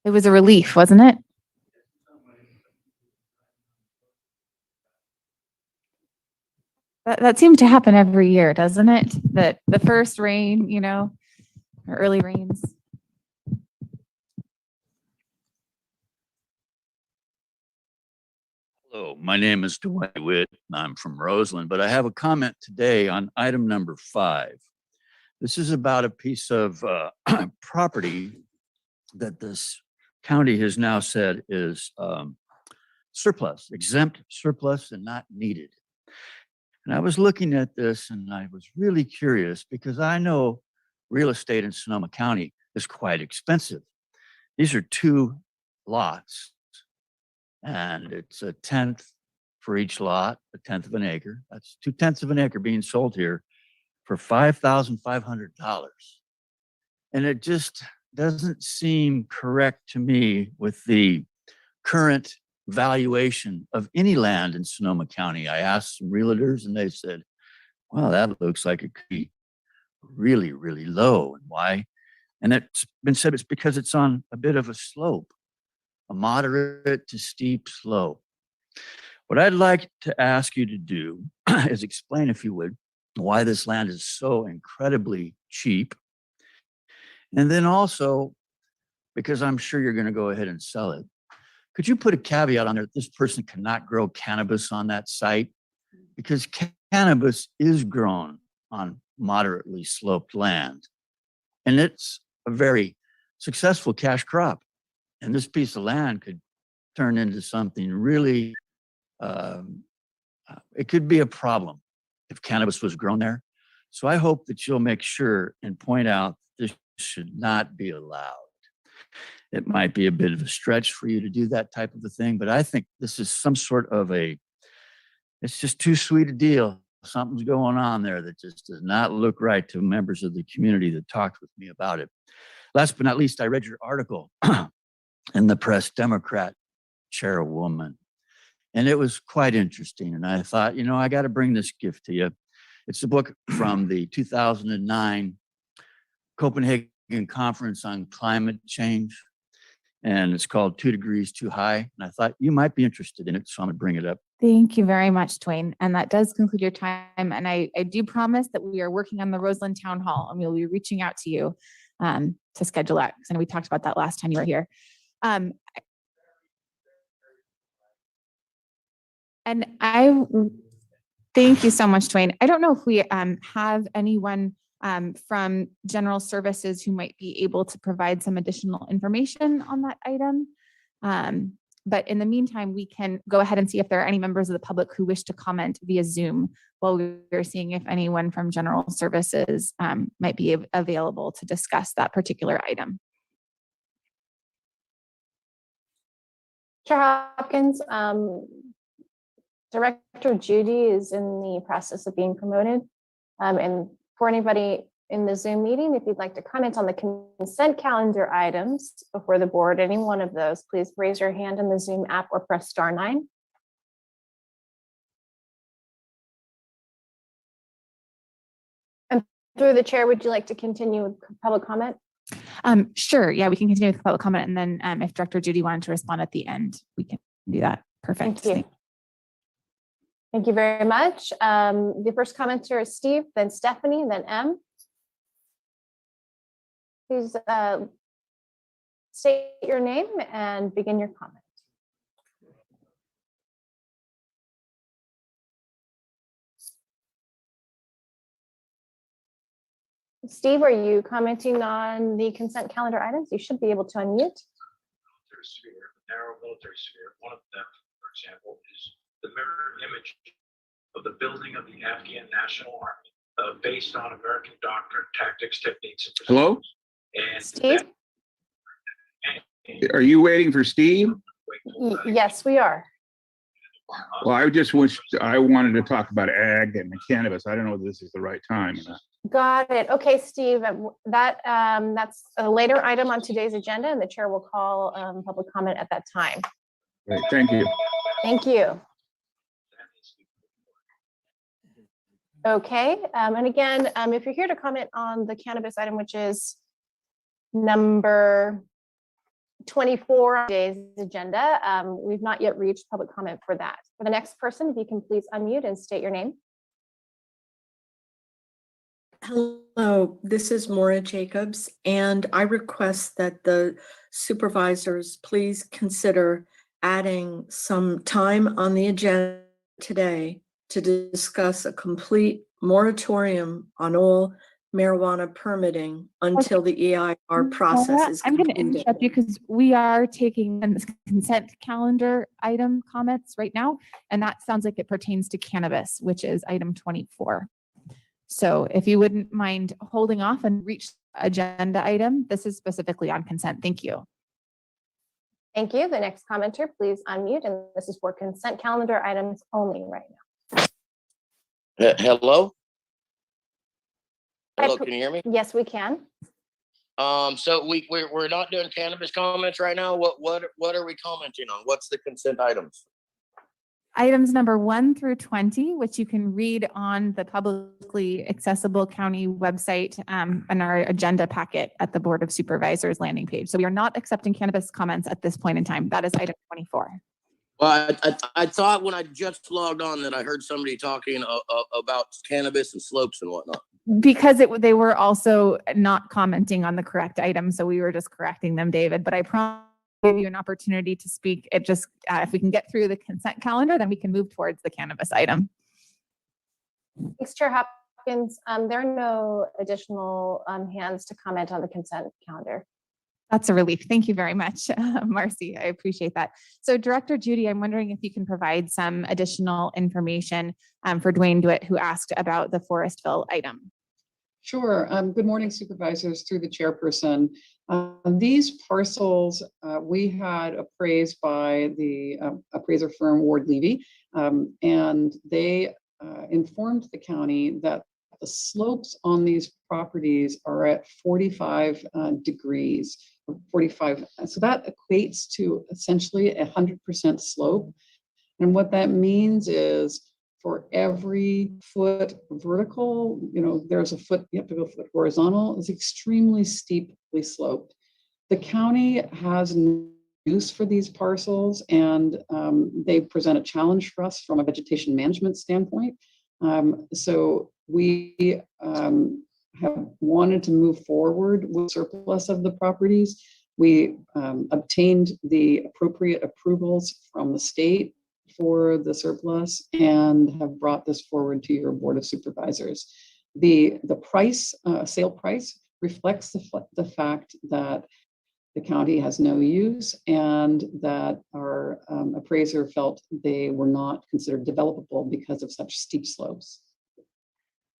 It was a relief, wasn't it? That seems to happen every year, doesn't it? That the first rain, or early rains. Hello, my name is Dwight Witt, and I'm from Roseland, but I have a comment today on item number 5. This is about a piece of property that this county has now said is surplus, exempt surplus and not needed. And I was looking at this and I was really curious because I know real estate in Sonoma County is quite expensive. These are 2 lots and it's a tenth for each lot, a tenth of an acre. That's 2/10 of an acre being sold here for $5,500. And it just doesn't seem correct to me with the current valuation of any land in Sonoma County. I asked some realtors and they said, well, that looks like it could be really, really low. And why? And it's been said it's because it's on a bit of a slope, a moderate to steep slope. What I'd like to ask you to do is explain, if you would, why this land is so incredibly cheap. And then also, because I'm sure you're going to go ahead and sell it, could you put a caveat on there that this person cannot grow cannabis on that site? Because cannabis is grown on moderately sloped land. And it's a very successful cash crop. And this piece of land could turn into something really, it could be a problem if cannabis was grown there. So I hope that you'll make sure and point out this should not be allowed. It might be a bit of a stretch for you to do that type of a thing, but I think this is some sort of it's just too sweet a deal. Something's going on there that just does not look right to members of the community that talked with me about it. Last but not least, I read your article in the Press Democrat chairwoman, and it was quite interesting. And I thought, I got to bring this gift to you. It's a book from the 2009 Copenhagen Conference on Climate Change, and it's called 2 Degrees Too High. And I thought you might be interested in it, so I'm going to bring it up. Thank you very much, Dwayne. And that does conclude your time. And I do promise that we are working on the Roseland Town Hall, and we'll be reaching out to you to schedule that. Because I know we talked about that last time you were here. And I thank you so much, Dwayne. I don't know if we have anyone from General Services who might be able to provide some additional information on that item. But in the meantime, we can go ahead and see if there are any members of the public who wish to comment via Zoom while we're seeing if anyone from General Services might be available to discuss that particular item. Chair Hopkins, Director Judy is in the process of being promoted. And for anybody in the Zoom meeting, if you'd like to comment on the consent calendar items before the board, any one of those, please raise your hand in the Zoom app or press *9. And through the chair, would you like to continue with public comment? Sure. Yeah, we can continue with public comment. And then if Director Judy wanted to respond at the end, we can do that. Perfect. Thank you. Thank you very much. The first commenter is Steve, then Stephanie, then M. Please state your name and begin your comment. Steve, are you commenting on the consent calendar items? You should be able to unmute. Military sphere, the narrow military sphere. One of them, for example, is the mirror image of the building of the Afghan National Army, based on American doctrine, tactics, techniques, and procedures. Hello? And Steve? Are you waiting for Steve? Yes, we are. Well, I wanted to talk about ag and cannabis. I don't know if this is the right time. Got it. Okay, Steve, that's a later item on today's agenda, and the chair will call public comment at that time. Great, thank you. Thank you. Okay, and again, if you're here to comment on the cannabis item, which is number 24 on today's agenda. We've not yet reached public comment for that. For the next person, if you can please unmute and state your name. Hello, this is Maura Jacobs, and I request that the supervisors please consider adding some time on the agenda today to discuss a complete moratorium on all marijuana permitting until the EIR process Maura, is I'm going to completed. interrupt you because we are taking the consent calendar item comments right now, and that sounds like it pertains to cannabis, which is item 24. So if you wouldn't mind holding off and reach agenda item, this is specifically on consent. Thank you. Thank you. The next commenter, please unmute, and this is for consent calendar items only right now. Hello? Hi, Hello, can you hear me? Yes, we can. So we're not doing cannabis comments right now. What are we commenting on? What's the consent items? Items number 1 through 20, which you can read on the publicly accessible county website and our agenda packet at the Board of Supervisors landing page. So we are not accepting cannabis comments at this point in time. That is item 24. Well, I thought when I just logged on that I heard somebody talking about cannabis and slopes and whatnot. Because they were also not commenting on the correct item. So we were just correcting them, David, but I promise give you an opportunity to speak. It just, if we can get through the consent calendar, then we can move towards the cannabis item. Thanks, Chair Hopkins. There are no additional hands to comment on the consent calendar. That's a relief. Thank you very much, Marcy. I appreciate that. So Director Judy, I'm wondering if you can provide some additional information for Dwayne DeWitt, who asked about the Forestville item. Sure. Good morning, supervisors, through the chairperson. These parcels we had appraised by the appraiser firm Ward Levy, and they informed the county that the slopes on these properties are at 45 degrees, 45. So that equates to essentially 100% slope. And what that means is for every foot vertical, there's a foot, you have to go a foot horizontal, is extremely steeply sloped. The county has no use for these parcels, and they present a challenge for us from a vegetation management standpoint. So we have wanted to move forward with surplus of the properties. We obtained the appropriate approvals from the state for the surplus and have brought this forward to your Board of Supervisors. The price, sale price, reflects the fact that the county has no use and that our appraiser felt they were not considered developable because of such steep slopes.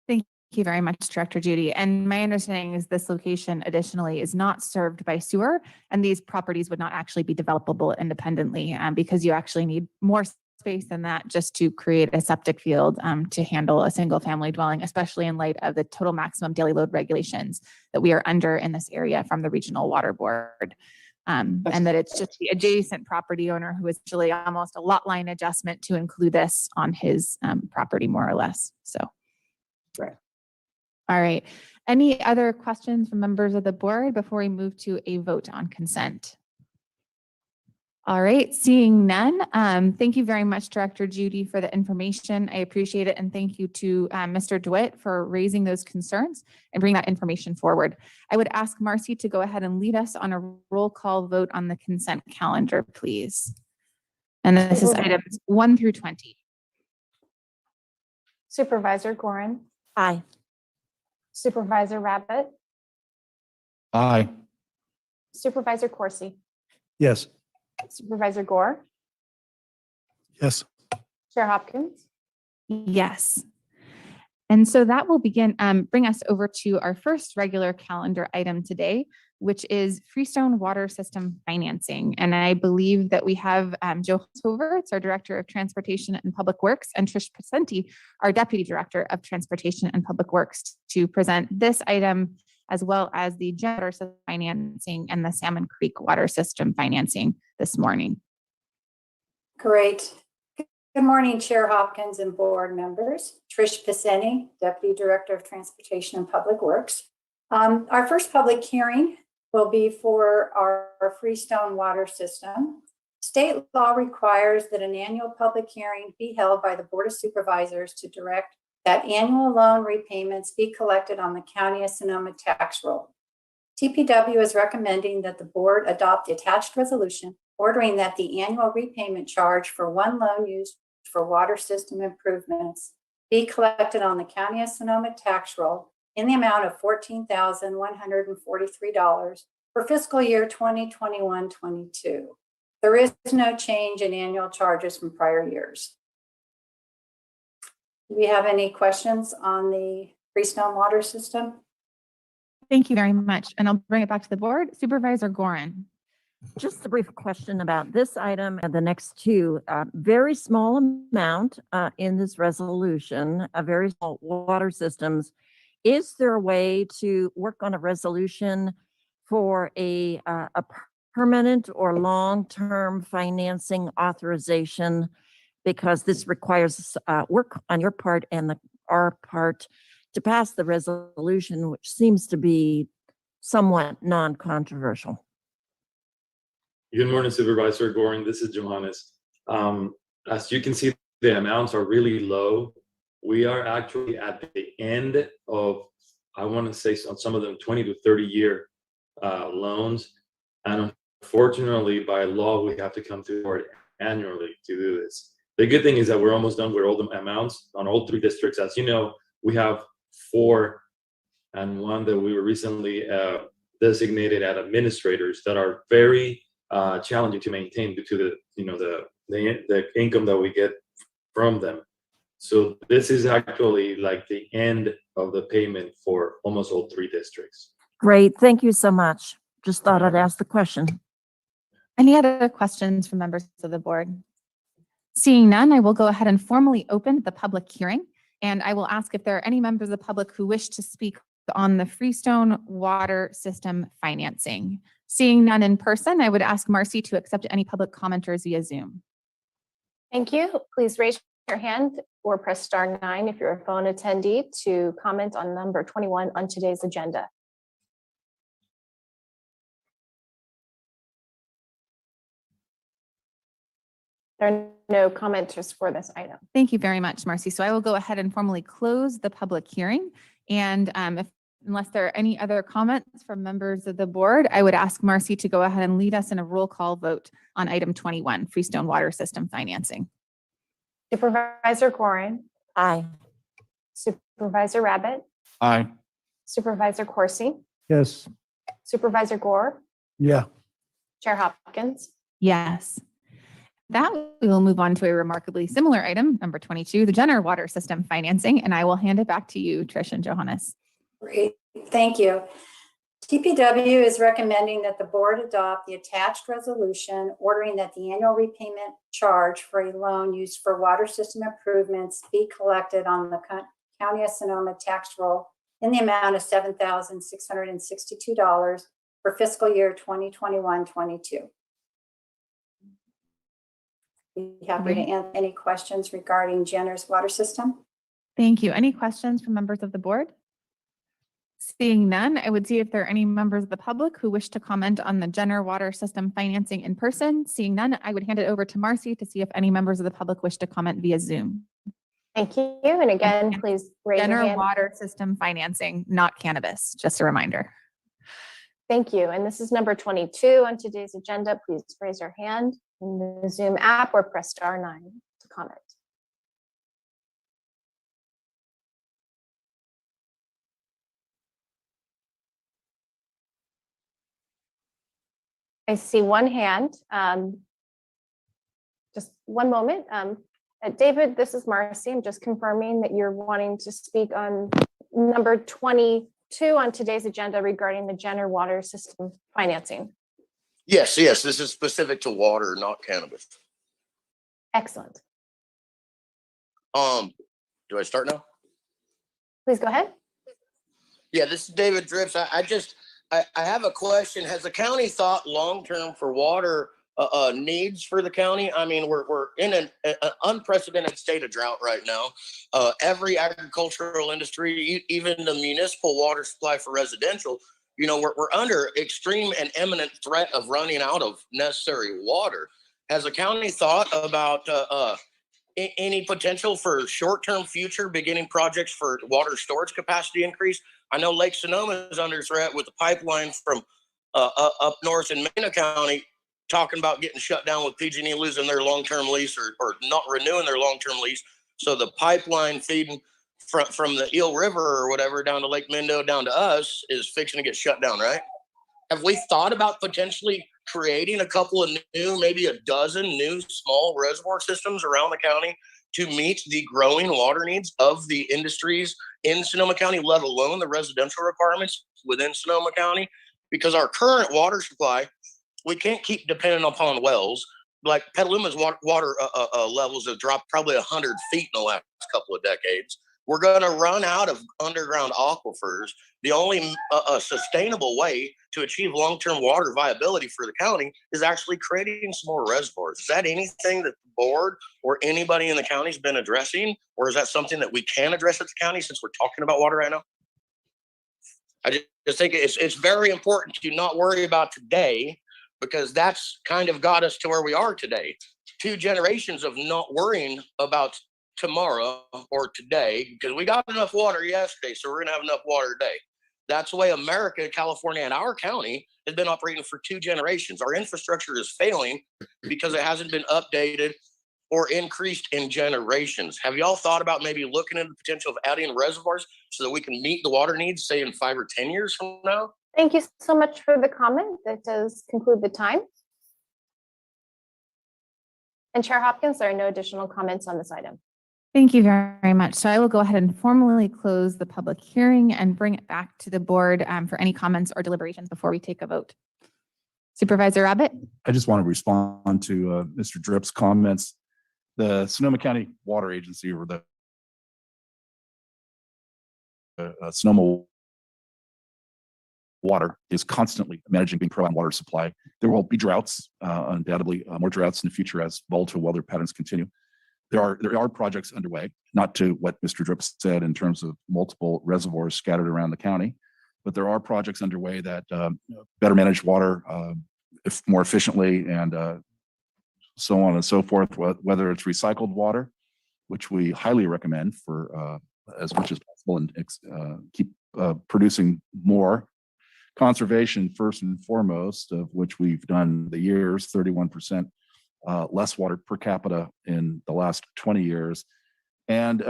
Thank you very much, Director Judy. And my understanding is this location additionally is not served by sewer, and these properties would not actually be developable independently because you actually need more space than that just to create a septic field to handle a single family dwelling, especially in light of the total maximum daily load regulations that we are under in this area from the Regional Water Board. And that it's just the adjacent property owner who is actually almost a lot line adjustment to include this on his property, more or less. So, right. All right. Any other questions from members of the board before we move to a vote on consent? All right, seeing none. Thank you very much, Director Judy, for the information. I appreciate it. And thank you to Mr. DeWitt for raising those concerns and bringing that information forward. I would ask Marcy to go ahead and lead us on a roll call vote on the consent calendar, please. And this is items 1 through 20. Supervisor Gorin. Aye. Supervisor Rabbit. Aye. Supervisor Corsi. Yes. Supervisor Gore. Yes. Chair Hopkins. Yes. And so that will bring us over to our first regular calendar item today, which is Freestone Water System financing. And I believe that we have Joe Hoverts, our Director of Transportation and Public Works, and Trish Pacenti, our Deputy Director of Transportation and Public Works, to present this item, as well as the water system financing and the Salmon Creek water system financing this morning. Great. Good morning, Chair Hopkins and board members. Trish Paceni, Deputy Director of Transportation and Public Works. Our first public hearing will be for our Freestone water system. State law requires that an annual public hearing be held by the Board of Supervisors to direct that annual loan repayments be collected on the County of Sonoma tax roll. TPW is recommending that the board adopt the attached resolution ordering that the annual repayment charge for one loan used for water system improvements be collected on the County of Sonoma tax roll in the amount of $14,143 for fiscal year 2021-22. There is no change in annual charges from prior years. Do we have any questions on the Freestone water system? Thank you very much. And I'll bring it back to the board. Supervisor Gorin. Just a brief question about this item and the next two. Very small amount in this resolution, a very small water systems. Is there a way to work on a resolution for a permanent or long-term financing authorization? Because this requires work on your part and our part to pass the resolution, which seems to be somewhat non-controversial. Good morning, Supervisor Goring. This is Johannes. As you can see, the amounts are really low. We are actually at the end of, I want to say on some of them, 20 to 30 year loans. And unfortunately, by law, we have to come to court annually to do this. The good thing is that we're almost done with all the amounts on all three districts. As you know, we have 4 and one that we were recently designated as administrators that are very challenging to maintain due to the income that we get from them. So this is actually like the end of the payment for almost all 3 districts. Great, thank you so much. Just thought I'd ask the question. Any other questions from members of the board? Seeing none, I will go ahead and formally open the public hearing. And I will ask if there are any members of the public who wish to speak on the Freestone water system financing. Seeing none in person, I would ask Marcy to accept any public commenters via Zoom. Thank you. Please raise your hand or press *9 if you're a phone attendee to comment on number 21 on today's agenda. There are no commenters for this item. Thank you very much, Marcy. So I will go ahead and formally close the public hearing. And unless there are any other comments from members of the board, I would ask Marcy to go ahead and lead us in a roll call vote on item 21, Freestone water system financing. Supervisor Gorin. Aye. Supervisor Rabbit. Aye. Supervisor Corsi. Yes. Supervisor Gore. Yeah. Chair Hopkins. Yes. That we will move on to a remarkably similar item, number 22, the Jenner water system financing. And I will hand it back to you, Trish and Johannes. Great, thank you. TPW is recommending that the board adopt the attached resolution ordering that the annual repayment charge for a loan used for water system improvements be collected on the County of Sonoma tax roll in the amount of $7,662 for fiscal year 2021-22. Be happy to answer any questions regarding Jenner's water system. Thank you. Any questions from members of the board? Seeing none, I would see if there are any members of the public who wish to comment on the Jenner water system financing in person. Seeing none, I would hand it over to Marcy to see if any members of the public wish to comment via Zoom. Thank you. And again, please raise your Jenner hand. water system financing, not cannabis, just a reminder. Thank you. And this is number 22 on today's agenda. Please raise your hand in the Zoom app or press *9 to comment. I see one hand. Just one moment. David, this is Marcy. I'm just confirming that you're wanting to speak on number 22 on today's agenda regarding the Jenner water system financing. Yes, this is specific to water, not cannabis. Excellent. Do I start now? Please go ahead. Yeah, this is David Drips. I have a question. Has the county thought long-term for water needs for the county? I mean, we're in an unprecedented state of drought right now. Every agricultural industry, even the municipal water supply for residential, You know, we're under extreme and imminent threat of running out of necessary water. Has the county thought about any potential for short-term future beginning projects for water storage capacity increase? I know Lake Sonoma is under threat with the pipeline from up north in Mena County talking about getting shut down with PG&E losing their long-term lease or not renewing their long-term lease. So the pipeline feeding from the Eel River or whatever down to Lake Mendo down to us is fixing to get shut down, right? Have we thought about potentially creating a couple of new, maybe a dozen new small reservoir systems around the county to meet the growing water needs of the industries in Sonoma County, let alone the residential requirements within Sonoma County? Because our current water supply, we can't keep depending upon wells. Like Petaluma's water levels have dropped probably 100 feet in the last couple of decades. We're going to run out of underground aquifers. The only sustainable way to achieve long-term water viability for the county is actually creating some more reservoirs. Is that anything that the board or anybody in the county has been addressing? Or is that something that we can address at the county since we're talking about water right now? I just think it's very important to not worry about today, because that's kind of got us to where we are today. 2 generations of not worrying about tomorrow or today, because we got enough water yesterday, so we're gonna have enough water today. That's the way America, California, and our county has been operating for 2 generations. Our infrastructure is failing because it hasn't been updated or increased in generations. Have y'all thought about maybe looking into the potential of adding reservoirs so that we can meet the water needs, say in 5 or 10 years from now? Thank you so much for the comment. That does conclude the time. And Chair Hopkins, there are no additional comments on this item. Thank you very much. So I will go ahead and formally close the public hearing and bring it back to the board for any comments or deliberations before we take a vote. Supervisor Rabbit? I just want to respond to Mr. Dripp's comments. The Sonoma County Water Agency, or the Sonoma Water, is constantly managing being pro on water supply. There will be droughts, undoubtedly more droughts in the future as volatile weather patterns continue. There are projects underway, not to what Mr. Dripp said in terms of multiple reservoirs scattered around the county, but there are projects underway that better manage water if more efficiently and so on and so forth, whether it's recycled water, which we highly recommend for as much as possible, and keep producing more. Conservation, first and foremost, of which we've done the years, 31% less water per capita in the last 20 years. And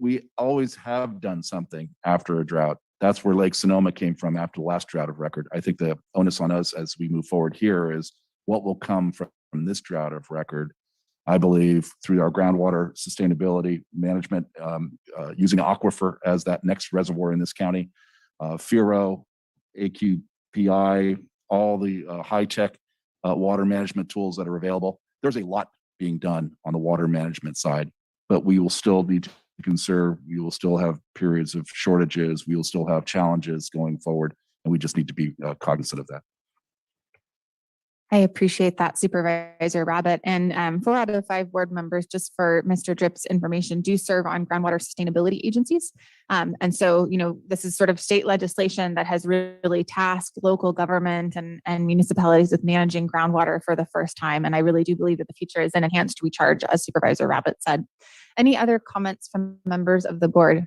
we always have done something after a drought. That's where Lake Sonoma came from after the last drought of record. I think the onus on us as we move forward here is what will come from this drought of record. I believe through our groundwater sustainability management, using aquifer as that next reservoir in this county, FIRO, AQPI, all the high-tech water management tools that are available. There's a lot being done on the water management side, but we will still need to conserve. We will still have periods of shortages. We will still have challenges going forward, and we just need to be cognizant of that. I appreciate that, Supervisor Rabbit. And 4 out of 5 board members, just for Mr. Dripp's information, do serve on groundwater sustainability agencies. And so, this is sort of state legislation that has really tasked local government and municipalities with managing groundwater for the first time. And I really do believe that the future is an enhanced recharge, as Supervisor Rabbit said. Any other comments from members of the board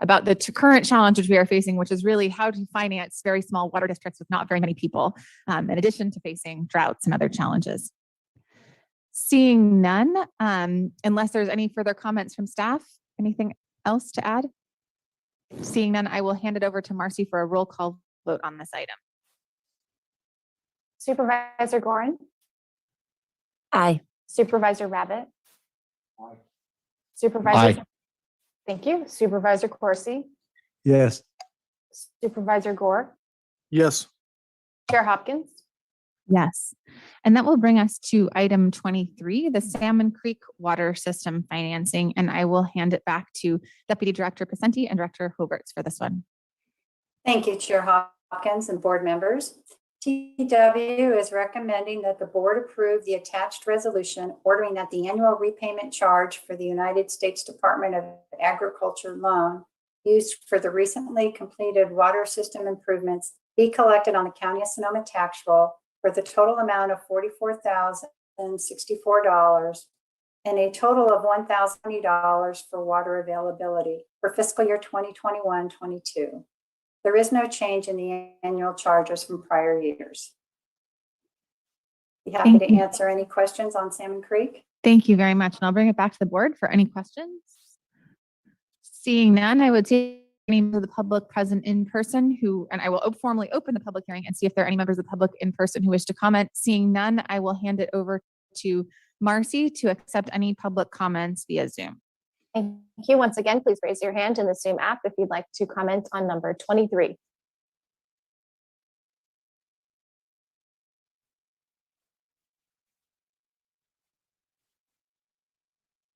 about the current challenge which we are facing, which is really how to finance very small water districts with not very many people, in addition to facing droughts and other challenges? Seeing none, unless there's any further comments from staff, anything else to add? Seeing none, I will hand it over to Marcy for a roll call vote on this item. Supervisor Gorin? Aye. Supervisor Rabbit? Aye. Supervisor? Thank you. Supervisor Corsi? Yes. Supervisor Gore? Yes. Chair Hopkins? Yes. And that will bring us to item 23, the Salmon Creek Water System Financing. And I will hand it back to Deputy Director Pacenti and Director Hoberts for this one. Thank you, Chair Hopkins and board members. TW is recommending that the board approve the attached resolution ordering that the annual repayment charge for the United States Department of Agriculture loan used for the recently completed water system improvements be collected on the County of Sonoma tax roll for the total amount of $44,064 and a total of $1,020 for water availability for fiscal year 2021-22. There is no change in the annual charges from prior years. Be happy Thank to you. answer any questions on Salmon Creek. Thank you very much. And I'll bring it back to the board for any questions. Seeing none, I would take any member of the public present in person and I will formally open the public hearing and see if there are any members of the public in person who wish to comment. Seeing none, I will hand it over to Marcy to accept any public comments via Zoom. Thank you. Once again, please raise your hand in the Zoom app if you'd like to comment on number 23.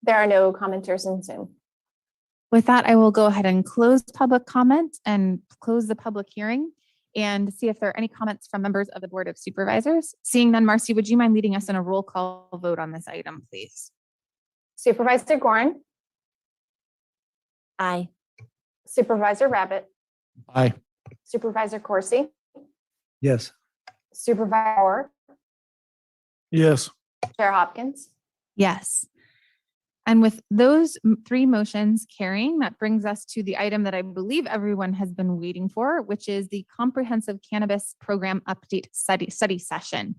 There are no commenters in Zoom. With that, I will go ahead and close public comment and close the public hearing and see if there are any comments from members of the Board of Supervisors. Seeing none, Marcy, would you mind leading us in a roll call vote on this item, please? Supervisor Gorin, Aye. Supervisor Rabbit, Aye. Supervisor Corsi, Yes. Supervisor Orr, Yes. Chair Hopkins. Yes. And with those three motions carrying, that brings us to the item that I believe everyone has been waiting for, which is the Comprehensive Cannabis Program Update Study Session.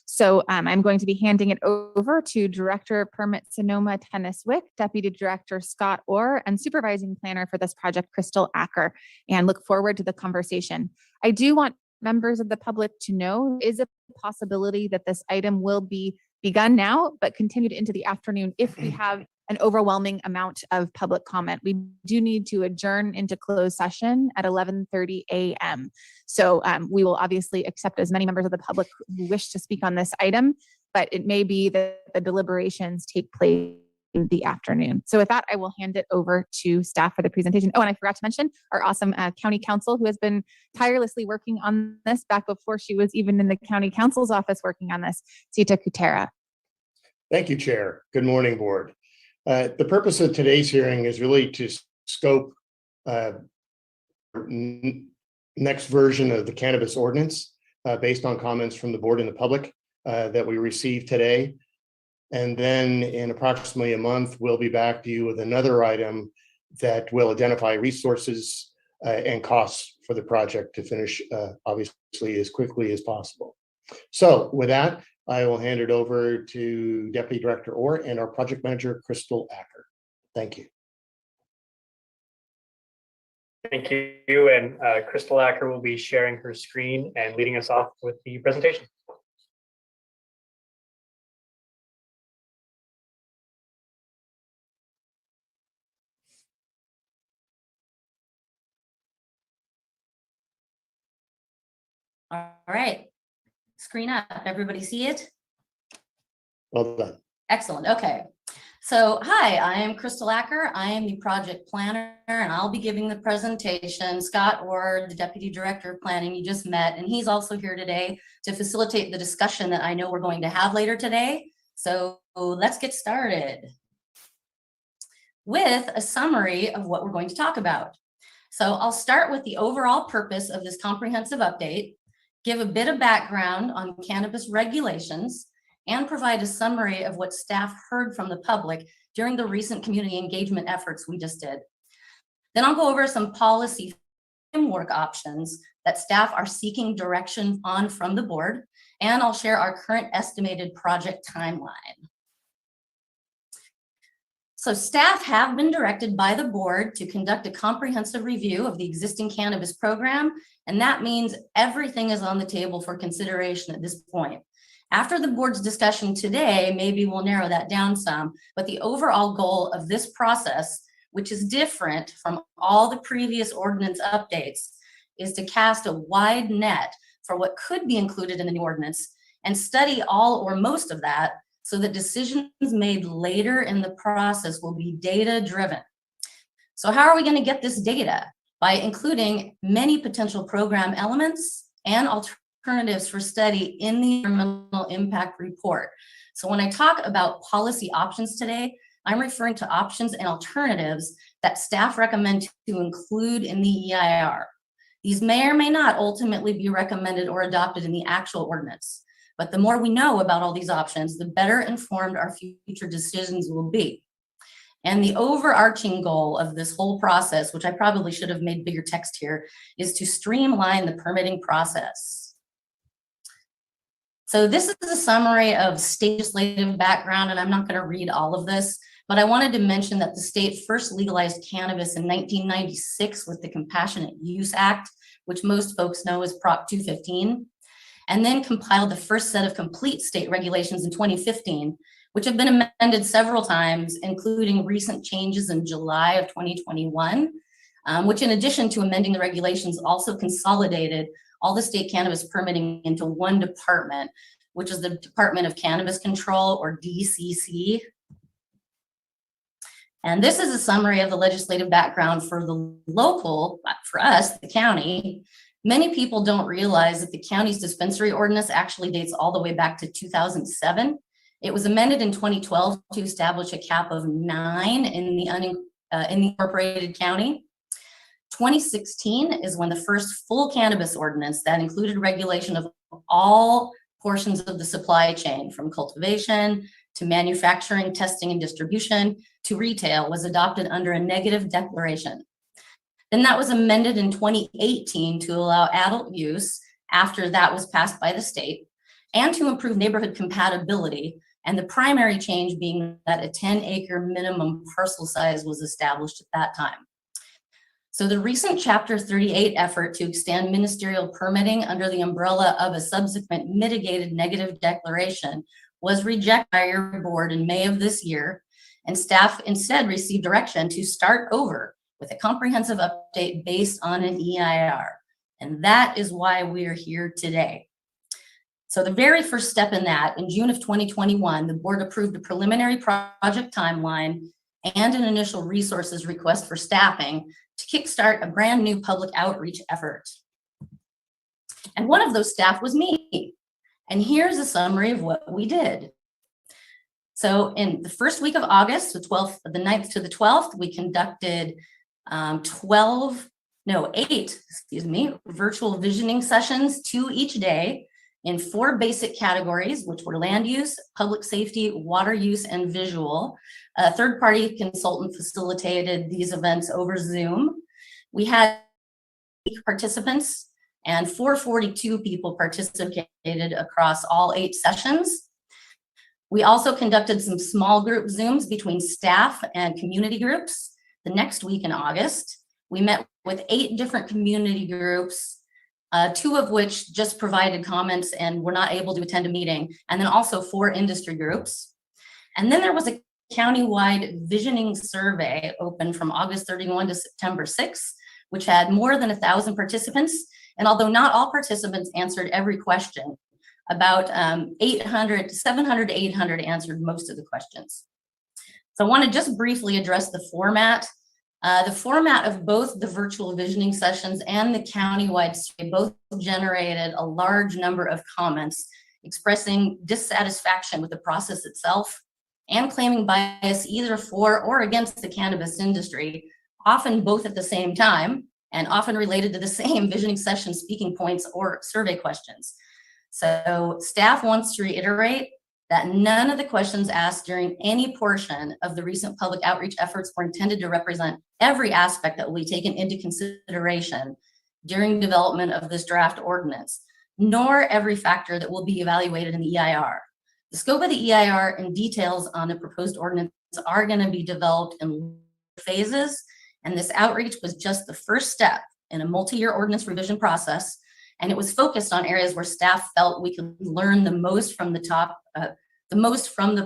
So I'm going to be handing it over to Director of Permit Sonoma Tennis Wick, Deputy Director Scott Orr, and Supervising Planner for this project, Crystal Acker, and look forward to the conversation. I do want members of the public to know is a possibility that this item will be begun now, but continued into the afternoon if we have an overwhelming amount of public comment. We do need to adjourn into closed session at 11:30 a.m. So we will obviously accept as many members of the public who wish to speak on this item, but it may be that the deliberations take place in the afternoon. So with that, I will hand it over to staff for the presentation. Oh, and I forgot to mention our awesome county counsel who has been tirelessly working on this back before she was even in the county counsel's office working on this, Sita Kutera. Thank you, Chair. Good morning, Board. The purpose of today's hearing is really to scope next version of the cannabis ordinance based on comments from the board and the public that we received today. And then in approximately a month, we'll be back to you with another item that will identify resources and costs for the project to finish, obviously, as quickly as possible. So with that, I will hand it over to Deputy Director Orr and our project manager, Crystal Acker. Thank you. Thank you. And Crystal Acker will be sharing her screen and leading us off with the presentation. All right. Screen up. Everybody see it? Well done. Excellent. Okay. So, hi, I am Crystal Acker. I am the project planner, and I'll be giving the presentation. Scott Orr, the Deputy Director of Planning, you just met, and he's also here today to facilitate the discussion that I know we're going to have later today. So let's get started with a summary of what we're going to talk about. So I'll start with the overall purpose of this comprehensive update, give a bit of background on cannabis regulations, and provide a summary of what staff heard from the public during the recent community engagement efforts we just did. Then I'll go over some policy framework options that staff are seeking direction on from the board, and I'll share our current estimated project timeline. So staff have been directed by the board to conduct a comprehensive review of the existing cannabis program, and that means everything is on the table for consideration at this point. After the board's discussion today, maybe we'll narrow that down some, but the overall goal of this process, which is different from all the previous ordinance updates, is to cast a wide net for what could be included in the new ordinance and study all or most of that so that decisions made later in the process will be data-driven. So how are we going to get this data? By including many potential program elements and alternatives for study in the environmental impact report. So when I talk about policy options today, I'm referring to options and alternatives that staff recommend to include in the EIR. These may or may not ultimately be recommended or adopted in the actual ordinance. But the more we know about all these options, the better informed our future decisions will be. And the overarching goal of this whole process, which I probably should have made bigger text here, is to streamline the permitting process. So this is a summary of state legislative background, and I'm not going to read all of this, but I wanted to mention that the state first legalized cannabis in 1996 with the Compassionate Use Act, which most folks know as Prop 215, and then compiled the first set of complete state regulations in 2015, which have been amended several times, including recent changes in July of 2021, which in addition to amending the regulations also consolidated all the state cannabis permitting into one department, which is the Department of Cannabis Control, or DCC. And this is a summary of the legislative background for the local, for us, the county. Many people don't realize that the county's dispensary ordinance actually dates all the way back to 2007. It was amended in 2012 to establish a cap of 9 in the incorporated county. 2016 is when the first full cannabis ordinance that included regulation of all portions of the supply chain, from cultivation to manufacturing, testing, and distribution to retail, was adopted under a negative declaration. Then that was amended in 2018 to allow adult use after that was passed by the state, and to improve neighborhood compatibility, and the primary change being that a 10-acre minimum parcel size was established at that time. So the recent Chapter 38 effort to extend ministerial permitting under the umbrella of a subsequent mitigated negative declaration was rejected by your board in May of this year, and staff instead received direction to start over with a comprehensive update based on an EIR. And that is why we are here today. So the very first step in that, in June of 2021, the board approved a preliminary project timeline and an initial resources request for staffing to kickstart a brand new public outreach effort. And one of those staff was me. And here's a summary of what we did. So in the first week of August, the 9th to the 12th, we conducted 8 virtual visioning sessions, 2 each day, in 4 basic categories, which were land use, public safety, water use, and visual. A third-party consultant facilitated these events over Zoom. We had participants, and 442 people participated across all 8 sessions. We also conducted some small group Zooms between staff and community groups. The next week in August, we met with 8 different community groups, 2 of which just provided comments and were not able to attend a meeting, and then also 4 industry groups. And then there was a countywide visioning survey open from August 31 to September 6, which had more than 1,000 participants. And although not all participants answered every question, about 700 to 800 answered most of the questions. So I want to just briefly address the format. The format of both the virtual visioning sessions and the countywide survey both generated a large number of comments expressing dissatisfaction with the process itself and claiming bias either for or against the cannabis industry, often both at the same time, and often related to the same visioning session speaking points or survey questions. So staff wants to reiterate that none of the questions asked during any portion of the recent public outreach efforts were intended to represent every aspect that will be taken into consideration during development of this draft ordinance, nor every factor that will be evaluated in the EIR. The scope of the EIR and details on the proposed ordinance are going to be developed in phases, and this outreach was just the first step in a multi-year ordinance revision process, and it was focused on areas where staff felt we could learn the most from the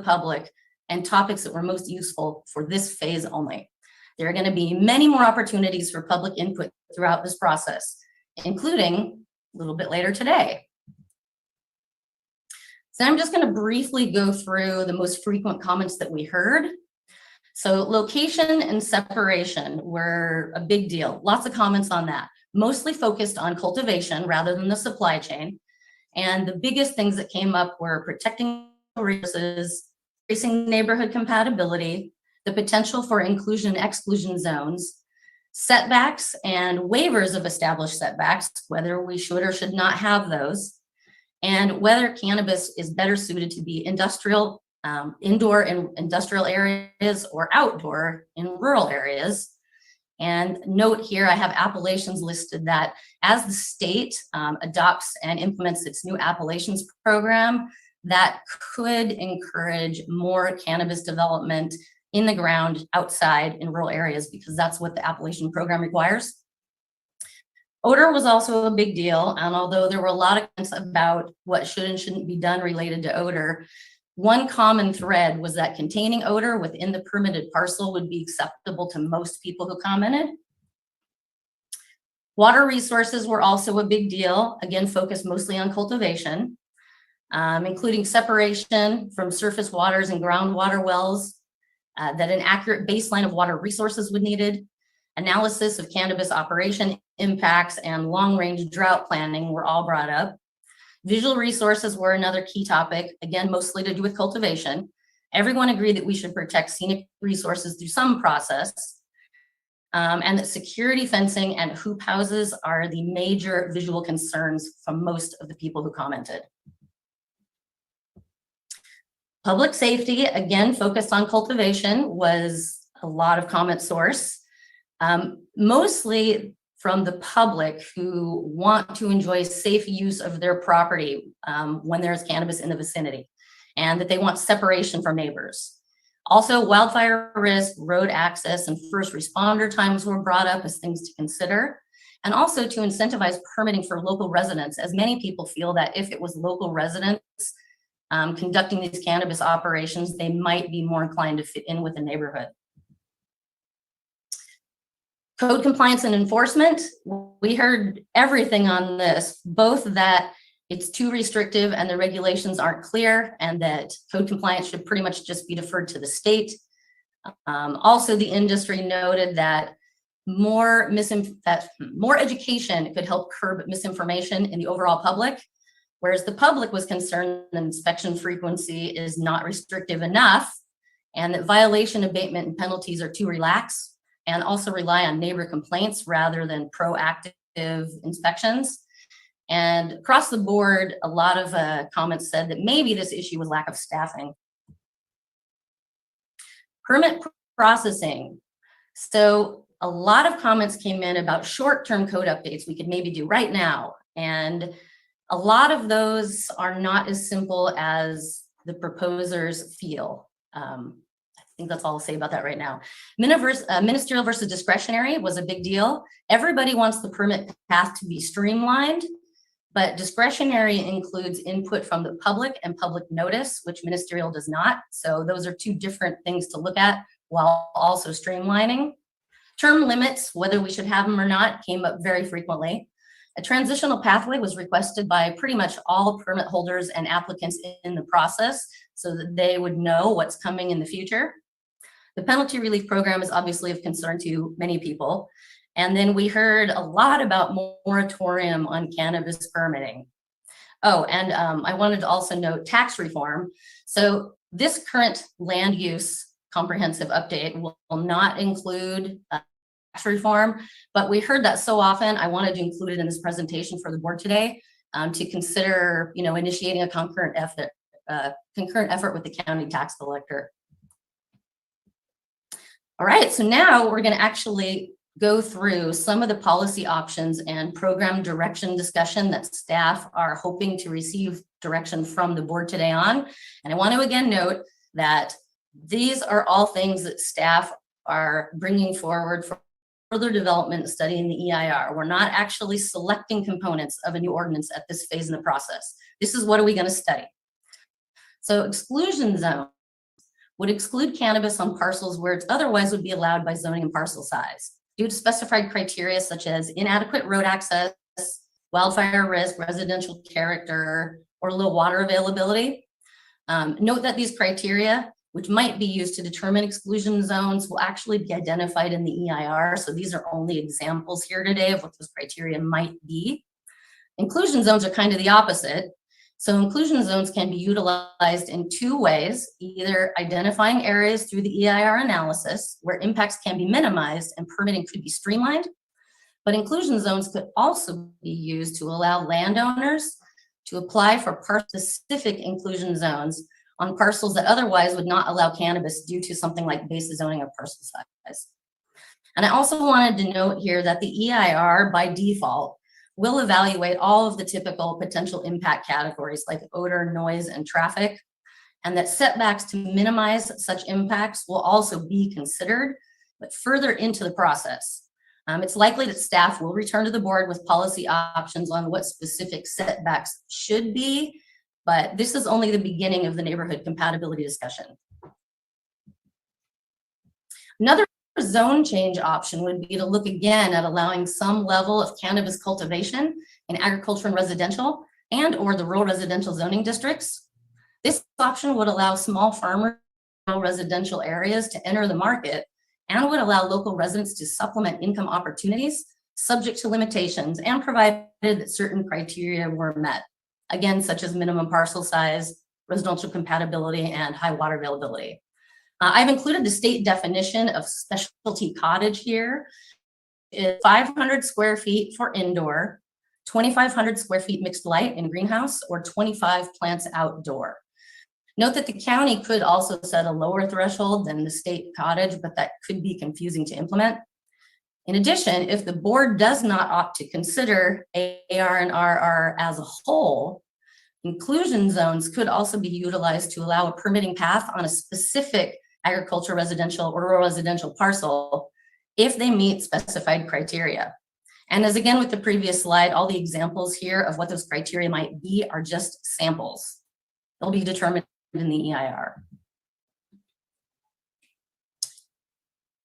public and topics that were most useful for this phase only. There are going to be many more opportunities for public input throughout this process, including a little bit later today. So I'm just going to briefly go through the most frequent comments that we heard. So location and separation were a big deal. Lots of comments on that, mostly focused on cultivation rather than the supply chain. And the biggest things that came up were protecting resources, increasing neighborhood compatibility, the potential for inclusion and exclusion zones, setbacks and waivers of established setbacks, whether we should or should not have those, and whether cannabis is better suited to be industrial, indoor in industrial areas or outdoor in rural areas. And note here, I have appellations listed that as the state adopts and implements its new appellations program, that could encourage more cannabis development in the ground outside in rural areas, because that's what the appellation program requires. Odor was also a big deal, and although there were a lot of comments about what should and shouldn't be done related to odor, one common thread was that containing odor within the permitted parcel would be acceptable to most people who commented. Water resources were also a big deal, again, focused mostly on cultivation, including separation from surface waters and groundwater wells, that an accurate baseline of water resources was needed, analysis of cannabis operation impacts, and long-range drought planning were all brought up. Visual resources were another key topic, again, mostly to do with cultivation. Everyone agreed that we should protect scenic resources through some process, and that security fencing and hoop houses are the major visual concerns from most of the people who commented. Public safety, again, focused on cultivation, was a lot of comment source, mostly from the public who want to enjoy safe use of their property when there's cannabis in the vicinity, and that they want separation from neighbors. Also, wildfire risk, road access, and first responder times were brought up as things to consider, and also to incentivize permitting for local residents, as many people feel that if it was local residents conducting these cannabis operations, they might be more inclined to fit in with the neighborhood. Code compliance and enforcement, we heard everything on this, both that it's too restrictive and the regulations aren't clear, and that code compliance should pretty much just be deferred to the state. Also, the industry noted that more education could help curb misinformation in the overall public, whereas the public was concerned that inspection frequency is not restrictive enough, and that violation abatement and penalties are too relaxed, and also rely on neighbor complaints rather than proactive inspections. And across the board, a lot of comments said that maybe this issue was lack of staffing. Permit processing. So a lot of comments came in about short-term code updates we could maybe do right now. And a lot of those are not as simple as the proposers feel. I think that's all I'll say about that right now. Ministerial versus discretionary was a big deal. Everybody wants the permit path to be streamlined, but discretionary includes input from the public and public notice, which ministerial does not. So those are two different things to look at while also streamlining. Term limits, whether we should have them or not, came up very frequently. A transitional pathway was requested by pretty much all permit holders and applicants in the process so that they would know what's coming in the future. The penalty relief program is obviously of concern to many people. And then we heard a lot about moratorium on cannabis permitting. Oh, and I wanted to also note tax reform. So this current land use comprehensive update will not include tax reform, but we heard that so often, I wanted to include it in this presentation for the board today to consider, initiating a concurrent effort with the county tax collector. All right, so now we're going to actually go through some of the policy options and program direction discussion that staff are hoping to receive direction from the board today on. And I want to again note that these are all things that staff are bringing forward for further development and study in the EIR. We're not actually selecting components of a new ordinance at this phase in the process. This is what are we going to study. So exclusion zone would exclude cannabis on parcels where it otherwise would be allowed by zoning and parcel size due to specified criteria such as inadequate road access, wildfire risk, residential character, or low water availability. Note that these criteria, which might be used to determine exclusion zones, will actually be identified in the EIR. So these are only examples here today of what those criteria might be. Inclusion zones are kind of the opposite. So inclusion zones can be utilized in two ways, either identifying areas through the EIR analysis where impacts can be minimized and permitting could be streamlined. But inclusion zones could also be used to allow landowners to apply for specific inclusion zones on parcels that otherwise would not allow cannabis due to something like base zoning or parcel size. And I also wanted to note here that the EIR by default will evaluate all of the typical potential impact categories like odor, noise, and traffic, and that setbacks to minimize such impacts will also be considered, but further into the process. It's likely that staff will return to the board with policy options on what specific setbacks should be, but this is only the beginning of the neighborhood compatibility discussion. Another zone change option would be to look again at allowing some level of cannabis cultivation in agriculture and residential and or the rural residential zoning districts. This option would allow small farmers in rural residential areas to enter the market and would allow local residents to supplement income opportunities subject to limitations and provided that certain criteria were met, again, such as minimum parcel size, residential compatibility, and high water availability. I've included the state definition of specialty cottage here. It's 500 square feet for indoor, 2,500 square feet mixed light in greenhouse, or 25 plants outdoor. Note that the county could also set a lower threshold than the state cottage, but that could be confusing to implement. In addition, if the board does not opt to consider AR and RR as a whole, inclusion zones could also be utilized to allow a permitting path on a specific agriculture, residential, or rural residential parcel if they meet specified criteria. And as again with the previous slide, all the examples here of what those criteria might be are just samples. They'll be determined in the EIR.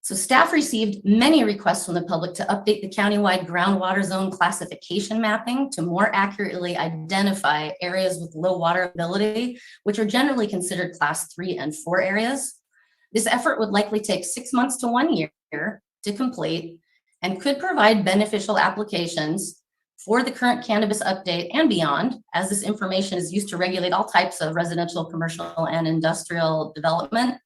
So staff received many requests from the public to update the countywide groundwater zone classification mapping to more accurately identify areas with low water ability, which are generally considered class 3 and 4 areas. This effort would likely take 6 months to 1 year to complete and could provide beneficial applications for the current cannabis update and beyond, as this information is used to regulate all types of residential, commercial, and industrial development,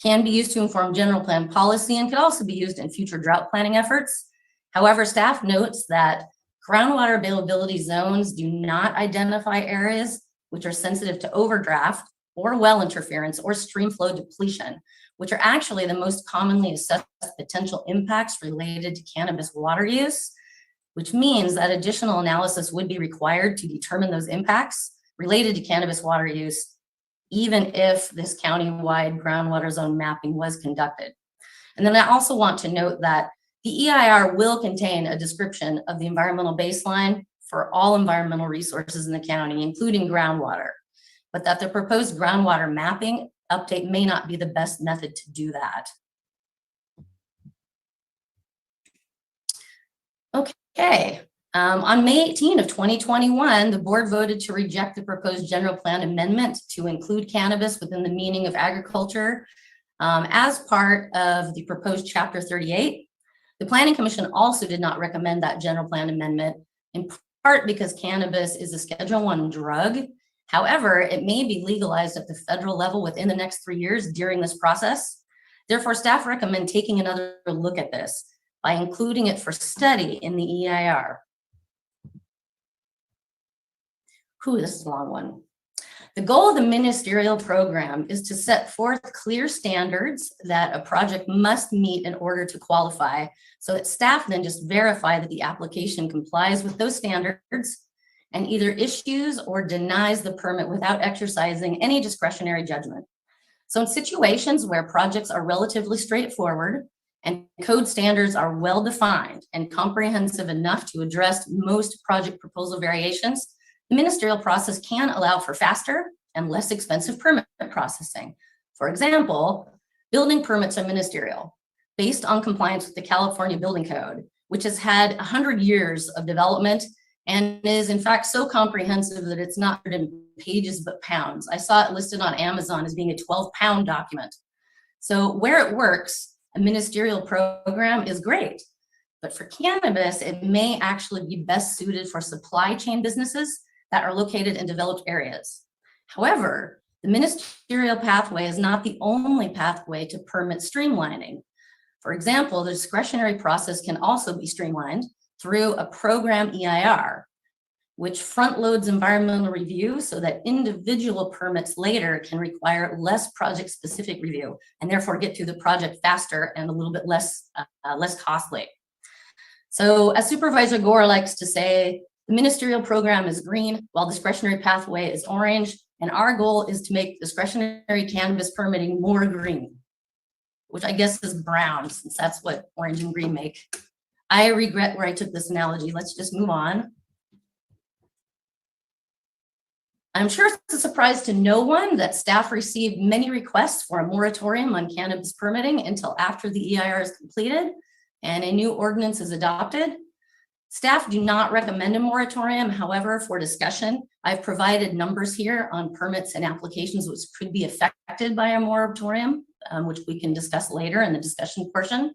can be used to inform general plan policy, and could also be used in future drought planning efforts. However, staff notes that groundwater availability zones do not identify areas which are sensitive to overdraft or well interference or stream flow depletion, which are actually the most commonly assessed potential impacts related to cannabis water use, which means that additional analysis would be required to determine those impacts related to cannabis water use, even if this countywide groundwater zone mapping was conducted. And then I also want to note that the EIR will contain a description of the environmental baseline for all environmental resources in the county, including groundwater, but that the proposed groundwater mapping update may not be the best method to do that. Okay, on May 18 of 2021, the board voted to reject the proposed general plan amendment to include cannabis within the meaning of agriculture as part of the proposed Chapter 38. The Planning Commission also did not recommend that general plan amendment, in part because cannabis is a Schedule I drug. However, it may be legalized at the federal level within the next 3 years during this process. Therefore, staff recommend taking another look at this by including it for study in the EIR. This is a long one. The goal of the ministerial program is to set forth clear standards that a project must meet in order to qualify, so that staff then just verify that the application complies with those standards and either issues or denies the permit without exercising any discretionary judgment. So in situations where projects are relatively straightforward and code standards are well-defined and comprehensive enough to address most project proposal variations, the ministerial process can allow for faster and less expensive permit processing. For example, building permits are ministerial based on compliance with the California Building Code, which has had 100 years of development and is in fact so comprehensive that it's not in pages but pounds. I saw it listed on Amazon as being a 12-pound document. So where it works, a ministerial program is great, but for cannabis, it may actually be best suited for supply chain businesses that are located in developed areas. However, the ministerial pathway is not the only pathway to permit streamlining. For example, the discretionary process can also be streamlined through a program EIR, which front loads environmental review so that individual permits later can require less project specific review and therefore get through the project faster and a little bit less costly. So as Supervisor Gore likes to say, the ministerial program is green while discretionary pathway is orange. And our goal is to make discretionary cannabis permitting more green, which I guess is brown since that's what orange and green make. I regret where I took this analogy. Let's just move on. I'm sure it's a surprise to no one that staff received many requests for a moratorium on cannabis permitting until after the EIR is completed and a new ordinance is adopted. Staff do not recommend a moratorium. However, for discussion, I've provided numbers here on permits and applications which could be affected by a moratorium, which we can discuss later in the discussion portion.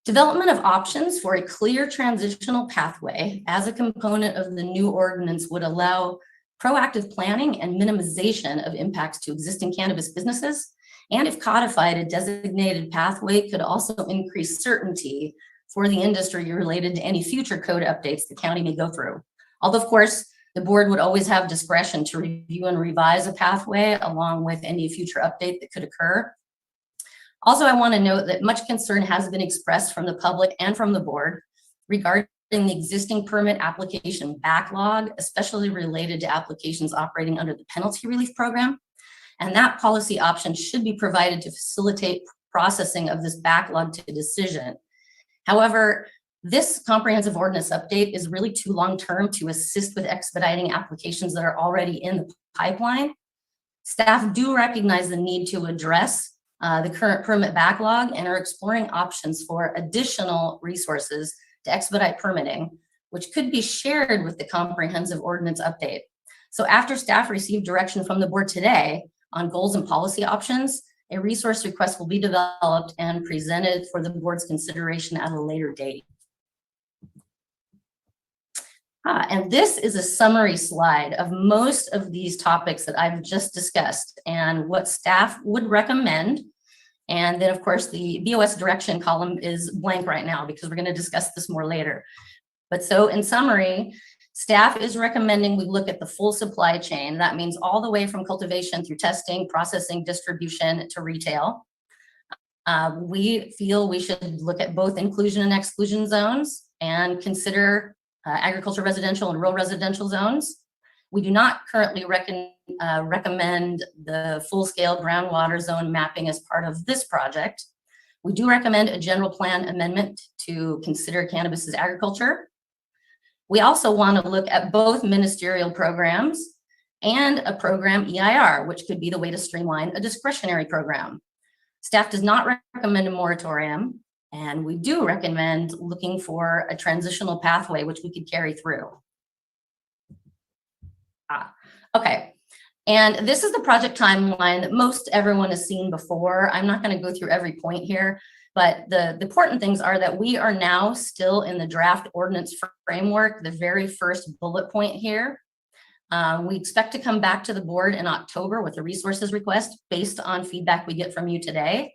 Development of options for a clear transitional pathway as a component of the new ordinance would allow proactive planning and minimization of impacts to existing cannabis businesses. And if codified, a designated pathway could also increase certainty for the industry related to any future code updates the county may go through. Although, of course, the board would always have discretion to review and revise a pathway along with any future update that could occur. Also, I want to note that much concern has been expressed from the public and from the board regarding the existing permit application backlog, especially related to applications operating under the penalty relief program. And that policy option should be provided to facilitate processing of this backlog to decision. However, this comprehensive ordinance update is really too long-term to assist with expediting applications that are already in the pipeline. Staff do recognize the need to address the current permit backlog and are exploring options for additional resources to expedite permitting, which could be shared with the comprehensive ordinance update. So after staff received direction from the board today on goals and policy options, a resource request will be developed and presented for the board's consideration at a later date. And this is a summary slide of most of these topics that I've just discussed and what staff would recommend. And then, of course, the BOS direction column is blank right now because we're going to discuss this more later. But so in summary, staff is recommending we look at the full supply chain. That means all the way from cultivation through testing, processing, distribution to retail. We feel we should look at both inclusion and exclusion zones and consider agriculture residential and rural residential zones. We do not currently recommend the full-scale groundwater zone mapping as part of this project. We do recommend a general plan amendment to consider cannabis as agriculture. We also want to look at both ministerial programs and a program EIR, which could be the way to streamline a discretionary program. Staff does not recommend a moratorium, and we do recommend looking for a transitional pathway, which we could carry through. Okay, and this is the project timeline that most everyone has seen before. I'm not going to go through every point here, but the important things are that we are now still in the draft ordinance framework, the very first bullet point here. We expect to come back to the board in October with a resources request based on feedback we get from you today.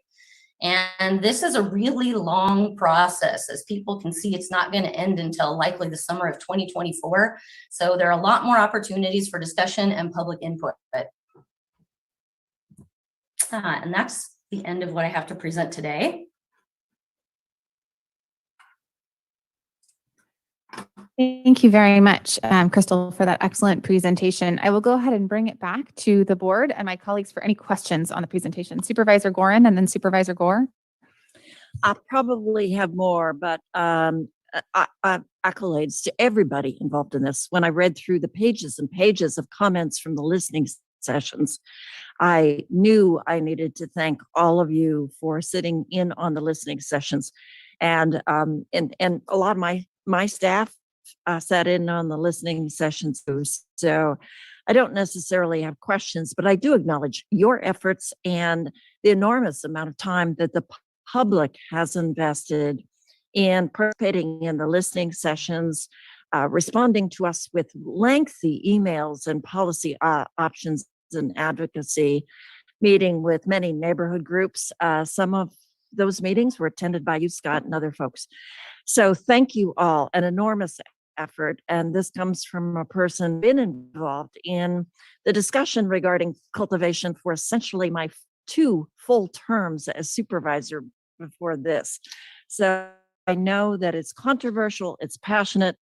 And this is a really long process. As people can see, it's not going to end until likely the summer of 2024. So there are a lot more opportunities for discussion and public input. And that's the end of what I have to present today. Thank you very much, Crystal, for that excellent presentation. I will go ahead and bring it back to the board and my colleagues for any questions on the presentation. Supervisor Gorin and then Supervisor Gore. I probably have more, but accolades to everybody involved in this. When I read through the pages and pages of comments from the listening sessions, I knew I needed to thank all of you for sitting in on the listening sessions. And a lot of my staff sat in on the listening sessions too. So I don't necessarily have questions, but I do acknowledge your efforts and the enormous amount of time that the public has invested in participating in the listening sessions, responding to us with lengthy emails and policy options and advocacy, meeting with many neighborhood groups. Some of those meetings were attended by you, Scott, and other folks. So thank you all, an enormous effort. And this comes from a person been involved in the discussion regarding cultivation for essentially my 2 full terms as supervisor before this. So I know that it's controversial, it's passionate,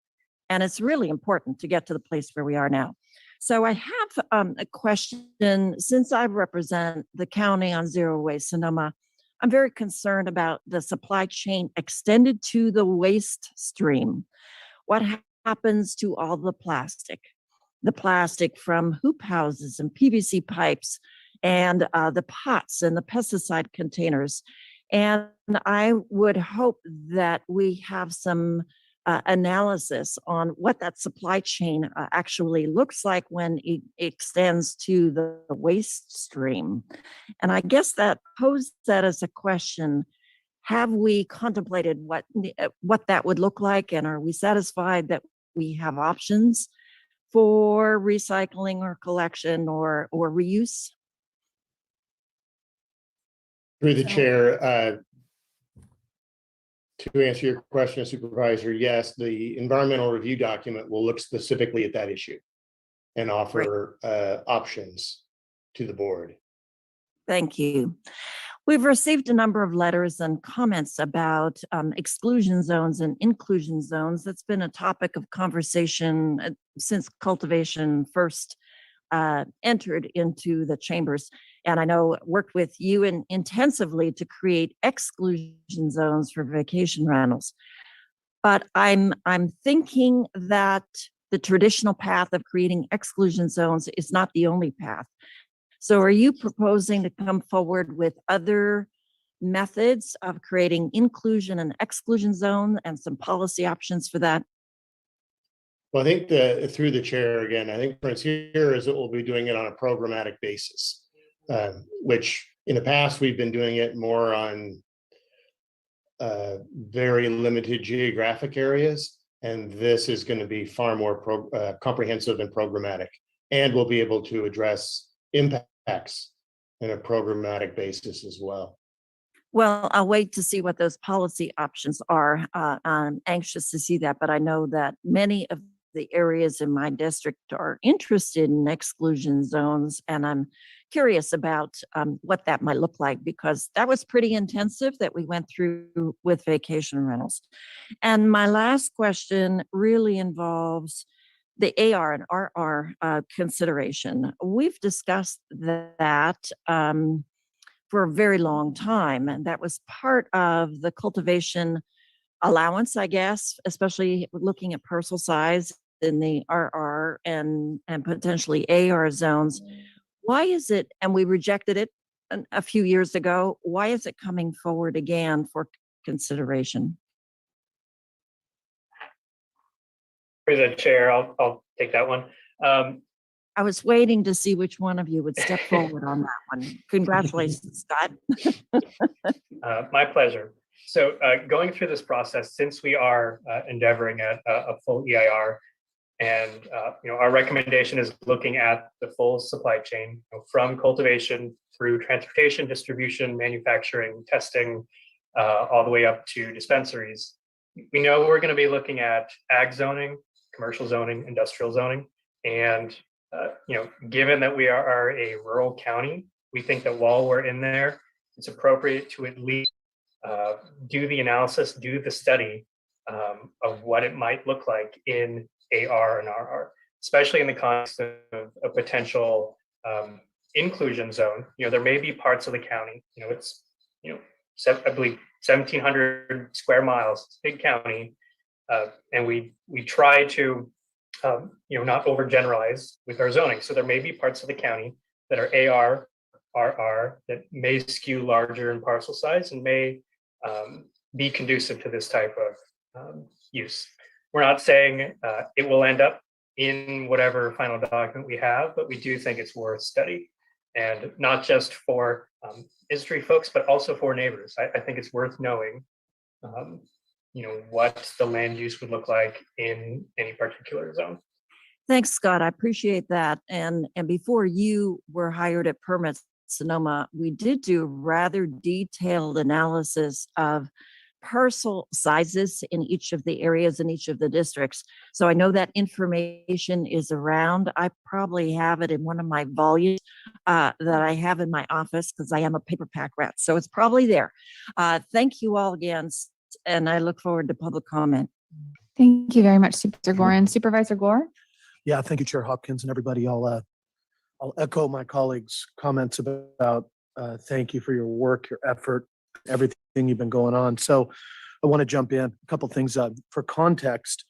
and it's really important to get to the place where we are now. So I have a question. Since I represent the county on zero waste Sonoma, I'm very concerned about the supply chain extended to the waste stream. What happens to all the plastic? The plastic from hoop houses and PVC pipes and the pots and the pesticide containers. And I would hope that we have some analysis on what that supply chain actually looks like when it extends to the waste stream. And I guess that posed that as a question. Have we contemplated what that would look like? And are we satisfied that we have options for recycling or collection or reuse? Through the chair, to answer your question, Supervisor, yes, the environmental review document will look specifically at that issue and offer options to the board. Thank you. We've received a number of letters and comments about exclusion zones and inclusion zones. That's been a topic of conversation since cultivation first entered into the chambers. And I know worked with you intensively to create exclusion zones for vacation rentals. But I'm thinking that the traditional path of creating exclusion zones is not the only path. So are you proposing to come forward with other methods of creating inclusion and exclusion zone and some policy options for that? Well, I think through the chair again, I think Prince here is that we'll be doing it on a programmatic basis, which in the past we've been doing it more on very limited geographic areas. And this is going to be far more comprehensive and programmatic, and we'll be able to address impacts in a programmatic basis as well. Well, I'll wait to see what those policy options are. I'm anxious to see that, but I know that many of the areas in my district are interested in exclusion zones, and I'm curious about what that might look like, because that was pretty intensive that we went through with vacation rentals. And my last question really involves the AR and RR consideration. We've discussed that for a very long time, and that was part of the cultivation allowance, I guess, especially looking at parcel size in the RR and potentially AR zones. Why is it, and we rejected it a few years ago, why is it coming forward again for consideration? Through the chair, I'll take that one. I was waiting to see which one of you would step forward on that one. Congratulations, Scott. My pleasure. So going through this process, since we are endeavoring at a full EIR, and our recommendation is looking at the full supply chain, from cultivation through transportation, distribution, manufacturing, testing, all the way up to dispensaries. We know we're going to be looking at ag zoning, commercial zoning, industrial zoning, and given that we are a rural county, we think that while we're in there, it's appropriate to at least do the analysis, do the study of what it might look like in AR and RR, especially in the context of a potential inclusion zone. There may be parts of the county, it's, I believe 1,700 square miles, it's a big county, and we try to not overgeneralize with our zoning. So there may be parts of the county that are AR, RR that may skew larger in parcel size and may be conducive to this type of use. We're not saying it will end up in whatever final document we have, but we do think it's worth study, and not just for industry folks, but also for neighbors. I think it's worth knowing what the land use would look like in any particular zone. Thanks, Scott. I appreciate that. And before you were hired at Permits Sonoma, we did do rather detailed analysis of parcel sizes in each of the areas in each of the districts. So I know that information is around. I probably have it in one of my volumes that I have in my office because I am a paper pack rat. So it's probably there. Thank you all again. And I look forward to public comment. Thank you very much, Supervisor Gorin. Supervisor Gore? Yeah, thank you, Chair Hopkins and everybody. I'll echo my colleagues' comments about thank you for your work, your effort, everything you've been going on. So I want to jump in. A couple things for context.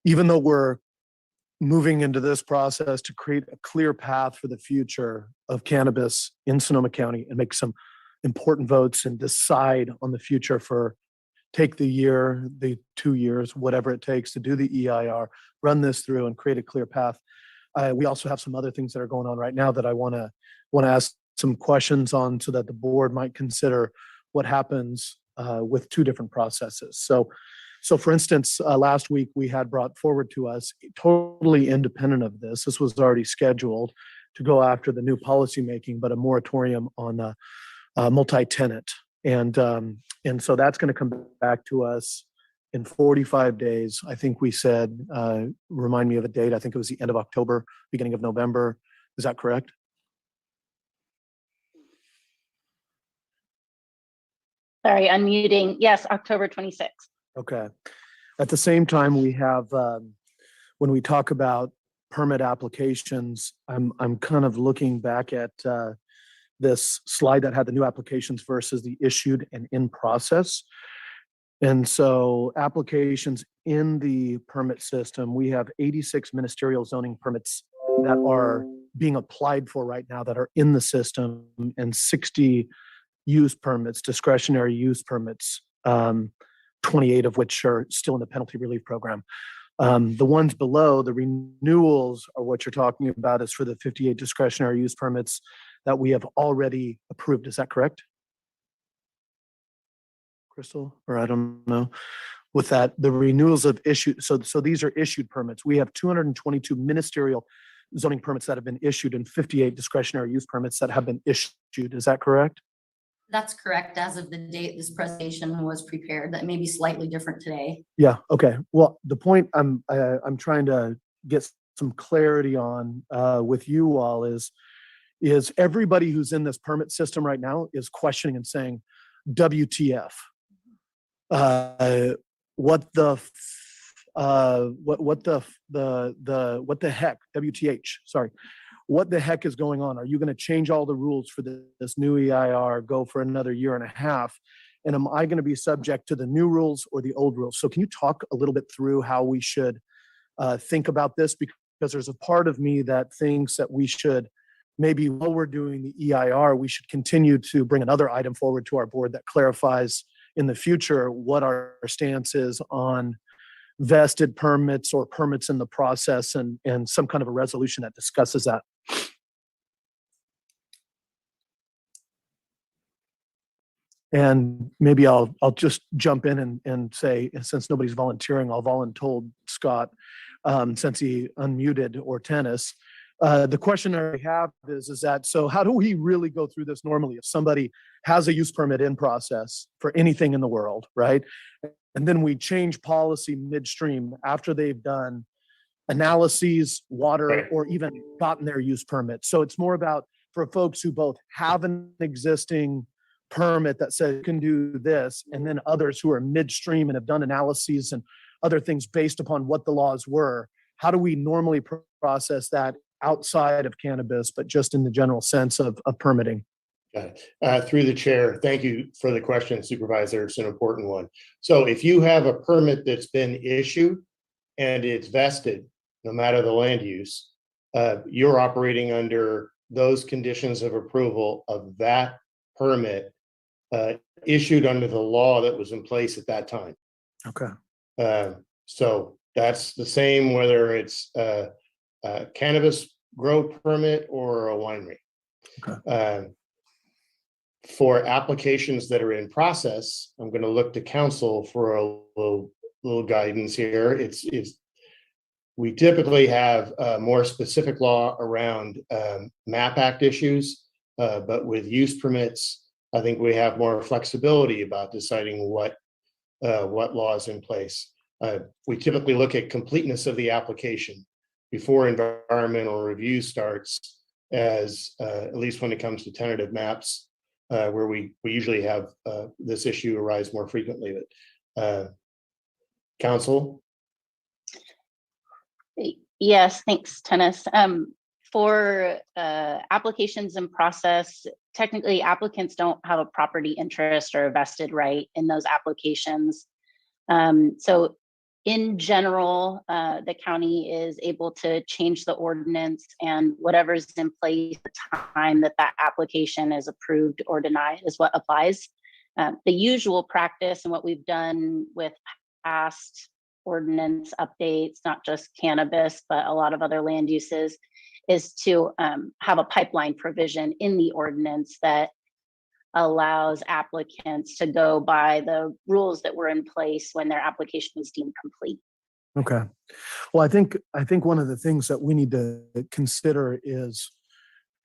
Even though we're moving into this process to create a clear path for the future of cannabis in Sonoma County and make some important votes and decide on the future for take the year, the 2 years, whatever it takes to do the EIR, run this through and create a clear path. We also have some other things that are going on right now that I want to ask some questions on so that the board might consider what happens with two different processes. So for instance, last week we had brought forward to us, totally independent of this, this was already scheduled to go after the new policy making, but a moratorium on multi-tenant. And so that's going to come back to us in 45 days. I think we said, remind me of a date. I think it was the end of October, beginning of November. Is that correct? Sorry, unmuting. Yes, October 26th. Okay. At the same time, we have, when we talk about permit applications, I'm kind of looking back at this slide that had the new applications versus the issued and in process. And so applications in the permit system, we have 86 ministerial zoning permits that are being applied for right now that are in the system, and 60 use permits, discretionary use permits, 28 of which are still in the penalty relief program. The ones below, the renewals, are what you're talking about is for the 58 discretionary use permits that we have already approved. Is that correct, Crystal? Or I don't know. With that, the renewals of issued, so these are issued permits. We have 222 ministerial zoning permits that have been issued and 58 discretionary use permits that have been issued. Is that correct? That's correct. As of the date this presentation was prepared, that may be slightly different today. Yeah. Okay. Well, the point I'm trying to get some clarity on with you all is everybody who's in this permit system right now is questioning and saying, WTF? What the heck? WTH? Sorry. What the heck is going on? Are you going to change all the rules for this new EIR, go for another year and a half? And am I going to be subject to the new rules or the old rules? So can you talk a little bit through how we should think about this? Because there's a part of me that thinks that we should, maybe while we're doing the EIR, we should continue to bring another item forward to our board that clarifies in the future what our stance is on vested permits or permits in the process, and some kind of a resolution that discusses that. And maybe I'll just jump in and say, since nobody's volunteering, I'll voluntold Scott since he unmuted, or Tennis. The question I have is that, so how do we really go through this normally if somebody has a use permit in process for anything in the world, right? And then we change policy midstream after they've done analyses, water, or even gotten their use permit. So it's more about for folks who both have an existing permit that says you can do this, and then others who are midstream and have done analyses and other things based upon what the laws were. How do we normally process that outside of cannabis, but just in the general sense of permitting? Got it. Through the chair, thank you for the question, Supervisor. It's an important one. So if you have a permit that's been issued and it's vested, no matter the land use, you're operating under those conditions of approval of that permit issued under the law that was in place at that time. Okay. So that's the same whether it's a cannabis grow permit or a winery. Okay. For applications that are in process, I'm going to look to council for a little guidance here. We typically have more specific law around MAP Act issues, but with use permits, I think we have more flexibility about deciding what law is in place. We typically look at completeness of the application before environmental review starts, as at least when it comes to tentative maps, where we usually have this issue arise more frequently. But council? Yes, thanks, Tennis. For applications in process, technically applicants don't have a property interest or a vested right in those applications. So in general, the county is able to change the ordinance, and whatever's in place at the time that that application is approved or denied is what applies. The usual practice and what we've done with past ordinance updates, not just cannabis, but a lot of other land uses, is to have a pipeline provision in the ordinance that allows applicants to go by the rules that were in place when their application was deemed complete. Okay. Well, I think one of the things that we need to consider is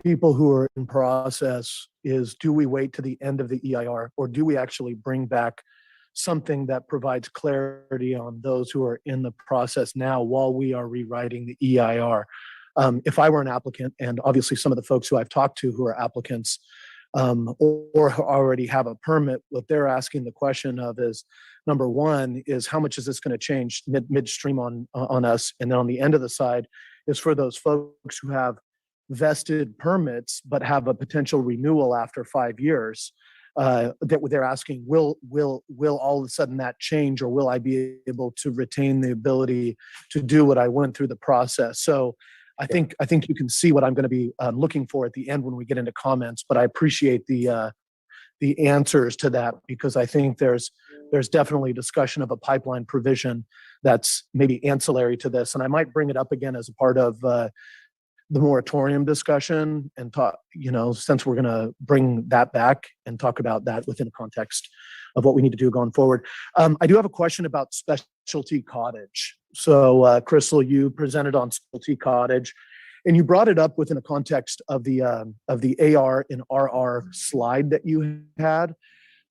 people who are in process is, do we wait to the end of the EIR, or do we actually bring back something that provides clarity on those who are in the process now while we are rewriting the EIR? If I were an applicant, and obviously some of the folks who I've talked to who are applicants or already have a permit, what they're asking the question of is, number one, is how much is this going to change midstream on us? And then on the end of the side is for those folks who have vested permits but have a potential renewal after 5 years. That they're asking, will all of a sudden that change, or will I be able to retain the ability to do what I went through the process? So I think you can see what I'm going to be looking for at the end when we get into comments, but I appreciate the answers to that, because I think there's definitely discussion of a pipeline provision that's maybe ancillary to this. And I might bring it up again as a part of the moratorium discussion and talk, since we're going to bring that back and talk about that within the context of what we need to do going forward. I do have a question about specialty cottage. So Crystal, you presented on specialty cottage, and you brought it up within a context of the AR and RR slide that you had.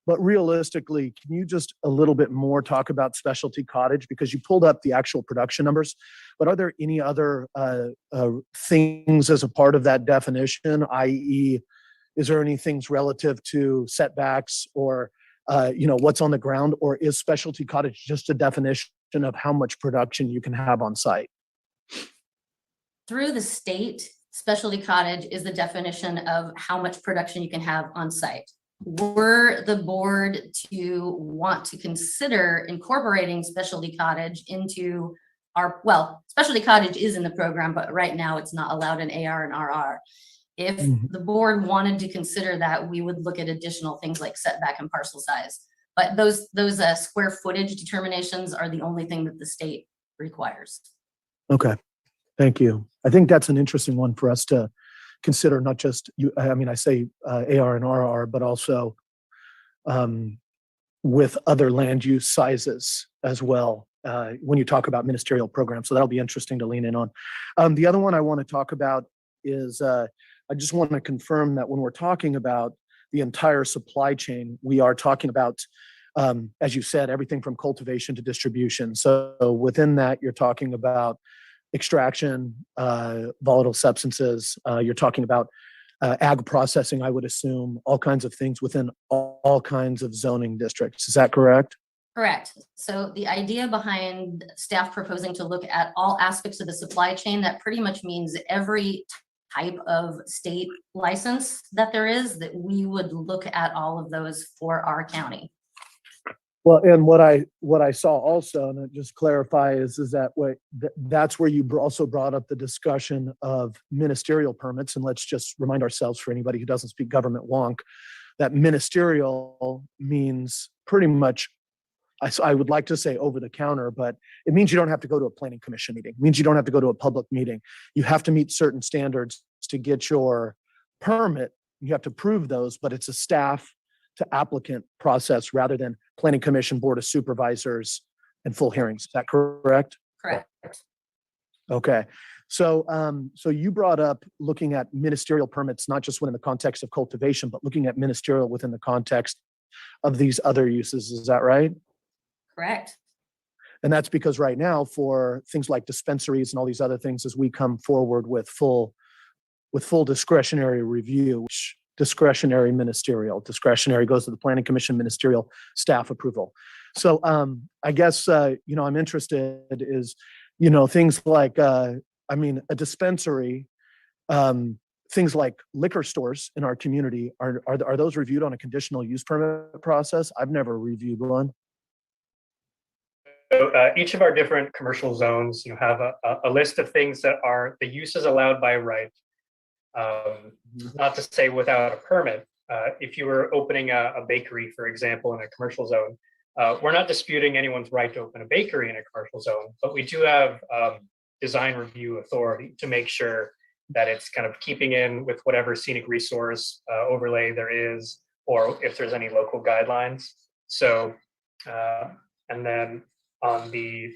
But realistically, can you just a little bit more talk about specialty cottage? Because you pulled up the actual production numbers, but are there any other things as a part of that definition, i.e., is there any things relative to setbacks or what's on the ground, or is specialty cottage just a definition of how much production you can have on site? Through the state, specialty cottage is the definition of how much production you can have on site. Were the board to want to consider incorporating specialty cottage into specialty cottage is in the program, but right now it's not allowed in AR and RR. If the board wanted to consider that, we would look at additional things like setback and parcel size. But those square footage determinations are the only thing that the state requires. Okay, thank you. I think that's an interesting one for us to consider, not just I say AR and RR, but also with other land use sizes as well when you talk about ministerial programs. So that'll be interesting to lean in on. The other one I want to talk about is I just want to confirm that when we're talking about the entire supply chain, we are talking about, as you said, everything from cultivation to distribution. So within that, you're talking about extraction, volatile substances, you're talking about ag processing, I would assume, all kinds of things within all kinds of zoning districts. Is that correct? Correct. So the idea behind staff proposing to look at all aspects of the supply chain, that pretty much means every type of state license that there is, that we would look at all of those for our county. Well, and what I saw also, and just clarify, is that that's where you also brought up the discussion of ministerial permits. And let's just remind ourselves, for anybody who doesn't speak government wonk, that ministerial means pretty much, I would like to say over the counter, but it means you don't have to go to a planning commission meeting. It means you don't have to go to a public meeting. You have to meet certain standards to get your permit you have to prove those, but it's a staff to applicant process rather than planning commission, board of supervisors, and full hearings. Is that correct? Correct. Okay. So, so you brought up looking at ministerial permits, not just within the context of cultivation, but looking at ministerial within the context of these other uses. Is that right? Correct. And that's because right now for things like dispensaries and all these other things, as we come forward with full discretionary review, which discretionary ministerial, discretionary goes to the planning commission, ministerial staff approval. So I guess, I'm interested is, things like, a dispensary, things like liquor stores in our community, are those reviewed on a conditional use permit process? I've never reviewed one. So each of our different commercial zones, have a list of things that are the uses allowed by right. Not to say without a permit. If you were opening a bakery, for example, in a commercial zone, we're not disputing anyone's right to open a bakery in a commercial zone, but we do have design review authority to make sure that it's kind of keeping in with whatever scenic resource overlay there is, or if there's any local guidelines. So, and then on the,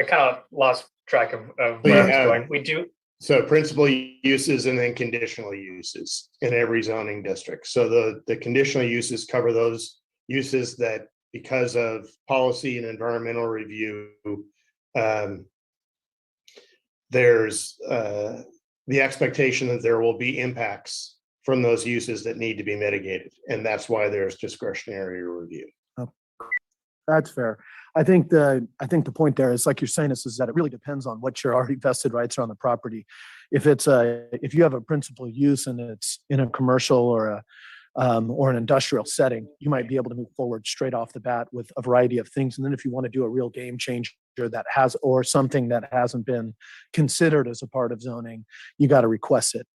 I kind of lost track of where I was going. We do. So principal uses and then conditional uses in every zoning district. So the conditional uses cover those uses that because of policy and environmental review, there's the expectation that there will be impacts from those uses that need to be mitigated. And that's why there's discretionary review. That's fair. I think the point there is, like you're saying, is that it really depends on what your already vested rights are on the property. If you have a principal use and it's in a commercial or an industrial setting, you might be able to move forward straight off the bat with a variety of things. And then if you want to do a real game changer that has, or something that hasn't been considered as a part of zoning, you got to request it.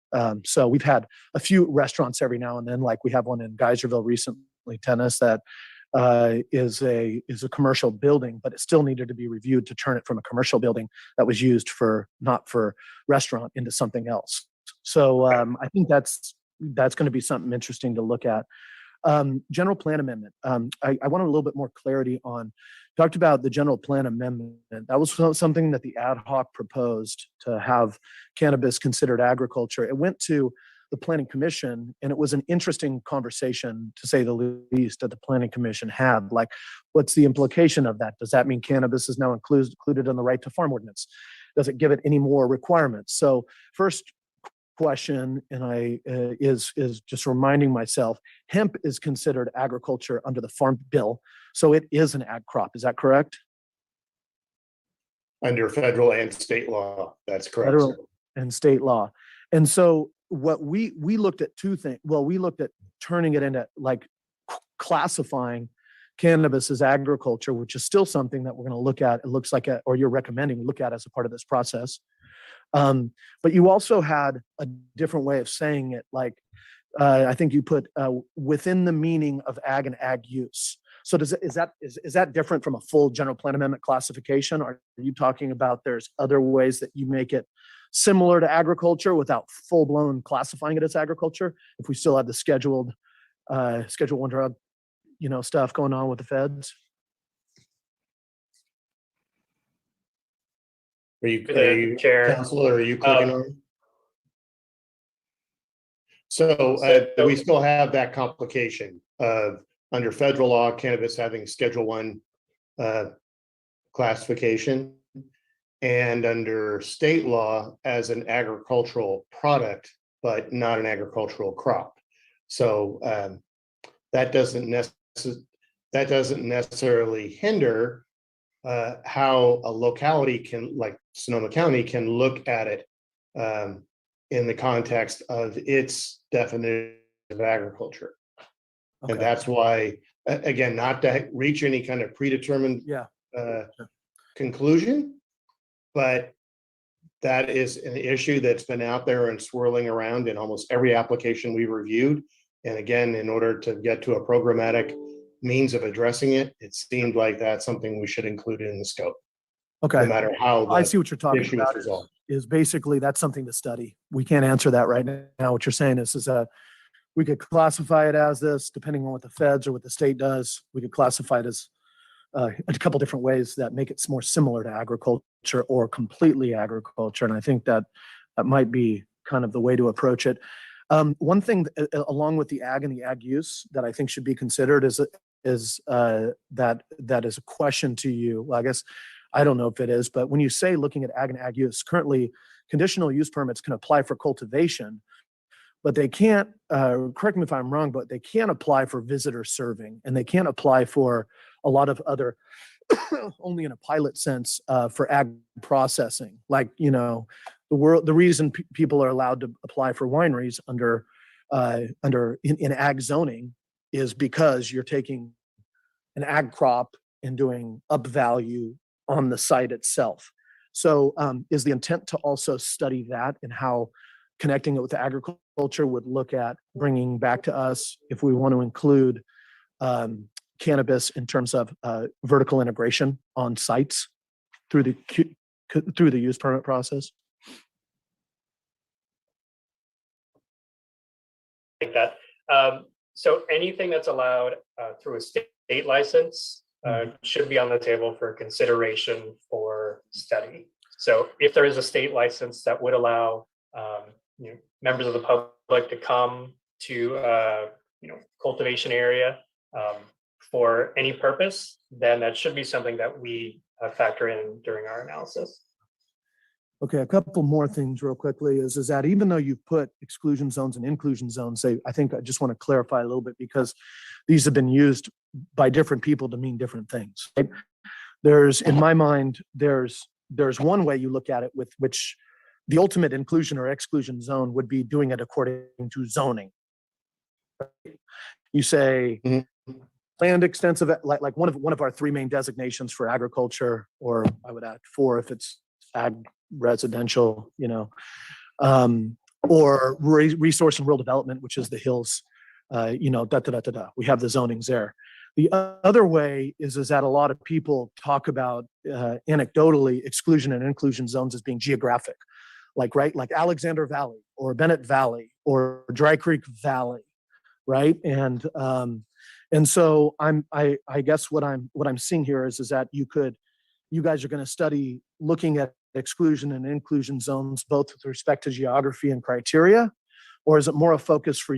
So we've had a few restaurants every now and then, like we have one in Geyserville recently, Tennis, that is a commercial building, but it still needed to be reviewed to turn it from a commercial building that was used not for restaurant into something else. So I think that's going to be something interesting to look at. General plan amendment. I wanted a little bit more clarity on, talked about the general plan amendment. That was something that the ad hoc proposed to have cannabis considered agriculture. It went to the planning commission, and it was an interesting conversation, to say the least, that the planning commission had. Like, what's the implication of that? Does that mean cannabis is now included in the right to farm ordinance? Does it give it any more requirements? So first question, and is just reminding myself, hemp is considered agriculture under the Farm Bill, so it is an ag crop. Is that correct? Under federal and state law, that's correct. Federal and state law. And so what we looked at two things. Well, we looked at turning it into, like, classifying cannabis as agriculture, which is still something that we're going to look at. It looks like, or you're recommending we look at as a part of this process. But you also had a different way of saying it. Like, I think you put within the meaning of ag and ag use. So is that different from a full general plan amendment classification? Or are you talking about there's other ways that you make it similar to agriculture without full blown classifying it as agriculture? If we still have the Schedule 1 drug, stuff going on with the feds. Are you Chair, Counselor, are you clicking on? So we still have that complication of, under federal law, cannabis having Schedule 1 classification, and under state law as an agricultural product, but not an agricultural crop. So that doesn't necessarily hinder how a locality can, like Sonoma County, can look at it in the context of its definition of agriculture. Okay. And that's why, again, not to reach any kind of predetermined conclusion, but that is an issue that's been out there and swirling around in almost every application we've reviewed. And again, in order to get to a programmatic means of addressing it, it seemed like that's something we should include in the scope. Okay. No matter how I see what you're talking issue about. is resolved. is basically, that's something to study. We can't answer that right now. What you're saying is that we could classify it as this, depending on what the feds or what the state does. We could classify it as a couple different ways that make it more similar to agriculture or completely agriculture. And I think that might be kind of the way to approach it. One thing along with the ag and the ag use that I think should be considered is that is a question to you. Well, I guess I don't know if it is, but when you say looking at ag and ag use, currently conditional use permits can apply for cultivation, but they can't, correct me if I'm wrong, but they can't apply for visitor serving, and they can't apply for a lot of other, only in a pilot sense, for ag processing. Like, you know, the reason people are allowed to apply for wineries in ag zoning is because you're taking an ag crop and doing up value on the site itself. So is the intent to also study that and how connecting it with agriculture would look at bringing back to us if we want to include cannabis in terms of vertical integration on sites through the use permit process? Like that. So anything that's allowed through a state license should be on the table for consideration for study. So if there is a state license that would allow members of the public to come to cultivation area for any purpose, then that should be something that we factor in during our analysis. Okay, a couple more things real quickly is that even though you've put exclusion zones and inclusion zones, I think I just want to clarify a little bit because these have been used by different people to mean different things. Right? In my mind, there's one way you look at it with which the ultimate inclusion or exclusion zone would be doing it according to zoning. Right? You say land extensive, like one of our three main designations for agriculture, or I would add 4 if it's ag residential, or resource and rural development, which is the hills, We have the zonings there. The other way is that a lot of people talk about anecdotally exclusion and inclusion zones as being geographic, like Alexander Valley or Bennett Valley or Dry Creek Valley, right? And so I guess what I'm seeing here is that you guys are going to study looking at exclusion and inclusion zones both with respect to geography and criteria, or is it more a focus for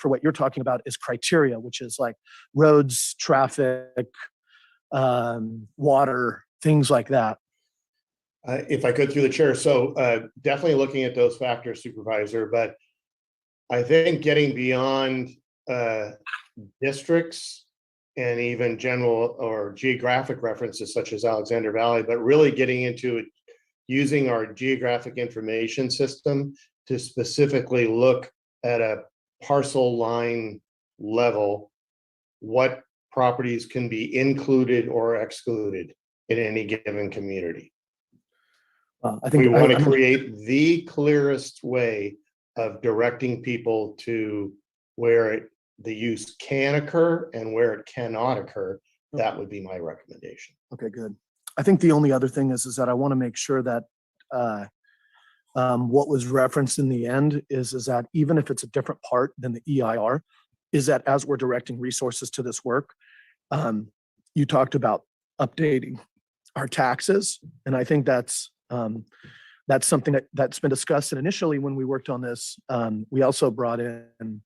what you're talking about is criteria, which is like roads, traffic, water, things like that? If I could through the chair. So definitely looking at those factors, Supervisor, but I think getting beyond districts and even general or geographic references such as Alexander Valley, but really getting into it, using our geographic information system to specifically look at a parcel line level, what properties can be included or excluded in any given community. I think we want to create the clearest way of directing people to where the use can occur and where it cannot occur. That would be my recommendation. Okay, good. I think the only other thing is that I want to make sure that what was referenced in the end is that even if it's a different part than the EIR, is that as we're directing resources to this work, you talked about updating our taxes, and I think that's something that's been discussed. And initially, when we worked on this, we also brought in,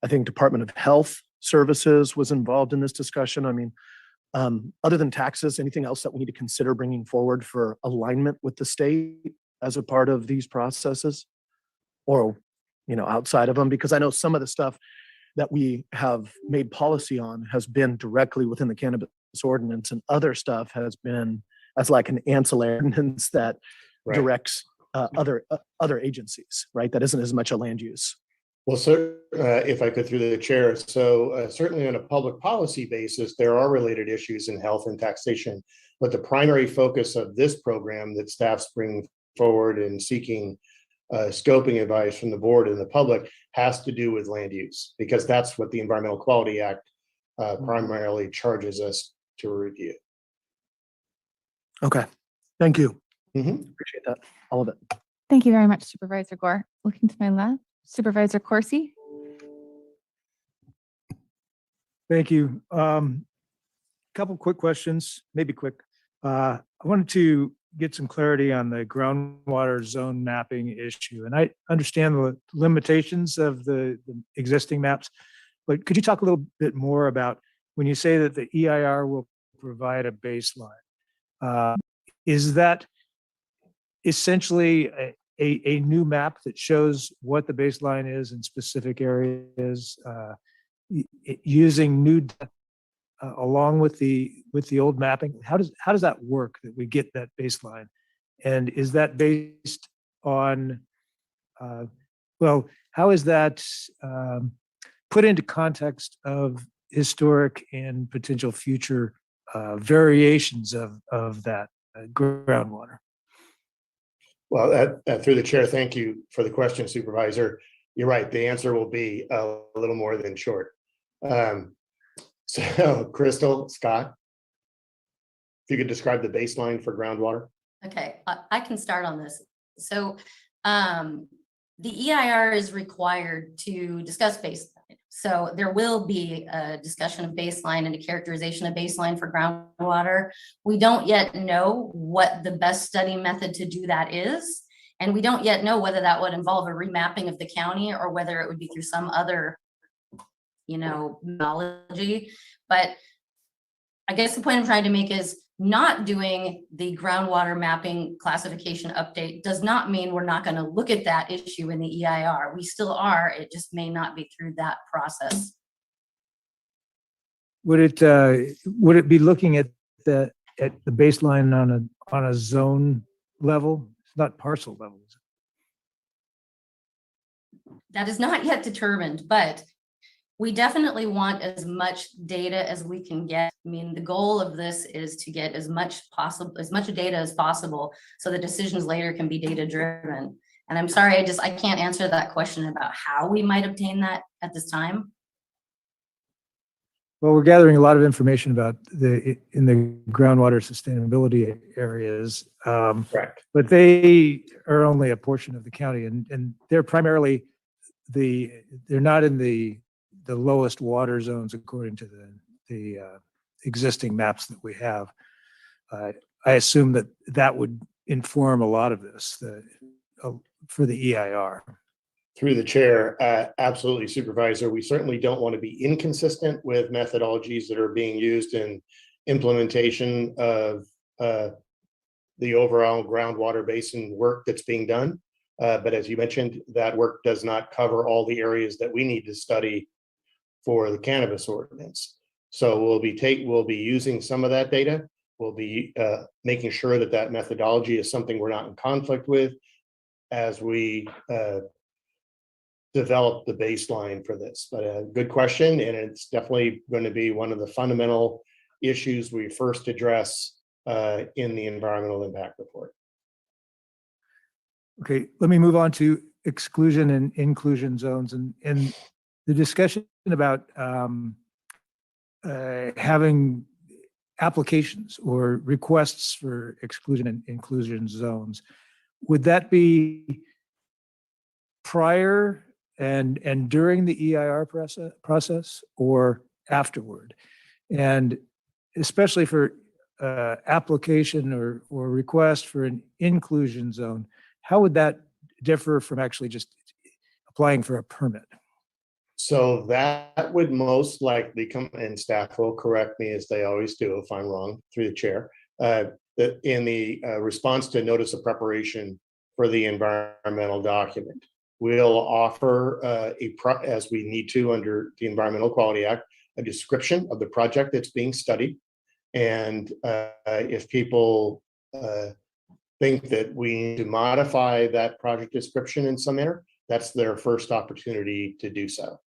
I think, Department of Health Services was involved in this discussion. I mean, other than taxes, anything else that we need to consider bringing forward for alignment with the state as a part of these processes, or outside of them? Because I know some of the stuff that we have made policy on has been directly within the cannabis ordinance, and other stuff has been as like an ancillary ordinance that directs other agencies, right? That isn't as much a land use. Well, sir, if I could through the chair. So certainly on a public policy basis, there are related issues in health and taxation, but the primary focus of this program that staff's bringing forward and seeking scoping advice from the board and the public has to do with land use, because that's what the Environmental Quality Act primarily charges us to review. Okay, thank you. Appreciate that, all of it. Thank you very much, Supervisor Gore. Looking to my left, Supervisor Corsi. Thank you. Couple quick questions, maybe quick. I wanted to get some clarity on the groundwater zone mapping issue. And I understand the limitations of the existing maps, but could you talk a little bit more about when you say that the EIR will provide a baseline? Is that essentially a new map that shows what the baseline is in specific areas, using new data along with the old mapping? How does that work, that we get that baseline? And is that based on, well, how is that put into context of historic and potential future variations of that groundwater? Well, through the chair, thank you for the question, Supervisor. You're right. The answer will be a little more than short. So, Crystal, Scott, if you could describe the baseline for groundwater. Okay, I can start on this. So the EIR is required to discuss baseline. So there will be a discussion of baseline and a characterization of baseline for groundwater. We don't yet know what the best study method to do that is. And we don't yet know whether that would involve a remapping of the county or whether it would be through some other, methodology. But I guess the point I'm trying to make is not doing the groundwater mapping classification update does not mean we're not going to look at that issue in the EIR. We still are. It just may not be through that process. Would it be looking at the baseline on a zone level? It's not parcel level. That is not yet determined, but we definitely want as much data as we can get. I mean, the goal of this is to get as much data as possible so the decisions later can be data driven. And I'm sorry, I can't answer that question about how we might obtain that at this time. Well, we're gathering a lot of information about in the groundwater sustainability areas. Correct. But they are only a portion of the county, and they're primarily they're not in the lowest water zones according to the existing maps that we have. I assume that would inform a lot of this for the EIR. Through the chair, absolutely, Supervisor. We certainly don't want to be inconsistent with methodologies that are being used in implementation of the overall groundwater basin work that's being done. But as you mentioned, that work does not cover all the areas that we need to study for the cannabis ordinance. So we'll be using some of that data. We'll be making sure that methodology is something we're not in conflict with as we develop the baseline for this. But a good question, and it's definitely going to be one of the fundamental issues we first address in the environmental impact report. Okay, let me move on to exclusion and inclusion zones and the discussion about having applications or requests for exclusion and inclusion zones. Would that be prior and during the EIR process or afterward? And especially for application or request for an inclusion zone, how would that differ from actually just applying for a permit? So that would most likely come, and staff will correct me as they always do if I'm wrong, through the chair, in the response to notice of preparation for the environmental document. We'll offer as we need to under the Environmental Quality Act, a description of the project that's being studied. And if people think that we need to modify that project description in some manner, that's their first opportunity to do so.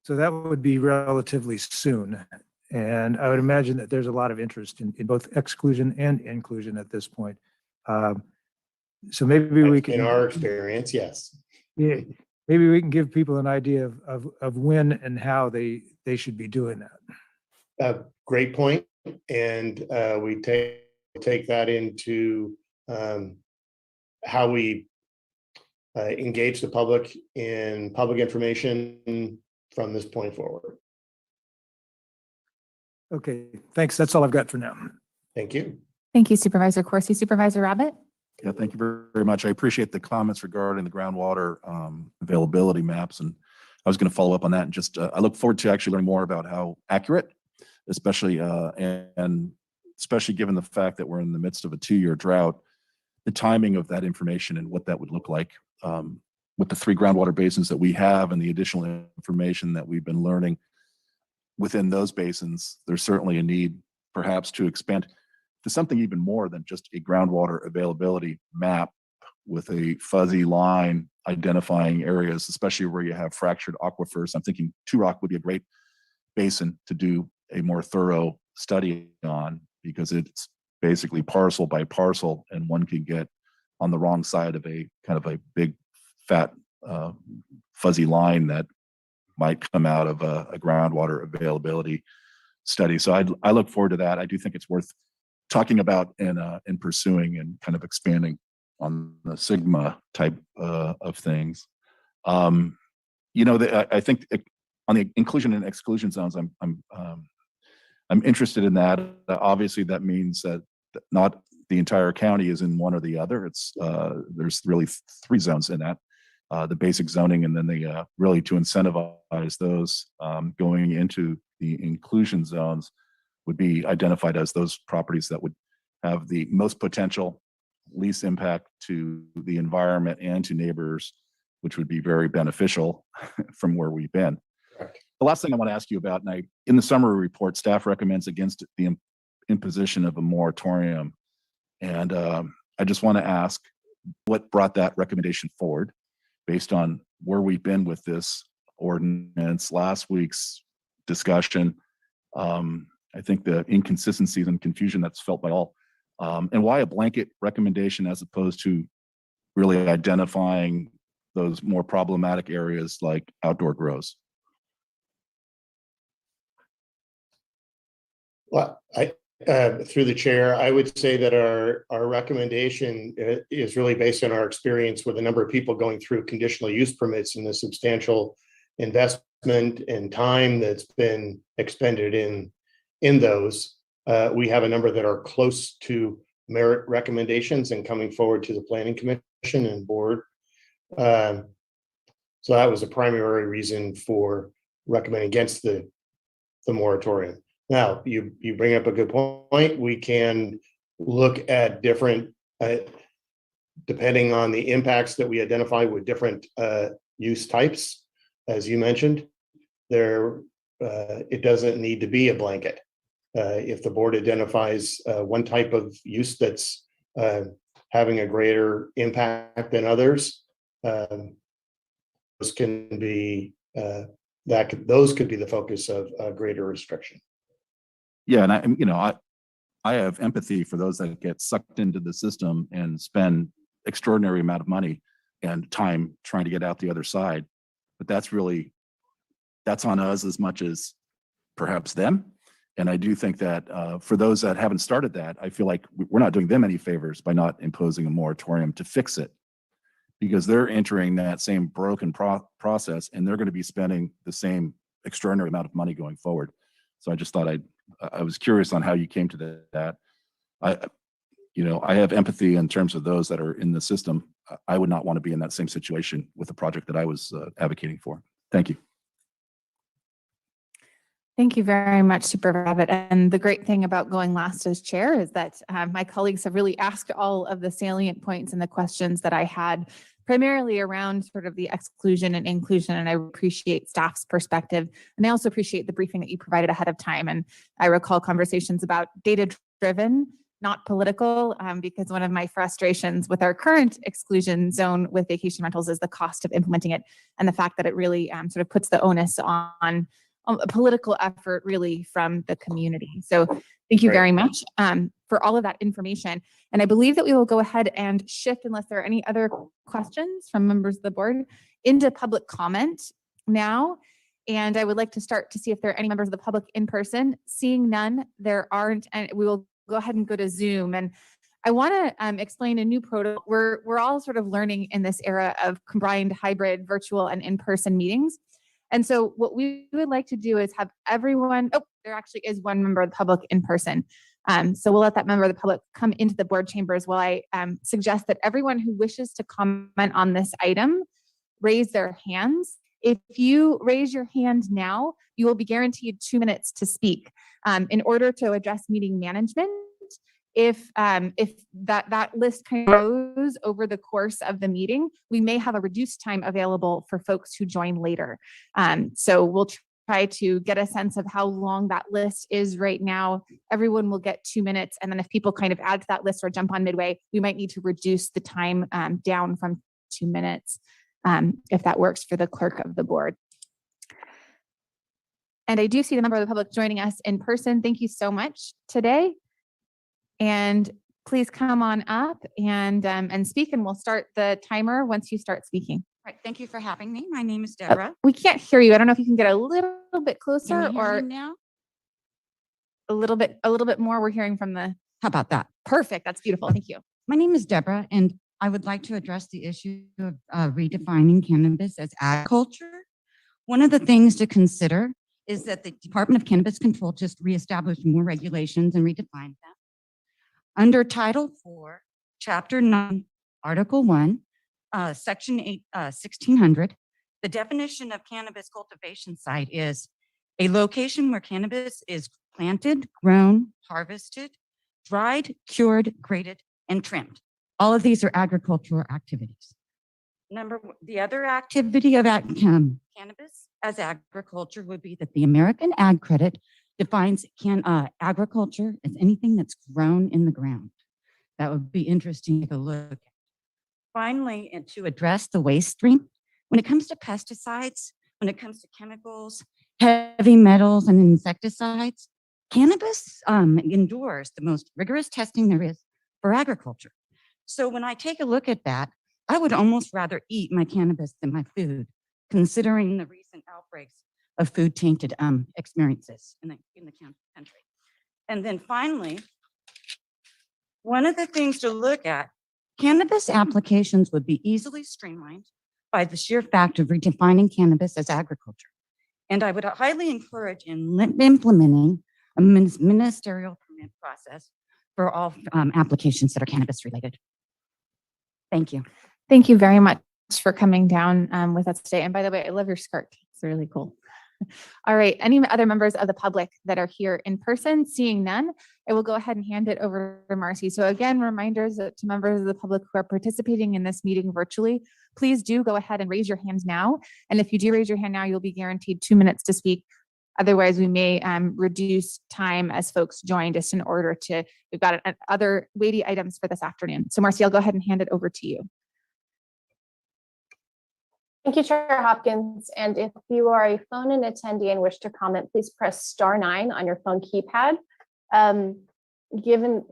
So that would be relatively soon. And I would imagine that there's a lot of interest in both exclusion and inclusion at this point. So maybe we can. In our experience, yes. Yeah, maybe we can give people an idea of when and how they should be doing that. Great point. And we take that into how we engage the public in public information from this point forward. Okay, thanks. That's all I've got for now. Thank you. Thank you, Supervisor Corsi. Supervisor Rabbit? Yeah, thank you very much. I appreciate the comments regarding the groundwater availability maps. And I was going to follow up on that and just, I look forward to actually learning more about how accurate, especially, and especially given the fact that we're in the midst of a 2-year drought, the timing of that information and what that would look like with the 3 groundwater basins that we have and the additional information that we've been learning within those basins. There's certainly a need perhaps to expand to something even more than just a groundwater availability map with a fuzzy line identifying areas, especially where you have fractured aquifers. I'm thinking Two Rock would be a great basin to do a more thorough study on, because it's basically parcel by parcel, and one could get on the wrong side of a kind of a big fat fuzzy line that might come out of a groundwater availability study. So I look forward to that. I do think it's worth talking about and pursuing and kind of expanding on the Sigma type of things. You know, I think on the inclusion and exclusion zones, I'm interested in that. Obviously, that means that not the entire county is in one or the other. It's there's really 3 zones in that. The basic zoning, and then the really to incentivize those going into the inclusion zones would be identified as those properties that would have the most potential, least impact to the environment and to neighbors, which would be very beneficial from where we've been. Correct. The last thing I want to ask you about, and in the summary report, staff recommends against the imposition of a moratorium. And I just want to ask what brought that recommendation forward based on where we've been with this ordinance, last week's discussion. I think the inconsistencies and confusion that's felt by all, and why a blanket recommendation as opposed to really identifying those more problematic areas like outdoor grows. Well, through the chair, I would say that our recommendation is really based on our experience with a number of people going through conditional use permits and the substantial investment and time that's been expended in those. We have a number that are close to merit recommendations and coming forward to the Planning Commission and board. So that was a primary reason for recommending against the moratorium. Now, you bring up a good point. We can look at different, depending on the impacts that we identify with different use types, as you mentioned, it doesn't need to be a blanket. If the board identifies one type of use that's having a greater impact than others, those can be those could be the focus of greater restriction. Yeah, and I have empathy for those that get sucked into the system and spend extraordinary amount of money and time trying to get out the other side. But that's on us as much as perhaps them. And I do think that for those that haven't started that, I feel like we're not doing them any favors by not imposing a moratorium to fix it, because they're entering that same broken process, and they're going to be spending the same extraordinary amount of money going forward. So I just thought I was curious on how you came to that. I have empathy in terms of those that are in the system. I would not want to be in that same situation with the project that I was advocating for. Thank you. Thank you very much, Supervisor Rabbit. And the great thing about going last as chair is that my colleagues have really asked all of the salient points and the questions that I had, primarily around sort of the exclusion and inclusion. And I appreciate staff's perspective. And I also appreciate the briefing that you provided ahead of time. And I recall conversations about data-driven, not political, because one of my frustrations with our current exclusion zone with vacation rentals is the cost of implementing it, and the fact that it really sort of puts the onus on a political effort really from the community. So thank you very much for all of that information. And I believe that we will go ahead and shift, unless there are any other questions from members of the board, into public comment now. And I would like to start to see if there are any members of the public in person. Seeing none, there aren't, and we will go ahead and go to Zoom. And I want to explain a new protocol. We're all sort of learning in this era of combined hybrid, virtual, and in-person meetings. And so what we would like to do is have everyone, oh, there actually is one member of the public in person. So we'll let that member of the public come into the board chambers while I suggest that everyone who wishes to comment on this item raise their hands. If you raise your hand now, you will be guaranteed 2 minutes to speak. In order to address meeting management, if that list kind of grows over the course of the meeting, we may have a reduced time available for folks who join later. So we'll try to get a sense of how long that list is right now. Everyone will get 2 minutes. And then if people kind of add to that list or jump on midway, we might need to reduce the time down from 2 minutes, if that works for the clerk of the board. And I do see the member of the public joining us in person. Thank you so much today. And please come on up and speak, and we'll start the timer once you start speaking. Right. Thank you for having me. My name is Deborah. We can't hear you. I don't know if you can get a little bit Can closer you hear or me now? a little bit more. We're hearing from the. How about that? Perfect. That's beautiful. Thank you. My name is Deborah, and I would like to address the issue of redefining cannabis as agriculture. One of the things to consider is that the Department of Cannabis Control just reestablished more regulations and redefined them. Under Title 4, Chapter 9, Article 1, Section 8, 1600, the definition of cannabis cultivation site is a location where cannabis is planted, grown, harvested, dried, cured, graded, and trimmed. All of these are agricultural activities. The other activity of cannabis as agriculture would be that the American Ag Credit defines agriculture as anything that's grown in the ground. That would be interesting to take a look at. Finally, and to address the waste stream, when it comes to pesticides, when it comes to chemicals, heavy metals, and insecticides, cannabis endures the most rigorous testing there is for agriculture. So when I take a look at that, I would almost rather eat my cannabis than my food, considering the recent outbreaks of food tainted experiences in the country. And then finally, one of the things to look at, cannabis applications would be easily streamlined by the sheer fact of redefining cannabis as agriculture. And I would highly encourage in implementing a ministerial permit process for all applications that are cannabis related. Thank you. Thank you very much for coming down with us today. And by the way, I love your skirt. It's really cool. All right. Any other members of the public that are here in person? Seeing none, I will go ahead and hand it over to Marcy. So again, reminders to members of the public who are participating in this meeting virtually, please do go ahead and raise your hands now. And if you do raise your hand now, you'll be guaranteed 2 minutes to speak. Otherwise, we may reduce time as folks join just in order to, we've got other weighty items for this afternoon. So Marcy, I'll go ahead and hand it over to you. Thank you, Chair Hopkins. And if you are a phone-in attendee and wish to comment, please press *9 on your phone keypad. Given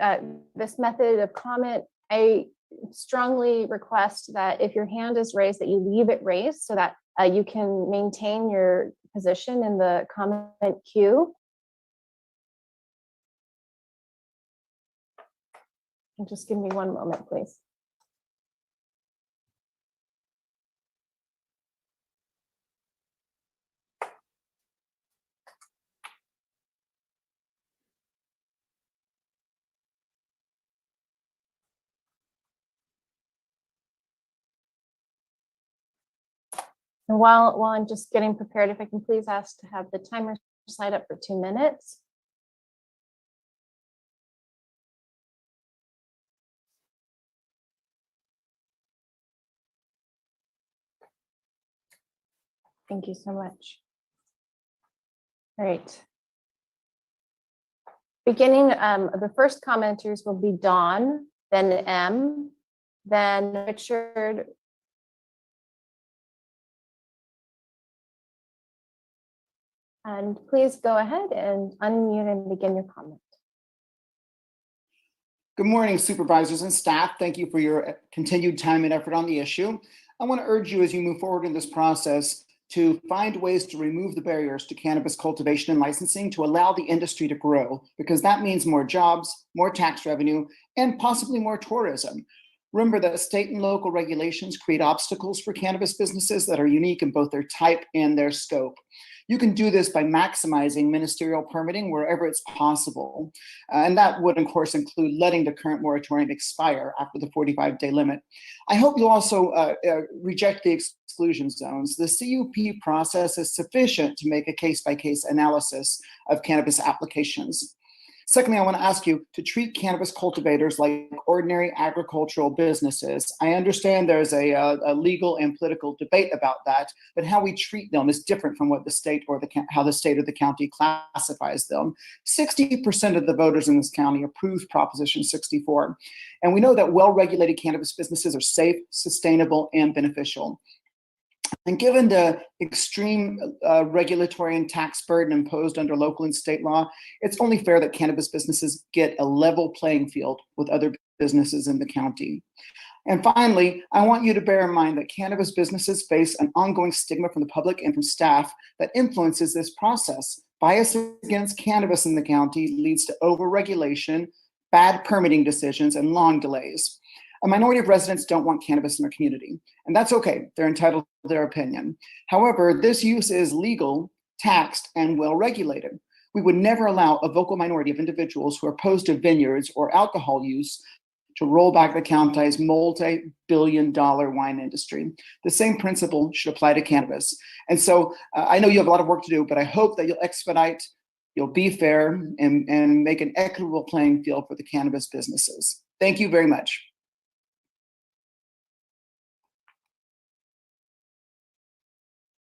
this method of comment, I strongly request that if your hand is raised, that you leave it raised so that you can maintain your position in the comment queue. And just give me one moment, please. And while I'm just getting prepared, if I can please ask to have the timer slide up for 2 minutes. Thank you so much. All right. Beginning, the first commenters will be Dawn, then M, then Richard, and please go ahead and unmute and begin your comment. Good morning, supervisors and staff. Thank you for your continued time and effort on the issue. I want to urge you as you move forward in this process to find ways to remove the barriers to cannabis cultivation and licensing to allow the industry to grow, because that means more jobs, more tax revenue, and possibly more tourism. Remember that state and local regulations create obstacles for cannabis businesses that are unique in both their type and their scope. You can do this by maximizing ministerial permitting wherever it's possible. And that would, of course, include letting the current moratorium expire after the 45-day limit. I hope you'll also reject the exclusion zones. The CUP process is sufficient to make a case-by-case analysis of cannabis applications. Secondly, I want to ask you to treat cannabis cultivators like ordinary agricultural businesses. I understand there's a legal and political debate about that, but how we treat them is different from what the state or how the state or the county classifies them. 60% of the voters in this county approved Proposition 64. And we know that well-regulated cannabis businesses are safe, sustainable, and beneficial. And given the extreme regulatory and tax burden imposed under local and state law, it's only fair that cannabis businesses get a level playing field with other businesses in the county. And finally, I want you to bear in mind that cannabis businesses face an ongoing stigma from the public and from staff that influences this process. Bias against cannabis in the county leads to overregulation, bad permitting decisions, and long delays. A minority of residents don't want cannabis in their community, and that's okay. They're entitled to their opinion. However, this use is legal, taxed, and well-regulated. We would never allow a vocal minority of individuals who are opposed to vineyards or alcohol use to roll back the county's multi-billion-dollar wine industry. The same principle should apply to cannabis. And so I know you have a lot of work to do, but I hope that you'll expedite, you'll be fair, and make an equitable playing field for the cannabis businesses. Thank you very much.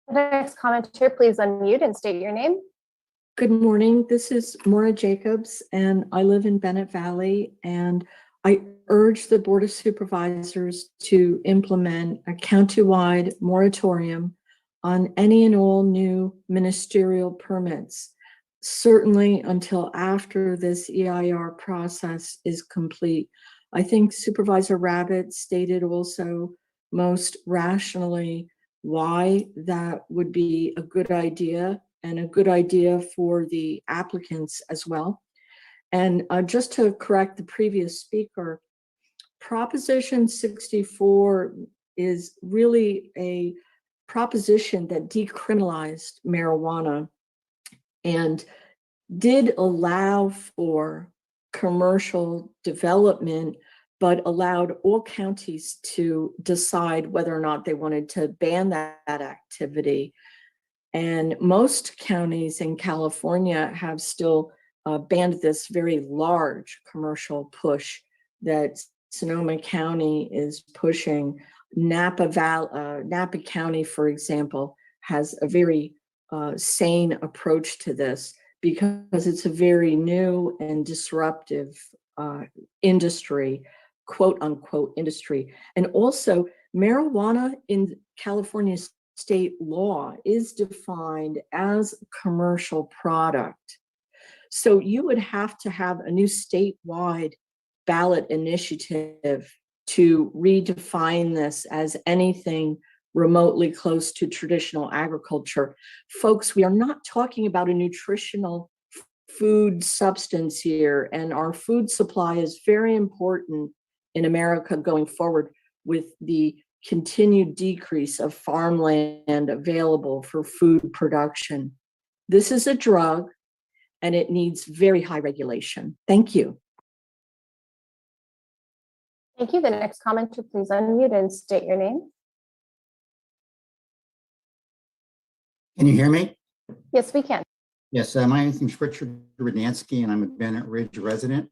The next commenter, please unmute and state your name. Good morning. This is Maura Jacobs, and I live in Bennett Valley, and I urge the Board of Supervisors to implement a countywide moratorium on any and all new ministerial permits, certainly until after this EIR process is complete. I think Supervisor Rabbit stated also most rationally why that would be a good idea, and a good idea for the applicants as well. And just to correct the previous speaker, Proposition 64 is really a proposition that decriminalized marijuana and did allow for commercial development, but allowed all counties to decide whether or not they wanted to ban that activity. And most counties in California have still banned this very large commercial push that Sonoma County is pushing. Napa County, for example, has a very sane approach to this because it's a very new and disruptive industry, quote unquote industry. And also marijuana in California state law is defined as a commercial product. So you would have to have a new statewide ballot initiative to redefine this as anything remotely close to traditional agriculture. Folks, we are not talking about a nutritional food substance here, and our food supply is very important in America going forward with the continued decrease of farmland available for food production. This is a drug, and it needs very high regulation. Thank you. Thank you. The next commenter, please unmute and state your name. Can you hear me? Yes, we can. Yes, my name is Richard Rudansky, and I'm a Bennett Ridge resident.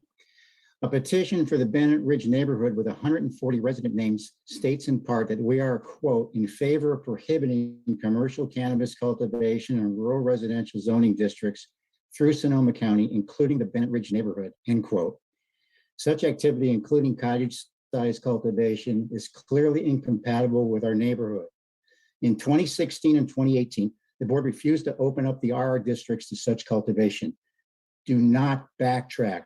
A petition for the Bennett Ridge neighborhood with 140 resident names states in part that we are, quote, in favor of prohibiting commercial cannabis cultivation in rural residential zoning districts through Sonoma County, including the Bennett Ridge neighborhood, end quote. Such activity, including cottage-sized cultivation, is clearly incompatible with our neighborhood. In 2016 and 2018, the board refused to open up the RR districts to such cultivation. Do not backtrack.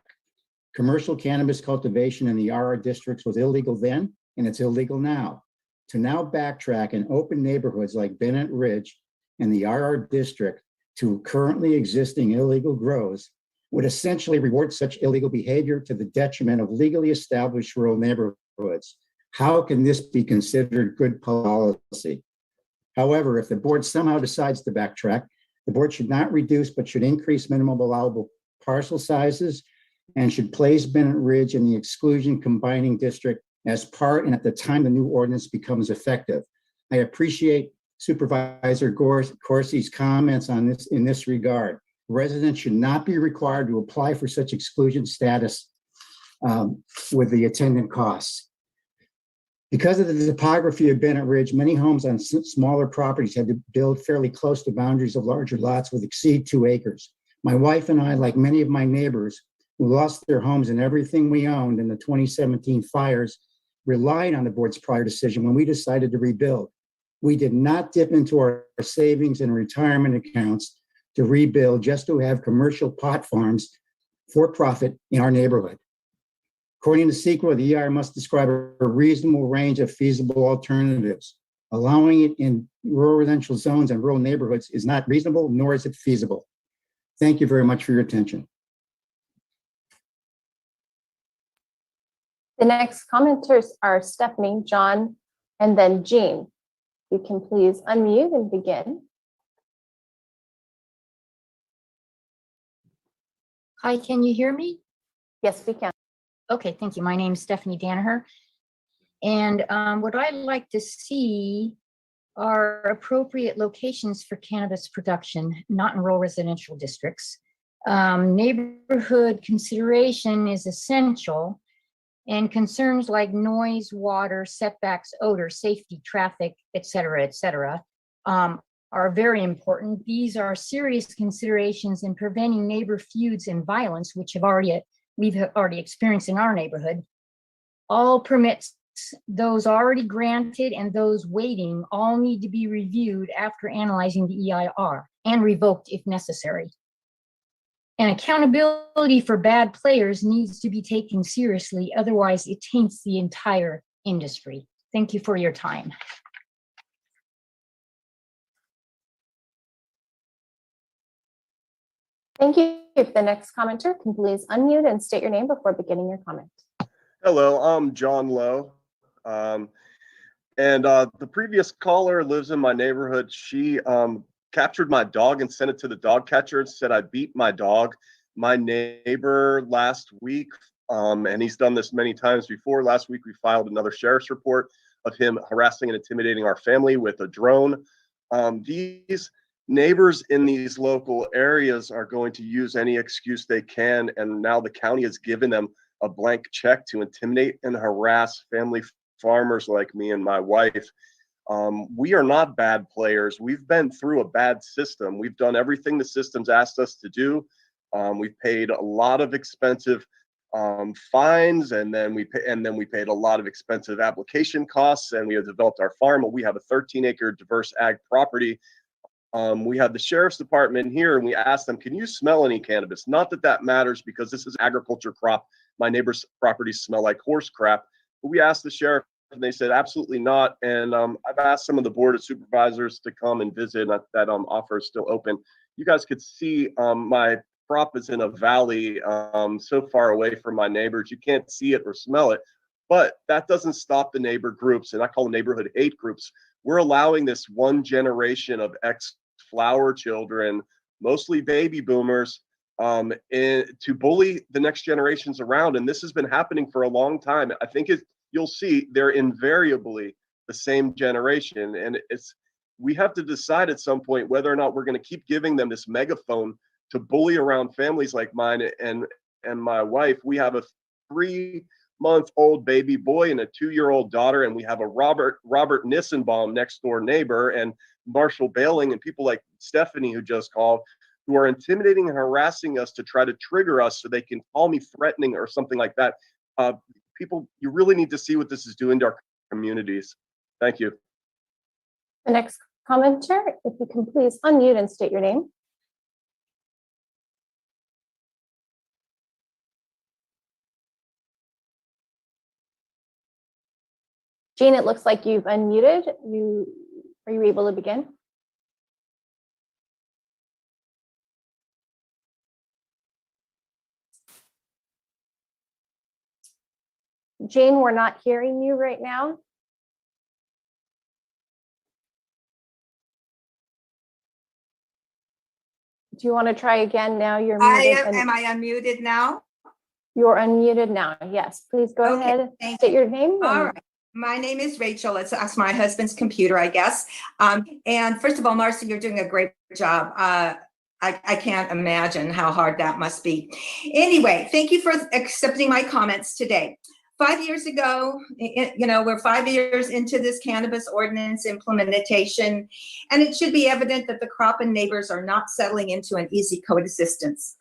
Commercial cannabis cultivation in the RR districts was illegal then, and it's illegal now. To now backtrack and open neighborhoods like Bennett Ridge in the RR district to currently existing illegal grows would essentially reward such illegal behavior to the detriment of legally established rural neighborhoods. How can this be considered good policy? However, if the board somehow decides to backtrack, the board should not reduce but should increase minimum allowable parcel sizes and should place Bennett Ridge in the exclusion combining district as part and at the time the new ordinance becomes effective. I appreciate Supervisor Corsi's comments on this in this regard. Residents should not be required to apply for such exclusion status with the attendant costs. Because of the topography of Bennett Ridge, many homes on smaller properties had to build fairly close to boundaries of larger lots with exceed 2 acres. My wife and I, like many of my neighbors who lost their homes and everything we owned in the 2017 fires, relied on the board's prior decision when we decided to rebuild. We did not dip into our savings and retirement accounts to rebuild just to have commercial pot farms for profit in our neighborhood. According to CEQA, the EIR must describe a reasonable range of feasible alternatives. Allowing it in rural residential zones and rural neighborhoods is not reasonable, nor is it feasible. Thank you very much for your attention. The next commenters are Stephanie, John, and then Jean. You can please unmute and begin. Hi, can you hear me? Yes, we can. Okay, thank you. My name is Stephanie Danaher. And what I'd like to see are appropriate locations for cannabis production, not in rural residential districts. Neighborhood consideration is essential, and concerns like noise, water, setbacks, odor, safety, traffic, et cetera, are very important. These are serious considerations in preventing neighbor feuds and violence, which we've already experienced in our neighborhood. All permits, those already granted and those waiting, all need to be reviewed after analyzing the EIR and revoked if necessary. And accountability for bad players needs to be taken seriously, otherwise it taints the entire industry. Thank you for your time. Thank you. If the next commenter can please unmute and state your name before beginning your comment. Hello, I'm John Lowe. The previous caller lives in my neighborhood. She captured my dog and sent it to the dog catcher and said I beat my dog. My neighbor last week, and he's done this many times before, last week we filed another sheriff's report of him harassing and intimidating our family with a drone. These neighbors in these local areas are going to use any excuse they can, and now the county has given them a blank check to intimidate and harass family farmers like me and my wife. We are not bad players. We've been through a bad system. We've done everything the system's asked us to do. We've paid a lot of expensive fines, and then we paid a lot of expensive application costs, and we have developed our farm. We have a 13-acre diverse ag property. We had the sheriff's department here, and we asked them, can you smell any cannabis? Not that that matters because this is agriculture crop. My neighbor's properties smell like horse crap. But we asked the sheriff, and they said absolutely not. And I've asked some of the board of supervisors to come and visit. That offer is still open. You guys could see my crop is in a valley so far away from my neighbors. You can't see it or smell it. But that doesn't stop the neighbor groups, and I call them neighborhood hate groups. We're allowing this one generation of ex-flower children, mostly baby boomers, to bully the next generations around. And this has been happening for a long time. I think you'll see they're invariably the same generation. And we have to decide at some point whether or not we're going to keep giving them this megaphone to bully around families like mine and my wife. We have a 3-month-old baby boy and a 2-year-old daughter, and we have a Robert Nissenbaum next door neighbor, and Marshall Bailing and people like Stephanie who just called, who are intimidating and harassing us to try to trigger us so they can call me threatening or something like that. People, you really need to see what this is doing to our communities. Thank you. The next commenter, if you can please unmute and state your name. Jean, it looks like you've unmuted. Are you able to begin? Jane, we're not hearing you right now. Do you want to try again now? You're muted. Am I unmuted now? You're unmuted now. Yes, please go Okay, ahead. thank State you. your name. All right. My name is Rachel. That's my husband's computer, I guess. And first of all, Marcy, you're doing a great job. I can't imagine how hard that must be. Anyway, thank you for accepting my comments today. 5 years ago, we're 5 years into this cannabis ordinance implementation, and it should be evident that the crop and neighbors are not settling into an easy coexistence.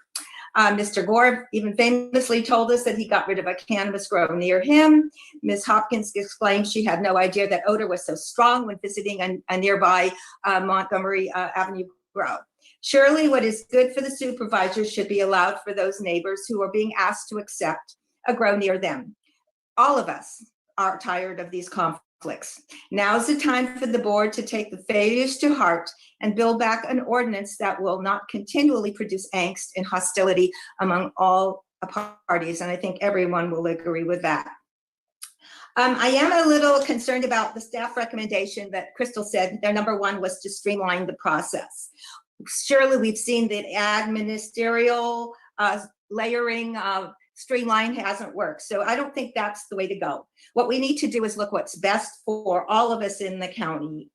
Mr. Gore even famously told us that he got rid of a cannabis grow near him. Ms. Hopkins explained she had no idea that odor was so strong when visiting a nearby Montgomery Avenue grow. Surely what is good for the supervisors should be allowed for those neighbors who are being asked to accept a grow near them. All of us are tired of these conflicts. Now's the time for the board to take the failures to heart and build back an ordinance that will not continually produce angst and hostility among all parties. And I think everyone will agree with that. I am a little concerned about the staff recommendation that Crystal said their number one was to streamline the process. Surely we've seen that administerial layering streamline hasn't worked. So I don't think that's the way to go. What we need to do is look what's best for all of us in the county.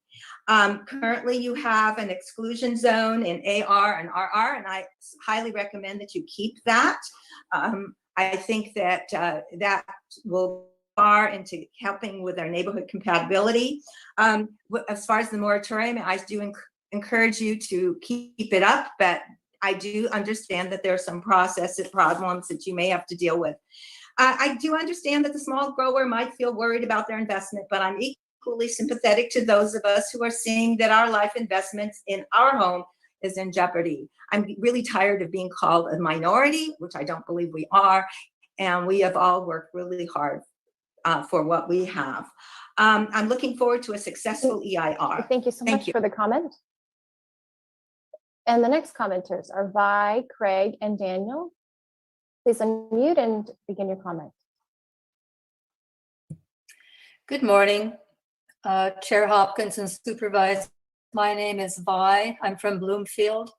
Currently you have an exclusion zone in AR and RR, and I highly recommend that you keep that. I think that that will far into helping with our neighborhood compatibility. As far as the moratorium, I do encourage you to keep it up, but I do understand that there are some process problems that you may have to deal with. I do understand that the small grower might feel worried about their investment, but I'm equally sympathetic to those of us who are seeing that our life investments in our home is in jeopardy. I'm really tired of being called a minority, which I don't believe we are, and we have all worked really hard for what we have. I'm looking forward to a successful EIR. Thank you so much for the comment. And the next commenters are Vi, Craig, and Daniel. Please unmute and begin your comment. Good morning, Chair Hopkins and Supervisor. My name is Vi. I'm from Bloomfield.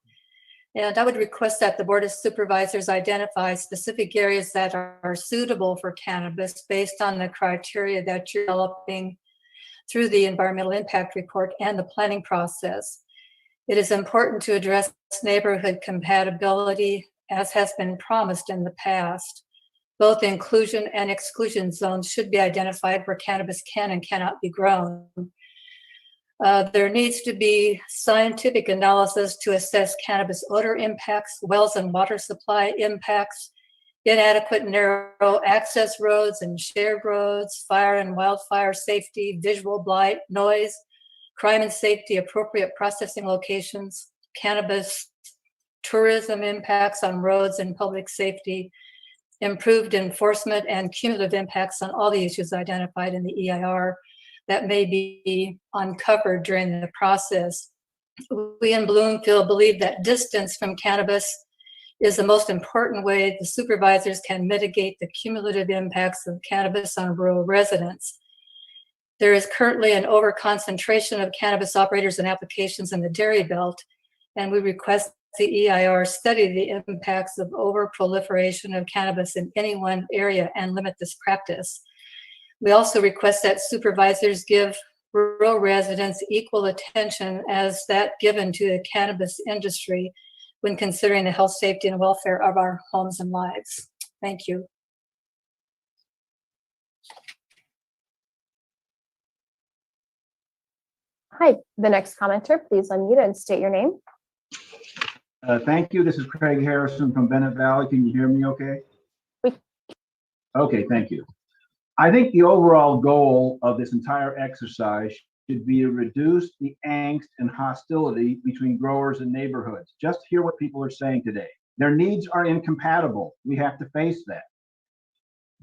And I would request that the Board of Supervisors identify specific areas that are suitable for cannabis based on the criteria that you're developing through the environmental impact report and the planning process. It is important to address neighborhood compatibility as has been promised in the past. Both inclusion and exclusion zones should be identified where cannabis can and cannot be grown. There needs to be scientific analysis to assess cannabis odor impacts, wells and water supply impacts, inadequate narrow access roads and shared roads, fire and wildfire safety, visual blight, noise, crime and safety, appropriate processing locations, cannabis tourism impacts on roads and public safety, improved enforcement, and cumulative impacts on all the issues identified in the EIR that may be uncovered during the process. We in Bloomfield believe that distance from cannabis is the most important way the supervisors can mitigate the cumulative impacts of cannabis on rural residents. There is currently an overconcentration of cannabis operators and applications in the dairy belt, and we request the EIR study the impacts of overproliferation of cannabis in any one area and limit this practice. We also request that supervisors give rural residents equal attention as that given to the cannabis industry when considering the health, safety, and welfare of our homes and lives. Thank you. Hi, the next commenter, please unmute and state your name. Thank you. This is Craig Harrison from Bennett Valley. Can you hear me okay? Okay, thank you. I think the overall goal of this entire exercise should be to reduce the angst and hostility between growers and neighborhoods. Just hear what people are saying today. Their needs are incompatible. We have to face that.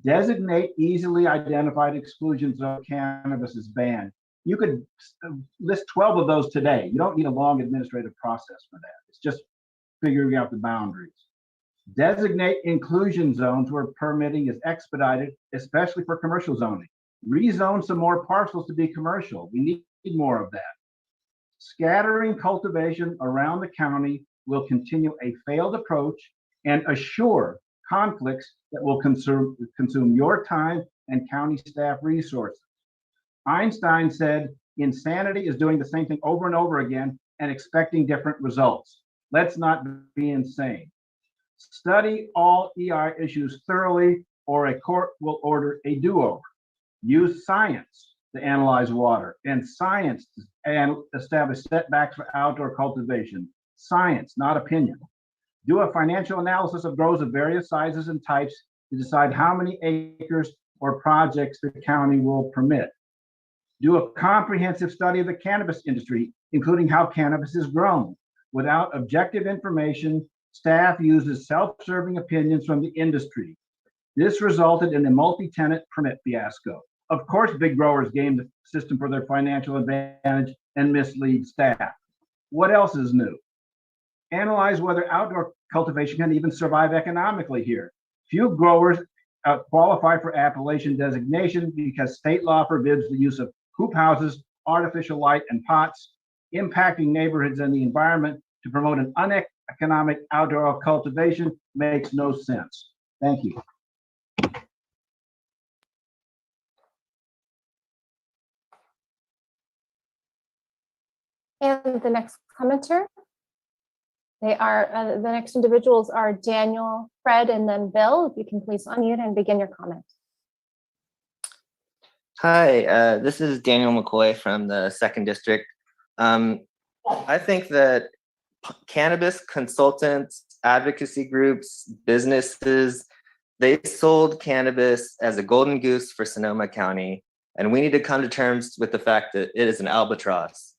Designate easily identified exclusions of cannabis as banned. You could list 12 of those today. You don't need a long administrative process for that. It's just figuring out the boundaries. Designate inclusion zones where permitting is expedited, especially for commercial zoning. Rezone some more parcels to be commercial. We need more of that. Scattering cultivation around the county will continue a failed approach and assure conflicts that will consume your time and county staff resources. Einstein said, insanity is doing the same thing over and over again and expecting different results. Let's not be insane. Study all EI issues thoroughly, or a court will order a do-over. Use science to analyze water and science to establish setbacks for outdoor cultivation. Science, not opinion. Do a financial analysis of grows of various sizes and types to decide how many acres or projects the county will permit. Do a comprehensive study of the cannabis industry, including how cannabis is grown. Without objective information, staff uses self-serving opinions from the industry. This resulted in a multi-tenant permit fiasco. Of course, big growers game the system for their financial advantage and mislead staff. What else is new? Analyze whether outdoor cultivation can even survive economically here. Few growers qualify for appellation designation because state law forbids the use of hoop houses, artificial light, and pots, impacting neighborhoods and the environment to promote an uneconomic outdoor cultivation makes no sense. Thank you. And the next commenter, they are, the next individuals are Daniel, Fred, and then Bill. If you can please unmute and begin your comment. Hi, this is Daniel McCoy from the 2nd District. I think that cannabis consultants, advocacy groups, businesses, they sold cannabis as a golden goose for Sonoma County, and we need to come to terms with the fact that it is an albatross.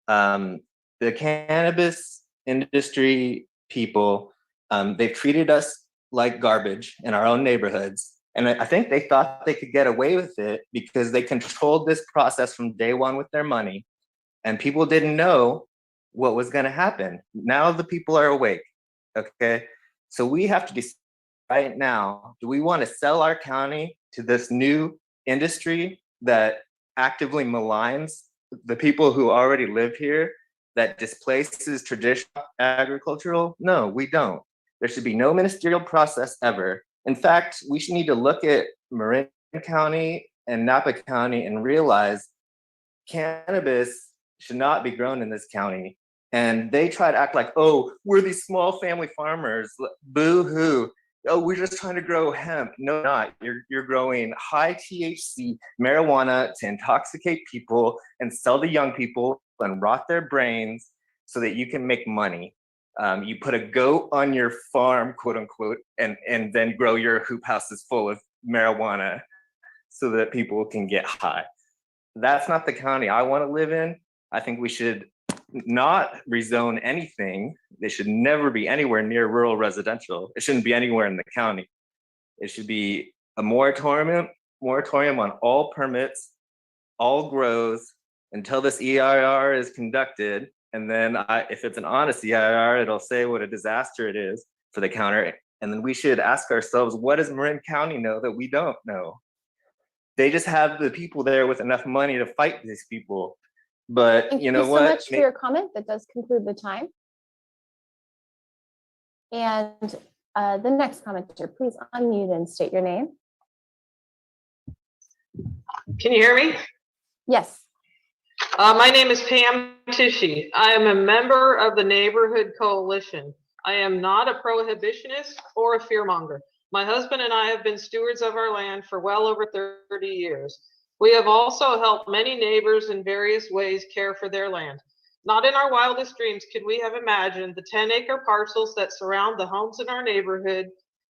The cannabis industry people, they've treated us like garbage in our own neighborhoods. And I think they thought they could get away with it because they controlled this process from day one with their money. And people didn't know what was going to happen. Now the people are awake. Okay. So we have to decide right now, do we want to sell our county to this new industry that actively maligns the people who already live here, that displaces traditional agricultural? No, we don't. There should be no ministerial process ever. In fact, we should need to look at Marin County and Napa County and realize cannabis should not be grown in this county. And they try to act like, oh, we're these small family farmers, boo-hoo. Oh, we're just trying to grow hemp. No, not. You're growing high THC marijuana to intoxicate people and sell to young people and rot their brains so that you can make money. You put a goat on your farm, quote unquote, and then grow your hoop houses full of marijuana so that people can get high. That's not the county I want to live in. I think we should not rezone anything. They should never be anywhere near rural residential. It shouldn't be anywhere in the county. It should be a moratorium on all permits, all grows until this EIR is conducted. And then if it's an honest EIR, it'll say what a disaster it is for the county. And then we should ask ourselves, what does Marin County know that we don't know? They just have the people there with enough money to fight these people. But you know what? Thank you so much for your comment. That does conclude the time. And the next commenter, please unmute and state your name. Can you hear me? Yes. My name is Pam Tishy. I am a member of the Neighborhood Coalition. I am not a prohibitionist or a fearmonger. My husband and I have been stewards of our land for well over 30 years. We have also helped many neighbors in various ways care for their land. Not in our wildest dreams could we have imagined the 10-acre parcels that surround the homes in our neighborhood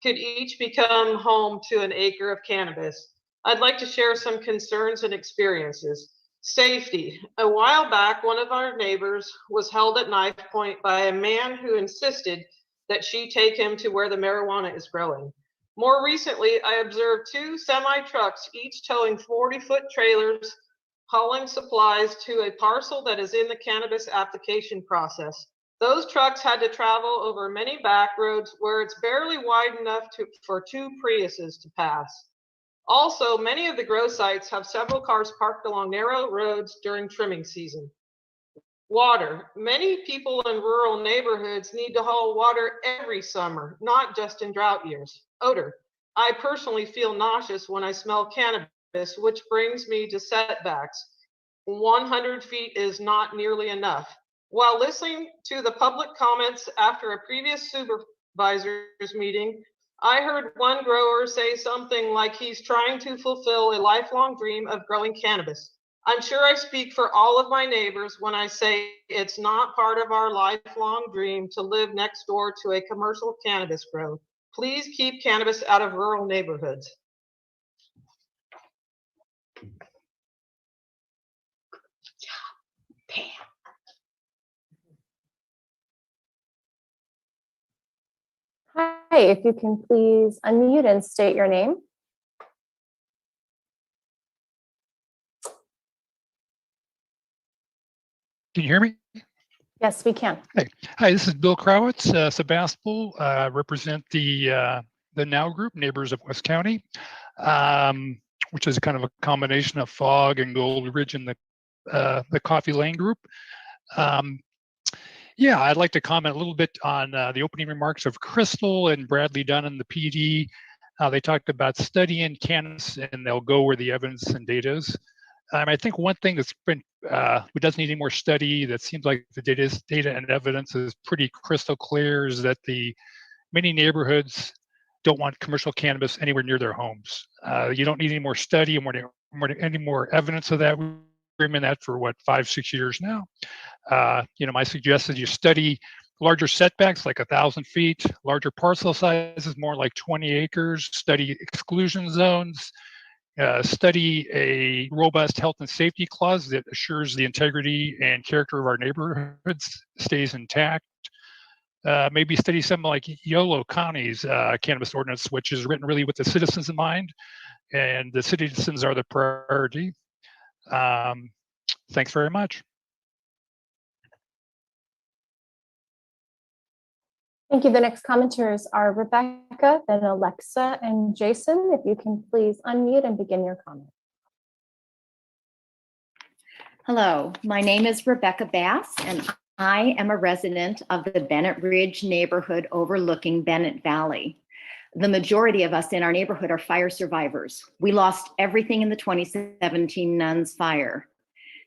could each become home to an acre of cannabis. I'd like to share some concerns and experiences. Safety. A while back, one of our neighbors was held at knife point by a man who insisted that she take him to where the marijuana is growing. More recently, I observed 2 semi-trucks, each towing 40-foot trailers, hauling supplies to a parcel that is in the cannabis application process. Those trucks had to travel over many back roads where it's barely wide enough for 2 Priuses to pass. Also, many of the grow sites have several cars parked along narrow roads during trimming season. Water. Many people in rural neighborhoods need to haul water every summer, not just in drought years. Odor. I personally feel nauseous when I smell cannabis, which brings me to setbacks. 100 feet is not nearly enough. While listening to the public comments after a previous supervisors meeting, I heard one grower say something like he's trying to fulfill a lifelong dream of growing cannabis. I'm sure I speak for all of my neighbors when I say it's not part of our lifelong dream to live next door to a commercial cannabis grow. Please keep cannabis out of rural neighborhoods. Hi, if you can please unmute and state your name. Can you hear me? Yes, we can. Hi, this is Bill Krawitz, Sebastopol. Represent the Now Group, Neighbors of West County, which is kind of a combination of Fog and Gold Ridge and the Coffee Lane Group. Yeah, I'd like to comment a little bit on the opening remarks of Crystal and Bradley Dunn and the PD. They talked about studying cannabis and they'll go where the evidence and data is. I think one thing that's been, we doesn't need any more study, that seems like the data and evidence is pretty crystal clear, is that the many neighborhoods don't want commercial cannabis anywhere near their homes. You don't need any more study and any more evidence of that. We've been in that for what, 5-6 years now. My suggestion is you study larger setbacks like 1,000 feet, larger parcel sizes, more like 20 acres, study exclusion zones, study a robust health and safety clause that assures the integrity and character of our neighborhoods stays intact. Maybe study something like Yolo County's cannabis ordinance, which is written really with the citizens in mind, and the citizens are the priority. Thanks very much. Thank you. The next commenters are Rebecca, then Alexa, and Jason. If you can please unmute and begin your comment. Hello, my name is Rebecca Bass, and I am a resident of the Bennett Ridge neighborhood overlooking Bennett Valley. The majority of us in our neighborhood are fire survivors. We lost everything in the 2017 Nuns fire.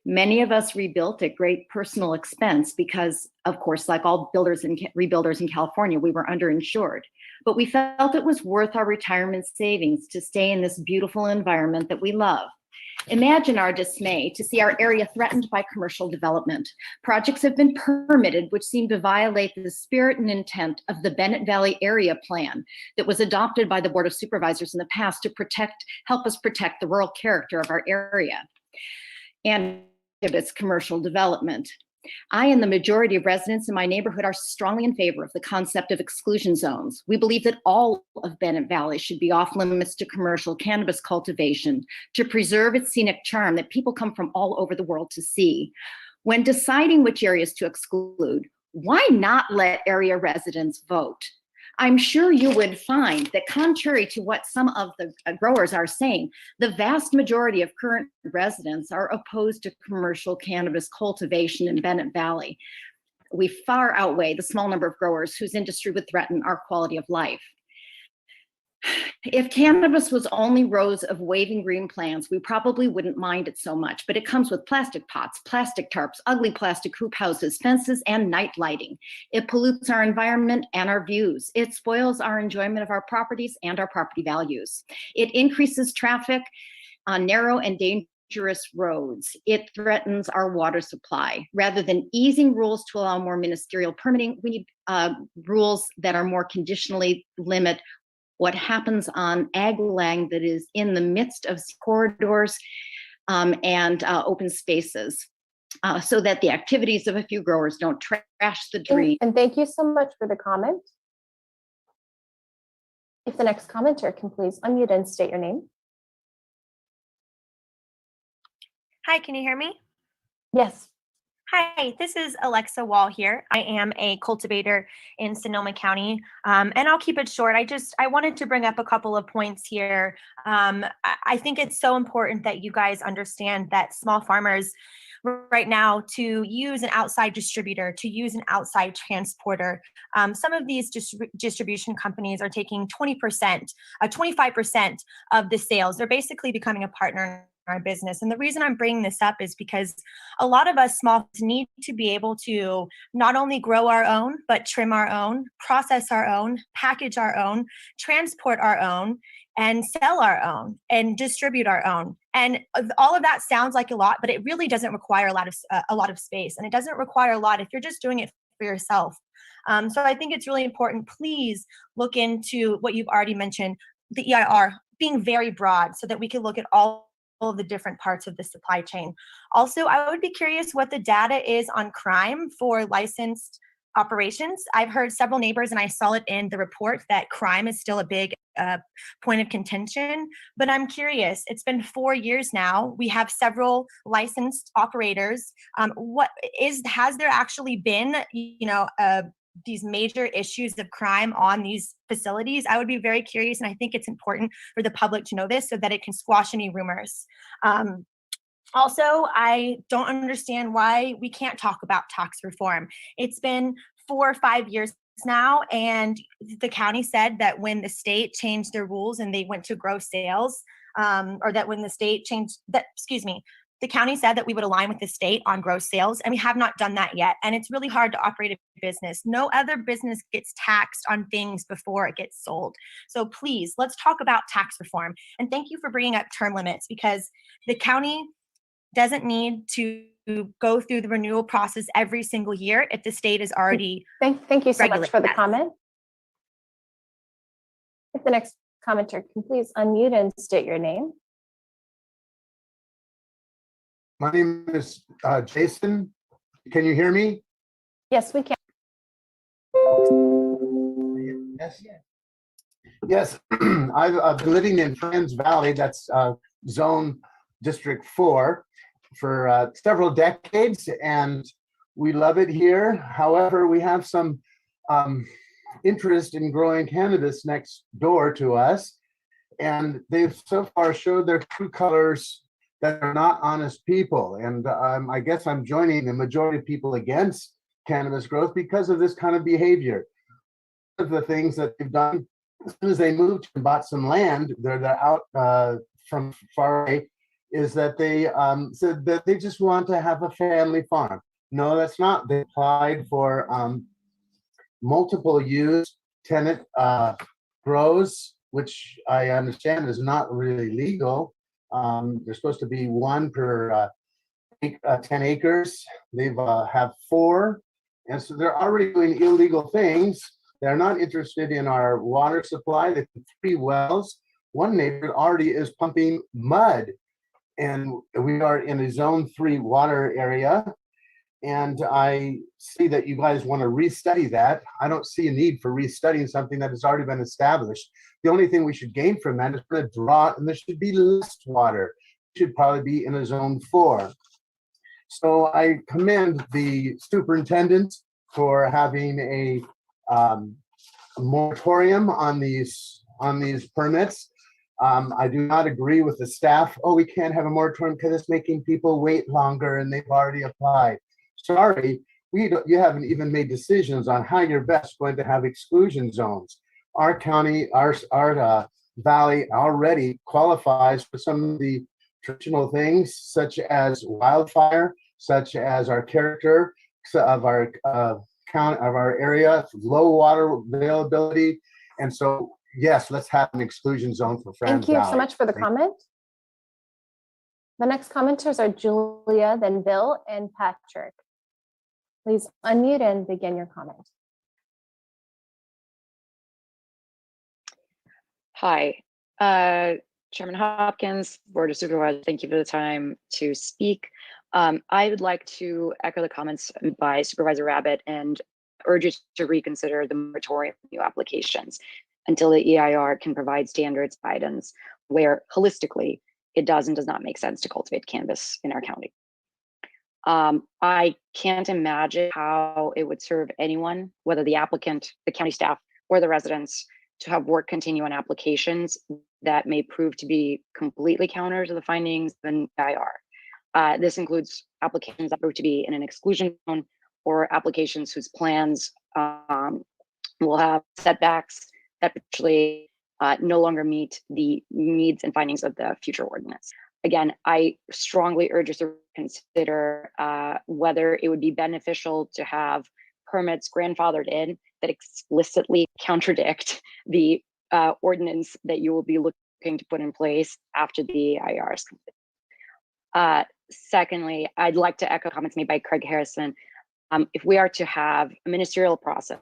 Many of us rebuilt at great personal expense because, of course, like all builders and rebuilders in California, we were underinsured. But we felt it was worth our retirement savings to stay in this beautiful environment that we love. Imagine our dismay to see our area threatened by commercial development. Projects have been permitted which seem to violate the spirit and intent of the Bennett Valley Area Plan that was adopted by the Board of Supervisors in the past to help us protect the rural character of our area and of its commercial development. I and the majority of residents in my neighborhood are strongly in favor of the concept of exclusion zones. We believe that all of Bennett Valley should be off limits to commercial cannabis cultivation to preserve its scenic charm that people come from all over the world to see. When deciding which areas to exclude, why not let area residents vote? I'm sure you would find that contrary to what some of the growers are saying, the vast majority of current residents are opposed to commercial cannabis cultivation in Bennett Valley. We far outweigh the small number of growers whose industry would threaten our quality of life. If cannabis was only rows of waving green plants, we probably wouldn't mind it so much, but it comes with plastic pots, plastic tarps, ugly plastic hoop houses, fences, and night lighting. It pollutes our environment and our views. It spoils our enjoyment of our properties and our property values. It increases traffic on narrow and dangerous roads. It threatens our water supply. Rather than easing rules to allow more ministerial permitting, we need rules that are more conditionally limit what happens on ag land that is in the midst of corridors and open spaces, so that the activities of a few growers don't trash the dream. And thank you so much for the comment. If the next commenter can please unmute and state your name. Hi, can you hear me? Yes. Hi, this is Alexa Wall here. I am a cultivator in Sonoma County, and I'll keep it short. I wanted to bring up a couple of points here. I think it's so important that you guys understand that small farmers right now to use an outside distributor, to use an outside transporter. Some of these distribution companies are taking 20%, 25% of the sales. They're basically becoming a partner in our business. And the reason I'm bringing this up is because a lot of us small need to be able to not only grow our own, but trim our own, process our own, package our own, transport our own, and sell our own and distribute our own. And all of that sounds like a lot, but it really doesn't require a lot of space, and it doesn't require a lot if you're just doing it for yourself. So I think it's really important. Please look into what you've already mentioned, the EIR being very broad, so that we can look at all of the different parts of the supply chain. Also, I would be curious what the data is on crime for licensed operations. I've heard several neighbors, and I saw it in the report, that crime is still a big point of contention. But I'm curious, it's been 4 years now. We have several licensed operators. Has there actually been, these major issues of crime on these facilities? I would be very curious, and I think it's important for the public to know this so that it can squash any rumors. Also, I don't understand why we can't talk about tax reform. It's been 4 or 5 years now, and the county said that when the state changed their rules and they went to gross sales, or that when the state changed that, the county said that we would align with the state on gross sales, and we have not done that yet. And it's really hard to operate a business. No other business gets taxed on things before it gets sold. So please, let's talk about tax reform. And thank you for bringing up term limits, because the county doesn't need to go through the renewal process every single year if the state is already Thank you so much for the regulated. comment. If the next commenter can please unmute and state your name. My name is Jason. Can you hear me? Yes, we can. Yes. Yes, I've been living in Friends Valley, that's zone District 4, for several decades, and we love it here. However, we have some interest in growing cannabis next door to us, and they've so far showed their true colors that are not honest people. And I guess I'm joining the majority of people against cannabis growth because of this kind of behavior. One of the things that they've done, as soon as they moved and bought some land, they're out from far away, is that they said that they just want to have a family farm. No, that's not. They applied for multiple use tenant grows, which I understand is not really legal. There's supposed to be one per 10 acres. They've have 4, and so they're already doing illegal things. They're not interested in our water supply. They have 3 wells. One neighbor already is pumping mud, and we are in a zone 3 water area. And I see that you guys want to restudy that. I don't see a need for restudying something that has already been established. The only thing we should gain from that is going to draw, and there should be less water. It should probably be in a zone 4. So I commend the superintendent for having a moratorium on these permits. I do not agree with the staff. Oh, we can't have a moratorium because it's making people wait longer and they've already applied. Sorry, you haven't even made decisions on how you're best going to have exclusion zones. Our county, our valley already qualifies for some of the traditional things, such as wildfire, such as our character of our area, low water availability. And so, yes, let's have an exclusion zone for Friends Thank you Valley. so much for the comment. The next commenters are Julia, then Bill, and Patrick. Please unmute and begin your comment. Hi, Chairman Hopkins, Board of Supervisors, thank you for the time to speak. I would like to echo the comments by Supervisor Rabbit and urge you to reconsider the moratorium of new applications until the EIR can provide standards guidance where holistically it does and does not make sense to cultivate cannabis in our county. I can't imagine how it would serve anyone, whether the applicant, the county staff, or the residents, to have work continue on applications that may prove to be completely counter to the findings of an IR. This includes applications that prove to be in an exclusion zone or applications whose plans will have setbacks that actually no longer meet the needs and findings of the future ordinance. Again, I strongly urge us to consider whether it would be beneficial to have permits grandfathered in that explicitly contradict the ordinance that you will be looking to put in place after the IR is complete. Secondly, I'd like to echo comments made by Craig Harrison. If we are to have a ministerial process,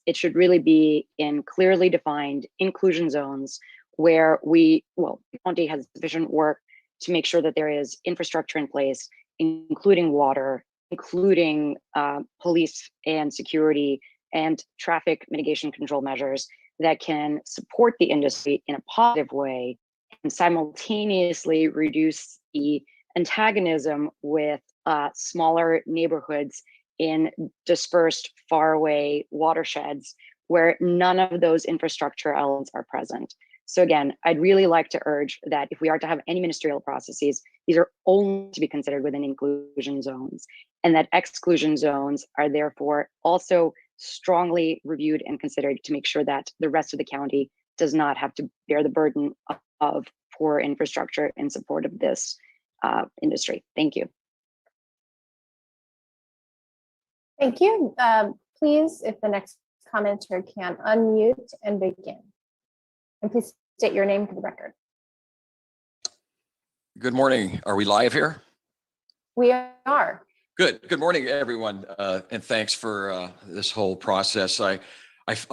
it should really be in clearly defined inclusion zones where the county has sufficient work to make sure that there is infrastructure in place, including water, including police and security and traffic mitigation control measures that can support the industry in a positive way and simultaneously reduce the antagonism with smaller neighborhoods in dispersed, faraway watersheds where none of those infrastructure elements are present. So again, I'd really like to urge that if we are to have any ministerial processes, these are only to be considered within inclusion zones, and that exclusion zones are therefore also strongly reviewed and considered to make sure that the rest of the county does not have to bear the burden of poor infrastructure in support of this industry. Thank you. Thank you. Please, if the next commenter can unmute and begin. And please state your name for the record. Good morning. Are we live here? We are. Good. Good morning, everyone, and thanks for this whole process. I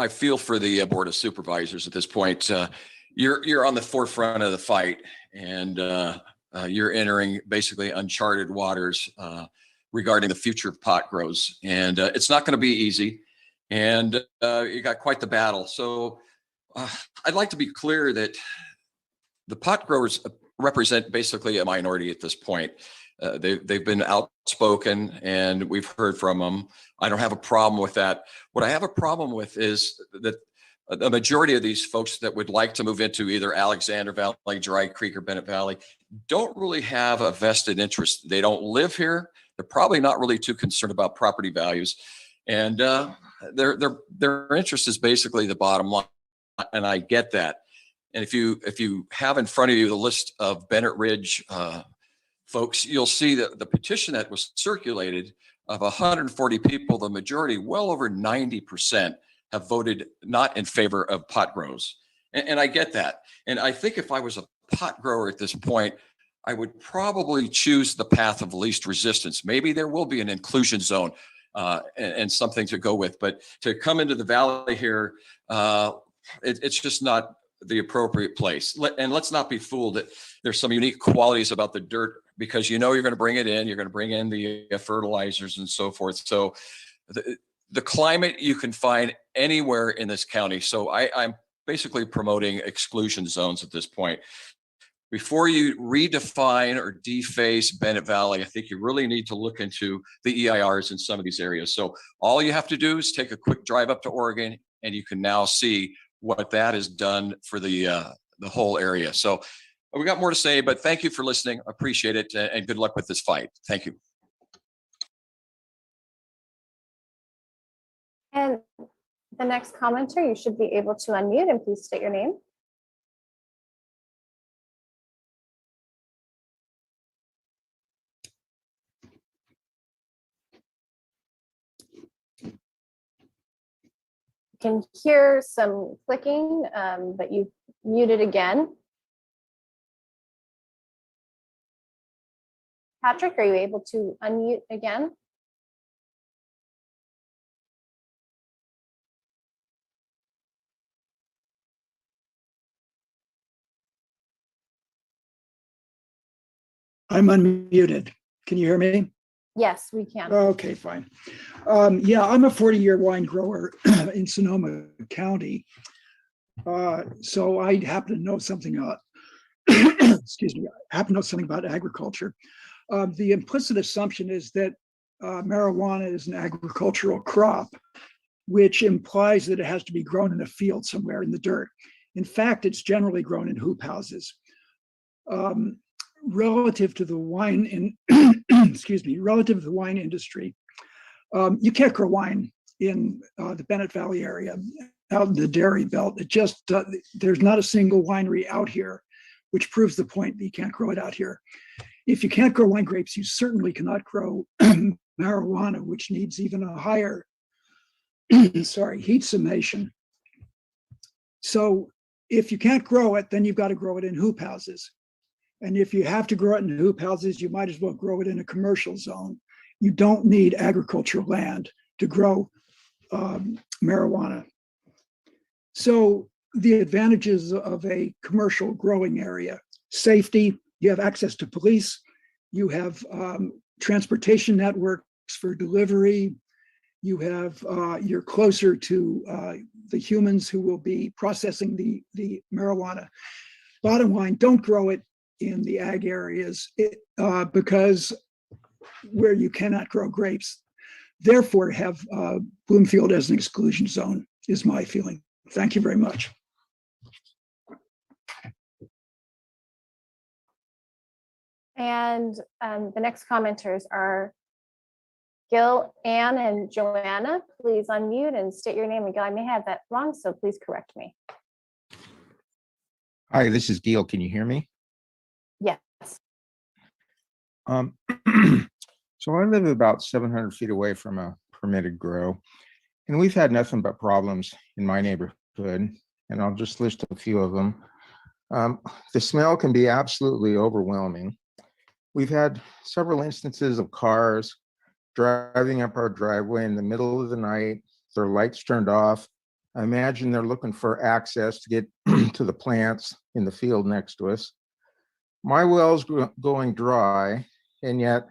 feel for the Board of Supervisors at this point. You're on the forefront of the fight, and you're entering basically uncharted waters regarding the future of pot grows, and it's not going to be easy. And you got quite the battle. So I'd like to be clear that the pot growers represent basically a minority at this point. They've been outspoken and we've heard from them. I don't have a problem with that. What I have a problem with is that the majority of these folks that would like to move into either Alexander Valley, Dry Creek, or Bennett Valley don't really have a vested interest. They don't live here. They're probably not really too concerned about property values. And their interest is basically the bottom line. And I get that. And if you have in front of you the list of Bennett Ridge folks, you'll see that the petition that was circulated of 140 people, the majority, well over 90%, have voted not in favor of pot grows. And I get that. And I think if I was a pot grower at this point, I would probably choose the path of least resistance. Maybe there will be an inclusion zone and something to go with. But to come into the valley here, it's just not the appropriate place. And let's not be fooled that there's some unique qualities about the dirt, because you know you're going to bring it in, you're going to bring in the fertilizers and so forth. So the climate you can find anywhere in this county. So I'm basically promoting exclusion zones at this point. Before you redefine or deface Bennett Valley, I think you really need to look into the EIRs in some of these areas. So all you have to do is take a quick drive up to Oregon, and you can now see what that has done for the whole area. So we got more to say, but thank you for listening. I appreciate it, and good luck with this fight. Thank you. And the next commenter, you should be able to unmute and please state your name. Can hear some clicking, but you've muted again. Patrick, are you able to unmute again? I'm unmuted. Can you hear me? Yes, we can. Okay, fine. Yeah, I'm a 40-year wine grower in Sonoma County. So I happen to know something about, excuse me, I happen to know something about agriculture. The implicit assumption is that marijuana is an agricultural crop, which implies that it has to be grown in a field somewhere in the dirt. In fact, it's generally grown in hoop houses. Relative to the wine excuse me, relative to the wine industry, you can't grow wine in the Bennett Valley area, out in the dairy belt. It just, there's not a single winery out here, which proves the point that you can't grow it out here. If you can't grow wine grapes, you certainly cannot grow marijuana, which needs even a higher heat summation. So if you can't grow it, then you've got to grow it in hoop houses. And if you have to grow it in hoop houses, you might as well grow it in a commercial zone. You don't need agricultural land to grow marijuana. So the advantages of a commercial growing area: safety, you have access to police, you have transportation networks for delivery, you have, you're closer to the humans who will be processing the marijuana. Bottom line, don't grow it in the ag areas because where you cannot grow grapes. Therefore, have Bloomfield as an exclusion zone is my feeling. Thank you very much. And the next commenters are Gil, Ann, and Joanna. Please unmute and state your name. And Gil, I may have that wrong, so please correct me. Hi, this is Gil. Can you hear me? Yes. So I live about 700 feet away from a permitted grow, and we've had nothing but problems in my neighborhood, and I'll just list a few of them. The smell can be absolutely overwhelming. We've had several instances of cars driving up our driveway in the middle of the night, their lights turned off. I imagine they're looking for access to get to the plants in the field next to us. My well's going dry, and yet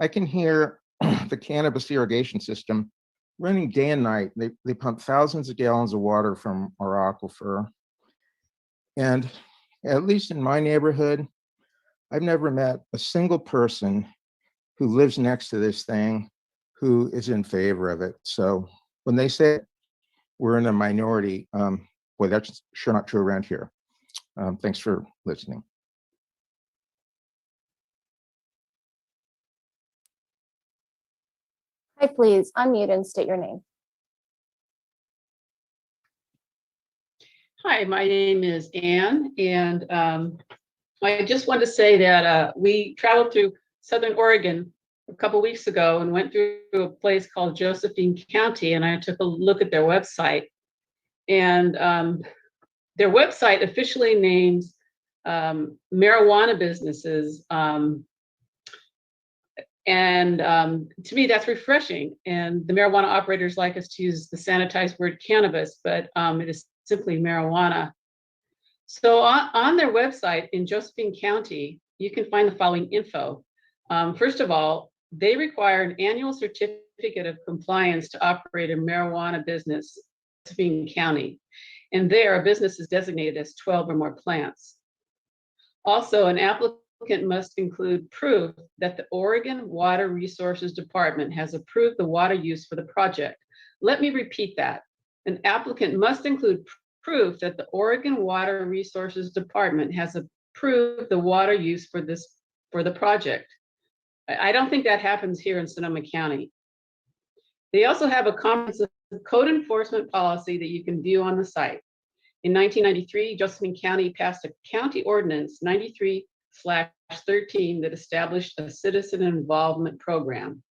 I can hear the cannabis irrigation system running day and night. They pump thousands of gallons of water from our aquifer. And at least in my neighborhood, I've never met a single person who lives next to this thing who is in favor of it. So when they say we're in a minority, boy, that's sure not true around here. Thanks for listening. Hi, please unmute and state your name. Hi, my name is Ann, and I just want to say that we traveled through Southern Oregon a couple weeks ago and went through a place called Josephine County, and I took a look at their website. And their website officially names marijuana businesses. To me, that's refreshing. And the marijuana operators like us to use the sanitized word cannabis, but it is simply marijuana. So on their website in Josephine County, you can find the following info. First of all, they require an annual certificate of compliance to operate a marijuana business in Josephine County. And there, a business is designated as 12 or more plants. Also, an applicant must include proof that the Oregon Water Resources Department has approved the water use for the project. Let me repeat that. An applicant must include proof that the Oregon Water Resources Department has approved the water use for the project. I don't think that happens here in Sonoma County. They also have a comprehensive code enforcement policy that you can view on the site. In 1993, Josephine County passed a county ordinance 93/13 that established a citizen involvement program.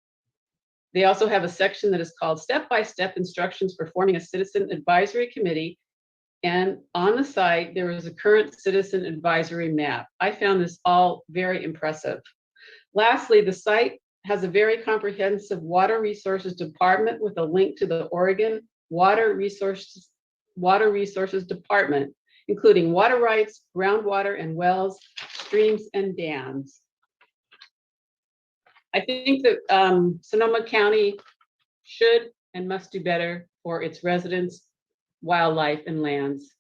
They also have a section that is called Step-by-Step Instructions for Forming a Citizen Advisory Committee. And on the site, there is a current citizen advisory map. I found this all very impressive. Lastly, the site has a very comprehensive water resources department with a link to the Oregon Water Resources Department, including water rights, groundwater and wells, streams and dams. I think that Sonoma County should and must do better for its residents, wildlife, and lands.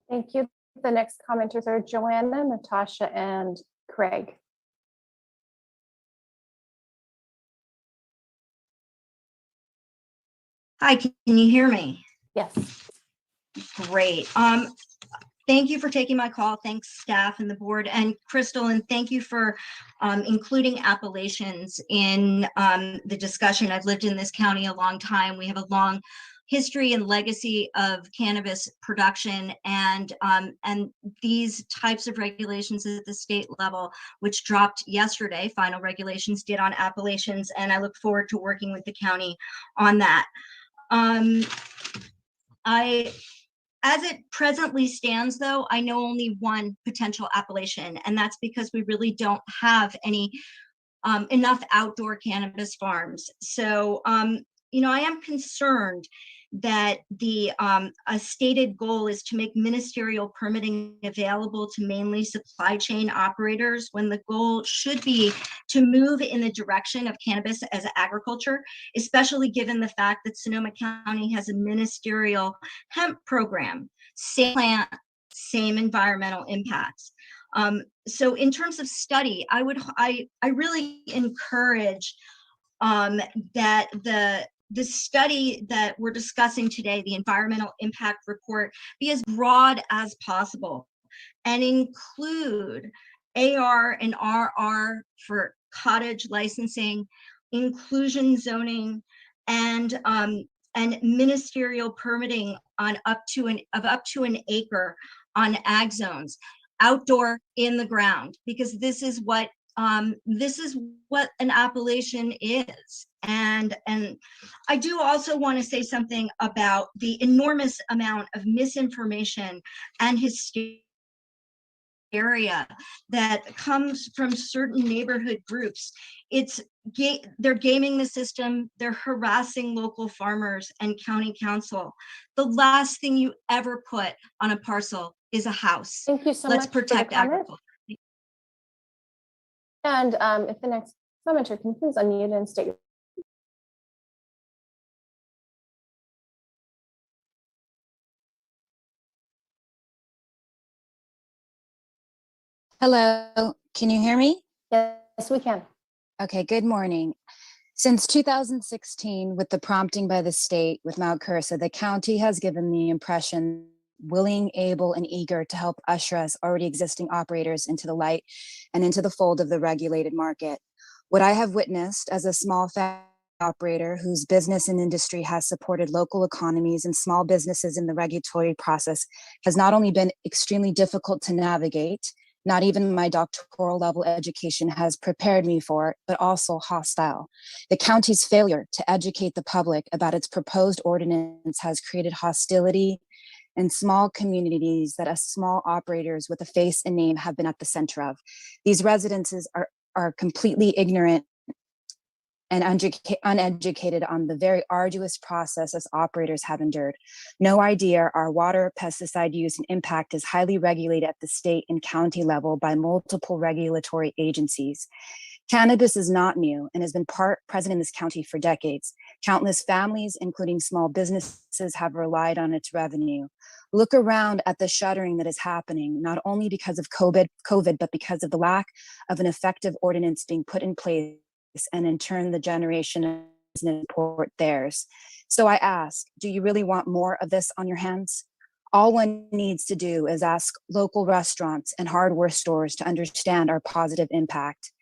Thank you. The next commenters are Joanna, Natasha, and Craig. Hi, can you hear me? Yes. Great. Thank you for taking my call. Thanks, staff and the board, and Crystal, and thank you for including Appalachians in the discussion. I've lived in this county a long time. We have a long history and legacy of cannabis production, and these types of regulations at the state level, which dropped yesterday, final regulations did on Appalachians, and I look forward to working with the county on that. As it presently stands, though, I know only one potential appellation, and that's because we really don't have any enough outdoor cannabis farms. So, you know, I am concerned that a stated goal is to make ministerial permitting available to mainly supply chain operators, when the goal should be to move in the direction of cannabis as agriculture, especially given the fact that Sonoma County has a ministerial hemp program, same plant, same environmental impacts. So in terms of study, I really encourage that the study that we're discussing today, the environmental impact report, be as broad as possible and include AR and RR for cottage licensing, inclusion zoning, and ministerial permitting on up to an acre on ag zones, outdoor, in the ground, because this is what an appellation is. And I do also want to say something about the enormous amount of misinformation and hysteria that comes from certain neighborhood groups. They're gaming the system, they're harassing local farmers and county council. The last thing you ever put on a parcel is a house. Thank you so Let's much for the protect comment. agriculture. And if the next commenter can please unmute and state your. Hello, can you hear me? Yes, we can. Okay, good morning. Since 2016, with the prompting by the state with Mount Cursa, the county has given the impression willing, able, and eager to help usher us already existing operators into the light and into the fold of the regulated market. What I have witnessed as a small family operator whose business and industry has supported local economies and small businesses in the regulatory process has not only been extremely difficult to navigate, not even my doctoral level education has prepared me for it, but also hostile. The county's failure to educate the public about its proposed ordinance has created hostility in small communities that us small operators with a face and name have been at the center of. These residences are completely ignorant and uneducated on the very arduous process as operators have endured. No idea our water, pesticide use, and impact is highly regulated at the state and county level by multiple regulatory agencies. Cannabis is not new and has been present in this county for decades. Countless families, including small businesses, have relied on its revenue. Look around at the shuttering that is happening, not only because of COVID, but because of the lack of an effective ordinance being put in place, and in turn the generation support theirs. So I ask, do you really want more of this on your hands? All one needs to do is ask local restaurants and hardware stores to understand our positive impact.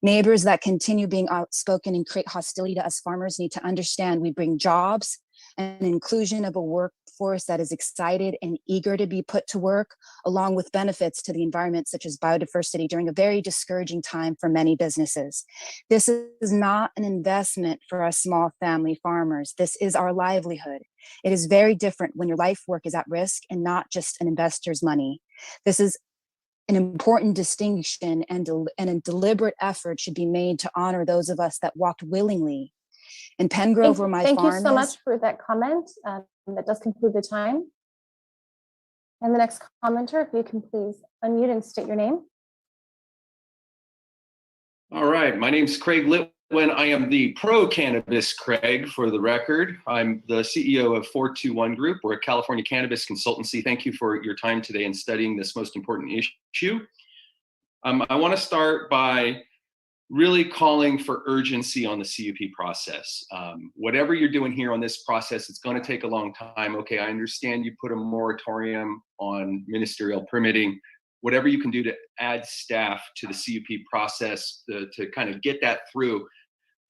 Neighbors that continue being outspoken and create hostility to us farmers need to understand we bring jobs and inclusion of a workforce that is excited and eager to be put to work, along with benefits to the environment such as biodiversity during a very discouraging time for many businesses. This is not an investment for us small family farmers. This is our livelihood. It is very different when your life work is at risk and not just an investor's money. This is an important distinction, and a deliberate effort should be made to honor those of us that walked willingly. In Pengrove, where my Thank farm you so much for that comment. That does conclude the time. And the next commenter, if you can please unmute and state your name. All right, my name's Craig Litwin. when I am the pro-cannabis Craig, for the record. I'm the CEO of 421 Group. We're a California cannabis consultancy. Thank you for your time today in studying this most important issue. I want to start by really calling for urgency on the CUP process. Whatever you're doing here on this process, it's going to take a long time. Okay, I understand you put a moratorium on ministerial permitting. Whatever you can do to add staff to the CUP process to kind of get that through.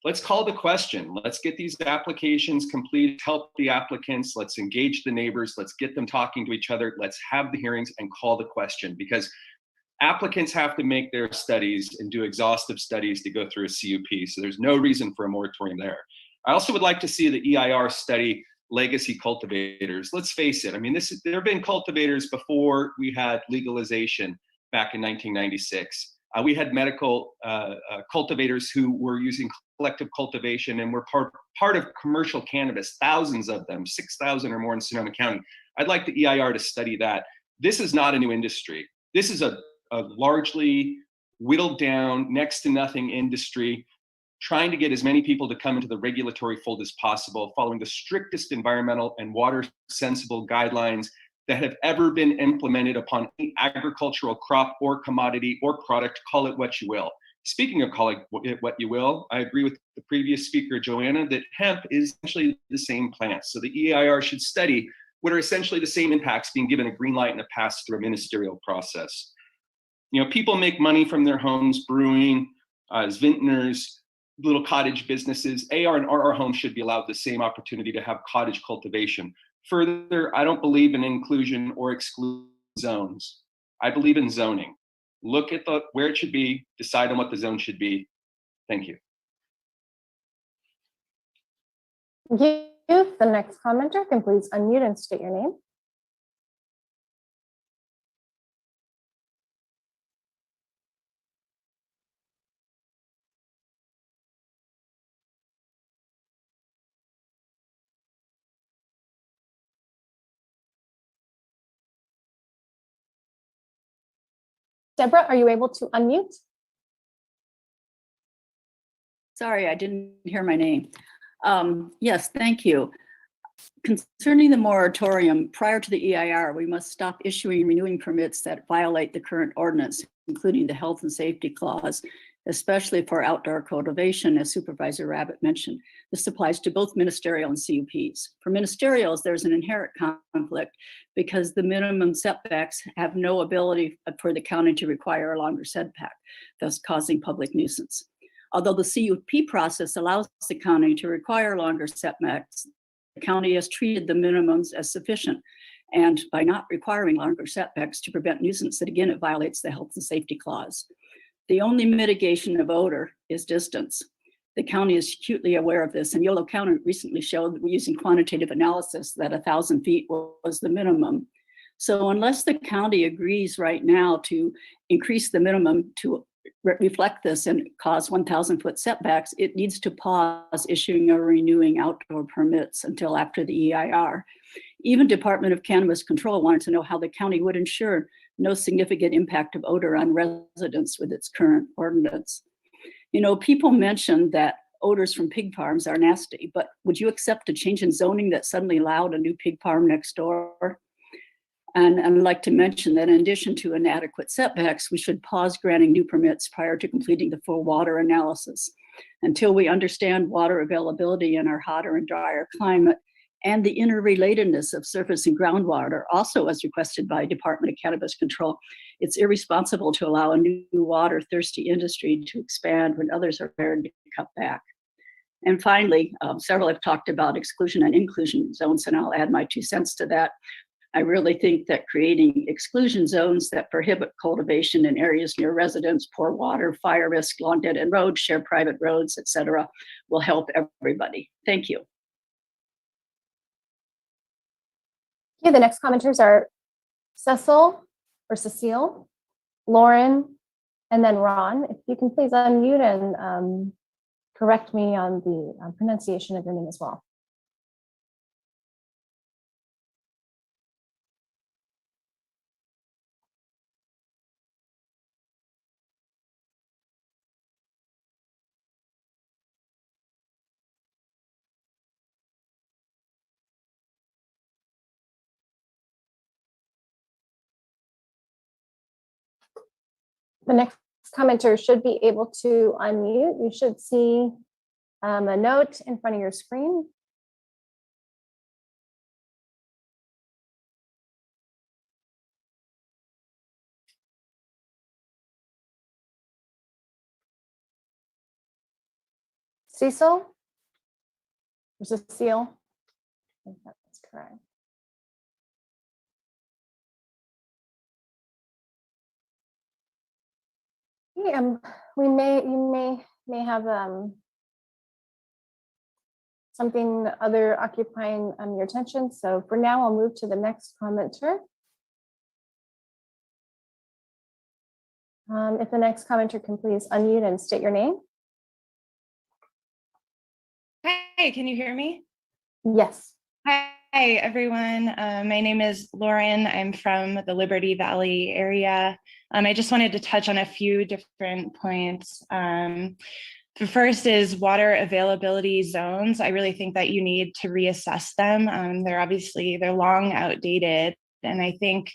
Let's call the question. Let's get these applications complete, help the applicants, let's engage the neighbors, let's get them talking to each other, let's have the hearings and call the question, because applicants have to make their studies and do exhaustive studies to go through a CUP. So there's no reason for a moratorium there. I also would like to see the EIR study legacy cultivators. Let's face it, I mean, there have been cultivators before we had legalization back in 1996. We had medical cultivators who were using collective cultivation and were part of commercial cannabis, thousands of them, 6,000 or more in Sonoma County. I'd like the EIR to study that. This is not a new industry. This is a largely whittled down, next to nothing industry, trying to get as many people to come into the regulatory fold as possible, following the strictest environmental and water sensible guidelines that have ever been implemented upon any agricultural crop or commodity or product, call it what you will. Speaking of calling it what you will, I agree with the previous speaker, Joanna, that hemp is essentially the same plant. So the EIR should study what are essentially the same impacts being given a green light and a pass through a ministerial process. You know, people make money from their homes, brewing, as vintners, little cottage businesses. AR and RR homes should be allowed the same opportunity to have cottage cultivation. Further, I don't believe in inclusion or exclusion zones. I believe in zoning. Look at where it should be, decide on what the zone should be. Thank you. Thank you. The next commenter can please unmute and state your name. Deborah, are you able to unmute? Sorry, I didn't hear my name. Yes, thank you. Concerning the moratorium, prior to the EIR, we must stop issuing and renewing permits that violate the current ordinance, including the health and safety clause, especially for outdoor cultivation, as Supervisor Rabbit mentioned. This applies to both ministerial and CUPs. For ministerials, there's an inherent conflict because the minimum setbacks have no ability for the county to require a longer setback, thus causing public nuisance. Although the CUP process allows the county to require longer setbacks, the county has treated the minimums as sufficient, and by not requiring longer setbacks to prevent nuisance, that again, it violates the health and safety clause. The only mitigation of odor is distance. The county is acutely aware of this, and Yolo County recently showed that we're using quantitative analysis that 1,000 feet was the minimum. So unless the county agrees right now to increase the minimum to reflect this and cause 1,000-foot setbacks, it needs to pause issuing or renewing outdoor permits until after the EIR. Even Department of Cannabis Control wanted to know how the county would ensure no significant impact of odor on residents with its current ordinance. You know, people mentioned that odors from pig farms are nasty, but would you accept a change in zoning that suddenly allowed a new pig farm next door? And I'd like to mention that in addition to inadequate setbacks, we should pause granting new permits prior to completing the full water analysis. Until we understand water availability in our hotter and drier climate and the interrelatedness of surface and groundwater, also as requested by Department of Cannabis Control, it's irresponsible to allow a new water-thirsty industry to expand when others are prepared to cut back. And finally, several have talked about exclusion and inclusion zones, and I'll add my 2 cents to that. I really think that creating exclusion zones that prohibit cultivation in areas near residents, poor water, fire risk, long dead-end roads, shared private roads, et cetera, will help everybody. Thank you. Okay, the next commenters are Cecile, Lauren, and then Ron. If you can please unmute and correct me on the pronunciation of your name as well. The next commenter should be able to unmute. You should see a note in front of your screen. Cecil? There's a seal. I think that's correct. Yeah, you may have something other occupying your attention. So for now, I'll move to the next commenter. If the next commenter can please unmute and state your name. Hi, can you hear me? Yes. Hi, everyone. My name is Lauren. I'm from the Liberty Valley area. I just wanted to touch on a few different points. The first is water availability zones. I really think that you need to reassess them. They're long outdated, and I think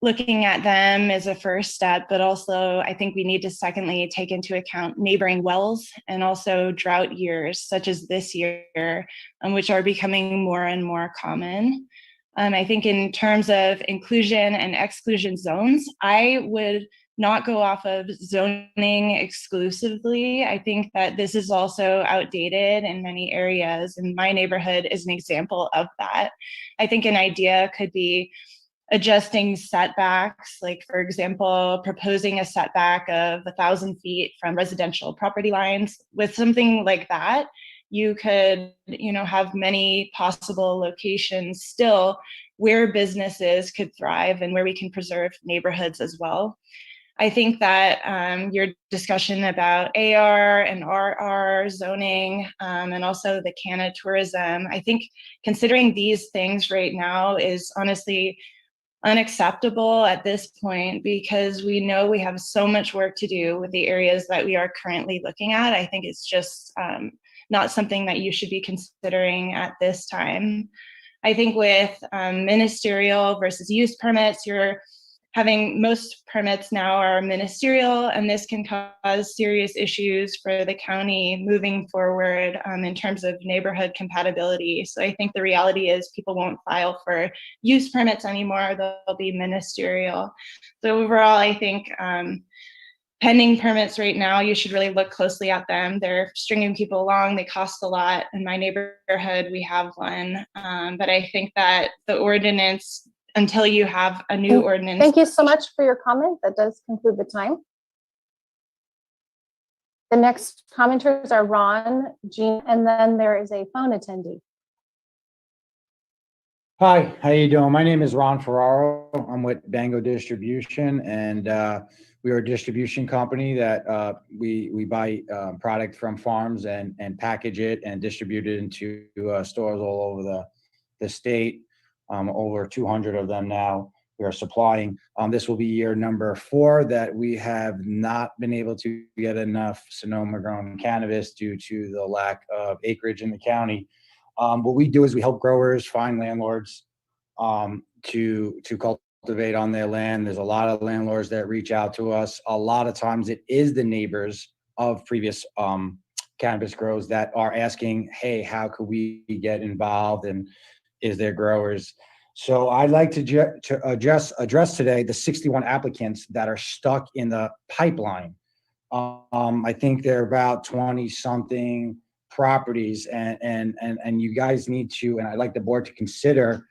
looking at them is a first step, but also I think we need to secondly take into account neighboring wells and also drought years such as this year, which are becoming more and more common. I think in terms of inclusion and exclusion zones, I would not go off of zoning exclusively. I think that this is also outdated in many areas, and my neighborhood is an example of that. I think an idea could be adjusting setbacks, like for example, proposing a setback of 1,000 feet from residential property lines. With something like that, you could, have many possible locations still where businesses could thrive and where we can preserve neighborhoods as well. I think that your discussion about AR and RR zoning and also the Canna tourism, I think considering these things right now is honestly unacceptable at this point, because we know we have so much work to do with the areas that we are currently looking at. I think it's just not something that you should be considering at this time. I think with ministerial versus use permits, you're having most permits now are ministerial, and this can cause serious issues for the county moving forward in terms of neighborhood compatibility. So I think the reality is people won't file for use permits anymore, they'll be ministerial. So overall, I think pending permits right now, you should really look closely at them. They're stringing people along, they cost a lot. In my neighborhood, we have one, but I think that the ordinance, until you have a new ordinance. Thank you so much for your comment. That does conclude the time. The next commenters are Ron, Jean, and then there is a phone attendee. Hi, how you doing? My name is Ron Ferraro. I'm with Bango Distribution, and we are a distribution company that we buy product from farms and package it and distribute it into stores all over the state. Over 200 of them now we are supplying. This will be year number 4 that we have not been able to get enough Sonoma grown cannabis due to the lack of acreage in the county. What we do is we help growers find landlords to cultivate on their land. There's a lot of landlords that reach out to us. A lot of times it is the neighbors of previous cannabis grows that are asking, hey, how could we get involved, and is there growers? So I'd like to address today the 61 applicants that are stuck in the pipeline. I think there are about 20 something properties, and you guys need to, and I'd like the board to consider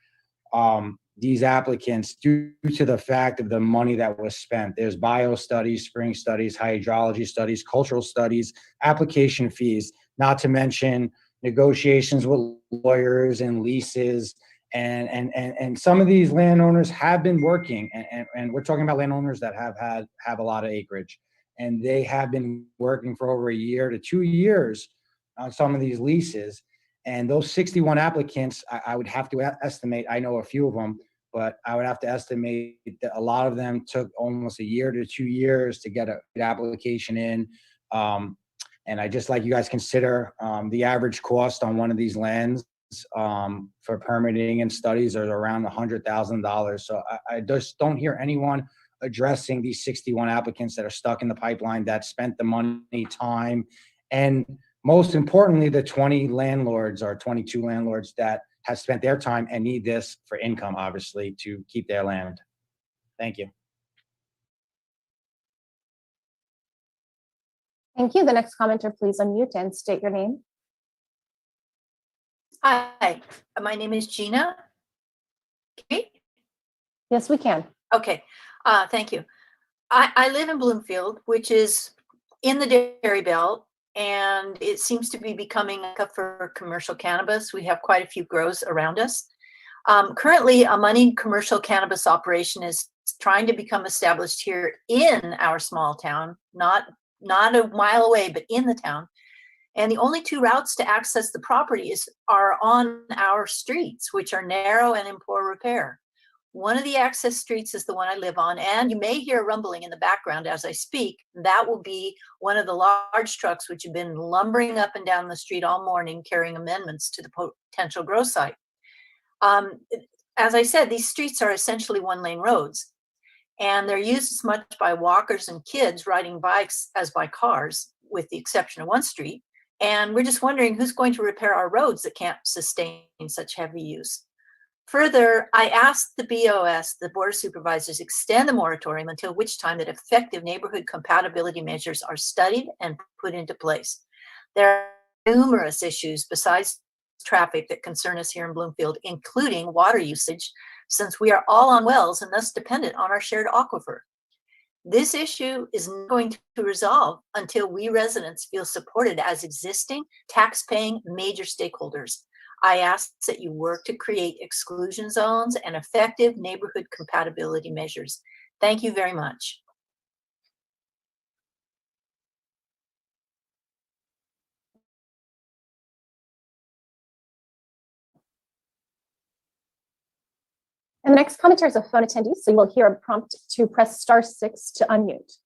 these applicants due to the fact of the money that was spent. There's bio studies, spring studies, hydrology studies, cultural studies, application fees, not to mention negotiations with lawyers and leases. And some of these landowners have been working, and we're talking about landowners that have a lot of acreage, and they have been working for over a year to 2 years on some of these leases. And those 61 applicants, I would have to estimate, I know a few of them, but I would have to estimate that a lot of them took almost a year to 2 years to get an application in. And I just like you guys consider the average cost on one of these lands for permitting and studies are around $100,000. So I just don't hear anyone addressing these 61 applicants that are stuck in the pipeline, that spent the money, time, and most importantly, the 20 landlords or 22 landlords that have spent their time and need this for income, obviously, to keep their land. Thank you. Thank you. The next commenter, please unmute and state your name. Hi, my name is Gina. Okay. Yes, we can. Okay, thank you. I live in Bloomfield, which is in the dairy belt, and it seems to be becoming a hub for commercial cannabis. We have quite a few grows around us. Currently, a money commercial cannabis operation is trying to become established here in our small town, not a mile away, but in the town. And the only two routes to access the property are on our streets, which are narrow and in poor repair. One of the access streets is the one I live on, and you may hear rumbling in the background as I speak. That will be one of the large trucks which have been lumbering up and down the street all morning carrying amendments to the potential grow site. As I said, these streets are essentially one-lane roads, and they're used as much by walkers and kids riding bikes as by cars, with the exception of one street. And we're just wondering who's going to repair our roads that can't sustain such heavy use. Further, I asked the BOS, the Board of Supervisors, extend the moratorium until which time that effective neighborhood compatibility measures are studied and put into place. There are numerous issues besides traffic that concern us here in Bloomfield, including water usage, since we are all on wells and thus dependent on our shared aquifer. This issue is not going to resolve until we residents feel supported as existing tax-paying major stakeholders. I ask that you work to create exclusion zones and effective neighborhood compatibility measures. Thank you very much. And the next commenter is a phone attendee, so you will hear a prompt to press *6 to unmute.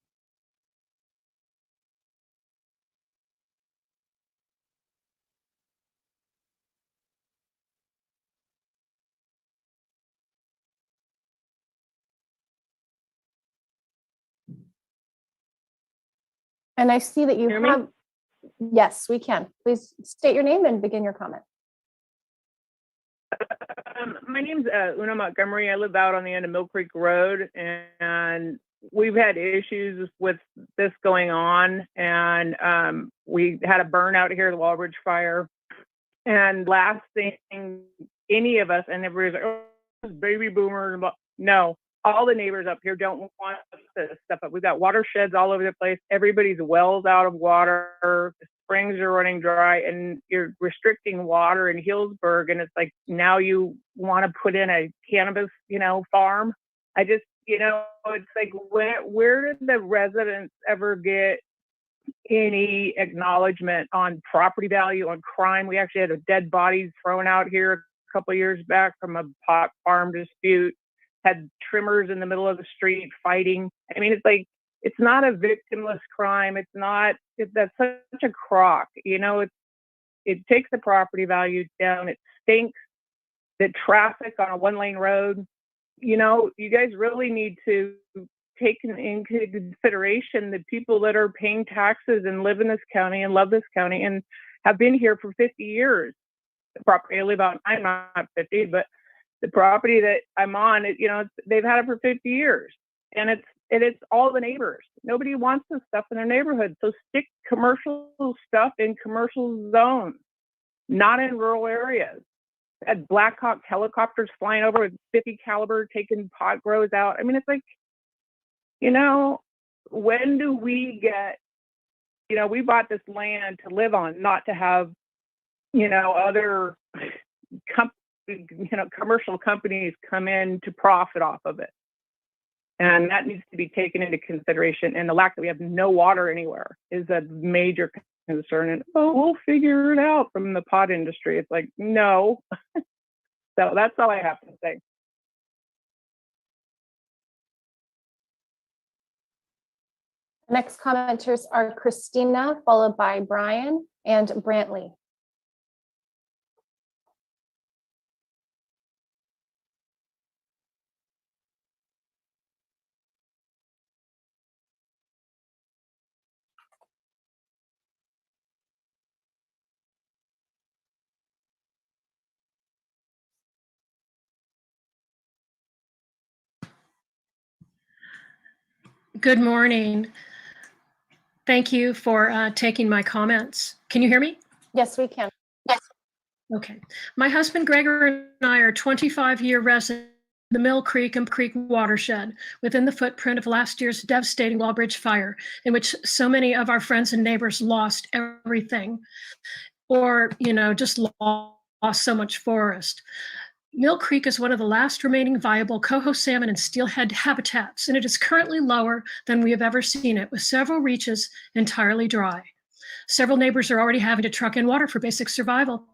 And I see that you have, yes, we can. Please state your name and begin your comment. My name's Una Montgomery. I live out on the end of Mill Creek Road, and we've had issues with this going on. And we had a burnout here, the Wall Ridge fire. And last thing any of us, and everybody's like, oh, baby boomers. No, all the neighbors up here don't want this stuff up. We've got watersheds all over the place. Everybody's wells out of water. The springs are running dry, and you're restricting water in Healdsburg. And it's like, now you want to put in a cannabis, farm. I just, it's like, where did the residents ever get any acknowledgement on property value, on crime? We actually had dead bodies thrown out here a couple of years back from a pot farm dispute. Had trimmers in the middle of the street fighting. I mean, it's like, it's not a victimless crime. It's not, that's such a crock. It takes the property value down. It stinks. The traffic on a one-lane road, you guys really need to take into consideration the people that are paying taxes and live in this county and love this county and have been here for 50 years. The property I live on, I'm not 50, but the property that I'm on, they've had it for 50 years, and it's all the neighbors. Nobody wants this stuff in their neighborhood. So stick commercial stuff in commercial zones, not in rural areas. Had Black Hawk helicopters flying over with 50 caliber, taking pot grows out. I mean, it's like, when do we get, we bought this land to live on, not to have, other commercial companies come in to profit off of it. And that needs to be taken into consideration. And the lack that we have no water anywhere is a major concern. And, we'll figure it out from the pot industry. It's like, no. So that's all I have to say. Next commenters are Christina, followed by Brian and Brantley. Good morning. Thank you for taking my comments. Can you hear me? Yes, we can. Yes. Okay. My husband Gregor and I are 25-year residents of the Mill Creek and Creek watershed within the footprint of last year's devastating Wallbridge fire, in which so many of our friends and neighbors lost everything, or just lost so much forest. Mill Creek is one of the last remaining viable coho salmon and steelhead habitats, and it is currently lower than we have ever seen it, with several reaches entirely dry. Several neighbors are already having to truck in water for basic survival.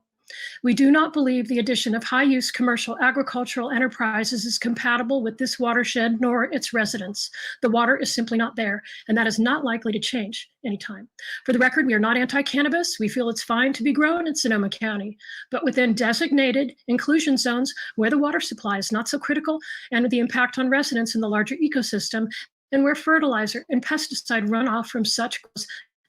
We do not believe the addition of high-use commercial agricultural enterprises is compatible with this watershed nor its residents. The water is simply not there, and that is not likely to change anytime. For the record, we are not anti-cannabis. We feel it's fine to be grown in Sonoma County, but within designated inclusion zones where the water supply is not so critical and the impact on residents in the larger ecosystem, and where fertilizer and pesticide runoff from such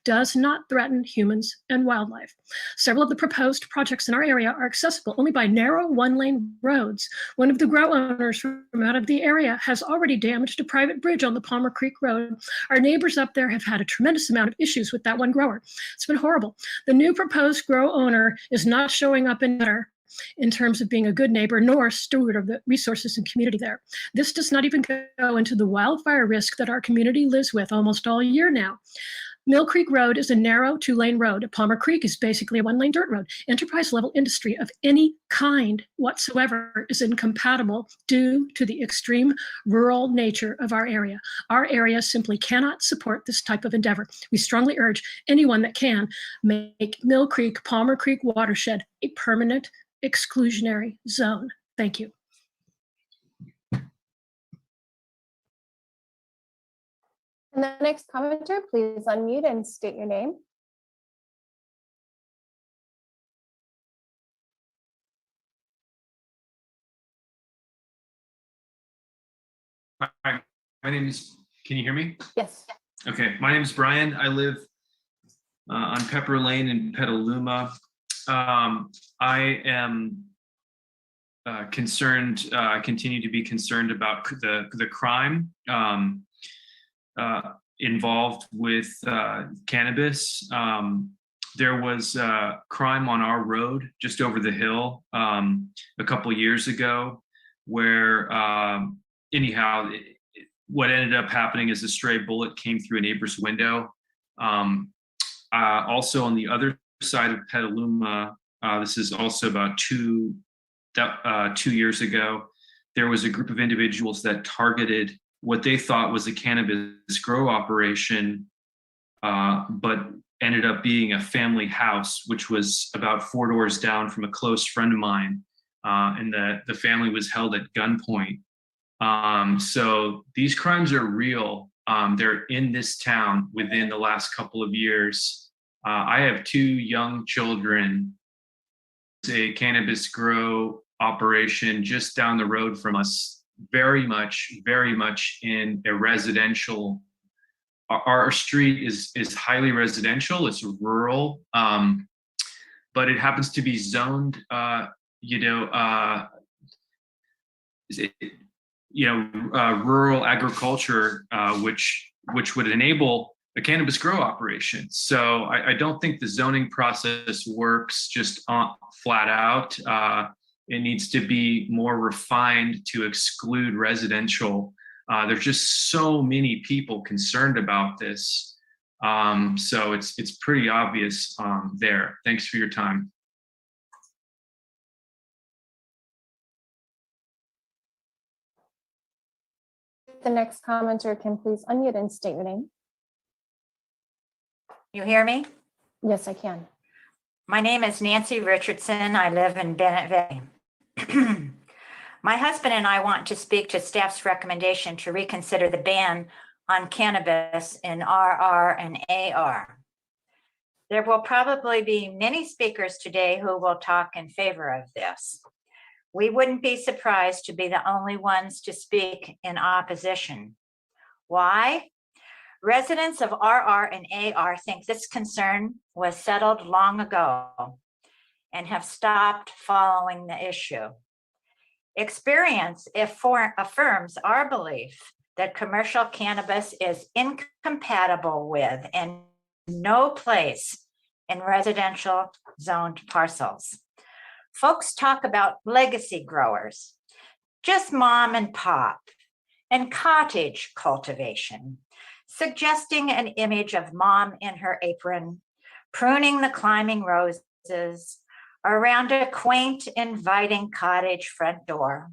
does not threaten humans and wildlife. Several of the proposed projects in our area are accessible only by narrow one-lane roads. One of the grow owners from out of the area has already damaged a private bridge on the Palmer Creek Road. Our neighbors up there have had a tremendous amount of issues with that one grower. It's been horrible. The new proposed grow owner is not showing up in terms of being a good neighbor nor steward of the resources and community there. This does not even go into the wildfire risk that our community lives with almost all year now. Mill Creek Road is a narrow two-lane road. Palmer Creek is basically a one-lane dirt road. Enterprise-level industry of any kind whatsoever is incompatible due to the extreme rural nature of our area. Our area simply cannot support this type of endeavor. We strongly urge anyone that can make Mill Creek, Palmer Creek watershed a permanent exclusionary zone. Thank you. And the next commenter, please unmute and state your name. Hi, my name is, can you hear me? Yes. Okay, my name is Brian. I live on Pepper Lane in Petaluma. I am concerned, I continue to be concerned about the crime involved with cannabis. There was a crime on our road just over the hill a couple years ago where anyhow, what ended up happening is a stray bullet came through a neighbor's window. Also on the other side of Petaluma, this is also about 2 years ago, there was a group of individuals that targeted what they thought was a cannabis grow operation, but ended up being a family house, which was about 4 doors down from a close friend of mine. And the family was held at gunpoint. So these crimes are real. They're in this town within the last couple of years. I have 2 young children. It's a cannabis grow operation just down the road from us, very much in a residential. Our street is highly residential. It's rural, but it happens to be zoned, rural agriculture, which would enable a cannabis grow operation. So I don't think the zoning process works just flat out. It needs to be more refined to exclude residential. There's just so many people concerned about this. So it's pretty obvious there. Thanks for your time. The next commenter can please unmute and state your name. You hear me? Yes, I can. My name is Nancy Richardson. I live in Bennett Valley. My husband and I want to speak to staff's recommendation to reconsider the ban on cannabis in RR and AR. There will probably be many speakers today who will talk in favor of this. We wouldn't be surprised to be the only ones to speak in opposition. Why? Residents of RR and AR think this concern was settled long ago and have stopped following the issue. Experience affirms our belief that commercial cannabis is incompatible with and no place in residential zoned parcels. Folks talk about legacy growers, just mom and pop, and cottage cultivation, suggesting an image of mom in her apron, pruning the climbing roses around a quaint, inviting cottage front door,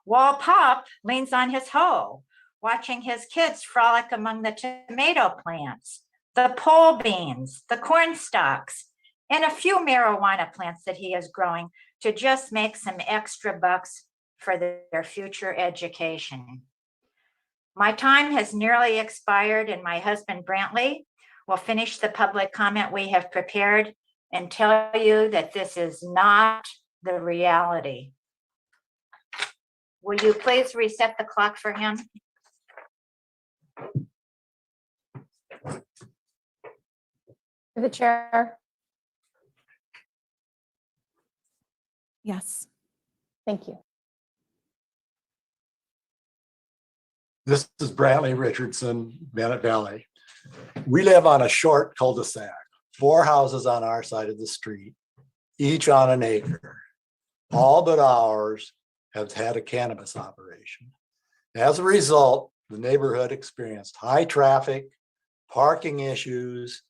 while pop leans on his hoe, watching his kids frolic among the tomato plants, the pole beans, the corn stalks, and a few marijuana plants that he is growing to just make some extra bucks for their future education. My time has nearly expired, and my husband Brantley will finish the public comment we have prepared and tell you that this is not the reality. Will you please reset the clock for him? The chair. Yes. Thank you. This is Brantley Richardson, Bennett Valley. We live on a short cul-de-sac, 4 houses on our side of the street, each on an acre. All but ours have had a cannabis operation. As a result, the neighborhood experienced high traffic, parking issues,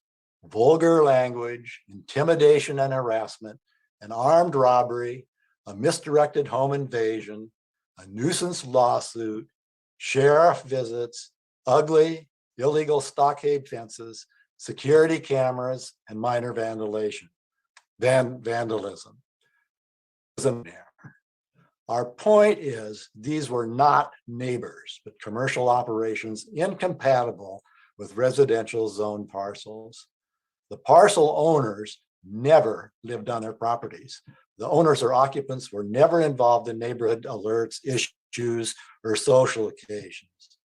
vulgar language, intimidation and harassment, an armed robbery, a misdirected home invasion, a nuisance lawsuit, sheriff visits, ugly, illegal stockade fences, security cameras, and minor vandalism. Our point is these were not neighbors, but commercial operations incompatible with residential zone parcels. The parcel owners never lived on their properties. The owners or occupants were never involved in neighborhood alerts, issues, or social occasions.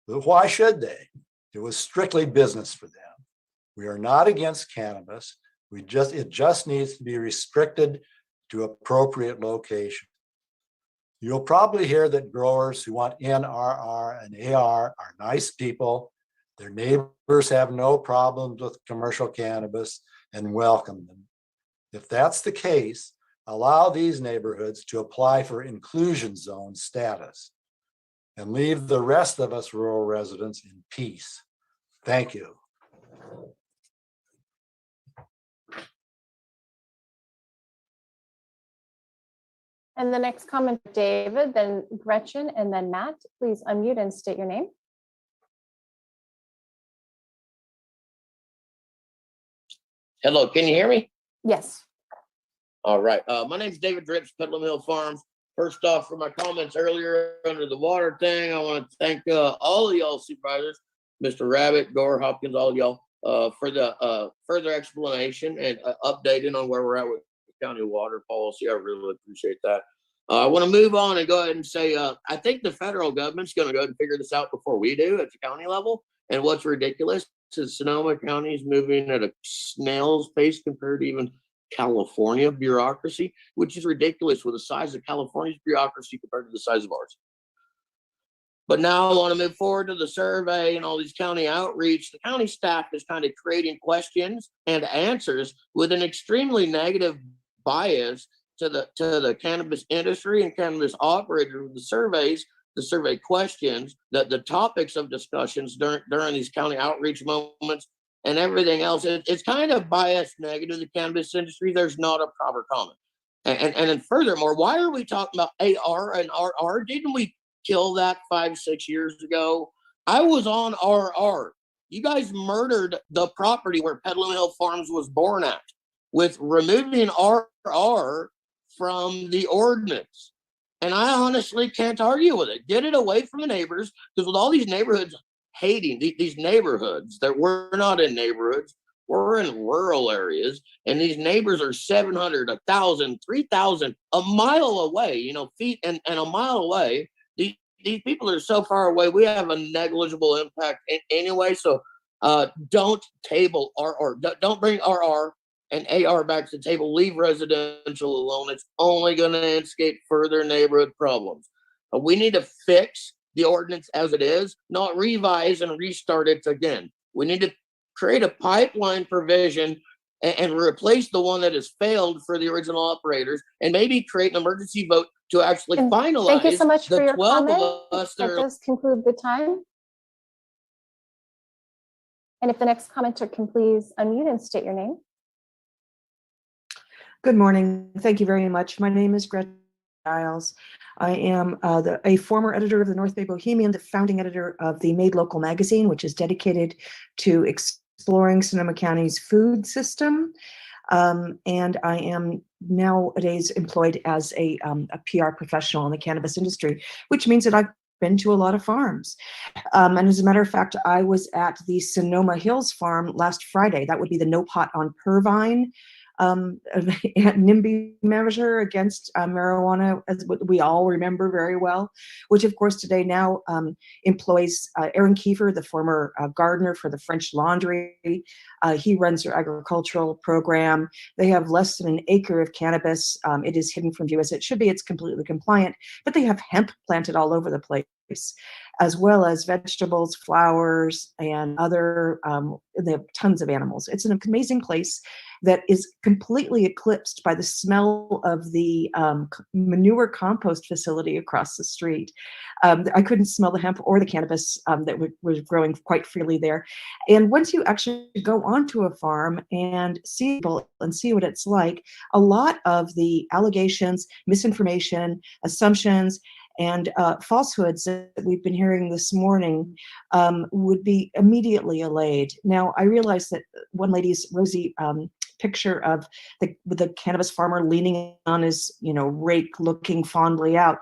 But why should they? It was strictly business for them. We are not against cannabis. It just needs to be restricted to appropriate locations. You'll probably hear that growers who want NRR and AR are nice people. Their neighbors have no problems with commercial cannabis and welcome them. If that's the case, allow these neighborhoods to apply for inclusion zone status and leave the rest of us rural residents in peace. Thank you. And the next comment, David, then Gretchen, and then Matt. Please unmute and state your name. Hello, can you hear me? Yes. All right. My name's David Drips, Petaluma Hill Farms. First off, for my comments earlier under the water thing, I want to thank all of y'all supervisors, Mr. Rabbit, Gore, Hopkins, all of y'all, for the further explanation and updating on where we're at with the county water policy. I really appreciate that. I want to move on and go ahead and say, I think the federal government's going to go ahead and figure this out before we do at the county level. And what's ridiculous is Sonoma County is moving at a snail's pace compared to even California bureaucracy, which is ridiculous with the size of California's bureaucracy compared to the size of ours. But now I want to move forward to the survey and all these county outreach. The county staff is kind of creating questions and answers with an extremely negative bias to the cannabis industry and cannabis operators with the surveys, the survey questions, the topics of discussions during these county outreach moments and everything else. It's kind of biased negative to the cannabis industry. There's not a proper comment. And then furthermore, why are we talking about AR and RR? Didn't we kill that 5-6 years ago? I was on RR. You guys murdered the property where Petaluma Hill Farms was born at with removing RR from the ordinance. And I honestly can't argue with it. Get it away from the neighbors, because with all these neighborhoods hating these neighborhoods, that we're not in neighborhoods, we're in rural areas, and these neighbors are 700, 1,000, 3,000, a mile away, feet and a mile away. These people are so far away, we have a negligible impact anyway. So don't table RR, don't bring RR and AR back to the table. Leave residential alone. It's only going to instigate further neighborhood problems. We need to fix the ordinance as it is, not revise and restart it again. We need to create a pipeline provision and replace the one that has failed for the original operators, and maybe create an emergency vote to actually finalize. Thank you so much for the your 12 comment. of us that That are does conclude the time. And if the next commenter can please unmute and state your name. Good morning. Thank you very much. My name is Gretchen Giles. I am a former editor of the North Bay Bohemian, the founding editor of the Made Local magazine, which is dedicated to exploring Sonoma County's food system. And I am nowadays employed as a PR professional in the cannabis industry, which means that I've been to a lot of farms. And as a matter of fact, I was at the Sonoma Hills farm last Friday. That would be the No Pot on Purvine NIMBY measure against marijuana, as we all remember very well, which of course today now employs Aaron Kiefer, the former gardener for the French Laundry. He runs their agricultural program. They have less than an acre of cannabis. It is hidden from view as it should be. It's completely compliant, but they have hemp planted all over the place, as well as vegetables, flowers, and other, they have tons of animals. It's an amazing place that is completely eclipsed by the smell of the manure compost facility across the street. I couldn't smell the hemp or the cannabis that was growing quite freely there. And once you actually go onto a farm and see what it's like, a lot of the allegations, misinformation, assumptions, and falsehoods that we've been hearing this morning would be immediately allayed. Now, I realize that one lady's rosy picture of the cannabis farmer leaning on his, rake, looking fondly out,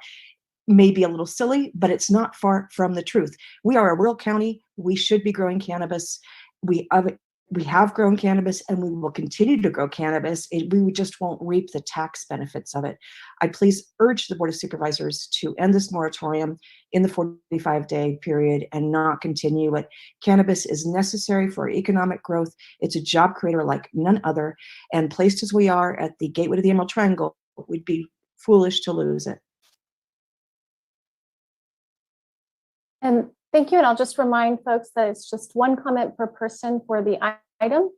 may be a little silly, but it's not far from the truth. We are a rural county. We should be growing cannabis. We have grown cannabis, and we will continue to grow cannabis. We just won't reap the tax benefits of it. I please urge the Board of Supervisors to end this moratorium in the 45-day period and not continue it. Cannabis is necessary for economic growth. It's a job creator like none other. And placed as we are at the gateway to the Emerald Triangle, we'd be foolish to lose it. And thank you. And I'll just remind folks that it's just one comment per person for the item.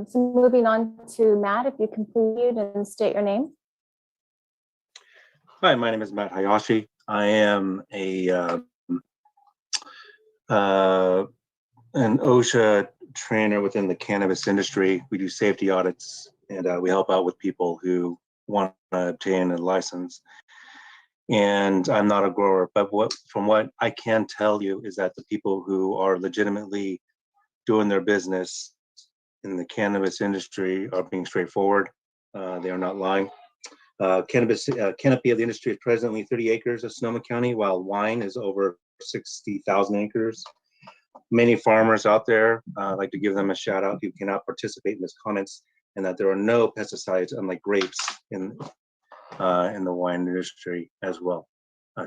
So moving on to Matt, if you can please and state your name. Hi, my name is Matt Hayashi. I am an OSHA trainer within the cannabis industry. We do safety audits, and we help out with people who want to obtain a license. And I'm not a grower, but from what I can tell you is that the people who are legitimately doing their business in the cannabis industry are being straightforward. They are not lying. Cannabis canopy of the industry is presently 30 acres of Sonoma County, while wine is over 60,000 acres. Many farmers out there, I'd like to give them a shout out who cannot participate in this comments, and that there are no pesticides, unlike grapes, in the wine industry as well.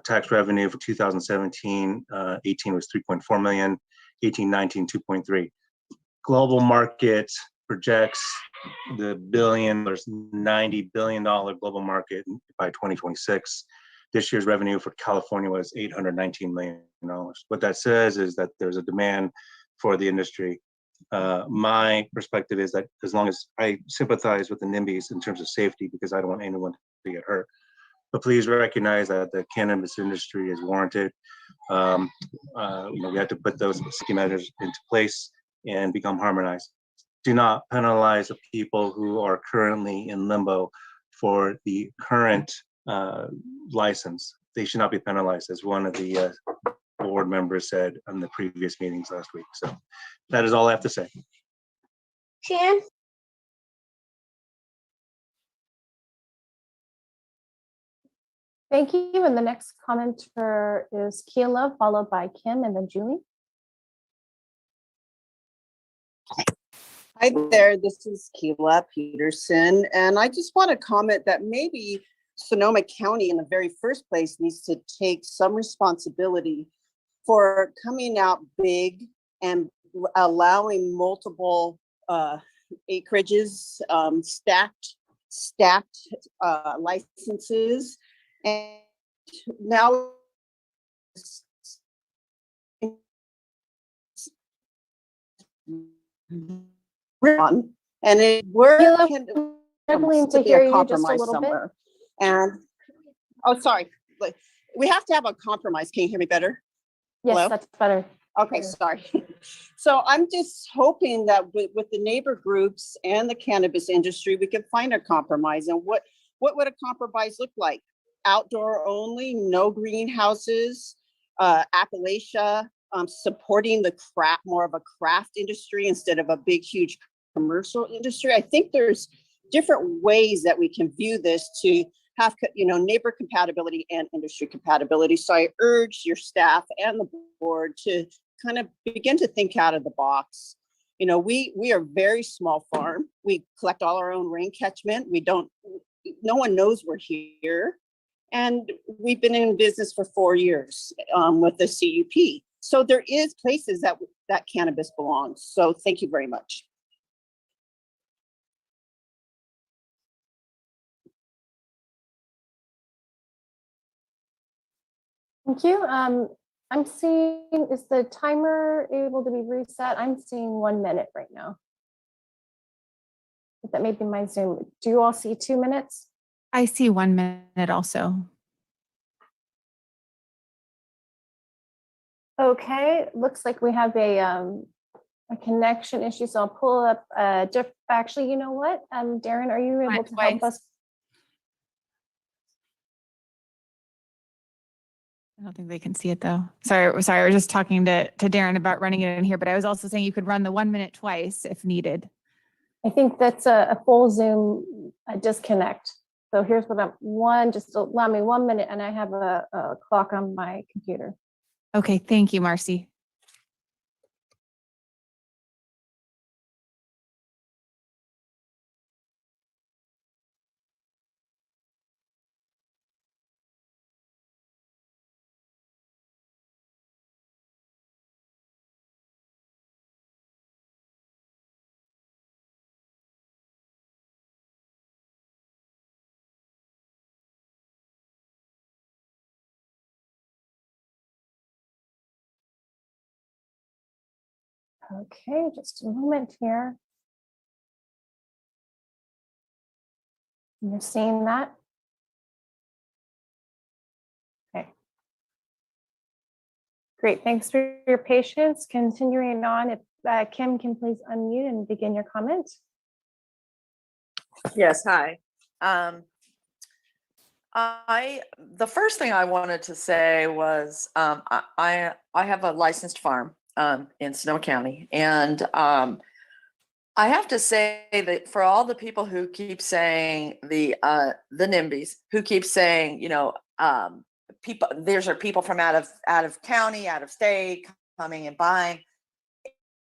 Tax revenue for 2017, 18 was 3.4 million, 18, 19, 2.3. Global market projects the $90 billion global market by 2026. This year's revenue for California was $819 million. What that says is that there's a demand for the industry. My perspective is that as long as I sympathize with the NIMBYs in terms of safety, because I don't want anyone to get hurt, but please recognize that the cannabis industry is warranted. We have to put those safety measures into place and become harmonized. Do not penalize the people who are currently in limbo for the current license. They should not be penalized, as one of the board members said on the previous meetings last week. So that is all I have to say. Shan? Thank you. And the next commenter is Keila, followed by Kim, and then Julie. Hi there, this is Keila Peterson, and I just want to comment that maybe Sonoma County in the very first place needs to take some responsibility for coming out big and allowing multiple acreages, stacked licenses. And now on, and where Sheila, can struggling to be hear a you just a compromise little bit. somewhere? And oh, sorry, like, we have to have a compromise. Can you hear me better? Yes, Hello? that's better. Okay, sorry. So I'm just hoping that with the neighbor groups and the cannabis industry, we can find a compromise. And what would a compromise look like? Outdoor only, no greenhouses, Appalachia, supporting the craft, more of a craft industry instead of a big, huge commercial industry. I think there's different ways that we can view this to have, neighbor compatibility and industry compatibility. So I urge your staff and the board to kind of begin to think out of the box. We are a very small farm. We collect all our own rain catchment. No one knows we're here. And we've been in business for 4 years with the CUP. So there is places that cannabis belongs. So thank you very much. Thank you. I'm seeing, is the timer able to be reset? I'm seeing 1 minute right now. That may be my Zoom. Do you all see 2 minutes? I see 1 minute also. Okay, looks like we have a connection issue, so I'll pull up. Actually, you know what, Darren, are you able to help us? I don't think they can see it though. Sorry, I was just talking to Darren about running it in here, but I was also saying you could run the 1 minute twice if needed. I think that's a full Zoom disconnect. So here's what just allow me 1 minute, and I have a clock on my computer. Okay, thank you, Marcy. Okay, just a moment here. You're seeing that? Okay. Great, thanks for your patience. Continuing on, if Kim can please unmute and begin your comment. Yes, hi. The first thing I wanted to say was I have a licensed farm in Sonoma County, and I have to say that for all the people who keep saying the NIMBYs, who keep saying, people from out of county, out of state coming and buying.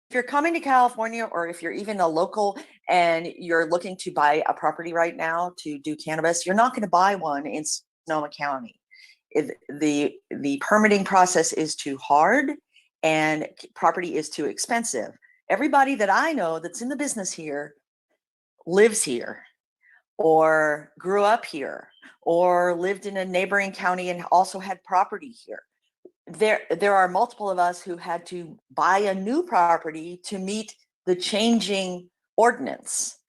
If you're coming to California, or if you're even a local and you're looking to buy a property right now to do cannabis, you're not going to buy one in Sonoma County. The permitting process is too hard and property is too expensive. Everybody that I know that's in the business here lives here, or grew up here, or lived in a neighboring county and also had property here. There are multiple of us who had to buy a new property to meet the changing ordinance.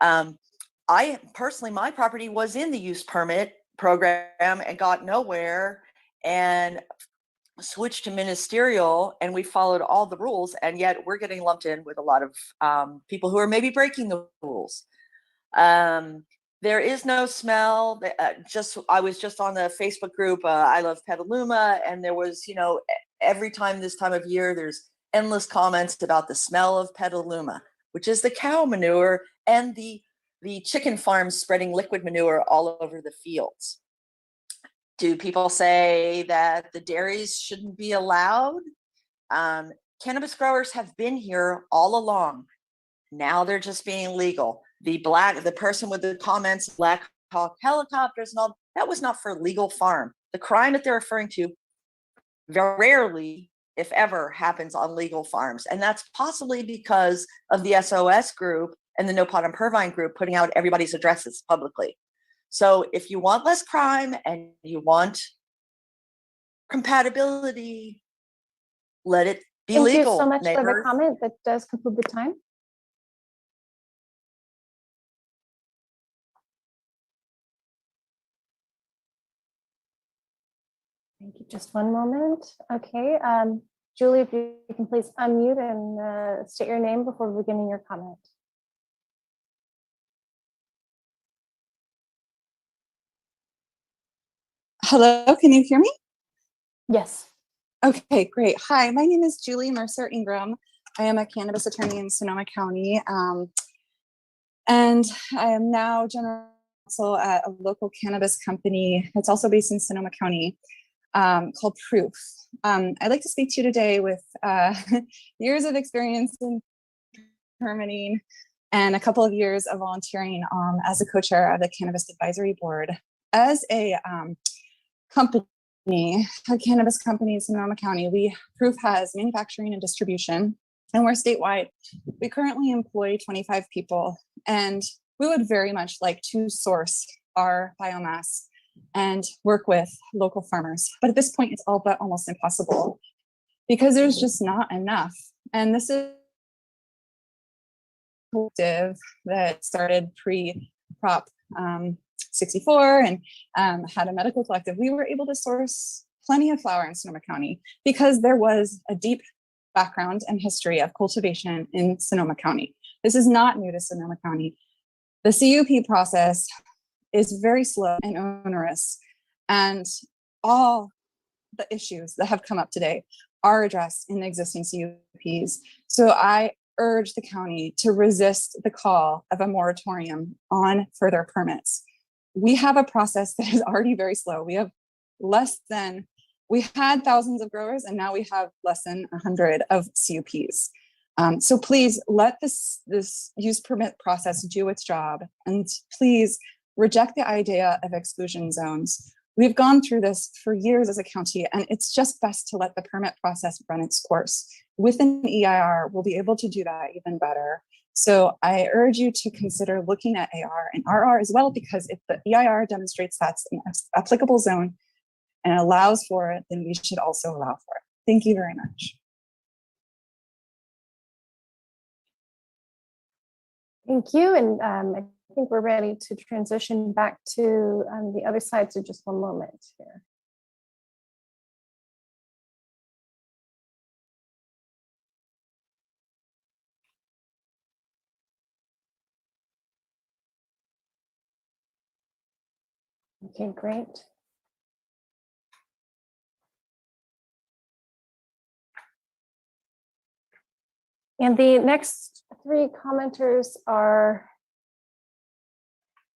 I personally, my property was in the use permit program and got nowhere, and switched to ministerial, and we followed all the rules, and yet we're getting lumped in with a lot of people who are maybe breaking the rules. There is no smell. I was just on the Facebook group, I Love Petaluma, and there was, every time this time of year, there's endless comments about the smell of Petaluma, which is the cow manure and the chicken farms spreading liquid manure all over the fields. Do people say that the dairies shouldn't be allowed? Cannabis growers have been here all along. Now they're just being legal. The person with the comments, Black Hawk helicopters and all, that was not for legal farm. The crime that they're referring to very rarely, if ever, happens on legal farms. And that's possibly because of the SOS group and the No Pot on Purvine group putting out everybody's addresses publicly. So if you want less crime and you want compatibility, let it be legal. Thank you so much neighbors. for the comment. That does conclude the time. Thank you. Just one moment. Okay, Julie, if you can please unmute and state your name before beginning your comment. Hello, can you hear me? Yes. Okay, great. Hi, my name is Julie Mercer Ingram. I am a cannabis attorney in Sonoma County. And I am now general counsel at a local cannabis company that's also based in Sonoma County called Proof. I'd like to speak to you today with years of experience in permitting and a couple of years of volunteering as a co-chair of the Cannabis Advisory Board. As a company, a cannabis company in Sonoma County, Proof has manufacturing and distribution, and we're statewide. We currently employ 25 people, and we would very much like to source our biomass and work with local farmers. But at this point, it's all but almost impossible because there's just not enough. And this is that started pre-Prop 64 and had a medical collective. We were able to source plenty of flower in Sonoma County because there was a deep background and history of cultivation in Sonoma County. This is not new to Sonoma County. The CUP process is very slow and onerous, and all the issues that have come up today are addressed in the existing CUPs. So I urge the county to resist the call of a moratorium on further permits. We have a process that is already very slow. We had thousands of growers, and now we have less than 100 of CUPs. So please let this use permit process do its job, and please reject the idea of exclusion zones. We've gone through this for years as a county, and it's just best to let the permit process run its course. With an EIR, we'll be able to do that even better. So I urge you to consider looking at AR and RR as well, because if the EIR demonstrates that's an applicable zone and allows for it, then we should also allow for it. Thank you very much. Thank you. And I think we're ready to transition back to the other side. So just one moment here. Okay, great. And the next three commenters are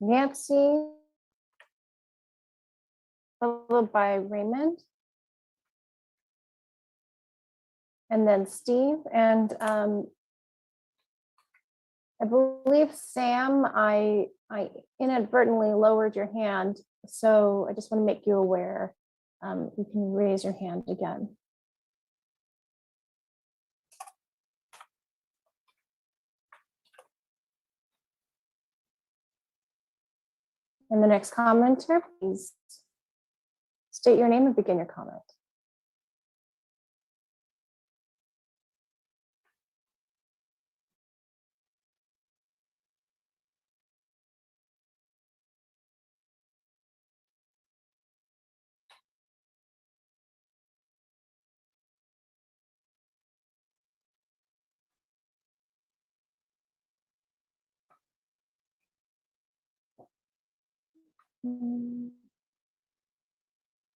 Nancy, followed by Raymond, and then Steve. And I believe, Sam, I inadvertently lowered your hand, so I just want to make you aware. You can raise your hand again. And the next commenter, please state your name and begin your comment.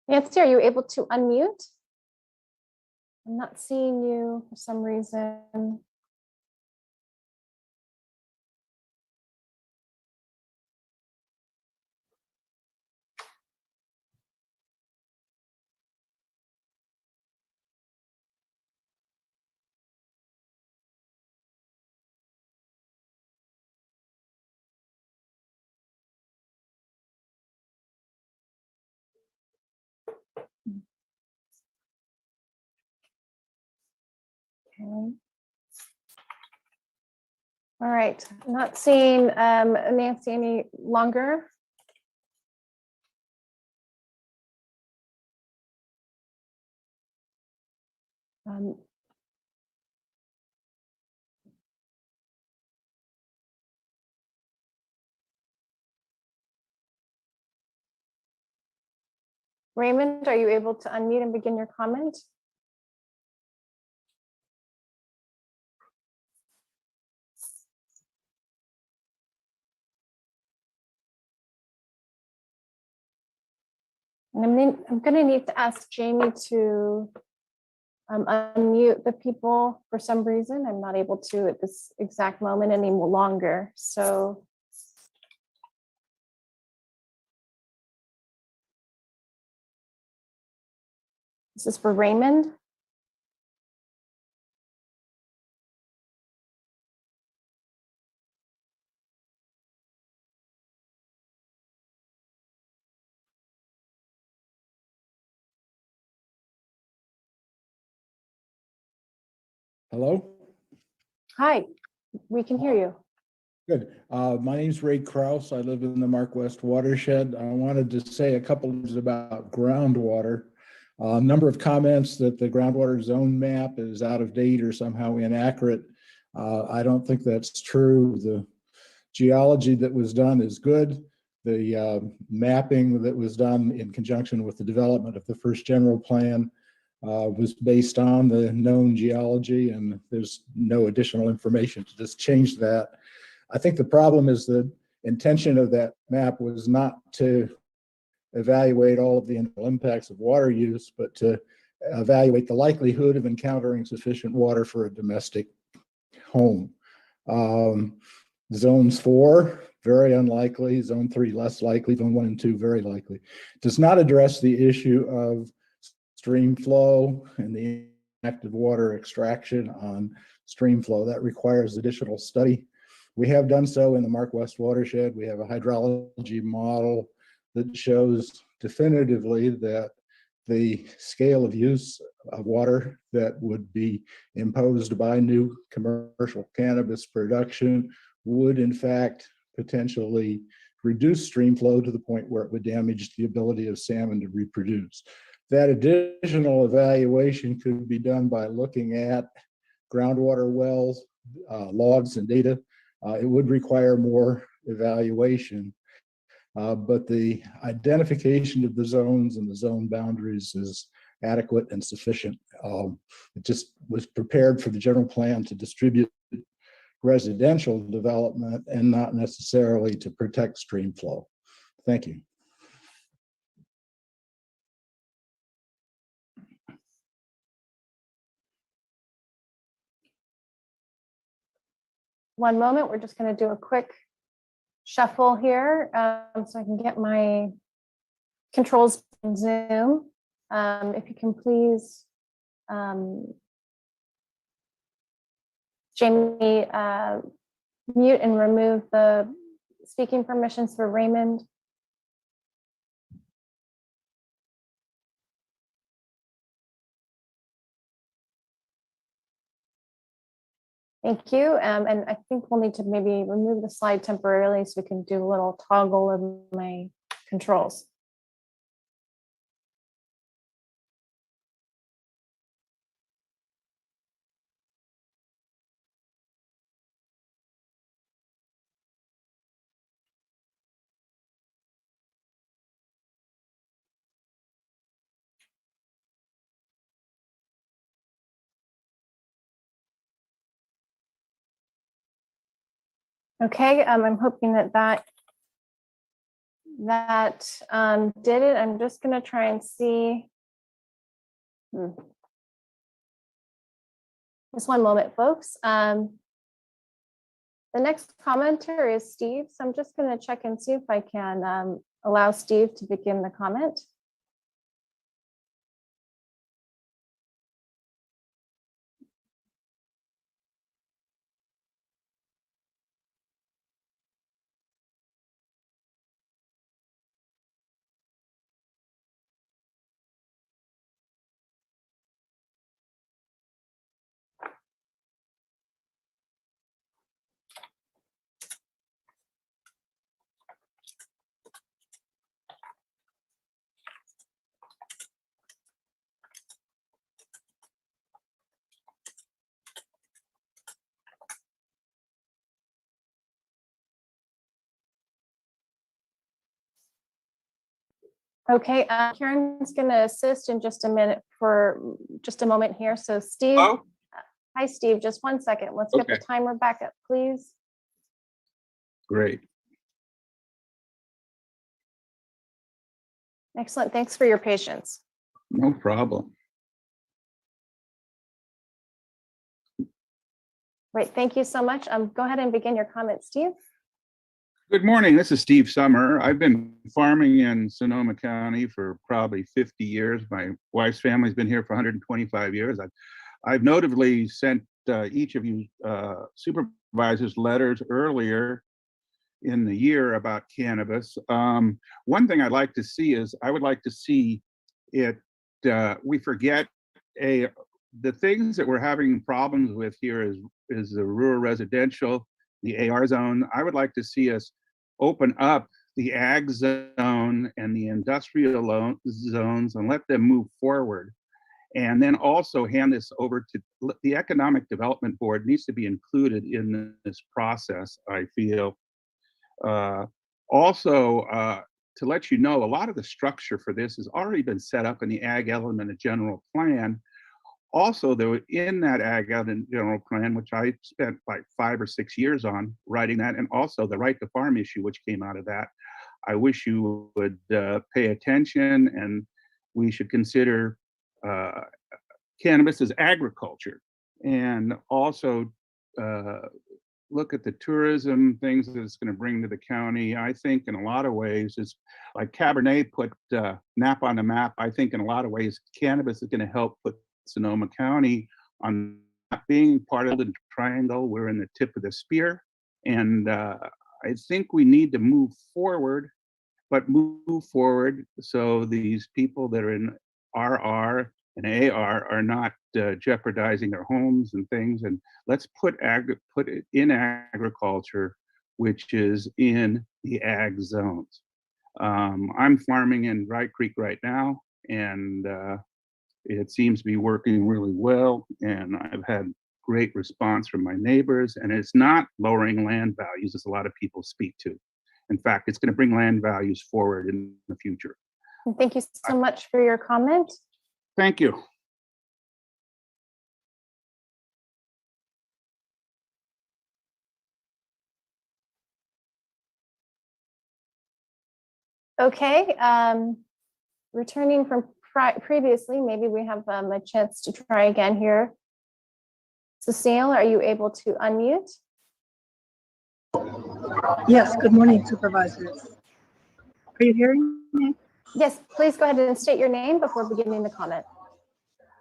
Nancy, are you able to unmute? I'm not seeing you for some reason. Okay. All right, not seeing Nancy any longer. Raymond, are you able to unmute and begin your comment? And I'm going to need to ask Jamie to unmute the people. For some reason, I'm not able to at this exact moment any longer. So this is for Raymond. Hello? Hi, we can hear you. Good. My name's Ray Kraus. I live in the Mark West watershed. I wanted to say a couple of words about groundwater. A number of comments that the groundwater zone map is out of date or somehow inaccurate. I don't think that's true. The geology that was done is good. The mapping that was done in conjunction with the development of the first general plan was based on the known geology, and there's no additional information to just change that. I think the problem is the intention of that map was not to evaluate all of the impacts of water use, but to evaluate the likelihood of encountering sufficient water for a domestic home. Zones 4, very unlikely. Zone 3, less likely. Zone 1 and 2, very likely. Does not address the issue of stream flow and the impact of water extraction on stream flow. That requires additional study. We have done so in the Mark West watershed. We have a hydrology model that shows definitively that the scale of use of water that would be imposed by new commercial cannabis production would in fact potentially reduce stream flow to the point where it would damage the ability of salmon to reproduce. That additional evaluation could be done by looking at groundwater wells, logs and data. It would require more evaluation, but the identification of the zones and the zone boundaries is adequate and sufficient. It just was prepared for the general plan to distribute residential development and not necessarily to protect stream flow. Thank you. One moment, we're just going to do a quick shuffle here so I can get my controls in Zoom. If you can please, Jamie, mute and remove the speaking permissions for Raymond. Thank you. And I think we'll need to maybe remove the slide temporarily so we can do a little toggle of my controls. Okay, I'm hoping that did it. I'm just going to try and see. Just one moment, folks. The next commenter is Steve, so I'm just going to check and see if I can allow Steve to begin the comment. Okay, Karen's going to assist in just a minute for just a moment here. So Steve, hi Steve, just 1 second. Let's get the Okay. timer back up, please. Great. Excellent. Thanks for your patience. No problem. Great. Thank you so much. Go ahead and begin your comments, Steve. Good morning. This is Steve Summer. I've been farming in Sonoma County for probably 50 years. My wife's family's been here for 125 years. I've notably sent each of you supervisors letters earlier in the year about cannabis. One thing I'd like to see is I would like to see it, we forget the things that we're having problems with here is the rural residential, the AR zone. I would like to see us open up the ag zone and the industrial zones and let them move forward. And then also hand this over to the Economic Development Board. Needs to be included in this process, I feel. Also, to let you know, a lot of the structure for this has already been set up in the ag element of general plan. Also, though, in that ag element general plan, which I spent like 5 or 6 years on writing that, and also the right to farm issue, which came out of that, I wish you would pay attention, and we should consider cannabis as agriculture, and also look at the tourism things that it's going to bring to the county. I think in a lot of ways, it's like Cabernet put Napa on the map. I think in a lot of ways, cannabis is going to help put Sonoma County on being part of the triangle. We're in the tip of the spear. And I think we need to move forward, but move forward so these people that are in RR and AR are not jeopardizing their homes and things. And let's put it in agriculture, which is in the ag zones. I'm farming in Dry Creek right now, and it seems to be working really well. And I've had great response from my neighbors, and it's not lowering land values as a lot of people speak to. In fact, it's going to bring land values forward in the future. And thank you so much for your comment. Thank you. Okay, returning from previously, maybe we have a chance to try again here. Cecile, are you able to unmute? Yes, good morning, supervisors. Are you hearing me? Yes, please go ahead and state your name before beginning the comment.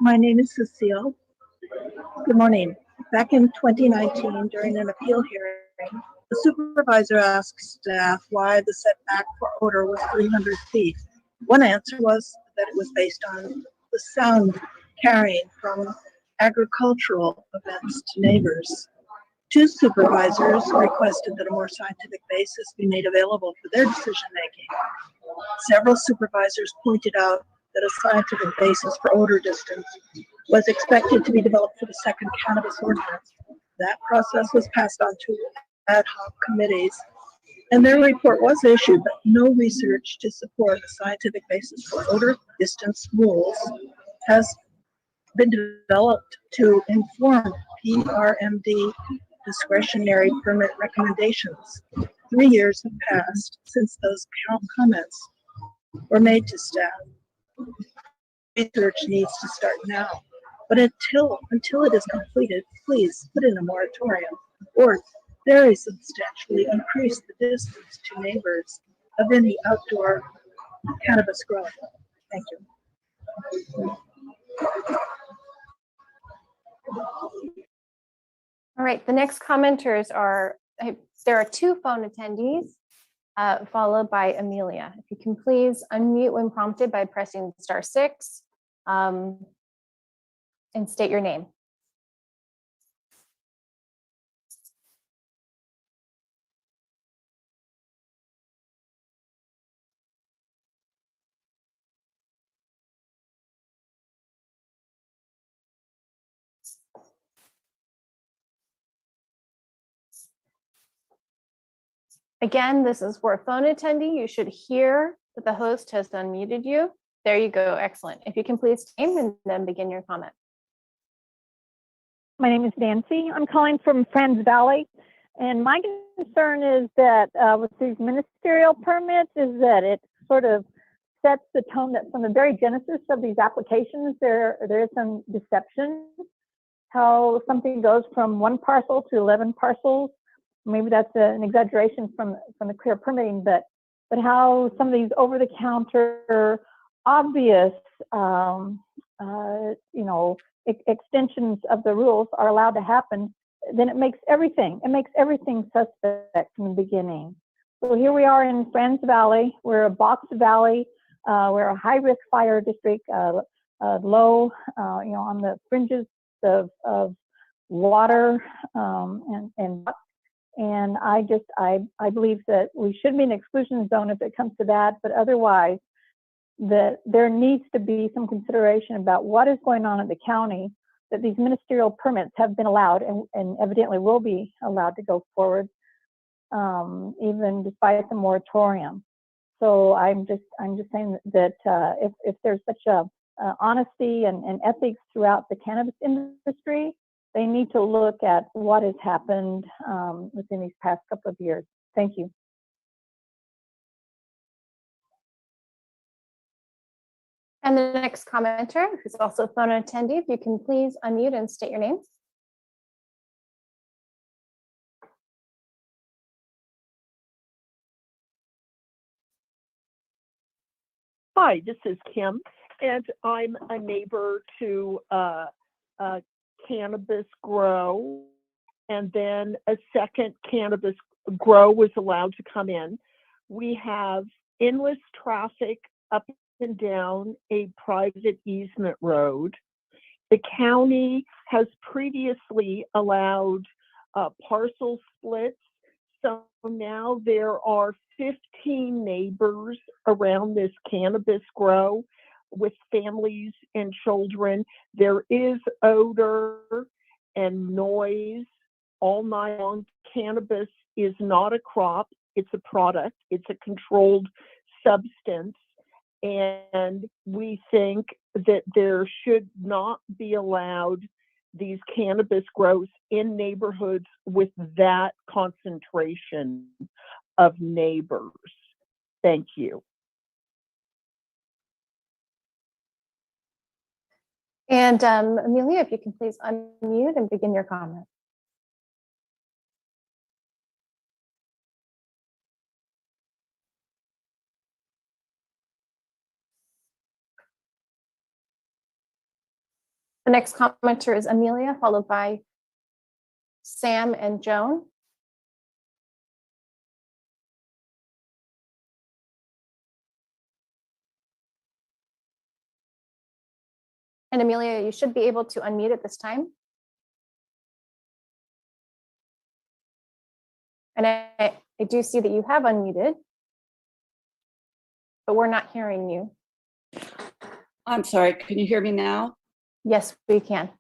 My name is Cecile. Good morning. Back in 2019, during an appeal hearing, the supervisor asked staff why the setback for odor was 300 feet. One answer was that it was based on the sound carrying from agricultural events to neighbors. Two supervisors requested that a more scientific basis be made available for their decision-making. Several supervisors pointed out that a scientific basis for odor distance was expected to be developed for the second cannabis ordinance. That process was passed on to ad hoc committees, and their report was issued, but no research to support a scientific basis for odor distance rules has been developed to inform PRMD discretionary permit recommendations. 3 years have passed since those comments were made to staff. Research needs to start now, but until it is completed, please put in a moratorium or very substantially increase the distance to neighbors of any outdoor cannabis growing. Thank you. All right, the next commenters are, there are two phone attendees, followed by Amelia. If you can please unmute when prompted by pressing *6 and state your name. Again, this is for a phone attendee. You should hear but the host has unmuted you. There you go. Excellent. If you can please name and then begin your comment. My name is Nancy. I'm calling from Friends Valley. And my concern is that with these ministerial permits is that it sort of sets the tone that from the very genesis of these applications, there is some deception, how something goes from 1 parcel to 11 parcels. Maybe that's an exaggeration from the clear permitting, but how some of these over-the-counter obvious, extensions of the rules are allowed to happen, then it makes everything suspect from the beginning. So here we are in Friends Valley. We're a box valley. We're a high-risk fire district, low, on the fringes of water, and I believe that we should be an exclusion zone if it comes to that, but otherwise, that there needs to be some consideration about what is going on in the county, that these ministerial permits have been allowed and evidently will be allowed to go forward, even despite the moratorium. So I'm just saying that if there's such a honesty and ethics throughout the cannabis industry, they need to look at what has happened within these past couple of years. Thank you. And the next commenter, who's also a phone attendee, if you can please unmute and state your name. Hi, this is Kim, and I'm a neighbor to a cannabis grow, and then a second cannabis grow was allowed to come in. We have endless traffic up and down a private easement road. The county has previously allowed parcel splits. So now there are 15 neighbors around this cannabis grow with families and children. There is odor and noise all night long. Cannabis is not a crop, it's a product, it's a controlled substance. And we think that there should not be allowed these cannabis grows in neighborhoods with that concentration of neighbors. Thank you. And Amelia, if you can please unmute and begin your comment. The next commenter is Amelia, followed by Sam and Joan. And Amelia, you should be able to unmute at this time. And I do see that you have unmuted, but we're not hearing you. I'm sorry, can you hear me now? Yes, we can.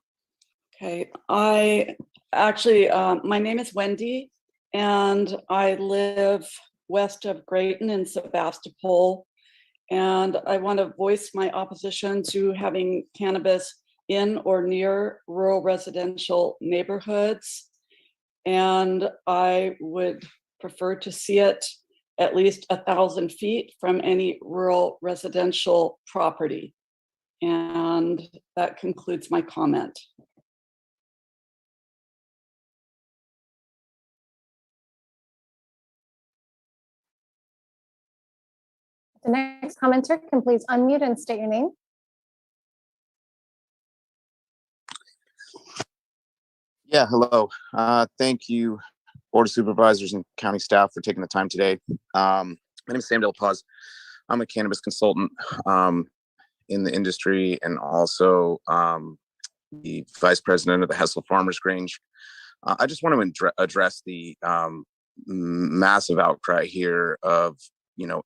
Okay, I actually, my name is Wendy, and I live west of Grayton in Sebastopol. And I want to voice my opposition to having cannabis in or near rural residential neighborhoods. And I would prefer to see it at least 1,000 feet from any rural residential property. And that concludes my comment. The next commenter can please unmute and state your name. Yeah, hello. Thank you, Board of Supervisors and county staff for taking the time today. My name is Sam Del Paz. I'm a cannabis consultant in the industry and also the vice president of the Hessel Farmers Grange. I just want to address the massive outcry here of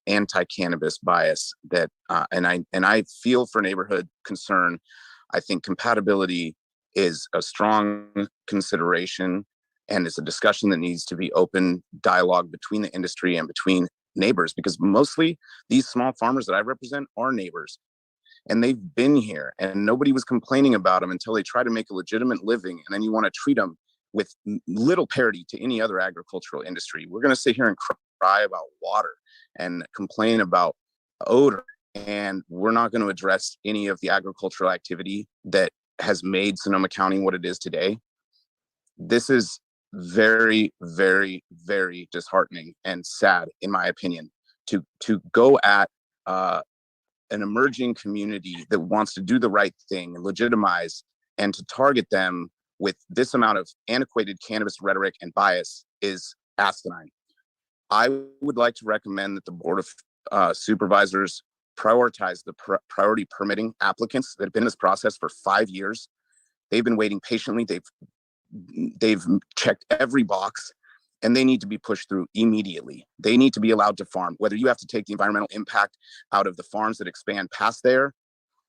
anti-cannabis bias that and I feel for neighborhood concern. I think compatibility is a strong consideration, and it's a discussion that needs to be open dialogue between the industry and between neighbors, because mostly these small farmers that I represent are neighbors, and they've been here and nobody was complaining about them until they try to make a legitimate living. And then you want to treat them with little parity to any other agricultural industry. We're going to sit here and cry about water and complain about odor, and we're not going to address any of the agricultural activity that has made Sonoma County what it is today. This is very, very, very disheartening and sad, in my opinion, to go at an emerging community that wants to do the right thing and legitimize, and to target them with this amount of antiquated cannabis rhetoric and bias is asinine. I would like to recommend that the Board of Supervisors prioritize the priority permitting applicants that have been in this process for 5 years. They've been waiting patiently. They've checked every box, and they need to be pushed through immediately. They need to be allowed to farm, whether you have to take the environmental impact out of the farms that expand past there,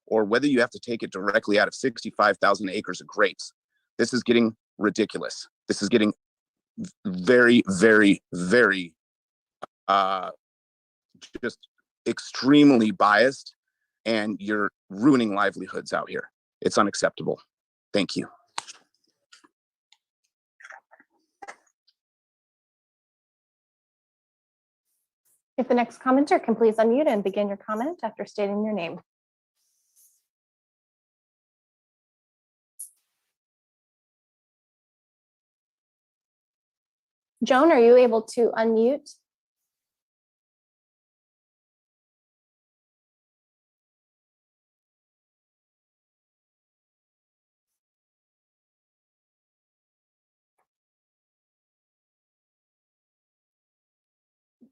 or whether you have to take it directly out of 65,000 acres of grapes. This is getting ridiculous. This is getting very, very, very, just extremely biased, and you're ruining livelihoods out here. It's unacceptable. Thank you. If the next commenter can please unmute and begin your comment after stating your name. Joan, are you able to unmute?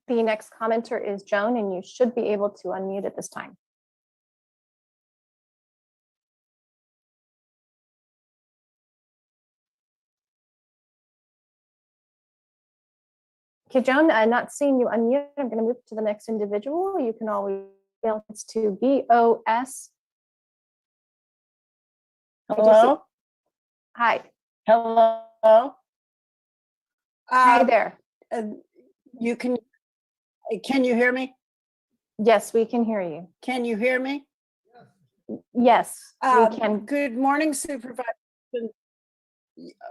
The next commenter is Joan, and you should be able to unmute at this time. Okay, Joan, I'm not seeing you unmute. I'm going to move to the next individual. You can always email this to BOS. Hello? Hi. Hello? Hi there. You can you hear me? Yes, we can hear you. Can you hear me? Yes, we can. Good morning, Supervisor.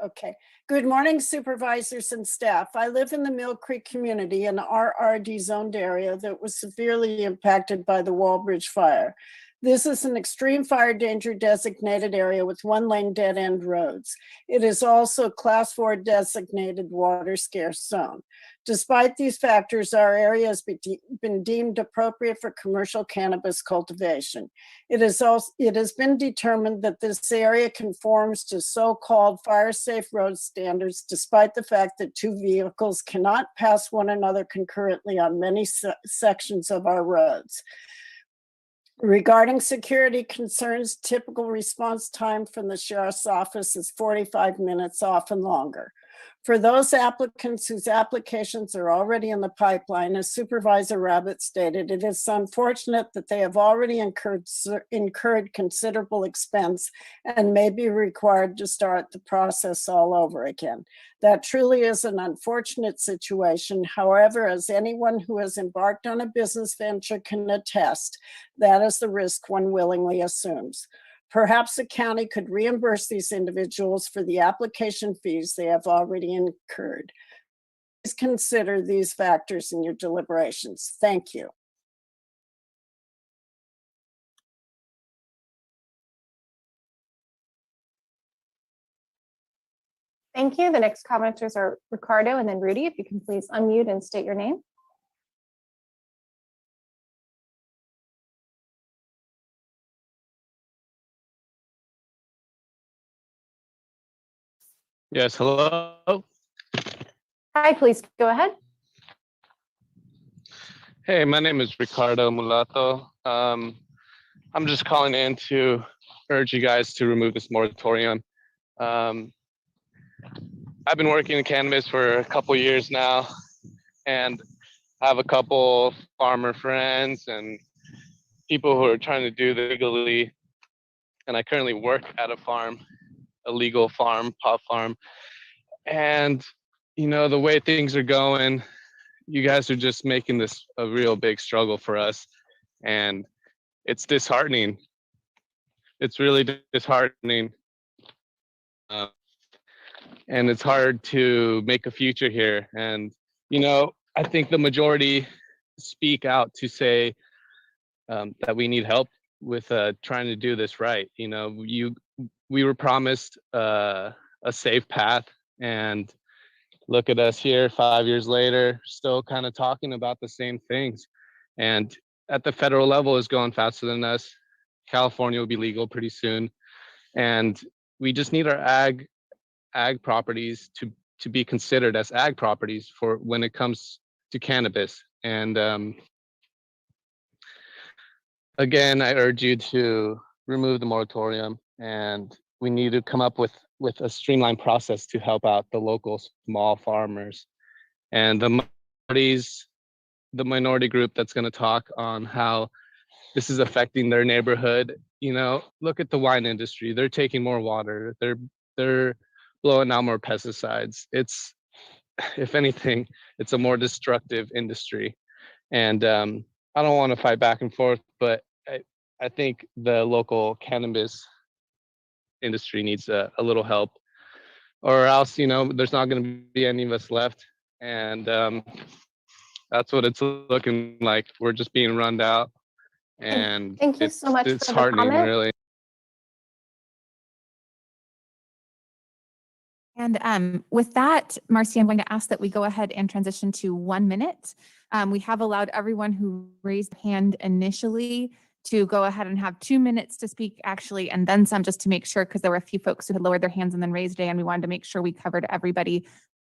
Okay. Good morning, supervisors and staff. I live in the Mill Creek community, an RRD zoned area that was severely impacted by the Walbridge fire. This is an extreme fire danger designated area with one-lane dead-end roads. It is also Class 4 designated water scarce zone. Despite these factors, our area has been deemed appropriate for commercial cannabis cultivation. It has been determined that this area conforms to so-called fire-safe road standards, despite the fact that two vehicles cannot pass one another concurrently on many sections of our roads. Regarding security concerns, typical response time from the sheriff's office is 45 minutes, often longer. For those applicants whose applications are already in the pipeline, as Supervisor Rabbit stated, it is unfortunate that they have already incurred considerable expense and may be required to start the process all over again. That truly is an unfortunate situation. However, as anyone who has embarked on a business venture can attest, that is the risk one willingly assumes. Perhaps the county could reimburse these individuals for the application fees they have already incurred. Please consider these factors in your deliberations. Thank you. Thank you. The next commenters are Ricardo and then Rudy. If you can please unmute and state your name. Yes, hello. Hi, please go ahead. Hey, my name is Ricardo Mulato. I'm just calling in to urge you guys to remove this moratorium. I've been working in cannabis for a couple years now, and I have a couple farmer friends and people who are trying to do this legally. And I currently work at a farm, a legal farm, pot farm. And, you know, the way things are going, you guys are just making this a real big struggle for us, and it's disheartening. It's really disheartening. And it's hard to make a future here. And, I think the majority speak out to say that we need help with trying to do this right. We were promised a safe path, and look at us here 5 years later, still kind of talking about the same things. And at the federal level is going faster than us. California will be legal pretty soon. And we just need our ag properties to be considered as ag properties for when it comes to cannabis. And again, I urge you to remove the moratorium, and we need to come up with a streamlined process to help out the local small farmers. And the minority group that's going to talk on how this is affecting their neighborhood. Look at the wine industry. They're taking more water. They're blowing out more pesticides. It's, if anything, it's a more destructive industry. And I don't want to fight back and forth, but I think the local cannabis industry needs a little help, or else, there's not going to be any of us left. And that's what it's looking like. We're just being run out. And Thank you so much for it's the heartening, comment. really. And with that, Marcy, I'm going to ask that we go ahead and transition to 1 minute. We have allowed everyone who raised their hand initially to go ahead and have 2 minutes to speak, actually, and then some, just to make sure, because there were a few folks who had lowered their hands and then raised it, and we wanted to make sure we covered everybody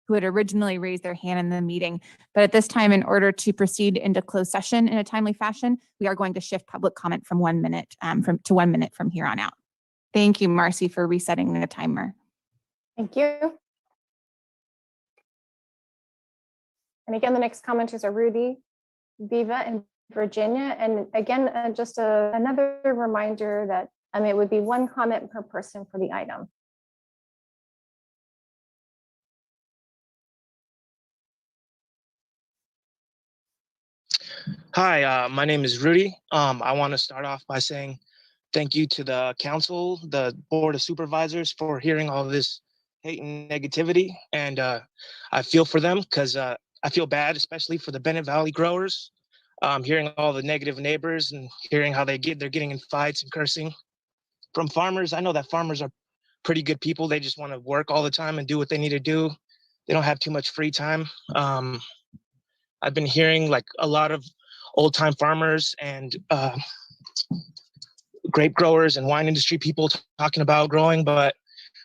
who had originally raised their hand in the meeting. But at this time, in order to proceed into closed session in a timely fashion, we are going to shift public comment from 1 minute to 1 minute from here on out. Thank you, Marcy, for resetting the timer. Thank you. And again, the next commenters are Rudy, Viva, and Virginia. And again, just another reminder that it would be 1 comment per person for the item. Hi, my name is Rudy. I want to start off by saying thank you to the council, the board of supervisors, for hearing all this hate and negativity. And I feel for them, because I feel bad, especially for the Bennett Valley growers, hearing all the negative neighbors and hearing how they're getting in fights and cursing. From farmers, I know that farmers are pretty good people. They just want to work all the time and do what they need to do. They don't have too much free time. I've been hearing like a lot of old time farmers and grape growers and wine industry people talking about growing, but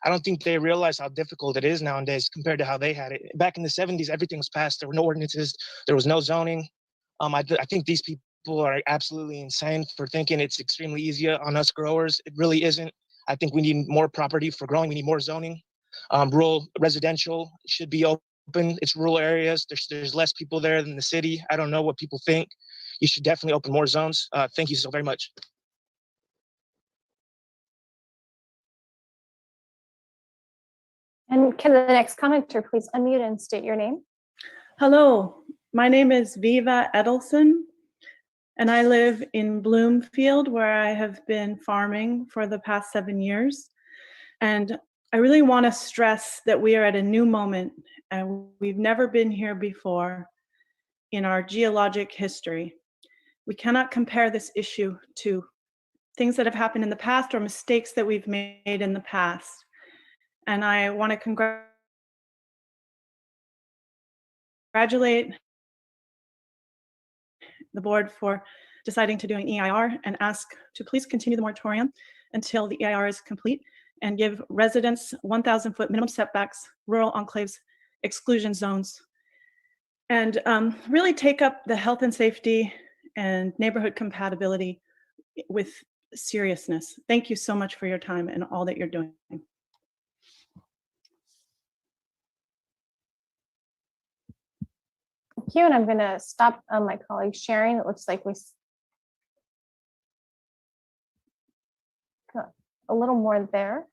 I don't think they realize how difficult it is nowadays compared to how they had it. Back in the 70s, everything was passed. There were no ordinances. There was no zoning. I think these people are absolutely insane for thinking it's extremely easy on us growers. It really isn't. I think we need more property for growing. We need more zoning. Rural residential should be open. It's rural areas. There's less people there than the city. I don't know what people think. You should definitely open more zones. Thank you so very much. And can the next commenter please unmute and state your name? Hello, my name is Viva Edelson, and I live in Bloomfield, where I have been farming for the past 7 years. And I really want to stress that we are at a new moment, and we've never been here before in our geologic history. We cannot compare this issue to things that have happened in the past or mistakes that we've made in the past. And I want to congratulate the board for deciding to do an EIR and ask to please continue the moratorium until the EIR is complete and give residents 1,000-foot minimum setbacks, rural enclaves, exclusion zones, and really take up the health and safety and neighborhood compatibility with seriousness. Thank you so much for your time and all that you're doing. Thank you. And I'm going to stop my colleague sharing. It looks like we got a little more there.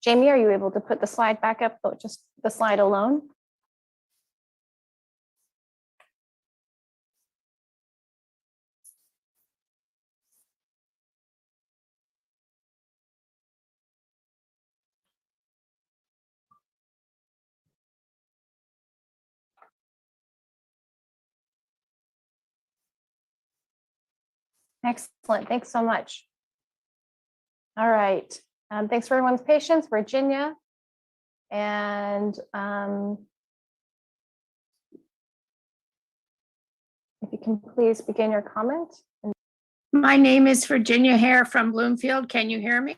Jamie, are you able to put the slide back up, just the slide alone? Excellent. Thanks so much. All right. Thanks for everyone's patience, Virginia. And if you can please begin your comment. My name is Virginia Hare from Bloomfield. Can you hear me?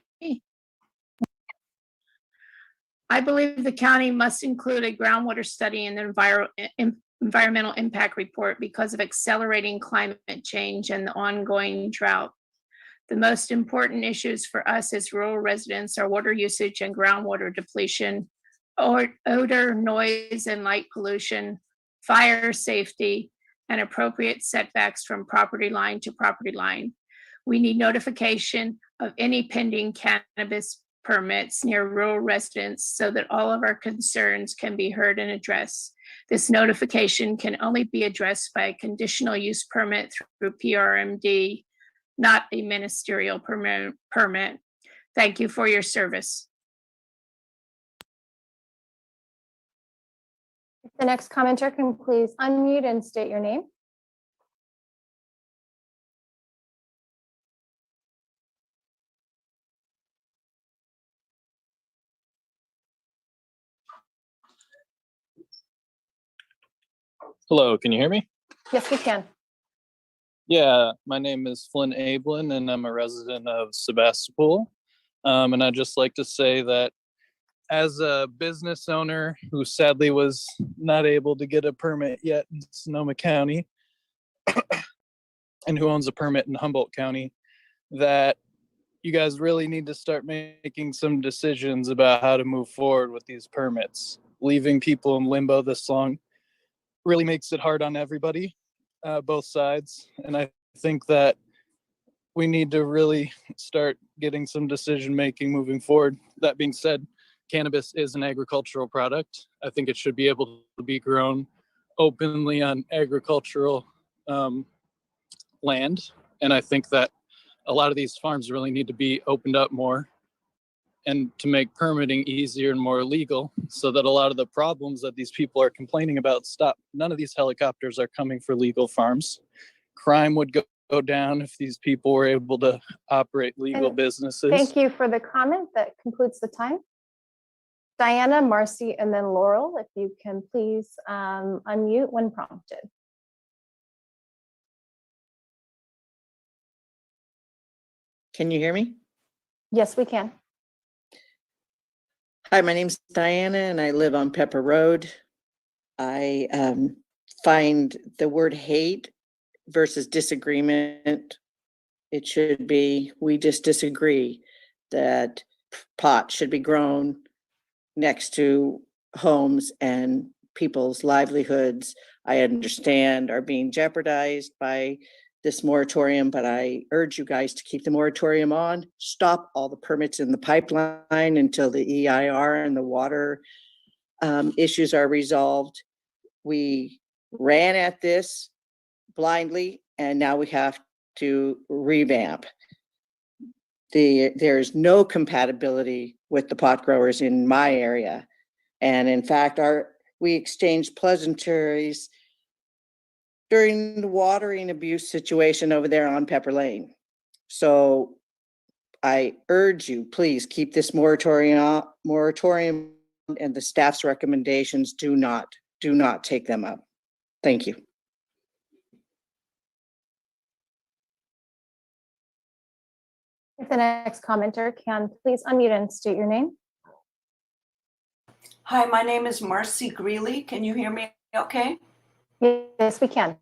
I believe the county must include a groundwater study in the environmental impact report because of accelerating climate change and the ongoing drought. The most important issues for us as rural residents are water usage and groundwater depletion, odor, noise, and light pollution, fire safety, and appropriate setbacks from property line to property line. We need notification of any pending cannabis permits near rural residents so that all of our concerns can be heard and addressed. This notification can only be addressed by a conditional use permit through PRMD, not a ministerial permit. Thank you for your service. The next commenter can please unmute and state your name. Hello, can you hear me? Yes, we can. Yeah, my name is Flynn Ablin and I'm a resident of Sebastopol. And I'd just like to say that as a business owner who sadly was not able to get a permit yet in Sonoma County and who owns a permit in Humboldt County, that you guys really need to start making some decisions about how to move forward with these permits. Leaving people in limbo this long really makes it hard on everybody, both sides. And I think that we need to really start getting some decision making moving forward. That being said, cannabis is an agricultural product. I think it should be able to be grown openly on agricultural land. And I think that a lot of these farms really need to be opened up more and to make permitting easier and more legal so that a lot of the problems that these people are complaining about stop. None of these helicopters are coming for legal farms. Crime would go down if these people were able to operate legal And businesses. Thank you for the comment. That concludes the time. Diana, Marcy, and then Laurel, if you can please unmute when prompted. Can you hear me? Yes, we can. Hi, my name's Diana and I live on Pepper Road. I find the word hate versus disagreement, it should be, we just disagree that pot should be grown next to homes and people's livelihoods, I understand, are being jeopardized by this moratorium, but I urge you guys to keep the moratorium on, stop all the permits in the pipeline until the EIR and the water issues are resolved. We ran at this blindly and now we have to revamp. There's no compatibility with the pot growers in my area. And in fact, we exchanged pleasantries during the watering abuse situation over there on Pepper Lane. So I urge you, please keep this moratorium and the staff's recommendations, do not take them up. Thank you. If the next commenter can please unmute and state your name. Hi, my name is Marcy Greeley. Can you hear me okay? Yes, we can.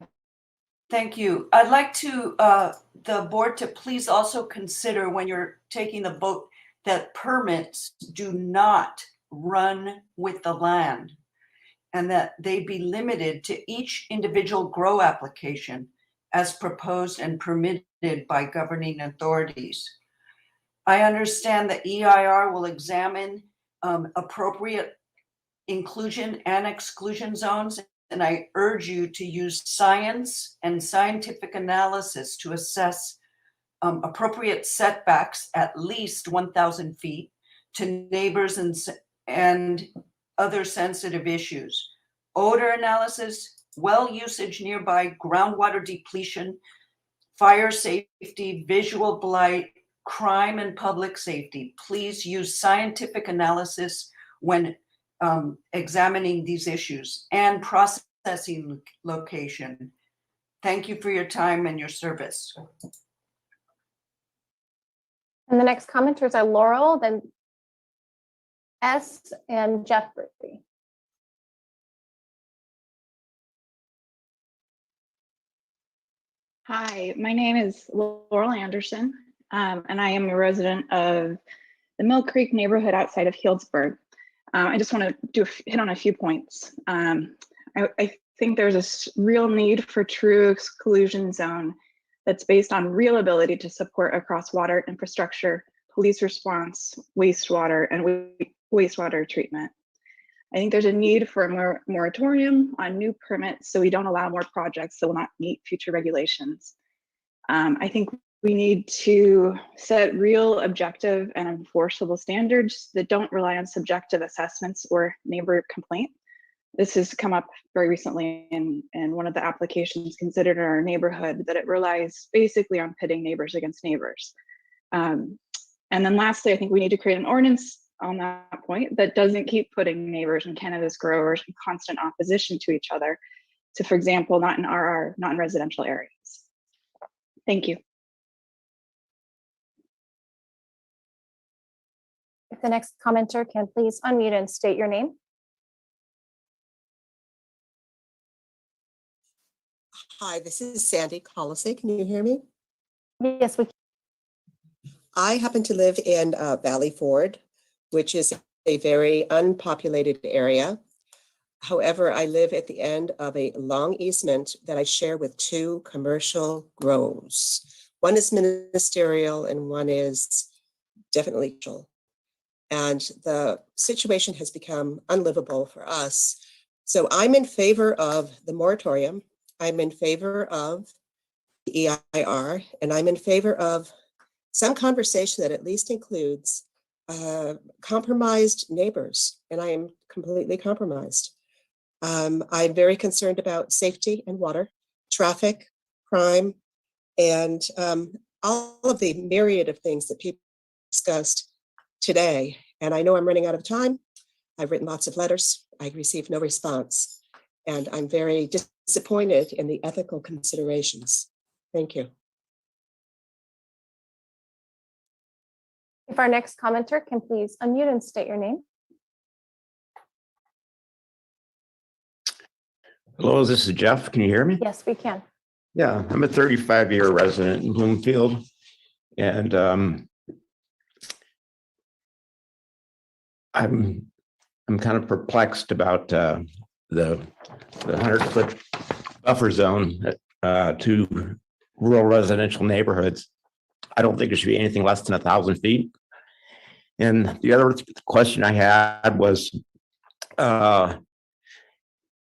Thank you. I'd like to the board to please also consider when you're taking the vote that permits do not run with the land and that they be limited to each individual grow application as proposed and permitted by governing authorities. I understand the EIR will examine appropriate inclusion and exclusion zones, and I urge you to use science and scientific analysis to assess appropriate setbacks at least 1,000 feet to neighbors and other sensitive issues. Odor analysis, well usage nearby, groundwater depletion, fire safety, visual blight, crime and public safety. Please use scientific analysis when examining these issues, and processing location. Thank you for your time and your service. And the next commenters are Laurel, then S, and Jeffrey. Hi, my name is Laurel Anderson, and I am a resident of the Mill Creek neighborhood outside of Healdsburg. I just want to hit on a few points. I think there's a real need for true exclusion zone that's based on real ability to support across water infrastructure, police response, wastewater, and wastewater treatment. I think there's a need for a moratorium on new permits so we don't allow more projects that will not meet future regulations. I think we need to set real objective and enforceable standards that don't rely on subjective assessments or neighbor complaint. This has come up very recently in one of the applications considered in our neighborhood, that it relies basically on pitting neighbors against neighbors. And then lastly, I think we need to create an ordinance on that point that doesn't keep putting neighbors and cannabis growers in constant opposition to each other, to, for example, not in RR, not in residential areas. Thank you. If the next commenter can please unmute and state your name. Hi, this is Sandy Colosay. Can you hear me? Yes, we can. I happen to live in Valley Ford, which is a very unpopulated area. However, I live at the end of a long easement that I share with two commercial grows. One is ministerial and one is definitely legal. And the situation has become unlivable for us. So I'm in favor of the moratorium. I'm in favor of the EIR, and I'm in favor of some conversation that at least includes compromised neighbors, and I am completely compromised. I'm very concerned about safety and water, traffic, crime, and all of the myriad of things that people discussed today. And I know I'm running out of time. I've written lots of letters. I received no response, and I'm very disappointed in the ethical considerations. Thank you. If our next commenter can please unmute and state your name. Hello, this is Jeff. Can you hear me? Yes, we can. Yeah, I'm a 35-year resident in Bloomfield, and I'm kind of perplexed about the 100-foot buffer zone to rural residential neighborhoods. I don't think it should be anything less than 1,000 feet. And the other question I had was,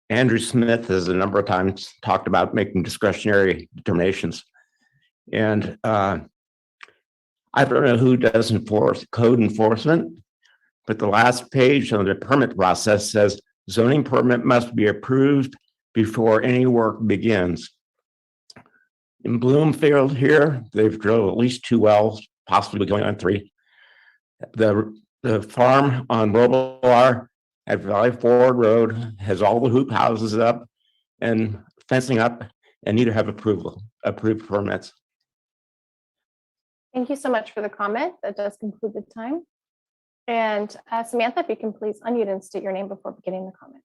Andrew Smith has a number of times talked about making discretionary determinations. And I don't know who does code enforcement, but the last page on the permit process says zoning permit must be approved before any work begins. In Bloomfield here, they've drilled at least 2 wells, possibly going on 3. The farm on Robillard at Valley Ford Road has all the hoop houses up and fencing up, and need to have approved permits. Thank you so much for the comment. That does conclude the time. And Samantha, if you can please unmute and state your name before beginning the comment.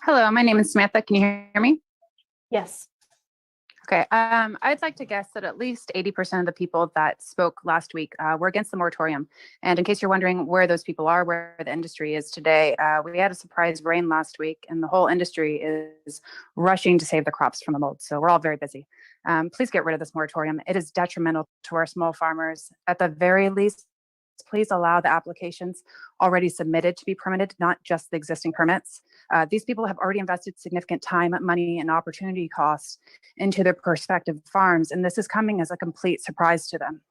Hello, my name is Samantha. Can you hear me? Yes. Okay, I'd like to guess that at least 80% of the people that spoke last week were against the moratorium. And in case you're wondering where those people are, where the industry is today, we had a surprise rain last week and the whole industry is rushing to save the crops from the mold. So we're all very busy. Please get rid of this moratorium. It is detrimental to our small farmers. At the very least, please allow the applications already submitted to be permitted, not just the existing permits. These people have already invested significant time, money, and opportunity costs into their prospective farms, and this is coming as a complete surprise to them.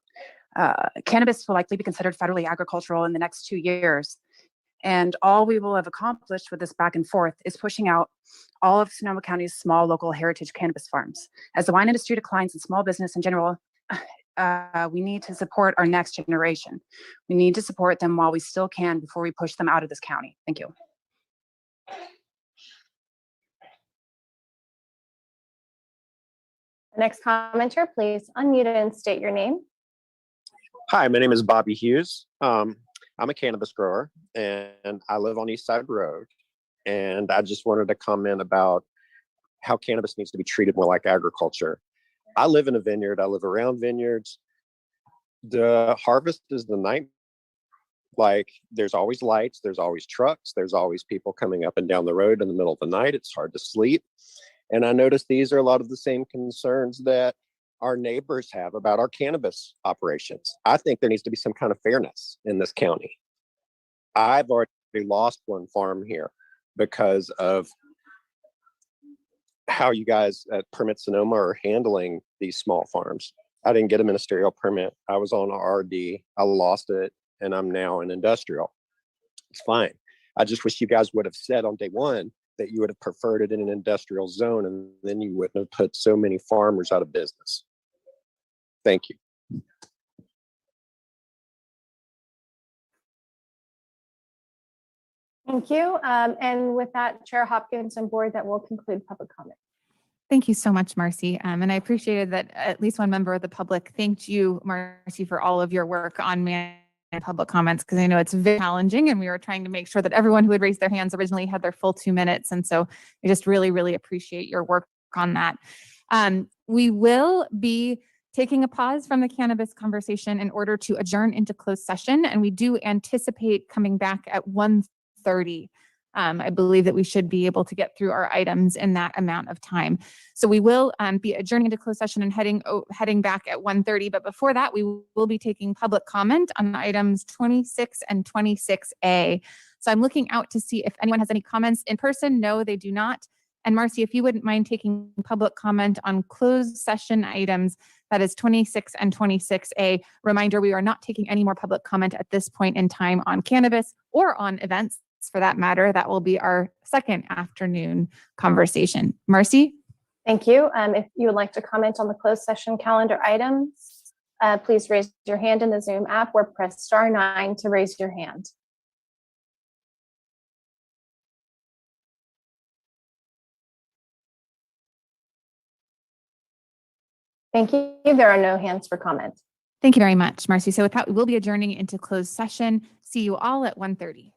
Cannabis will likely be considered federally agricultural in the next 2 years. And all we will have accomplished with this back and forth is pushing out all of Sonoma County's small local heritage cannabis farms. As the wine industry declines and small business in general, we need to support our next generation. We need to support them while we still can before we push them out of this county. Thank you. The next commenter, please unmute and state your name. Hi, my name is Bobby Hughes. I'm a cannabis grower and I live on East Side Road. And I just wanted to comment about how cannabis needs to be treated more like agriculture. I live in a vineyard. I live around vineyards. The harvest is the night. Like there's always lights, there's always trucks, there's always people coming up and down the road in the middle of the night. It's hard to sleep. And I noticed these are a lot of the same concerns that our neighbors have about our cannabis operations. I think there needs to be some kind of fairness in this county. I've already lost one farm here because of how you guys at Permit Sonoma are handling these small farms. I didn't get a ministerial permit. I was on a RD. I lost it, and I'm now in industrial. It's fine. I just wish you guys would have said on day one that you would have preferred it in an industrial zone, and then you wouldn't have put so many farmers out of business. Thank you. Thank you. And with that, Chair Hopkins and board, that will conclude public comment. Thank you so much, Marcy. And I appreciated that at least one member of the public thanked you, Marcy, for all of your work on managing public comments, because I know it's very challenging and we were trying to make sure that everyone who had raised their hands originally had their full 2 minutes. And so I just really, really appreciate your work on that. We will be taking a pause from the cannabis conversation in order to adjourn into closed session. And we do anticipate coming back at 1:30. I believe that we should be able to get through our items in that amount of time. So we will be adjourning into closed session and heading back at 1:30. But before that, we will be taking public comment on items 26 and 26A. So I'm looking out to see if anyone has any comments in person. No, they do not. And Marcy, if you wouldn't mind taking public comment on closed session items, that is 26 and 26A. Reminder, we are not taking any more public comment at this point in time on cannabis or on events for that matter. That will be our second afternoon conversation. Marcy? Thank you. If you would like to comment on the closed session calendar items, please raise your hand in the Zoom app or press *9 to raise your hand. Thank you. There are no hands for comment. Thank you very much, Marcy. So with that, we will be adjourning into closed session. See you all at 1:30.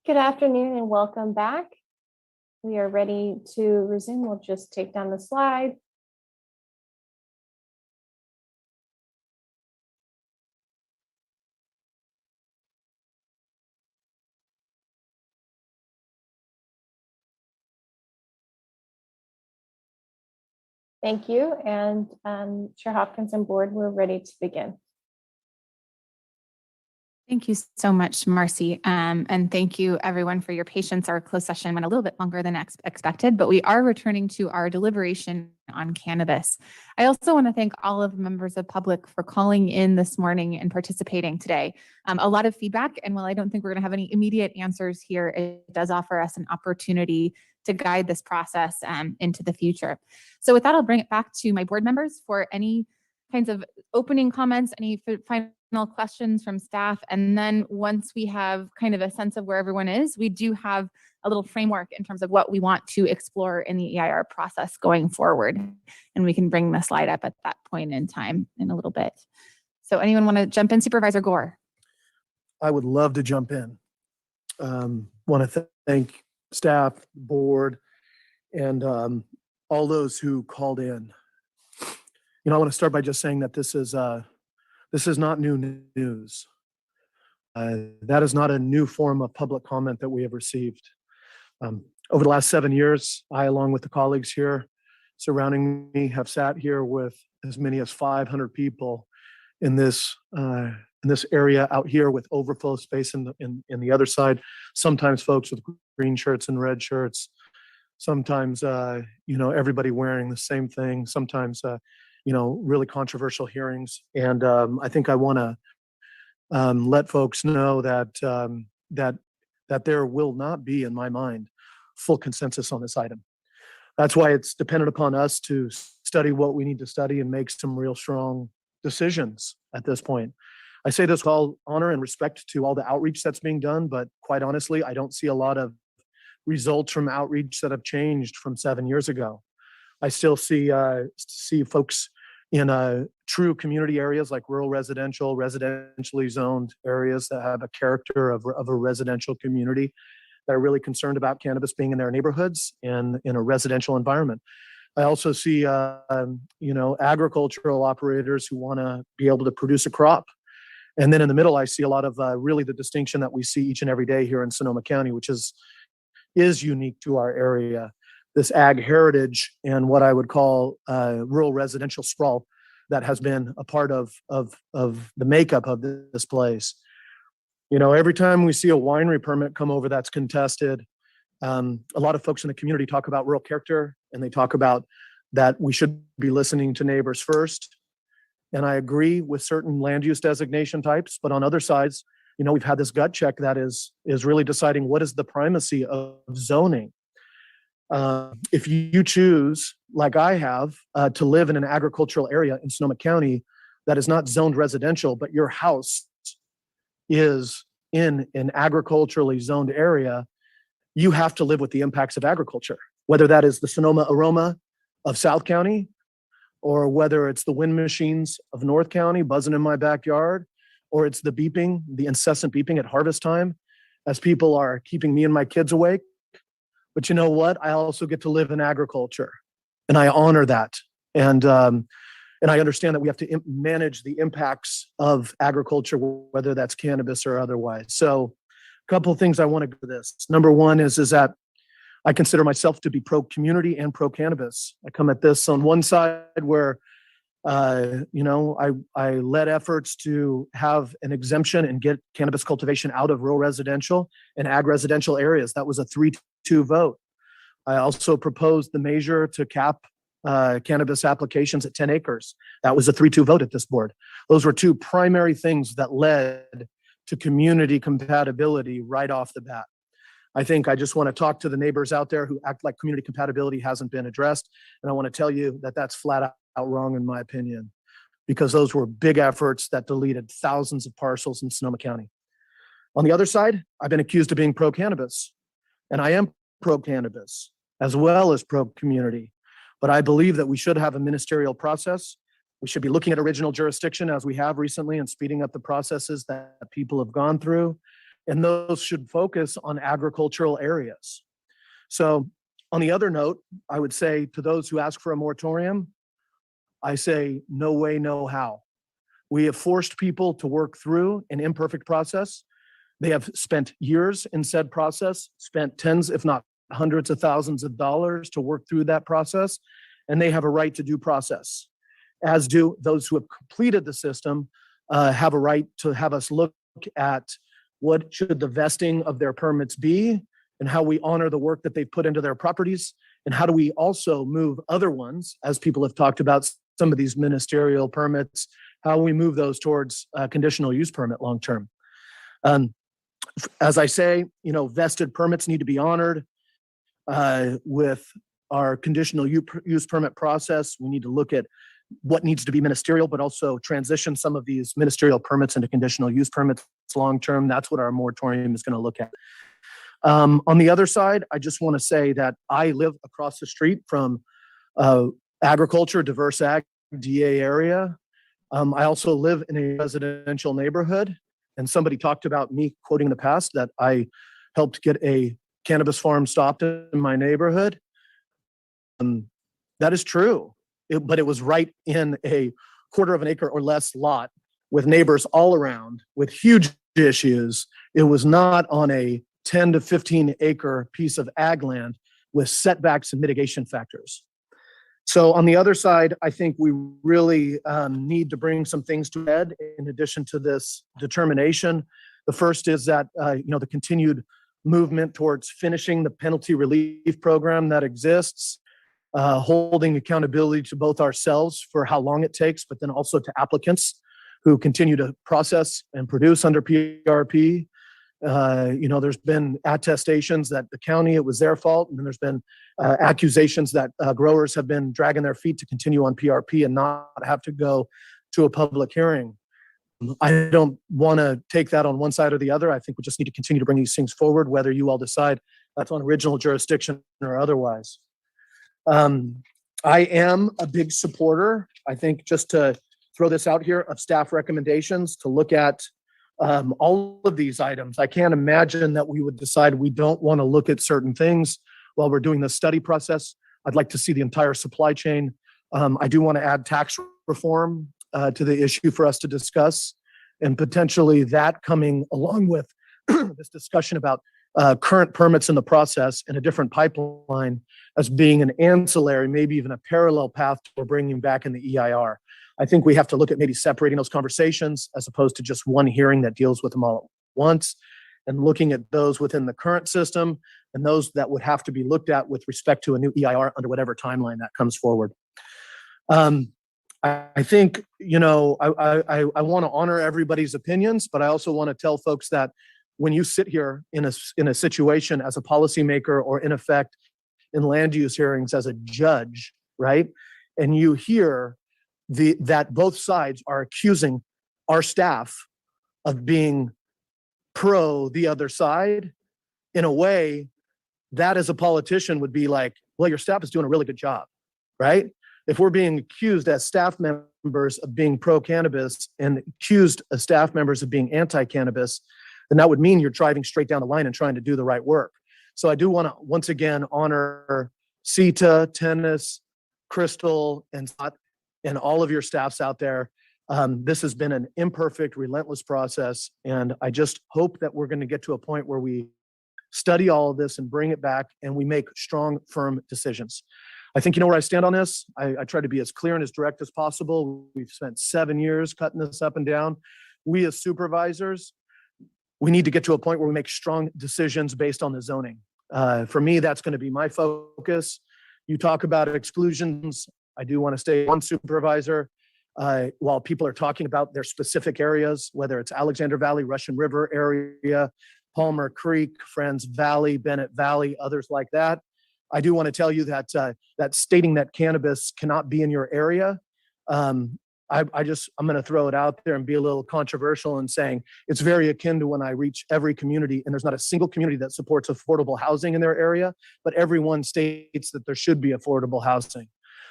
Good afternoon and welcome back. We are ready to resume. We'll just take down the slide. Thank you. And Chair Hopkins and board, we're ready to begin. Thank you so much, Marcy. And thank you everyone for your patience. Our closed session went a little bit longer than expected, but we are returning to our deliberation on cannabis. I also want to thank all of the members of public for calling in this morning and participating today. A lot of feedback, and while I don't think we're going to have any immediate answers here, it does offer us an opportunity to guide this process into the future. So with that, I'll bring it back to my board members for any kinds of opening comments, any final questions from staff. And then once we have kind of a sense of where everyone is, we do have a little framework in terms of what we want to explore in the EIR process going forward. And we can bring the slide up at that point in time in a little bit. So anyone want to jump in? Supervisor Gore. I would love to jump in. Want to thank staff, board, and all those who called in. I want to start by just saying that this is not new news. That is not a new form of public comment that we have received. Over the last 7 years, I, along with the colleagues here surrounding me, have sat here with as many as 500 people in this area out here with overflow space in the other side. Sometimes folks with green shirts and red shirts. Sometimes, everybody wearing the same thing. Sometimes, really controversial hearings. And I think I want to let folks know that that there will not be, in my mind, full consensus on this item. That's why it's dependent upon us to study what we need to study and make some real strong decisions at this point. I say this with all honor and respect to all the outreach that's being done, but quite honestly, I don't see a lot of results from outreach that have changed from 7 years ago. I still see folks in true community areas like rural residential, residentially zoned areas that have a character of a residential community that are really concerned about cannabis being in their neighborhoods and in a residential environment. I also see, agricultural operators who want to be able to produce a crop. And then in the middle, I see a lot of really the distinction that we see each and every day here in Sonoma County, which is unique to our area. This ag heritage and what I would call rural residential sprawl that has been a part of the makeup of this place. Every time we see a winery permit come over that's contested, a lot of folks in the community talk about rural character, and they talk about that we should be listening to neighbors first. And I agree with certain land use designation types, but on other sides, we've had this gut check that is really deciding what is the primacy of zoning. If you choose, like I have, to live in an agricultural area in Sonoma County that is not zoned residential, but your house is in an agriculturally zoned area, you have to live with the impacts of agriculture, whether that is the Sonoma aroma of South County, or whether it's the wind machines of North County buzzing in my backyard, or it's the beeping, the incessant beeping at harvest time as people are keeping me and my kids awake. But you know what? I also get to live in agriculture, and I honor that. And I understand that we have to manage the impacts of agriculture, whether that's cannabis or otherwise. So a couple of things I want to go to this. Number one is that I consider myself to be pro-community and pro-cannabis. I come at this on one side where, I led efforts to have an exemption and get cannabis cultivation out of rural residential and ag residential areas. That was a 3-2 vote. I also proposed the measure to cap cannabis applications at 10 acres. That was a 3-2 vote at this board. Those were two primary things that led to community compatibility right off the bat. I think I just want to talk to the neighbors out there who act like community compatibility hasn't been addressed. And I want to tell you that that's flat out wrong, in my opinion, because those were big efforts that deleted thousands of parcels in Sonoma County. On the other side, I've been accused of being pro-cannabis, and I am pro-cannabis as well as pro-community. But I believe that we should have a ministerial process. We should be looking at original jurisdiction as we have recently and speeding up the processes that people have gone through. and those should focus on agricultural areas. So on the other note, I would say to those who ask for a moratorium, I say, no way, no how. We have forced people to work through an imperfect process. They have spent years in said process, spent tens, if not hundreds of thousands of dollars to work through that process, and they have a right to due process, as do those who have completed the system have a right to have us look at what should the vesting of their permits be and how we honor the work that they've put into their properties, and how do we also move other ones, as people have talked about some of these ministerial permits, how we move those towards conditional use permit long-term. As I say, vested permits need to be honored. With our conditional use permit process, we need to look at what needs to be ministerial, but also transition some of these ministerial permits into conditional use permits long-term. That's what our moratorium is going to look at. On the other side, I just want to say that I live across the street from agriculture, diverse ag, DA area. I also live in a residential neighborhood, and somebody talked about me quoting in the past that I helped get a cannabis farm stopped in my neighborhood. That is true, but it was right in a quarter of an acre or less lot with neighbors all around with huge issues. It was not on a 10 to 15 acre piece of ag land with setbacks and mitigation factors. So on the other side, I think we really need to bring some things to head in addition to this determination. The first is that, the continued movement towards finishing the penalty relief program that exists, holding accountability to both ourselves for how long it takes, but then also to applicants who continue to process and produce under PRP. There's been attestations that the county, it was their fault, and then there's been accusations that growers have been dragging their feet to continue on PRP and not have to go to a public hearing. I don't want to take that on one side or the other. I think we just need to continue to bring these things forward, whether you all decide that's on original jurisdiction or otherwise. I am a big supporter, I think, just to throw this out here, of staff recommendations to look at all of these items. I can't imagine that we would decide we don't want to look at certain things while we're doing the study process. I'd like to see the entire supply chain. I do want to add tax reform to the issue for us to discuss, and potentially that coming along with this discussion about current permits in the process and a different pipeline as being an ancillary, maybe even a parallel path to bringing back in the EIR. I think we have to look at maybe separating those conversations as opposed to just one hearing that deals with them all at once, and looking at those within the current system and those that would have to be looked at with respect to a new EIR under whatever timeline that comes forward. I think, I want to honor everybody's opinions, but I also want to tell folks that when you sit here in a situation as a policymaker, or in effect in land use hearings as a judge, right? And you hear that both sides are accusing our staff of being pro the other side, in a way that as a politician would be like, well, your staff is doing a really good job, right? If we're being accused as staff members of being pro-cannabis and accused as staff members of being anti-cannabis, then that would mean you're driving straight down the line and trying to do the right work. So I do want to once again honor Sita, Tennis, Crystal, and Scott, and all of your staffs out there. This has been an imperfect, relentless process, and I just hope that we're going to get to a point where we study all of this and bring it back, and we make strong, firm decisions. I think you know where I stand on this. I try to be as clear and as direct as possible. We've spent 7 years cutting this up and down. We as supervisors, we need to get to a point where we make strong decisions based on the zoning. For me, that's going to be my focus. You talk about exclusions. I do want to stay one supervisor while people are talking about their specific areas, whether it's Alexander Valley, Russian River area, Palmer Creek, Friends Valley, Bennett Valley, others like that. I do want to tell you that that stating that cannabis cannot be in your area, I'm going to throw it out there and be a little controversial in saying it's very akin to when I reach every community, and there's not a single community that supports affordable housing in their area, but everyone states that there should be affordable housing.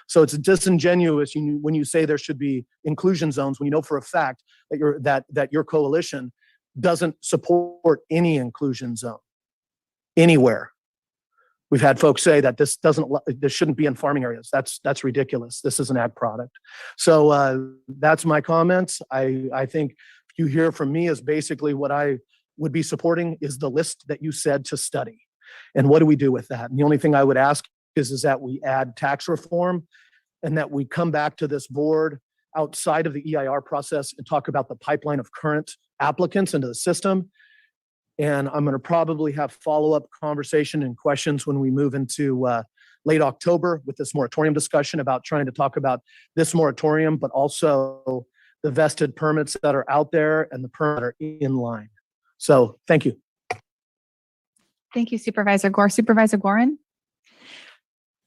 So it's disingenuous when you say there should be inclusion zones, when you know for a fact that your coalition doesn't support any inclusion zone anywhere. We've had folks say that this shouldn't be in farming areas. That's ridiculous. This is an ag product. So that's my comments. I think you hear from me is basically what I would be supporting is the list that you said to study. And what do we do with that? And the only thing I would ask is that we add tax reform and that we come back to this board outside of the EIR process and talk about the pipeline of current applicants into the system. And I'm going to probably have follow-up conversation and questions when we move into late October with this moratorium discussion about trying to talk about this moratorium, but also the vested permits that are out there and the permits that are in line. So thank you. Thank you, Supervisor Gore. Supervisor Gorin?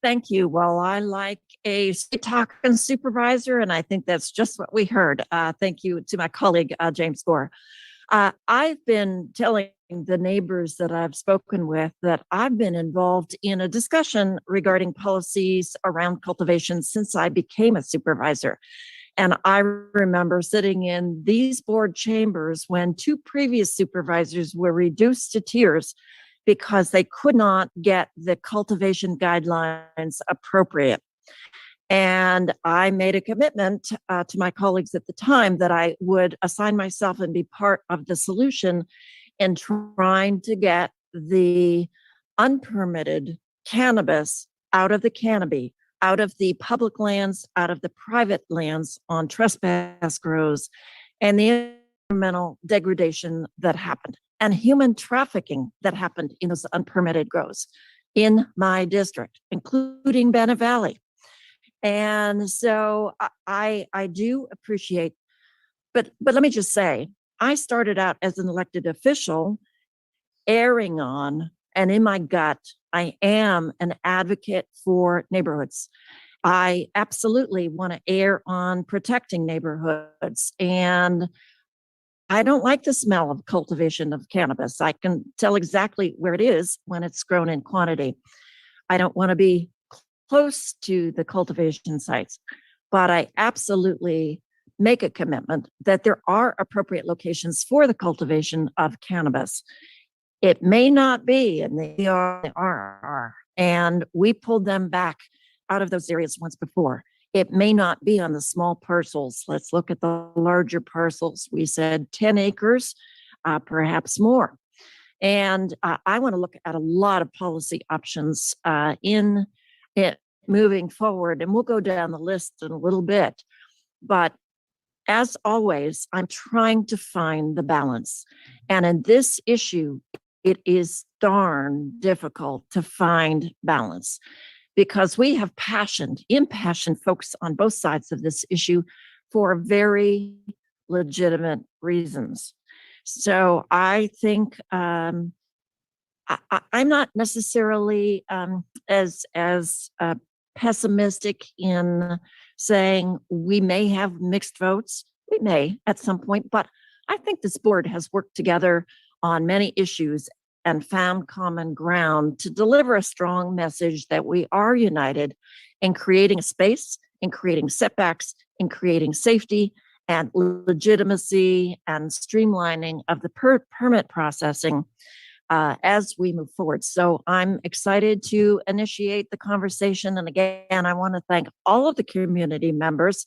Thank you. Well, I like a talking supervisor, and I think that's just what we heard. Thank you to my colleague, James Gore. I've been telling the neighbors that I've spoken with that I've been involved in a discussion regarding policies around cultivation since I became a supervisor. And I remember sitting in these board chambers when two previous supervisors were reduced to tears because they could not get the cultivation guidelines appropriate. And I made a commitment to my colleagues at the time that I would assign myself and be part of the solution in trying to get the unpermitted cannabis out of the canopy, out of the public lands, out of the private lands on trespass grows, and the environmental degradation that happened and human trafficking that happened in those unpermitted grows in my district, including Bennett Valley. And so I do appreciate, but let me just say, I started out as an elected official erring on, and in my gut, I am an advocate for neighborhoods. I absolutely want to err on protecting neighborhoods. And I don't like the smell of cultivation of cannabis. I can tell exactly where it is when it's grown in quantity. I don't want to be close to the cultivation sites, but I absolutely make a commitment that there are appropriate locations for the cultivation of cannabis. It may not be in the RR, and we pulled them back out of those areas once before. It may not be on the small parcels. Let's look at the larger parcels. We said 10 acres, perhaps more. And I want to look at a lot of policy options in it moving forward, and we'll go down the list in a little bit. But as always, I'm trying to find the balance. And in this issue, it is darn difficult to find balance because we have impassioned folks on both sides of this issue for very legitimate reasons. So I think I'm not necessarily as pessimistic in saying we may have mixed votes. We may at some point, but I think this board has worked together on many issues and found common ground to deliver a strong message that we are united in creating a space, in creating setbacks, in creating safety and legitimacy and streamlining of the permit processing as we move forward. So I'm excited to initiate the conversation. And again, I want to thank all of the community members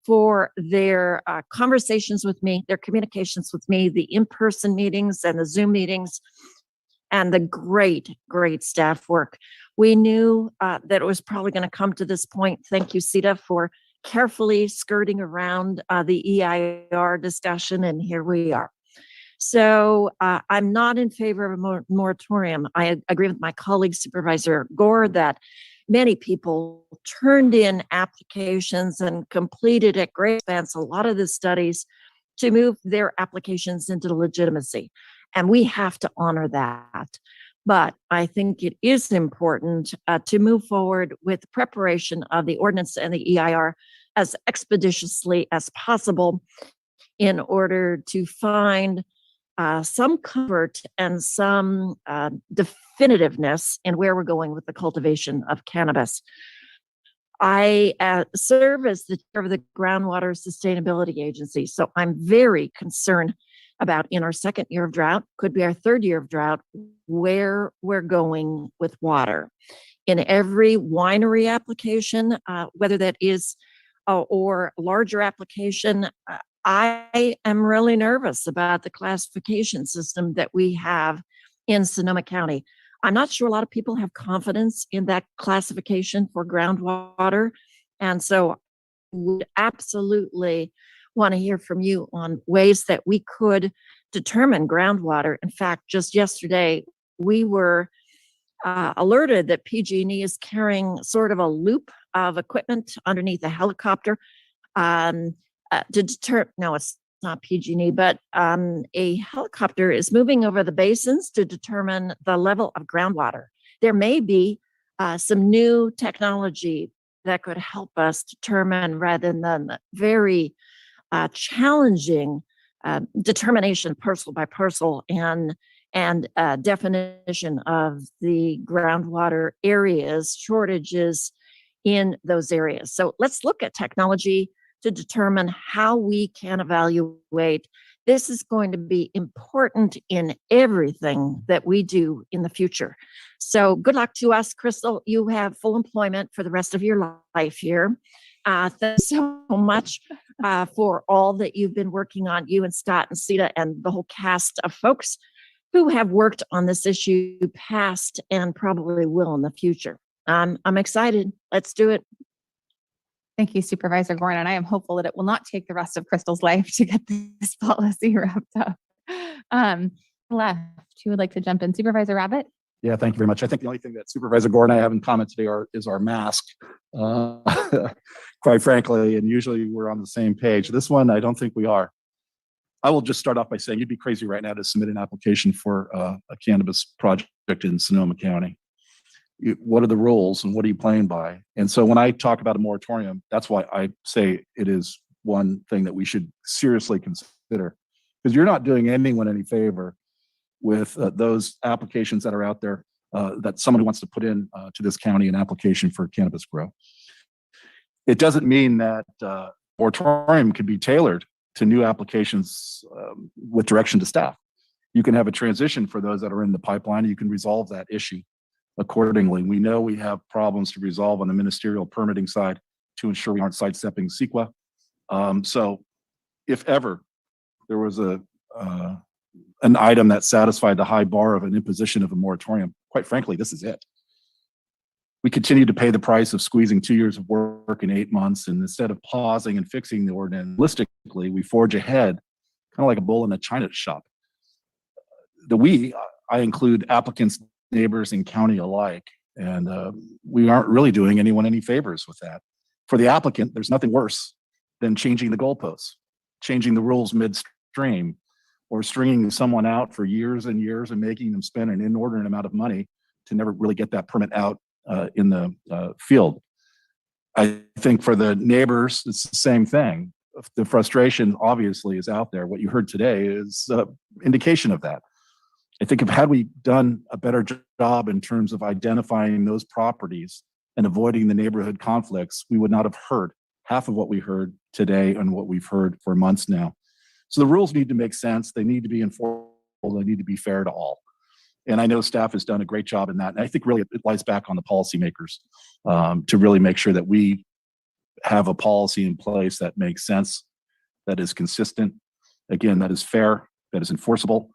for their conversations with me, their communications with me, the in-person meetings and the Zoom meetings, and the great staff work. We knew that it was probably going to come to this point. Thank you, Sita, for carefully skirting around the EIR discussion, and here we are. So I'm not in favor of a moratorium. I agree with my colleague, Supervisor Gore, that many people turned in applications and completed at great expense a lot of the studies to move their applications into legitimacy. And we have to honor that. But I think it is important to move forward with preparation of the ordinance and the EIR as expeditiously as possible in order to find some comfort and some definitiveness in where we're going with the cultivation of cannabis. I serve as the chair of the Groundwater Sustainability Agency, so I'm very concerned about in our second year of drought, could be our third year of drought, where we're going with water. In every winery application, whether that is or larger application, I am really nervous about the classification system that we have in Sonoma County. I'm not sure a lot of people have confidence in that classification for groundwater. And so would absolutely want to hear from you on ways that we could determine groundwater. In fact, just yesterday, we were alerted that PG&E is carrying sort of a loop of equipment underneath a helicopter to deter, no, it's not PG&E, but a helicopter is moving over the basins to determine the level of groundwater. There may be some new technology that could help us determine, rather than the very challenging determination parcel by parcel and definition of the groundwater areas, shortages in those areas. So let's look at technology to determine how we can evaluate. This is going to be important in everything that we do in the future. So good luck to us, Crystal. You have full employment for the rest of your life here. Thanks so much for all that you've been working on, you and Scott and Sita and the whole cast of folks who have worked on this issue past and probably will in the future. I'm excited. Let's do it. Thank you, Supervisor Gordon. And I am hopeful that it will not take the rest of Crystal's life to get this policy wrapped up. Left, who would like to jump in? Supervisor Rabbit? Yeah, thank you very much. I think the only thing that Supervisor Gordon and I have in common today is our mask, quite frankly, and usually we're on the same page. This one, I don't think we are. I will just start off by saying you'd be crazy right now to submit an application for a cannabis project in Sonoma County. What are the rules and what are you playing by? And so when I talk about a moratorium, that's why I say it is one thing that we should seriously consider, because you're not doing anyone any favor with those applications that are out there that someone who wants to put in to this county an application for cannabis grow. It doesn't mean that moratorium can be tailored to new applications with direction to staff. You can have a transition for those that are in the pipeline. You can resolve that issue accordingly. We know we have problems to resolve on the ministerial permitting side to ensure we aren't sidestepping CEQA. So if ever there was an item that satisfied the high bar of an imposition of a moratorium, quite frankly, this is it. We continue to pay the price of squeezing 2 years of work in 8 months, and instead of pausing and fixing the ordinance holistically, we forge ahead, kind of like a bull in a china shop. I include applicants, neighbors, and county alike, and we aren't really doing anyone any favors with that. For the applicant, there's nothing worse than changing the goalposts, changing the rules midstream, or stringing someone out for years and years and making them spend an inordinate amount of money to never really get that permit out in the field. I think for the neighbors, it's the same thing. The frustration obviously is out there. What you heard today is indication of that. I think had we done a better job in terms of identifying those properties and avoiding the neighborhood conflicts, we would not have heard half of what we heard today and what we've heard for months now. So the rules need to make sense. They need to be enforceable. They need to be fair to all. And I know staff has done a great job in that. And I think really it lies back on the policymakers to really make sure that we have a policy in place that makes sense, that is consistent, again, that is fair, that is enforceable.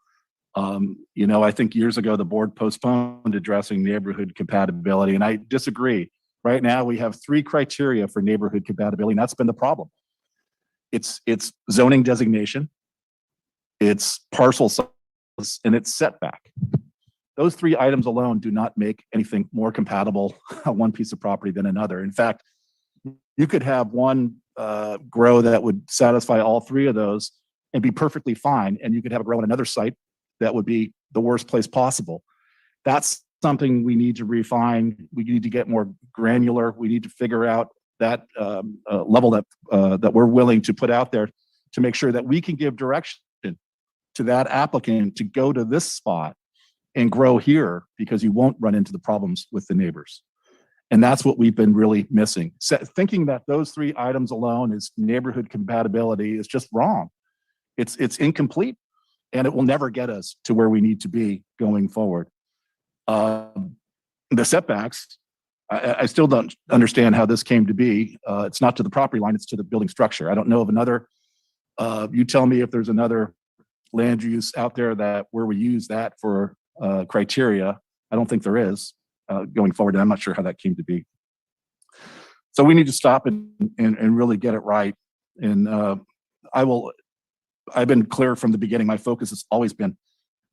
I think years ago, the board postponed addressing neighborhood compatibility, and I disagree. Right now, we have 3 criteria for neighborhood compatibility, and that's been the problem. It's zoning designation, it's parcel size, and it's setback. Those 3 items alone do not make anything more compatible on one piece of property than another. In fact, you could have one grow that would satisfy all 3 of those and be perfectly fine, and you could have a grow on another site that would be the worst place possible. That's something we need to refine. We need to get more granular. We need to figure out that level that we're willing to put out there to make sure that we can give direction to that applicant to go to this spot and grow here, because you won't run into the problems with the neighbors. And that's what we've been really missing. Thinking that those 3 items alone is neighborhood compatibility is just wrong. It's incomplete. and it will never get us to where we need to be going forward. The setbacks, I still don't understand how this came to be. It's not to the property line, it's to the building structure. I don't know of another, you tell me if there's another land use out there that where we use that for criteria. I don't think there is going forward. And I'm not sure how that came to be. So we need to stop and really get it right. And I've been clear from the beginning. My focus has always been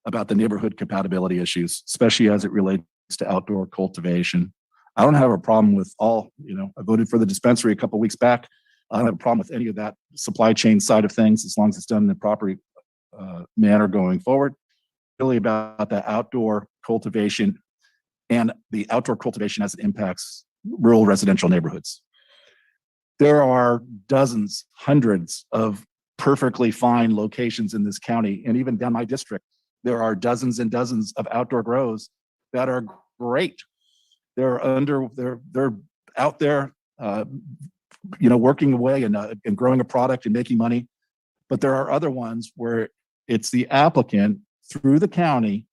about the neighborhood compatibility issues, especially as it relates to outdoor cultivation. I don't have a problem with all, I voted for the dispensary a couple of weeks back. I don't have a problem with any of that supply chain side of things, as long as it's done in the proper manner going forward. Really about the outdoor cultivation and the outdoor cultivation as it impacts rural residential neighborhoods. There are dozens, hundreds of perfectly fine locations in this county, and even down my district, there are dozens and dozens of outdoor grows that are great. They're out there, working away and growing a product and making money. But there are other ones where it's the applicant through the county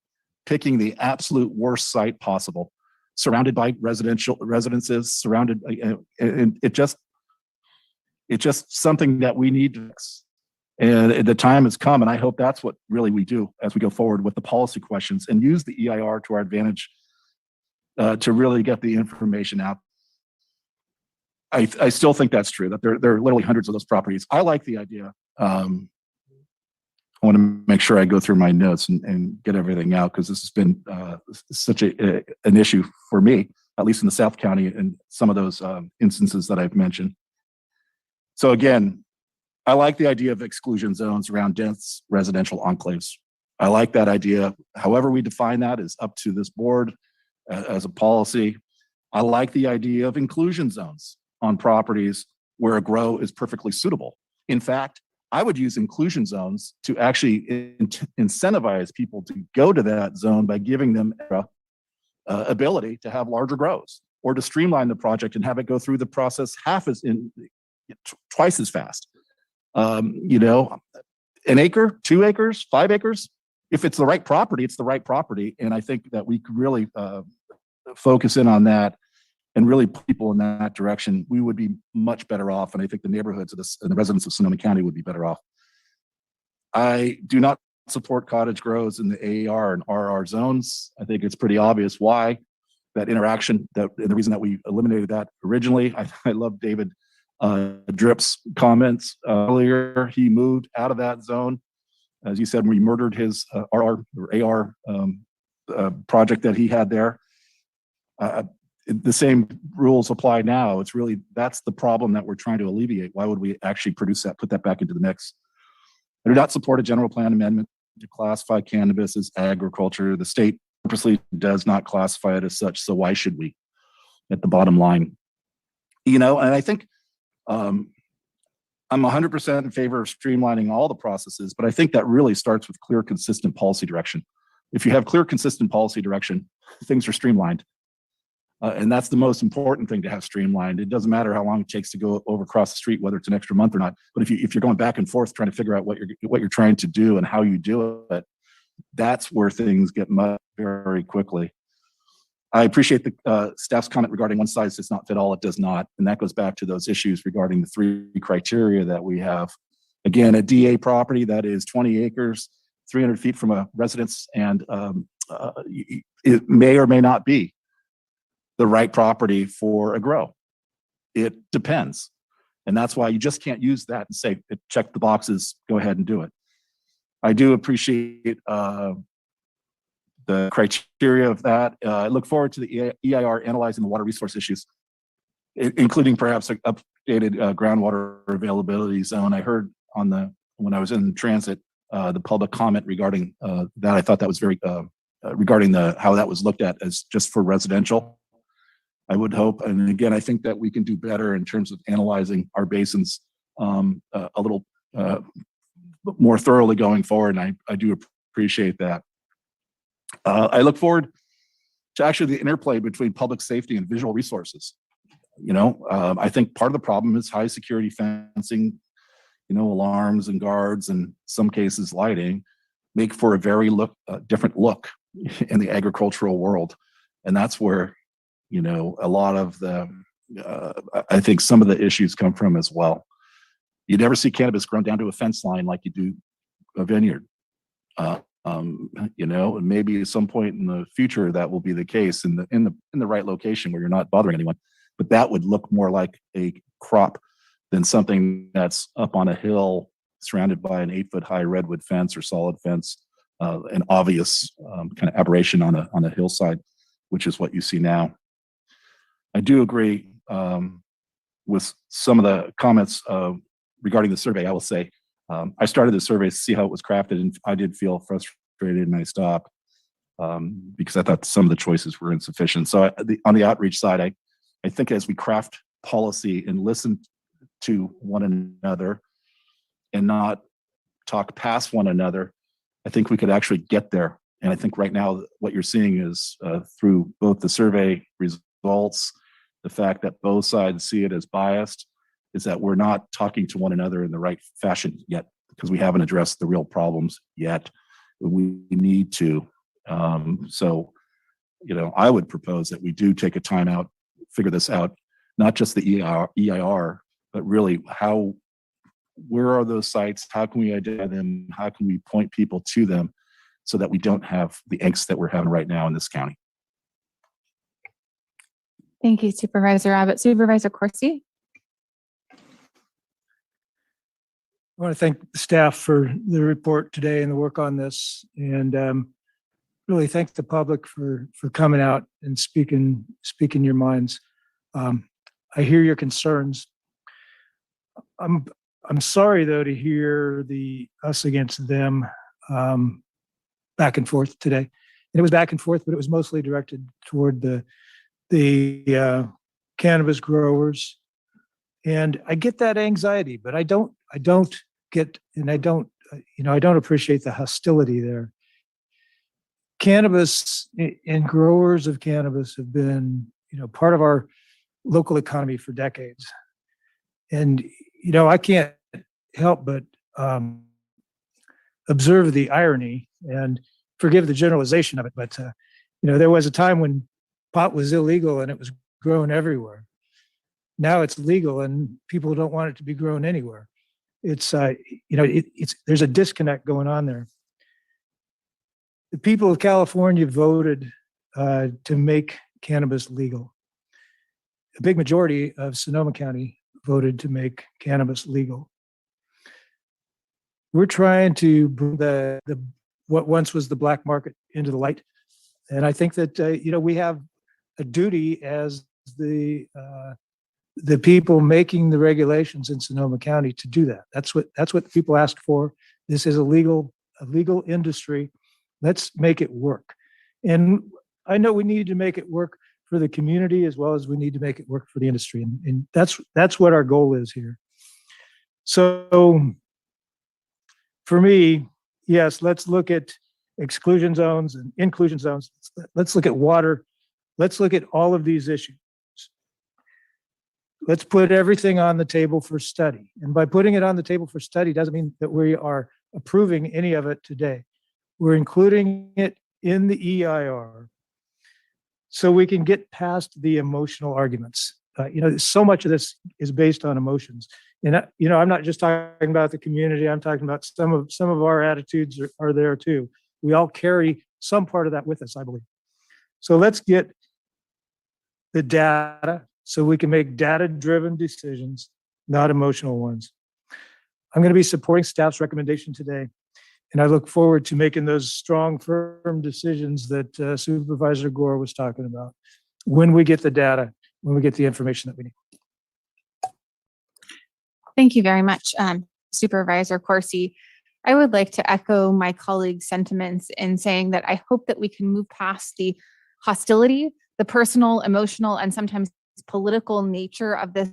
picking the absolute worst site possible, surrounded by residences, surrounded, and it's just something that we need to fix. And the time has come, and I hope that's what really we do as we go forward with the policy questions and use the EIR to our advantage to really get the information out. I still think that's true, that there are literally hundreds of those properties. I like the idea. I want to make sure I go through my notes and get everything out, because this has been such an issue for me, at least in the South County and some of those instances that I've mentioned. So again, I like the idea of exclusion zones around dense residential enclaves. I like that idea. However we define that is up to this board as a policy. I like the idea of inclusion zones on properties where a grow is perfectly suitable. In fact, I would use inclusion zones to actually incentivize people to go to that zone by giving them ability to have larger grows, or to streamline the project and have it go through the process twice as fast. An acre, 2 acres, 5 acres, if it's the right property, it's the right property. And I think that we could really focus in on that and really put people in that direction. We would be much better off. And I think the neighborhoods of this and the residents of Sonoma County would be better off. I do not support cottage grows in the AAR and RR zones. I think it's pretty obvious why that interaction, the reason that we eliminated that originally. I love David Drip's comments earlier. He moved out of that zone. As you said, we murdered his RR or AR project that he had there. The same rules apply now. It's really, that's the problem that we're trying to alleviate. Why would we actually produce that, put that back into the mix? I do not support a general plan amendment to classify cannabis as agriculture. The state purposely does not classify it as such, so why should we? At the bottom line, and I think I'm 100% in favor of streamlining all the processes, but I think that really starts with clear, consistent policy direction. If you have clear, consistent policy direction, things are streamlined. And that's the most important thing to have streamlined. It doesn't matter how long it takes to go over across the street, whether it's an extra month or not. But if you're going back and forth trying to figure out what you're trying to do and how you do it, that's where things get muddled very quickly. I appreciate the staff's comment regarding one size does not fit all. It does not, and that goes back to those issues regarding the 3 criteria that we have. Again, a DA property that is 20 acres, 300 feet from a residence, and it may or may not be the right property for a grow. It depends. And that's why you just can't use that and say, check the boxes, go ahead and do it. I do appreciate the criteria of that. I look forward to the EIR analyzing the water resource issues, including perhaps an updated groundwater availability zone. I heard when I was in transit, the public comment regarding that. I thought that was very, regarding how that was looked at as just for residential. I would hope, and again, I think that we can do better in terms of analyzing our basins a little more thoroughly going forward, and I do appreciate that. I look forward to actually the interplay between public safety and visual resources. I think part of the problem is high security fencing, alarms and guards, and some cases lighting. make for a very different look in the agricultural world. And that's where, you know, a lot of the, I think some of the issues come from as well. You never see cannabis grown down to a fence line like you do a vineyard. You know, and maybe at some point in the future that will be the case in the right location where you're not bothering anyone. But that would look more like a crop than something that's up on a hill surrounded by an 8-foot high redwood fence or solid fence, an obvious kind of aberration on a hillside, which is what you see now. I do agree with some of the comments regarding the survey. I will say, I started the survey to see how it was crafted, and I did feel frustrated, and I stopped because I thought some of the choices were insufficient. So on the outreach side, I think as we craft policy and listen to one another and not talk past one another, I think we could actually get there. And I think right now what you're seeing is through both the survey results, the fact that both sides see it as biased, is that we're not talking to one another in the right fashion yet, because we haven't addressed the real problems yet. We need to. So, you know, I would propose that we do take a time out, figure this out, not just the EIR, but really where are those sites? How can we identify them? How can we point people to them so that we don't have the angst that we're having right now in this county? Thank you, Supervisor Abbott. Supervisor Corsi? I want to thank the staff for the report today and the work on this, and really thank the public for coming out and speaking your minds. I hear your concerns. I'm sorry though to hear the us against them back and forth today. And it was back and forth, but it was mostly directed toward the cannabis growers. And I get that anxiety, but I don't appreciate the hostility there. Cannabis and growers of cannabis have been, part of our local economy for decades. And, I can't help but observe the irony and forgive the generalization of it. But, there was a time when pot was illegal and it was grown everywhere. Now it's legal and people don't want it to be grown anywhere. It's, there's a disconnect going on there. The people of California voted to make cannabis legal. A big majority of Sonoma County voted to make cannabis legal. We're trying to bring the what once was the black market into the light, and I think that we have a duty as the people making the regulations in Sonoma County to do that. That's what the people asked for. This is a legal industry. Let's make it work. And I know we need to make it work for the community as well as we need to make it work for the industry. And that's what our goal is here. So for me, yes, let's look at exclusion zones and inclusion zones. Let's look at water. Let's look at all of these issues. Let's put everything on the table for study. And by putting it on the table for study doesn't mean that we are approving any of it today. We're including it in the EIR so we can get past the emotional arguments. So much of this is based on emotions. And, I'm not just talking about the community. I'm talking about some of our attitudes are there too. We all carry some part of that with us, I believe. So let's get the data so we can make data-driven decisions, not emotional ones. I'm going to be supporting staff's recommendation today, and I look forward to making those strong, firm decisions that Supervisor Gore was talking about when we get the data, when we get the information that we need. Thank you very much, Supervisor Corsi. I would like to echo my colleague's sentiments in saying that I hope that we can move past the hostility, the personal, emotional, and sometimes political nature of this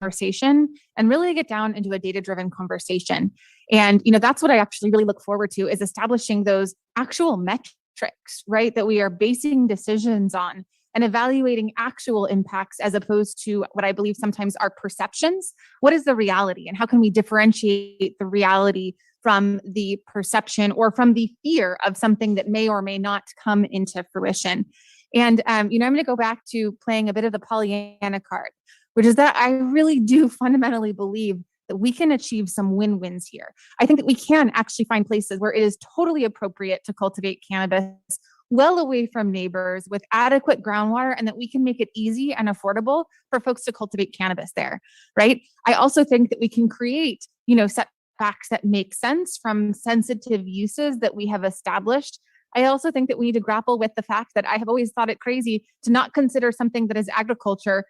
conversation and really get down into a data-driven conversation. And, that's what I actually really look forward to, is establishing those actual metrics, right, that we are basing decisions on and evaluating actual impacts as opposed to what I believe sometimes are perceptions. What is the reality and how can we differentiate the reality from the perception or from the fear of something that may or may not come into fruition. And, I'm going to go back to playing a bit of the Pollyanna card, which is that I really do fundamentally believe that we can achieve some win-wins here. I think that we can actually find places where it is totally appropriate to cultivate cannabis well away from neighbors with adequate groundwater, and that we can make it easy and affordable for folks to cultivate cannabis there, right? I also think that we can create, setbacks that make sense from sensitive uses that we have established. I also think that we need to grapple with the fact that I have always thought it crazy to not consider something that is agriculture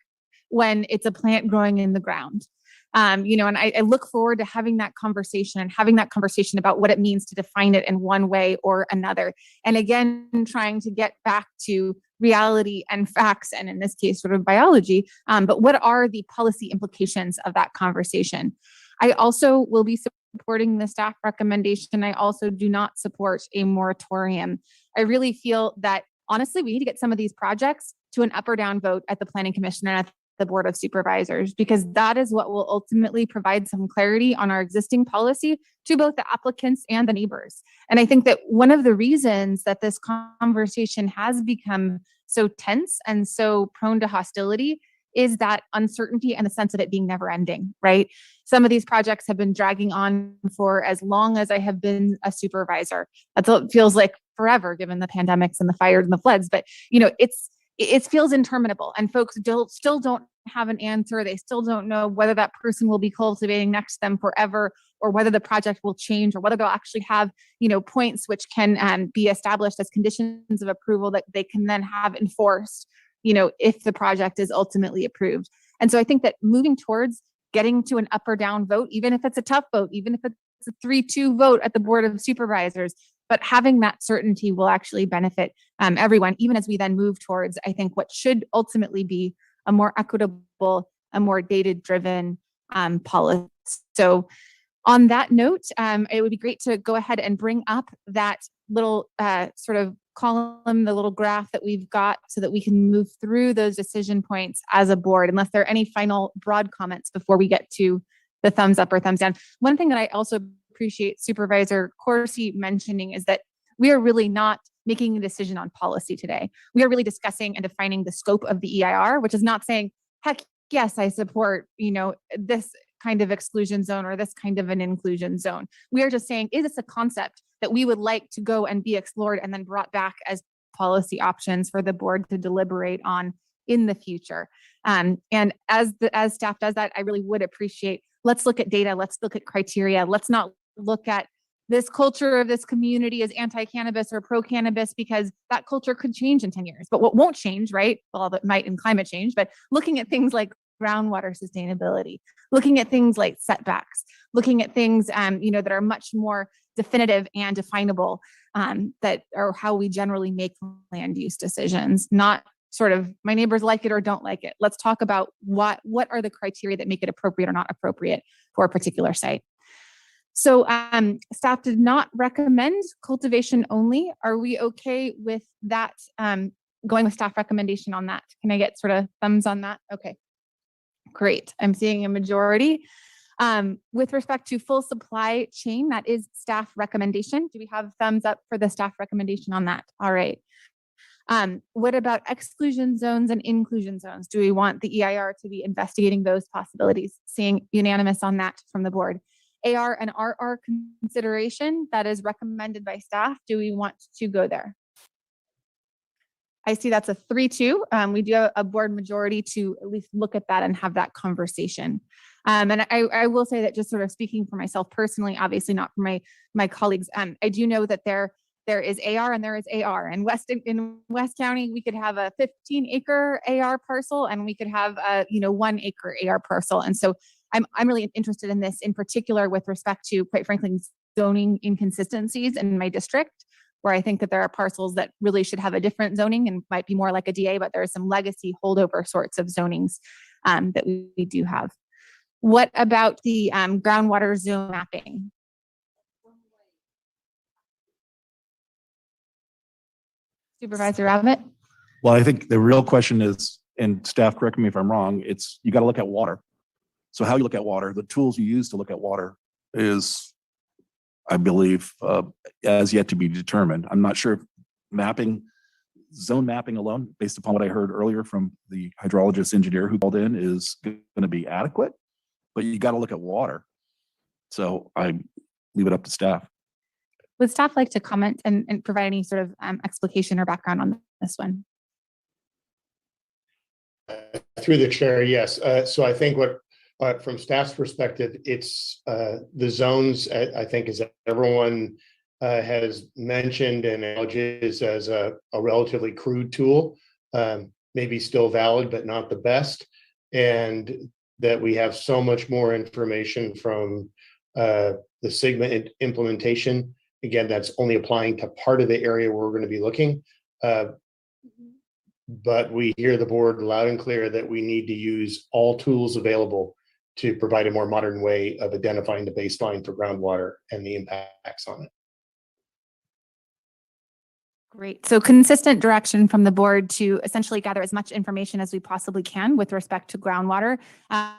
when it's a plant growing in the ground. And I look forward to having that conversation about what it means to define it in one way or another. And again, trying to get back to reality and facts, and in this case, sort of biology. But what are the policy implications of that conversation? I also will be supporting the staff recommendation. I also do not support a moratorium. I really feel that honestly, we need to get some of these projects to an up or down vote at the Planning Commission and at the Board of Supervisors, because that is what will ultimately provide some clarity on our existing policy to both the applicants and the neighbors. And I think that one of the reasons that this conversation has become so tense and so prone to hostility is that uncertainty and the sense of it being never ending, right? Some of these projects have been dragging on for as long as I have been a supervisor. That's what it feels like forever, given the pandemics and the fires and the floods. But, it feels interminable, and folks still don't have an answer. They still don't know whether that person will be cultivating next to them forever, or whether the project will change, or whether they'll actually have, points which can be established as conditions of approval that they can then have enforced, if the project is ultimately approved. And so I think that moving towards getting to an up or down vote, even if it's a tough vote, even if it's a 3-2 vote at the Board of Supervisors, but having that certainty will actually benefit everyone, even as we then move towards, I think, what should ultimately be a more equitable, a more data-driven policy. So on that note, it would be great to go ahead and bring up that little sort of column, the little graph that we've got, so that we can move through those decision points as a board, unless there are any final broad comments before we get to the thumbs up or thumbs down. One thing that I also appreciate Supervisor Corsi mentioning is that we are really not making a decision on policy today. We are really discussing and defining the scope of the EIR, which is not saying, heck, yes, I support, this kind of exclusion zone or this kind of an inclusion zone. We are just saying, is this a concept that we would like to go and be explored and then brought back as policy options for the board to deliberate on in the future? And as staff does that, I really would appreciate, let's look at data, let's look at criteria, let's not look at this culture of this community as anti-cannabis or pro-cannabis, because that culture could change in 10 years. But what won't change, right? Well, that might in climate change, but looking at things like groundwater sustainability, looking at things like setbacks, looking at things, that are much more definitive and definable, that are how we generally make land use decisions, not sort of my neighbors like it or don't like it. Let's talk about what are the criteria that make it appropriate or not appropriate for a particular site. So staff did not recommend cultivation only. Are we okay with that, going with staff recommendation on that? Can I get sort of thumbs on that? Okay, great. I'm seeing a majority. With respect to full supply chain, that is staff recommendation. Do we have thumbs up for the staff recommendation on that? All right. What about exclusion zones and inclusion zones? Do we want the EIR to be investigating those possibilities? Seeing unanimous on that from the board. AR and RR consideration that is recommended by staff. Do we want to go there? I see that's a 3-2. We do have a board majority to at least look at that and have that conversation. And I will say that, just sort of speaking for myself personally, obviously not for my colleagues, I do know that there is AR and there is AR. And in West County, we could have a 15-acre AR parcel and we could have a 1-acre AR parcel. And so I'm really interested in this, in particular with respect to, quite frankly, zoning inconsistencies in my district, where I think that there are parcels that really should have a different zoning and might be more like a DA, but there are some legacy holdover sorts of zonings that we do have. What about the groundwater zone mapping? Supervisor Abbott? Well, I think the real question is, and staff, correct me if I'm wrong, it's you got to look at water. So how you look at water, the tools you use to look at water is I believe, as yet to be determined. I'm not sure if zone mapping alone, based upon what I heard earlier from the hydrologist engineer who called in, is going to be adequate, but you got to look at water. So I leave it up to staff. Would staff like to comment and provide any sort of explication or background on this one? Through the chair, yes. So I think from staff's perspective, it's the zones, I think, as everyone has mentioned and acknowledges as a relatively crude tool, maybe still valid, but not the best. And that we have so much more information from the Sigma implementation. Again, that's only applying to part of the area where we're going to be looking. But we hear the board loud and clear that we need to use all tools available to provide a more modern way of identifying the baseline for groundwater and the impacts on it. Great. So consistent direction from the board to essentially gather as much information as we possibly can with respect to groundwater.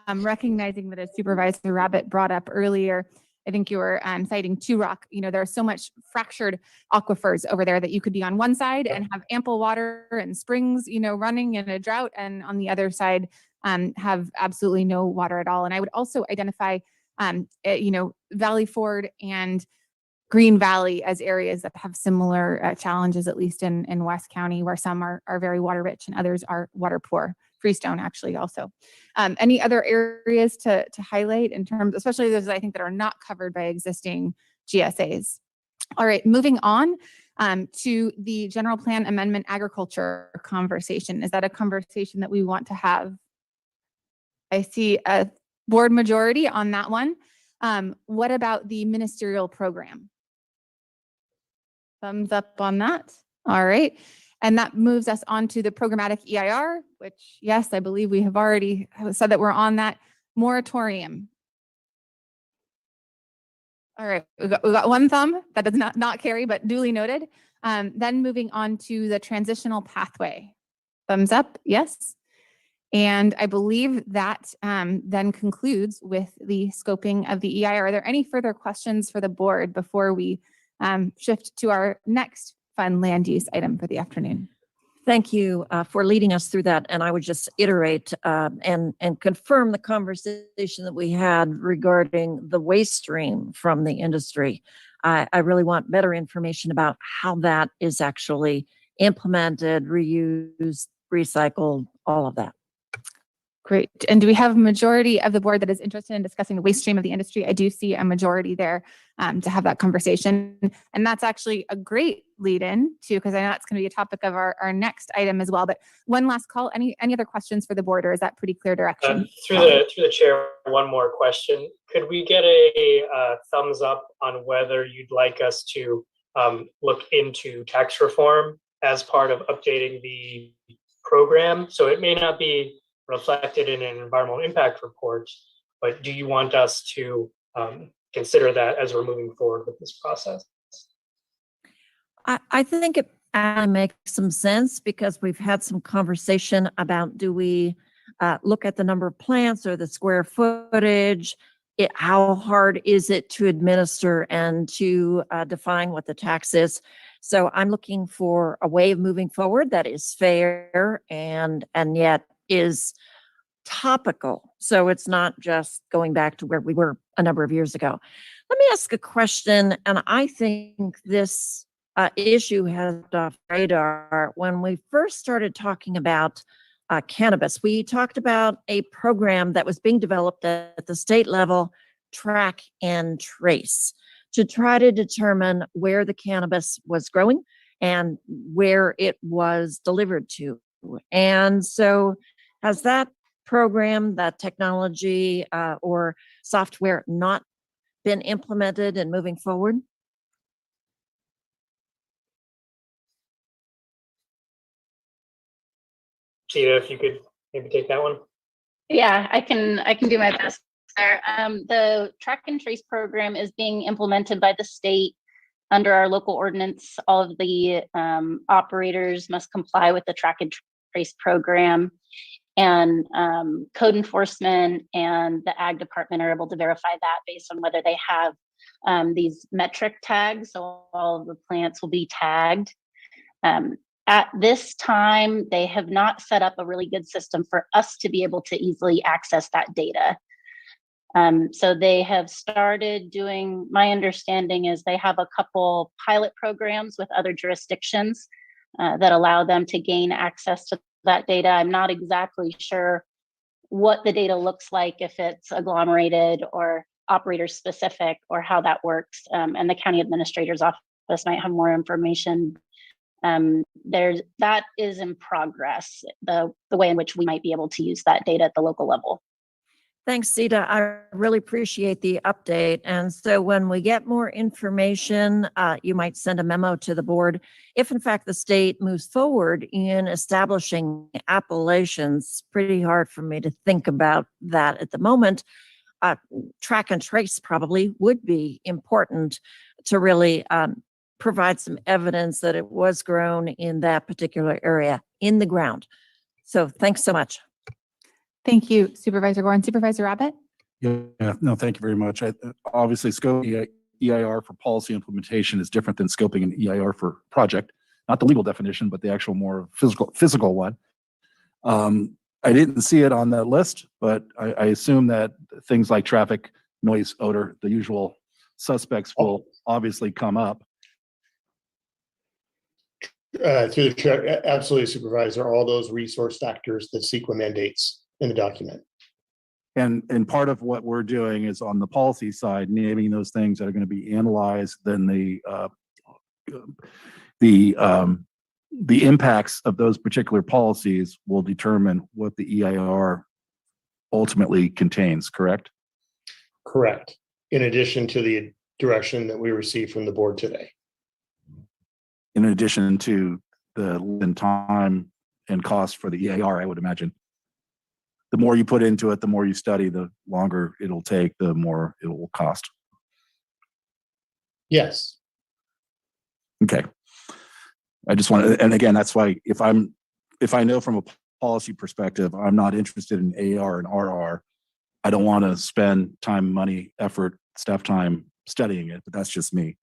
Recognizing that as Supervisor Rabbit brought up earlier, I think you were citing Two Rock. You know, there's so much fractured aquifers over there that you could be on one side and have ample water and springs, you know, running in a drought, and on the other side have absolutely no water at all. And I would also identify, you know, Valley Ford and Green Valley as areas that have similar challenges, at least in West County, where some are very water rich and others are water poor. Freestone actually also. Any other areas to highlight in terms, especially those I think that are not covered by existing GSAs? All right, moving on to the general plan amendment agriculture conversation. Is that a conversation that we want to have? I see a board majority on that one. What about the ministerial program? Thumbs up on that. All right. And that moves us on to the programmatic EIR, which, yes, I believe we have already said that we're on that moratorium. All right, we got one thumb. That does not carry, but duly noted. Then moving on to the transitional pathway. Thumbs up, yes. And I believe that then concludes with the scoping of the EIR. Are there any further questions for the board before we shift to our next fun land use item for the afternoon? Thank you for leading us through that. And I would just iterate and confirm the conversation that we had regarding the waste stream from the industry. I really want better information about how that is actually implemented, reused, recycled, all of that. Great. And do we have a majority of the board that is interested in discussing the waste stream of the industry? I do see a majority there to have that conversation. And that's actually a great lead in too, because I know it's going to be a topic of our next item as well. But one last call, any other questions for the board, or is that pretty clear direction? Through the chair, one more question. Could we get a thumbs up on whether you'd like us to look into tax reform as part of updating the program? So it may not be reflected in an environmental impact report, but do you want us to consider that as we're moving forward with this process? I think it makes some sense because we've had some conversation about, do we look at the number of plants or the square footage? How hard is it to administer and to define what the tax is? So I'm looking for a way of moving forward that is fair and yet is topical. So it's not just going back to where we were a number of years ago. Let me ask a question, and I think this issue has off radar. When we first started talking about cannabis, we talked about a program that was being developed at the state level, track and trace, to try to determine where the cannabis was growing and where it was delivered to. And so has that program, that technology or software not been implemented and moving forward? Gina, if you could maybe take that one. Yeah, I can do my best there. The track and trace program is being implemented by the state under our local ordinance. All of the operators must comply with the track and trace program, and code enforcement and the ag department are able to verify that based on whether they have these metric tags. So all of the plants will be tagged. At this time, they have not set up a really good system for us to be able to easily access that data. So they have started doing, my understanding is they have a couple pilot programs with other jurisdictions that allow them to gain access to that data. I'm not exactly sure what the data looks like, if it's agglomerated or operator specific, or how that works. And the county administrator's office might have more information. That is in progress, the way in which we might be able to use that data at the local level. Thanks, Sita. I really appreciate the update. And so when we get more information, you might send a memo to the board. If in fact the state moves forward in establishing appellations, pretty hard for me to think about that at the moment. Track and trace probably would be important to really provide some evidence that it was grown in that particular area in the ground. So thanks so much. Thank you, Supervisor Gore. And Supervisor Rabbit? Yeah, no, thank you very much. Obviously, scoping EIR for policy implementation is different than scoping an EIR for project, not the legal definition, but the actual more physical one. I didn't see it on that list, but I assume that things like traffic, noise, odor, the usual suspects will obviously come up. Through the chair, absolutely, Supervisor, all those resource factors that CEQA mandates in the document. And part of what we're doing is on the policy side, naming those things that are going to be analyzed, then the impacts of those particular policies will determine what the EIR ultimately contains, correct? Correct. In addition to the direction that we received from the board today. In addition to the time and cost for the EIR, I would imagine. The more you put into it, the more you study, the longer it'll take, the more it will cost. Yes. Okay. I just want to, and again, that's why if I know from a policy perspective, I'm not interested in AR and RR, I don't want to spend time, money, effort, staff time studying it, but that's just me.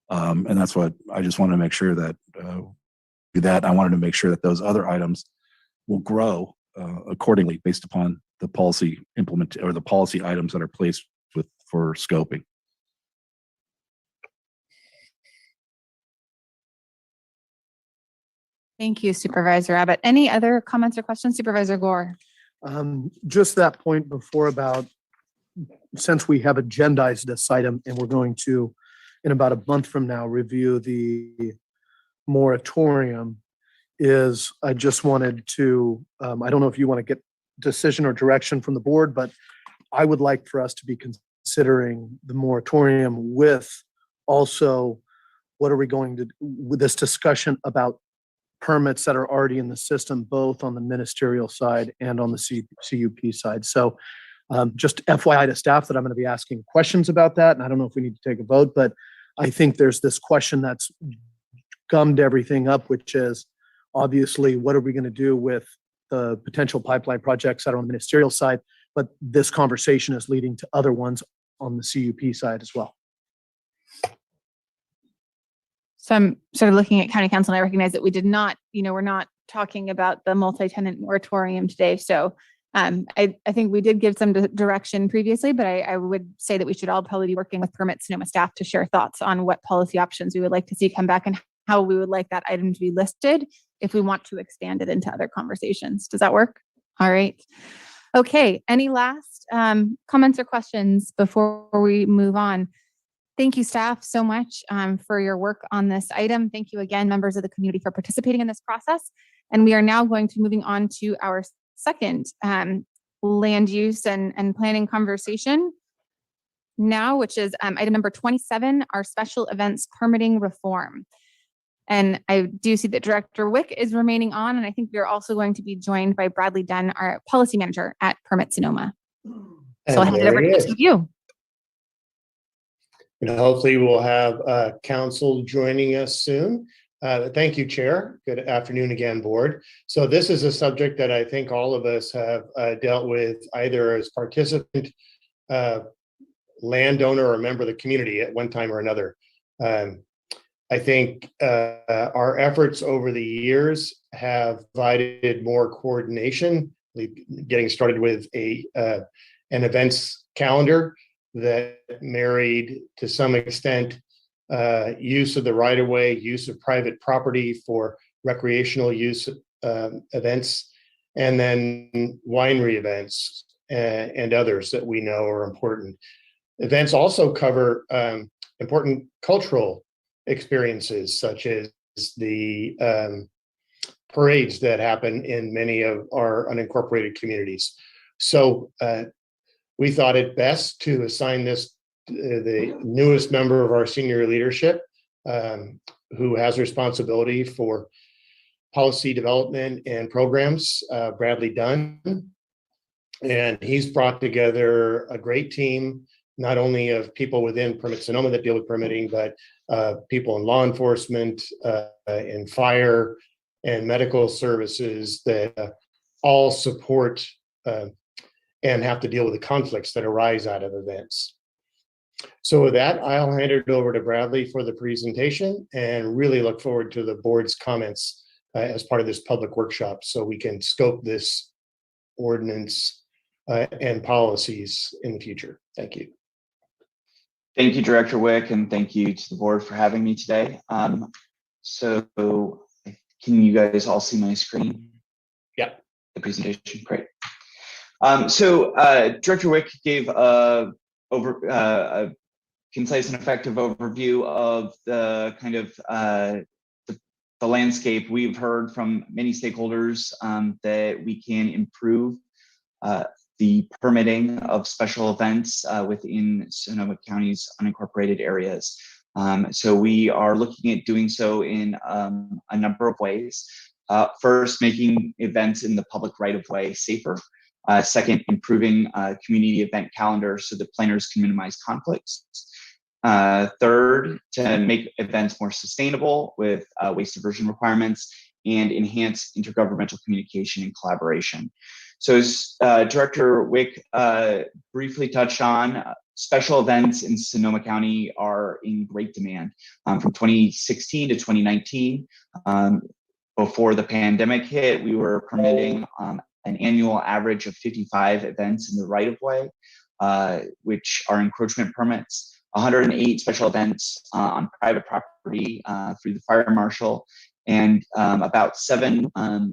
And that's what I just want to make sure that I wanted to make sure that those other items will grow accordingly based upon the policy or the policy items that are placed for scoping. Thank you, Supervisor Abbott. Any other comments or questions, Supervisor Gore? Just that point before about, since we have agendized this item and we're going to, in about a month from now, review the moratorium, I just wanted to, I don't know if you want to get decision or direction from the board, but I would like for us to be considering the moratorium with also what are we going to, with this discussion about permits that are already in the system, both on the ministerial side and on the CUP side. So just FYI to staff that I'm going to be asking questions about that. And I don't know if we need to take a vote, but I think there's this question that's gummed everything up, which is obviously, what are we going to do with the potential pipeline projects that are on the ministerial side? But this conversation is leading to other ones on the CUP side as well. So I'm sort of looking at County Council, and I recognize that we did not, we're not talking about the multi-tenant moratorium today. So I think we did give some direction previously, but I would say that we should all probably be working with Permit Sonoma staff to share thoughts on what policy options we would like to see come back and how we would like that item to be listed if we want to expand it into other conversations. Does that work? All right. Okay. Any last comments or questions before we move on? Thank you, staff, so much for your work on this item. Thank you again, members of the community, for participating in this process. And we are now going to moving on to our second land use and planning conversation now, which is item number 27, our special events permitting reform. And I do see that Director Wick is remaining on, and I think we're also going to be joined by Bradley Dunn, our policy manager at Permit Sonoma. So I'll hand it over to each of you. And hopefully we'll have council joining us soon. Thank you, Chair. Good afternoon again, Board. So this is a subject that I think all of us have dealt with either as participant landowner or a member of the community at one time or another. I think our efforts over the years have provided more coordination, getting started with an events calendar that married to some extent use of the right-of-way, use of private property for recreational use events, and then winery events and others that we know are important. Events also cover important cultural experiences, such as the parades that happen in many of our unincorporated communities. So we thought it best to assign this the newest member of our senior leadership, who has responsibility for policy development and programs, Bradley Dunn. And he's brought together a great team, not only of people within Permit Sonoma that deal with permitting, but people in law enforcement, in fire and medical services that all support and have to deal with the conflicts that arise out of events. So with that, I'll hand it over to Bradley for the presentation and really look forward to the board's comments as part of this public workshop so we can scope this ordinance and policies in the future. Thank you. Thank you, Director Wick, and thank you to the board for having me today. So can you guys all see my screen? Yeah. The presentation, great. Director Wick gave a concise and effective overview of the kind of the landscape. We've heard from many stakeholders that we can improve the permitting of special events within Sonoma County's unincorporated areas. So we are looking at doing so in a number of ways. First, making events in the public right-of-way safer. Second, improving community event calendars so that planners can minimize conflicts. Third, to make events more sustainable with waste diversion requirements and enhance intergovernmental communication and collaboration. So as Director Wick briefly touched on, special events in Sonoma County are in great demand. From 2016 to 2019, before the pandemic hit, we were permitting an annual average of 55 events in the right-of-way, which are encroachment permits, 108 special events on private property through the fire marshal, and about 7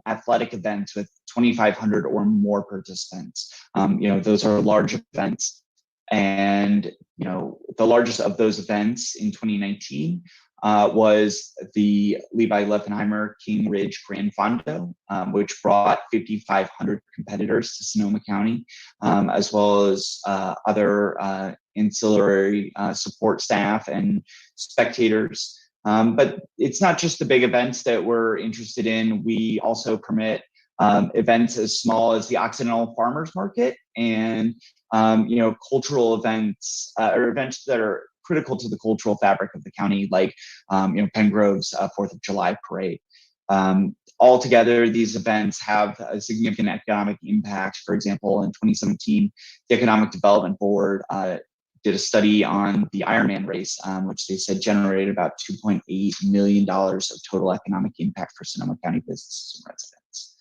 athletic events with 2,500 or more participants. Those are large events. And, the largest of those events in 2019 was the Levi Leffenheimer King Ridge Grand Fondo, which brought 5,500 competitors to Sonoma County, as well as other ancillary support staff and spectators. But it's not just the big events that we're interested in. We also permit events as small as the Occidental Farmers Market and cultural events or events that are critical to the cultural fabric of the county, like Pengrove's 4th of July parade. Altogether, these events have a significant economic impact. For example, in 2017, the Economic Development Board did a study on the Ironman race, which they said generated about $2.8 million of total economic impact for Sonoma County businesses and residents.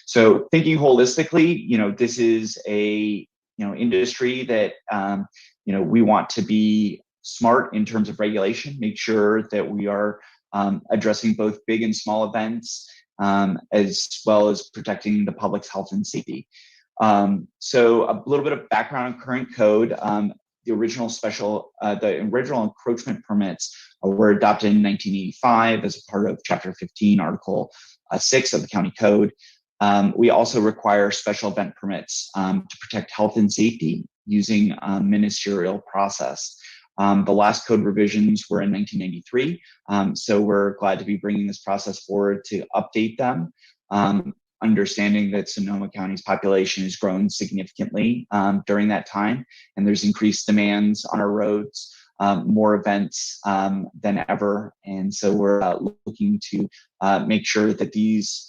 So thinking holistically, this is a industry that we want to be smart in terms of regulation, make sure that we are addressing both big and small events, as well as protecting the public's health and safety. So a little bit of background on current code. The original encroachment permits were adopted in 1985 as a part of Chapter 15, Article 6 of the County Code. We also require special event permits to protect health and safety using a ministerial process. The last code revisions were in 1993, so we're glad to be bringing this process forward to update them, understanding that Sonoma County's population has grown significantly during that time, and there's increased demands on our roads, more events than ever, and so we're looking to make sure that these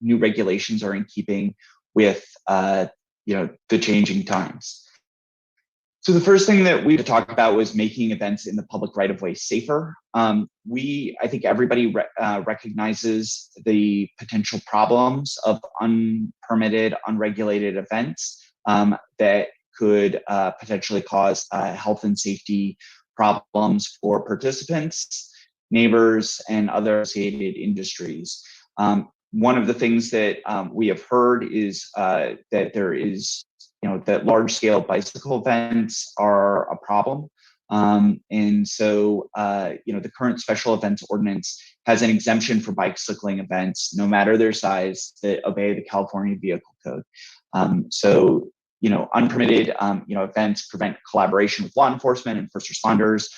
new regulations are in keeping with the changing times. So the first thing that we talked about was making events in the public right of way safer. I think everybody recognizes the potential problems of unpermitted, unregulated events that could potentially cause health and safety problems for participants, neighbors, and other associated industries. One of the things that we have heard is that there is, that large scale bicycle events are a problem. And so, the current special events ordinance has an exemption for bicycling events, no matter their size, that obey the California Vehicle Code. So, unpermitted, events prevent collaboration with law enforcement and first responders.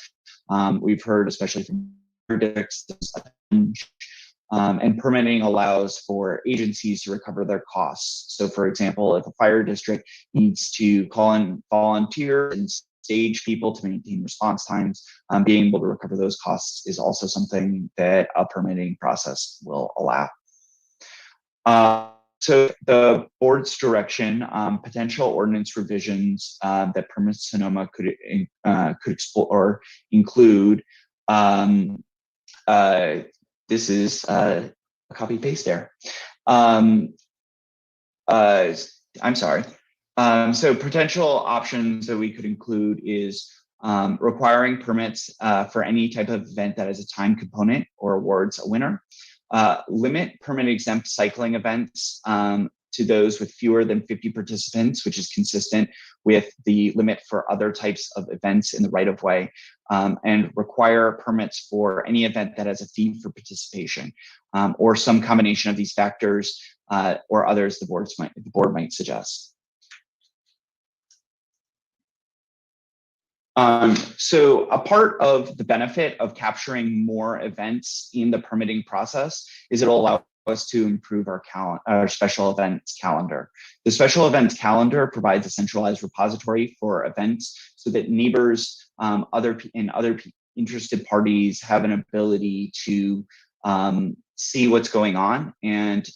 We've heard, especially from districts, and permitting allows for agencies to recover their costs. So for example, if a fire district needs to call in volunteers and stage people to maintain response times, being able to recover those costs is also something that a permitting process will allow. So the board's direction, potential ordinance revisions that Permit Sonoma could explore or include. This is a copy paste there. I'm sorry. So potential options that we could include is requiring permits for any type of event that has a time component or awards a winner. Limit permit exempt cycling events to those with fewer than 50 participants, which is consistent with the limit for other types of events in the right of way, and require permits for any event that has a fee for participation, or some combination of these factors or others the board might suggest. So a part of the benefit of capturing more events in the permitting process is it'll allow us to improve our special events calendar. The special events calendar provides a centralized repository for events so that neighbors, other interested parties have an ability to see what's going on and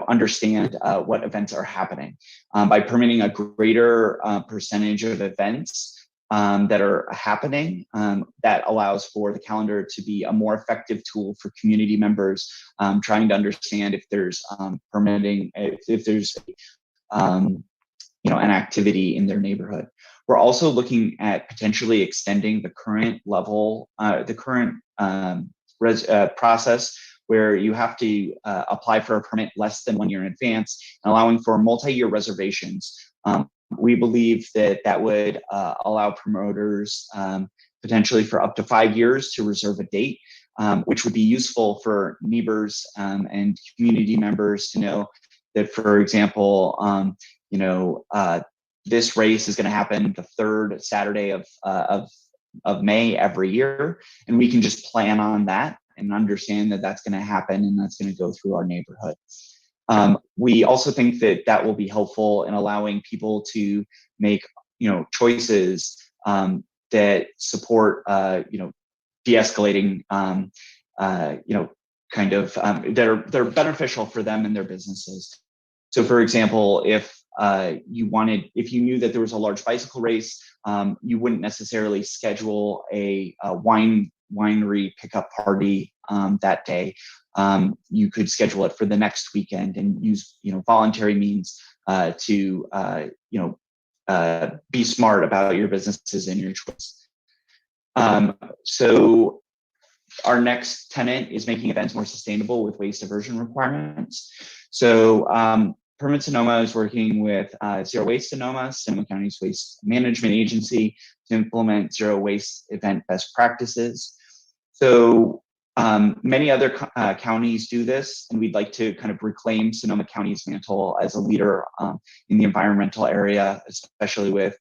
understand what events are happening. By permitting a greater percentage of events that are happening, that allows for the calendar to be a more effective tool for community members trying to understand if there's permitting, if there's an activity in their neighborhood. We're also looking at potentially extending the current level, process where you have to apply for a permit less than 1 year in advance, and allowing for multi-year reservations. We believe that would allow promoters potentially for up to 5 years to reserve a date, which would be useful for neighbors and community members to know that, for example, this race is going to happen the third Saturday of May every year, and we can just plan on that and understand that that's going to happen and that's going to go through our neighborhood. We also think that will be helpful in allowing people to make, choices that support, de-escalating, that are beneficial for them and their businesses. So, for example, if you knew that there was a large bicycle race, you wouldn't necessarily schedule a winery pickup party that day. You could schedule it for the next weekend and use, voluntary means to, be smart about your businesses and your choice. So our next tenet is making events more sustainable with waste diversion requirements. So Permit Sonoma is working with Zero Waste Sonoma County's waste management agency, to implement zero waste event best practices. So many other counties do this, and we'd like to kind of reclaim Sonoma County's mantle as a leader in the environmental area, especially with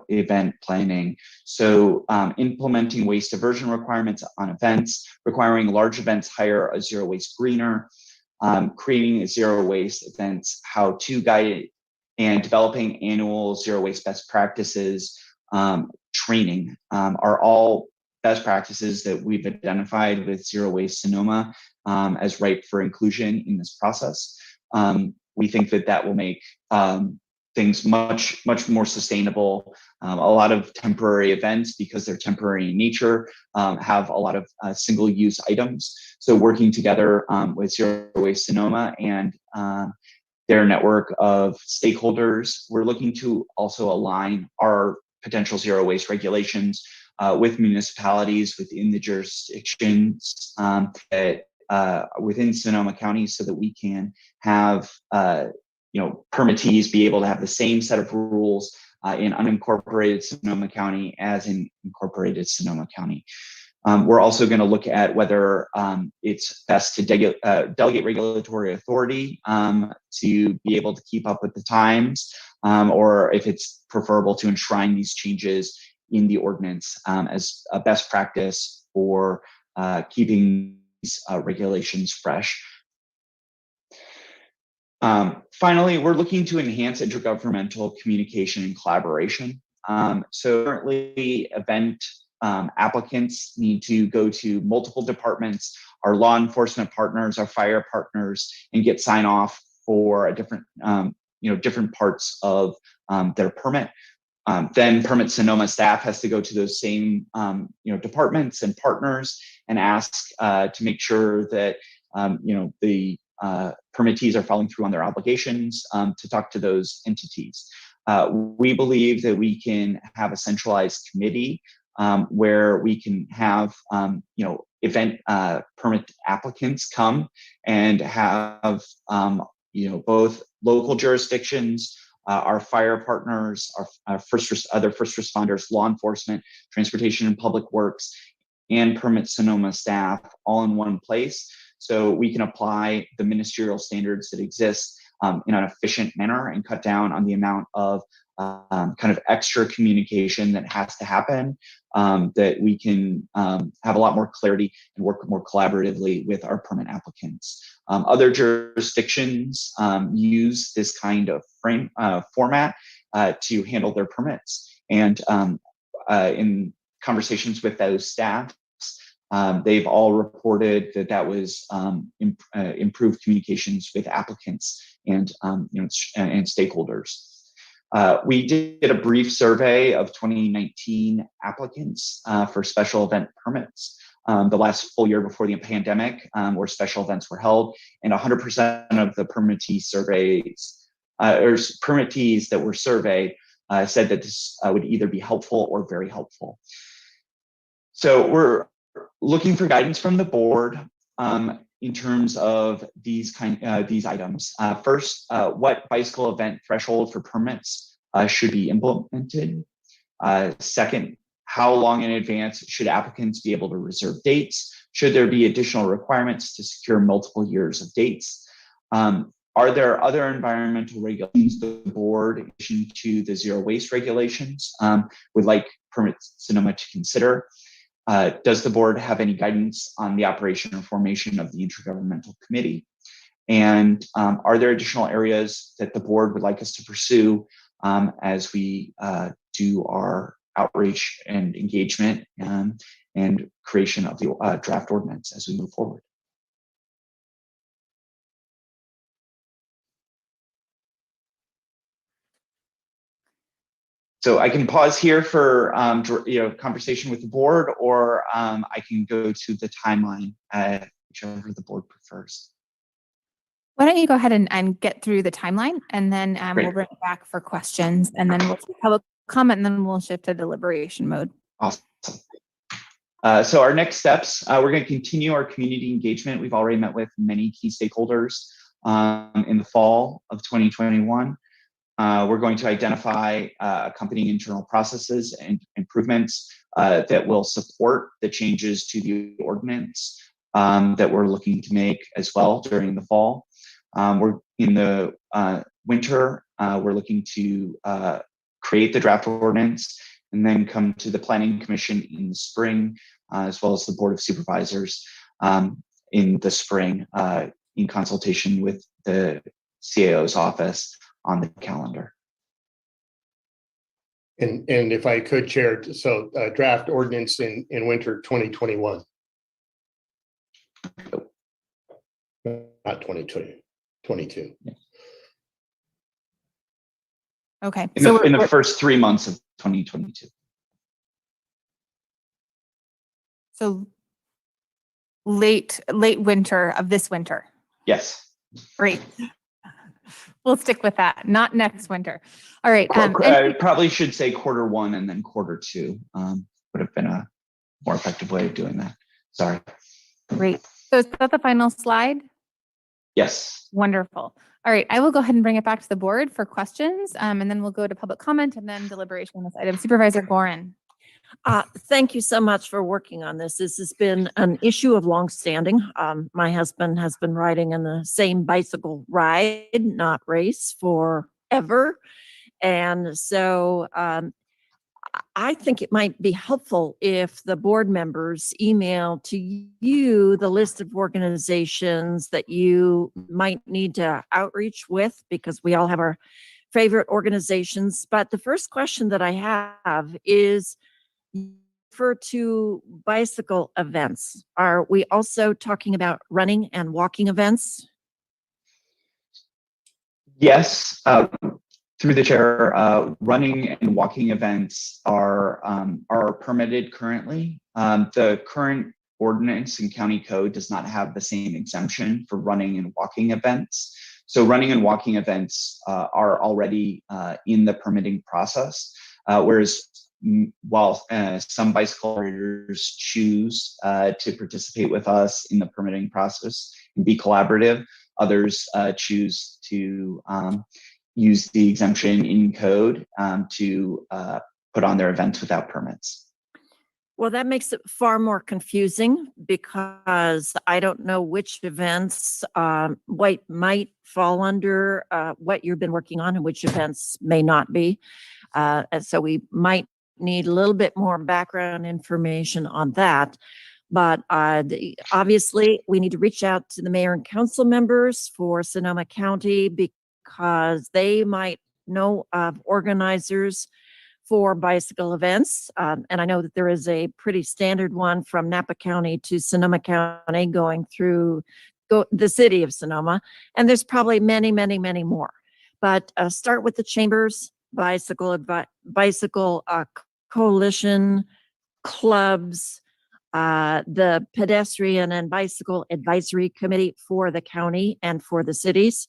event planning. So implementing waste diversion requirements on events, requiring large events hire a zero waste greener, creating a zero waste events how-to guide, and developing annual zero waste best practices training are all best practices that we've identified with Zero Waste Sonoma as ripe for inclusion in this process. We think that will make things much more sustainable. A lot of temporary events, because they're temporary in nature, have a lot of single-use items. So working together with Zero Waste Sonoma and their network of stakeholders, we're looking to also align our potential zero waste regulations with municipalities within the jurisdictions within Sonoma County, so that we can have permittees be able to have the same set of rules in unincorporated Sonoma County as in incorporated Sonoma County. We're also going to look at whether it's best to delegate regulatory authority to be able to keep up with the times, or if it's preferable to enshrine these changes in the ordinance as a best practice for keeping these regulations fresh. Finally, we're looking to enhance intergovernmental communication and collaboration. So currently, event applicants need to go to multiple departments, our law enforcement partners, our fire partners, and get sign off for a different parts of their permit. Then Permit Sonoma staff has to go to those same departments and partners and ask to make sure that the permittees are following through on their obligations to talk to those entities. We believe that we can have a centralized committee where we can have event permit applicants come and have both local jurisdictions, our fire partners, our other first responders, law enforcement, transportation and public works, and Permit Sonoma staff all in one place, so we can apply the ministerial standards that exist in an efficient manner and cut down on the amount of kind of extra communication that has to happen, that we can have a lot more clarity and work more collaboratively with our permit applicants. Other jurisdictions use this kind of format to handle their permits. And in conversations with those staffs, they've all reported that was improved communications with applicants and stakeholders. We did a brief survey of 2019 applicants for special event permits, the last full year before the pandemic, where special events were held, and 100% of the permittee surveys or permittees that were surveyed said that this would either be helpful or very helpful. So we're looking for guidance from the board in terms of these items. First, what bicycle event threshold for permits should be implemented? Second, how long in advance should applicants be able to reserve dates? Should there be additional requirements to secure multiple years of dates? Are there other environmental regulations the board, in addition to the zero waste regulations, would like Permit Sonoma to consider? Does the board have any guidance on the operation and formation of the intergovernmental committee? And are there additional areas that the board would like us to pursue as we do our outreach and engagement and creation of the draft ordinance as we move forward? So I can pause here for conversation with the board, or I can go to the timeline, whichever the board prefers. Why don't you go ahead and get through the timeline, and then Great. we'll bring it back for questions, and then we'll have a comment, and then we'll shift to deliberation mode. Awesome. So our next steps, we're going to continue our community engagement. We've already met with many key stakeholders in the fall of 2021. We're going to identify accompanying internal processes and improvements that will support the changes to the ordinance that we're looking to make as well during the fall. We're in the winter, we're looking to create the draft ordinance and then come to the Planning Commission in the spring, as well as the Board of Supervisors in the spring in consultation with the CAO's office on the calendar. And if I could, Chair, so draft ordinance in winter 2021. Not 2020, 22. Okay. in So the first 3 months of 2022. so late winter of this winter. Yes. Great. We'll stick with that. Not next winter. All right. I probably should say Q1 and then Q2 would have been a more effective way of doing that. Sorry. Great. So is that the final slide? Yes. Wonderful. All right. I will go ahead and bring it back to the board for questions, and then we'll go to public comment and then deliberation on this item. Supervisor Gorin. Thank you so much for working on this. This has been an issue of longstanding. My husband has been riding in the same bicycle ride, not race, forever. And so I think it might be helpful if the board members email to you the list of organizations that you might need to outreach with, because we all have our favorite organizations. But the first question that I have is, refer to bicycle events. Are we also talking about running and walking events? Yes. Through the chair, running and walking events are permitted currently. The current ordinance and county code does not have the same exemption for running and walking events. So running and walking events are already in the permitting process, whereas while some bicycle operators choose to participate with us in the permitting process and be collaborative, others choose to use the exemption in code to put on their events without permits. Well, that makes it far more confusing, because I don't know which events what might fall under what you've been working on and which events may not be. And so we might need a little bit more background information on that. But obviously, we need to reach out to the mayor and council members for Sonoma County, because they might know of organizers for bicycle events. And I know that there is a pretty standard one from Napa County to Sonoma County going through the city of Sonoma. And there's probably many, many, many more. But start with the chambers, bicycle coalition, clubs, the pedestrian and bicycle advisory committee for the county and for the cities.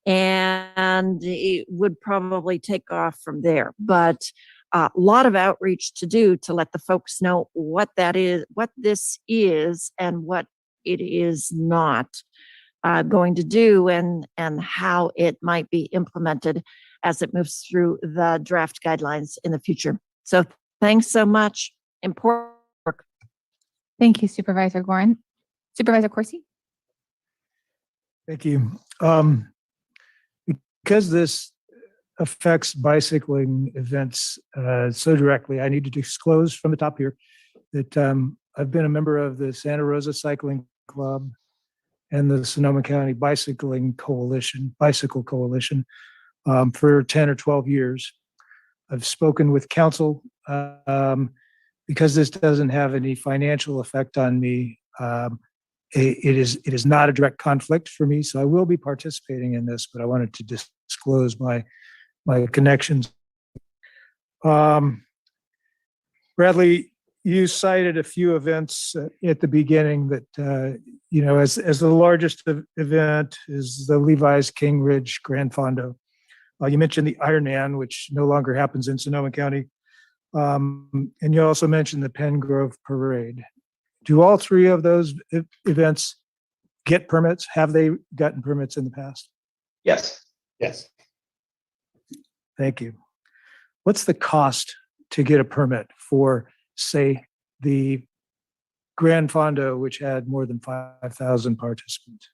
And it would probably take off from there. But a lot of outreach to do to let the folks know what that is, what this is, and what it is not going to do, and how it might be implemented as it moves through the draft guidelines in the future. So thanks so much. Important work. Thank you, Supervisor Gorin. Supervisor Corsi. Thank you. Because this affects bicycling events so directly, I need to disclose from the top here that I've been a member of the Santa Rosa Cycling Club and the Sonoma County Bicycle Coalition for 10 or 12 years. I've spoken with council because this doesn't have any financial effect on me. It is not a direct conflict for me, so I will be participating in this, but I wanted to disclose my connections. Bradley, you cited a few events at the beginning that, as the largest event is the Levi's King Ridge Grand Fondo. You mentioned the Ironman, which no longer happens in Sonoma County. And you also mentioned the Penn Grove Parade. Do all three of those events get permits? Have they gotten permits in the past? Yes. Yes. Thank you. What's the cost to get a permit for, say, the Grand Fondo, which had more than 5,000 participants?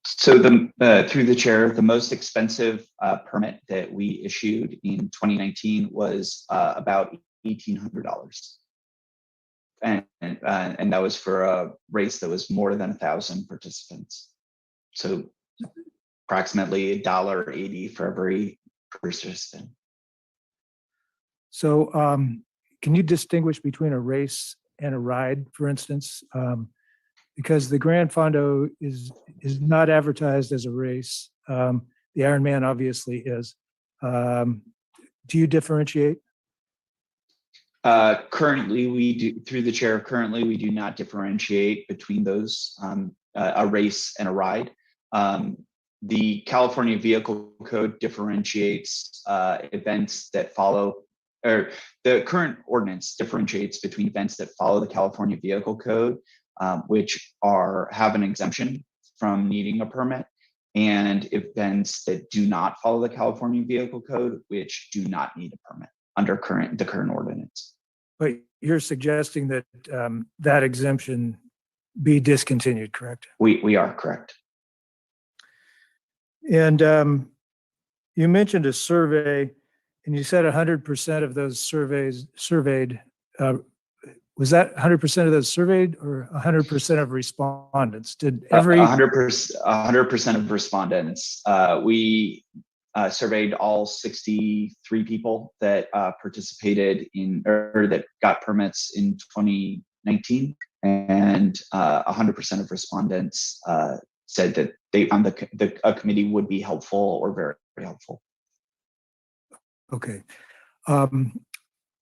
So through the chair, the most expensive permit that we issued in 2019 was about $1,800. And that was for a race that was more than 1,000 participants. So approximately $1.80 for every participant. So can you distinguish between a race and a ride, for instance? Because the Grand Fondo is not advertised as a race. The Ironman obviously is. Do you differentiate? Currently, we do, through the chair, currently we do not differentiate between those, a race and a ride. The California Vehicle Code differentiates events that follow, or the current ordinance differentiates between events that follow the California Vehicle Code, which have an exemption from needing a permit, and events that do not follow the California Vehicle Code, which do not need a permit under the current ordinance. But you're suggesting that that exemption be discontinued, correct? We are correct. And you mentioned a survey, and you said 100% of those surveyed. Was that 100% of those surveyed, or 100% of respondents? Did every 100% of respondents? We surveyed all 63 people that participated in, or that got permits in 2019, and 100% of respondents said that they found a committee would be helpful or very, very helpful. Okay.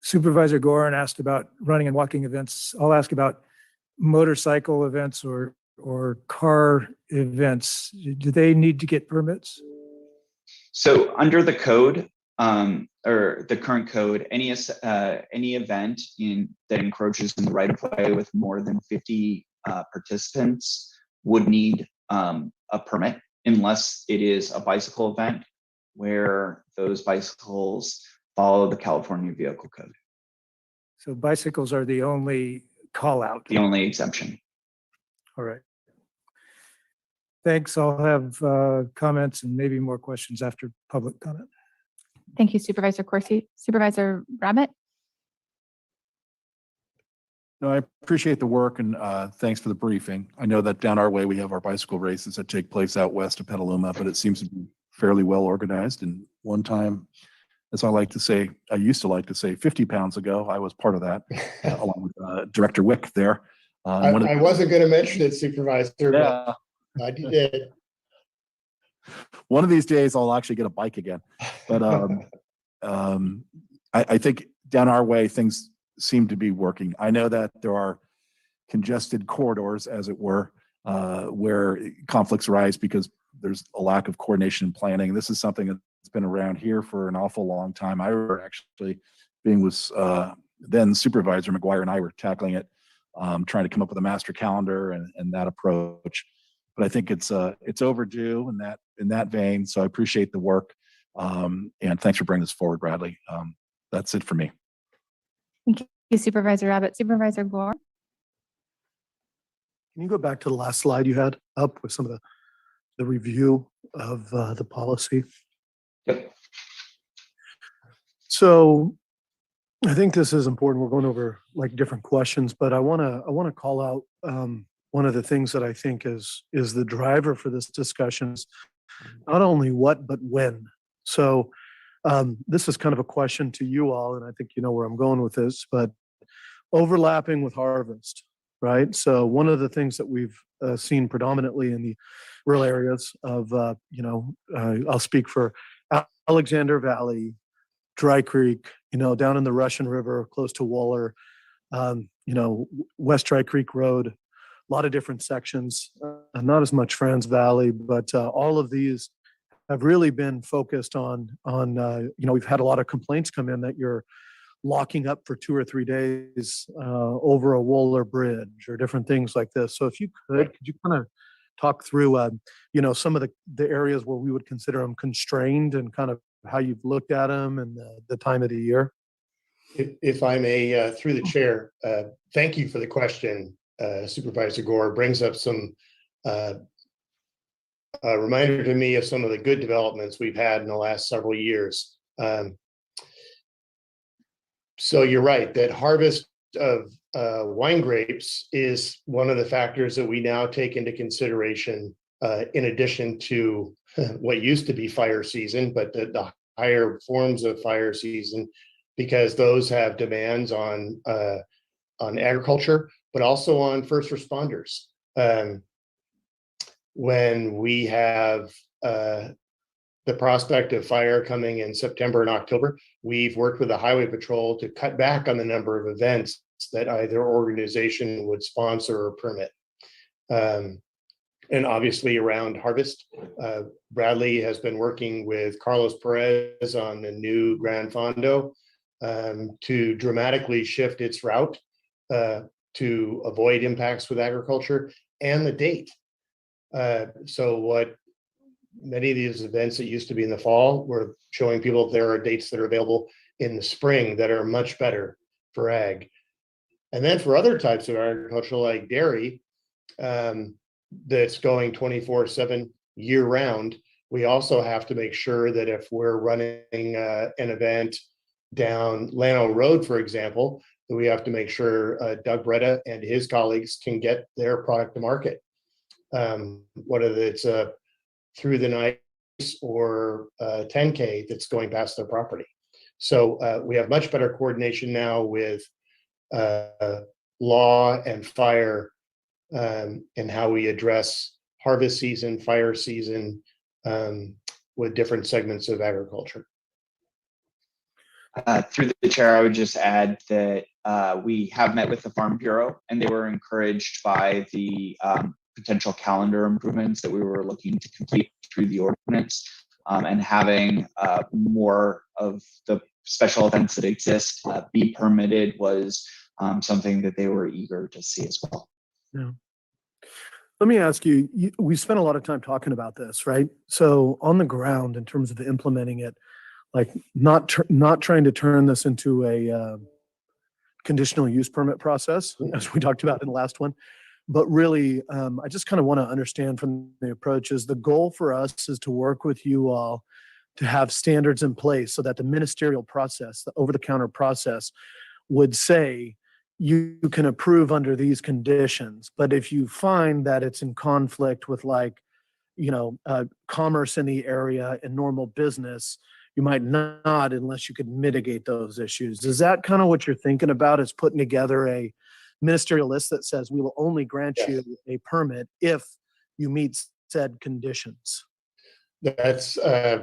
Supervisor Gorin asked about running and walking events. I'll ask about motorcycle events or car events. Do they need to get permits? So under the code, or the current code, any event that encroaches in the right of way with more than 50 participants would need a permit, unless it is a bicycle event where those bicycles follow the California Vehicle Code. So bicycles are the only call out. The only exemption. All right. Thanks. I'll have comments and maybe more questions after public comment. Thank you, Supervisor Corsi. Supervisor Rabbit? No, I appreciate the work, and thanks for the briefing. I know that down our way, we have our bicycle races that take place out west of Petaluma, but it seems to be fairly well organized. And one time, as I used to like to say 50 pounds ago, I was part of that, along with Director Wick there. I wasn't going to mention it, Supervisor, yeah. but I did. One of these days, I'll actually get a bike again. But I think down our way, things seem to be working. I know that there are congested corridors, as it were, where conflicts arise because there's a lack of coordination and planning. This is something that's been around here for an awful long time. I remember actually being with then Supervisor McGuire, and I were tackling it, trying to come up with a master calendar and that approach. But I think it's overdue in that vein. So I appreciate the work, and thanks for bringing this forward, Bradley. That's it for me. Thank you, Supervisor Rabbit. Supervisor Gore? Can you go back to the last slide you had up with some of the review of the policy? Yep. So I think this is important. We're going over like different questions, but I want to call out one of the things that I think is the driver for this discussion is not only what, but when. So this is kind of a question to you all, and I think you know where I'm going with this, but overlapping with harvest, right? So one of the things that we've seen predominantly in the rural areas of, I'll speak for Alexander Valley, Dry Creek, down in the Russian River, close to Waller, West Dry Creek Road, a lot of different sections, not as much Franz Valley, but all of these have really been focused on we've had a lot of complaints come in that you're locking up for 2 or 3 days over a Waller bridge or different things like this. So if you could you kind of talk through, some of the areas where we would consider them constrained and kind of how you've looked at them and the time of the year? If I may, through the chair, thank you for the question, Supervisor Gore. Brings up some reminder to me of some of the good developments we've had in the last several years. So you're right that harvest of wine grapes is one of the factors that we now take into consideration, in addition to what used to be fire season, but the higher forms of fire season, because those have demands on agriculture, but also on first responders. When we have the the prospect of fire coming in September and October, we've worked with the Highway Patrol to cut back on the number of events that either organization would sponsor or permit. And obviously around harvest, Bradley has been working with Carlos Perez on the new Gran Fondo to dramatically shift its route to avoid impacts with agriculture and the date. So what many of these events that used to be in the fall, we're showing people there are dates that are available in the spring that are much better for ag. And then for other types of agriculture like dairy, that's going 24/7 year round, we also have to make sure that if we're running an event down Llano Road, for example, that we have to make sure Doug Bretta and his colleagues can get their product to market. Whether it's through the night or 10K that's going past their property. So we have much better coordination now with law and fire and how we address harvest season, fire season with different segments of agriculture. Through the chair, I would just add that we have met with the Farm Bureau and they were encouraged by the potential calendar improvements that we were looking to complete through the ordinance, and having more of the special events that exist be permitted was something that they were eager to see as well. Yeah. Let me ask you, we spent a lot of time talking about this, right? So on the ground, in terms of implementing it, like not trying to turn this into a conditional use permit process, as we talked about in the last one, but really, I just kind of want to understand from the approach is the goal for us is to work with you all to have standards in place so that the ministerial process, the over-the-counter process, would say you can approve under these conditions. But if you find that it's in conflict with commerce in the area and normal business, you might not unless you could mitigate those issues. Is that kind of what you're thinking about, is putting together a ministerial list that says we will only grant you a permit if you meet said conditions? That's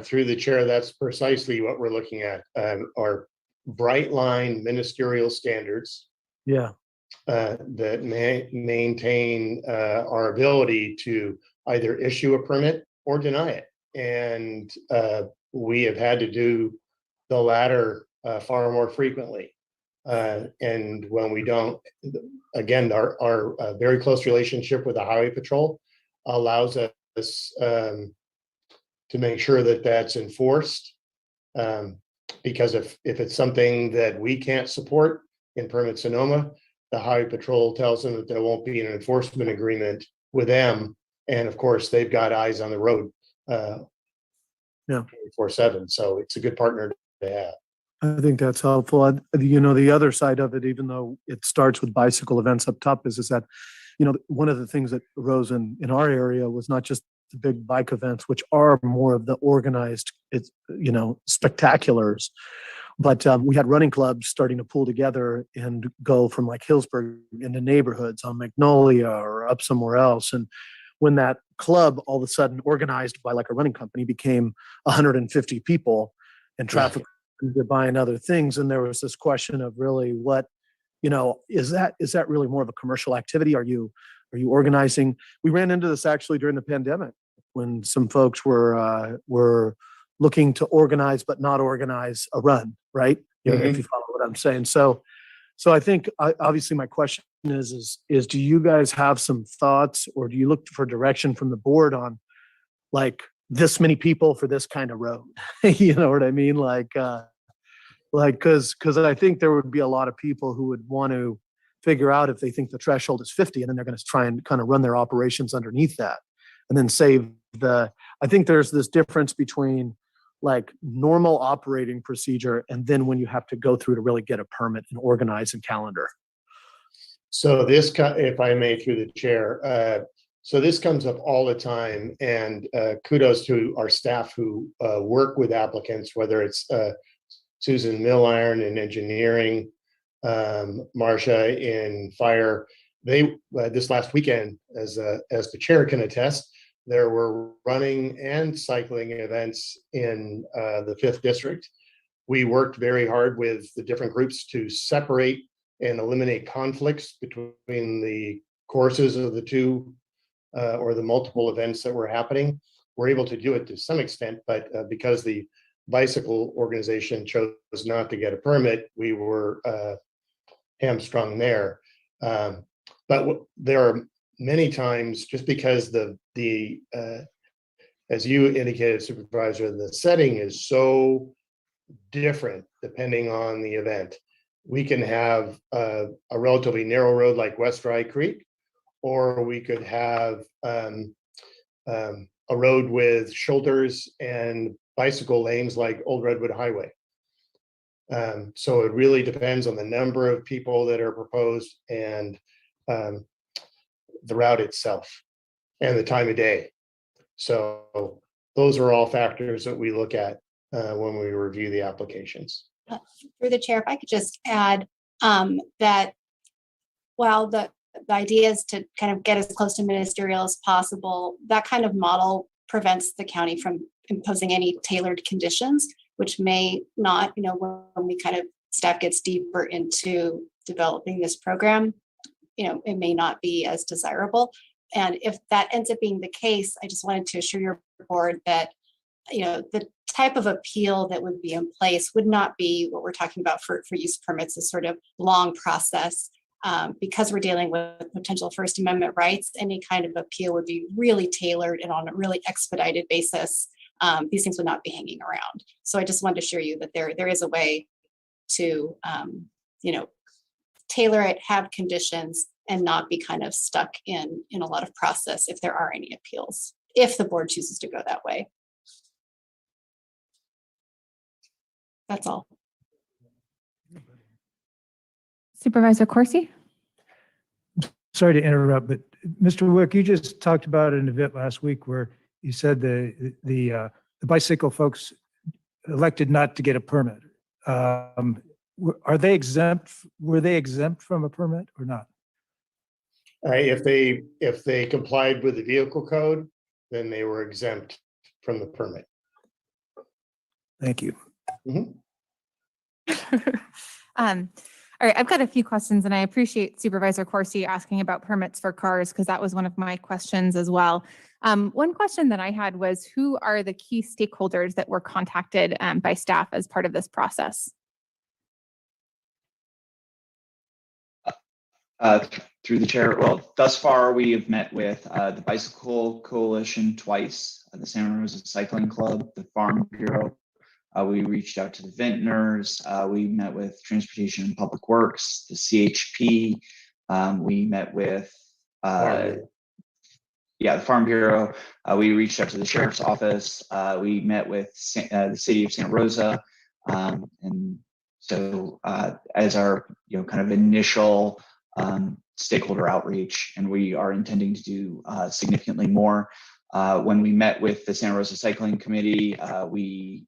through the chair, that's precisely what we're looking at, our bright line ministerial standards. Yeah. That maintain our ability to either issue a permit or deny it. And we have had to do the latter far more frequently. And when we don't, again, our very close relationship with the Highway Patrol allows us to make sure that that's enforced. Because if it's something that we can't support in Permit Sonoma, the Highway Patrol tells them that there won't be an enforcement agreement with them. And of course, they've got eyes on the road 24/7. So it's a good partner to have. I think that's helpful. The other side of it, even though it starts with bicycle events up top, is that, one of the things that arose in our area was not just the big bike events, which are more of the organized, spectaculars. But we had running clubs starting to pull together and go from like Hillsburg into neighborhoods on Magnolia or up somewhere else. And when that club all of a sudden organized by like a running company became 150 people and traffic to buying other things, and there was this question of really what, is that really more of a commercial activity? Are you organizing? We ran into this actually during the pandemic when some folks were looking to organize but not organize a run, right? If you follow what I'm saying. So I think obviously my question is do you guys have some thoughts, or do you look for direction from the board on like this many people for this kind of road? You know what I mean? Because I think there would be a lot of people who would want to figure out if they think the threshold is 50, and then they're going to try and kind of run their operations underneath that and then save I think there's this difference between like normal operating procedure and then when you have to go through to really get a permit and organize and calendar. So this, if I may, through the chair, so this comes up all the time, and kudos to our staff who work with applicants, whether it's Susan Milliron in engineering, Marcia in fire. They this last weekend, as the chair can attest, there were running and cycling events in the 5th district. We worked very hard with the different groups to separate and eliminate conflicts between the courses of the two or the multiple events that were happening. We're able to do it to some extent, but because the bicycle organization chose not to get a permit, we were hamstrung there. But there are many times, just because as you indicated, Supervisor, the setting is so different depending on the event. We can have a relatively narrow road like West Dry Creek, or we could have a road with shoulders and bicycle lanes like Old Redwood Highway. So it really depends on the number of people that are proposed and the route itself and the time of day. So those are all factors that we look at when we review the applications. Through the chair, if I could just add that while the idea is to kind of get as close to ministerial as possible, that kind of model prevents the county from imposing any tailored conditions, which may not, when we kind of staff gets deeper into developing this program, it may not be as desirable. And if that ends up being the case, I just wanted to assure your board that, the type of appeal that would be in place would not be what we're talking about for use permits, a sort of long process. Because we're dealing with potential First Amendment rights, any kind of appeal would be really tailored and on a really expedited basis. These things would not be hanging around. So I just wanted to assure you that there is a way to, tailor it, have conditions, and not be kind of stuck in a lot of process if there are any appeals, if the board chooses to go that way. That's all. Supervisor Corsi? Sorry to interrupt, but Mr. Wick, you just talked about an event last week where you said the bicycle folks elected not to get a permit. Are they exempt? Were they exempt from a permit or not? If they complied with the vehicle code, then they were exempt from the permit. Thank you. All right, I've got a few questions, and I appreciate Supervisor Corsi asking about permits for cars, because that was one of my questions as well. One question that I had was, who are the key stakeholders that were contacted by staff as part of this process? Through the chair, well, thus far we have met with the Bicycle Coalition twice, the Santa Rosa Cycling Club, the Farm Bureau. We reached out to the vintners. We met with Transportation and Public Works, the CHP. We met with, the Farm Bureau. We reached out to the Sheriff's Office. We met with the City of Santa Rosa. And so as our kind of initial stakeholder outreach, and we are intending to do significantly more. When we met with the Santa Rosa Cycling Committee, we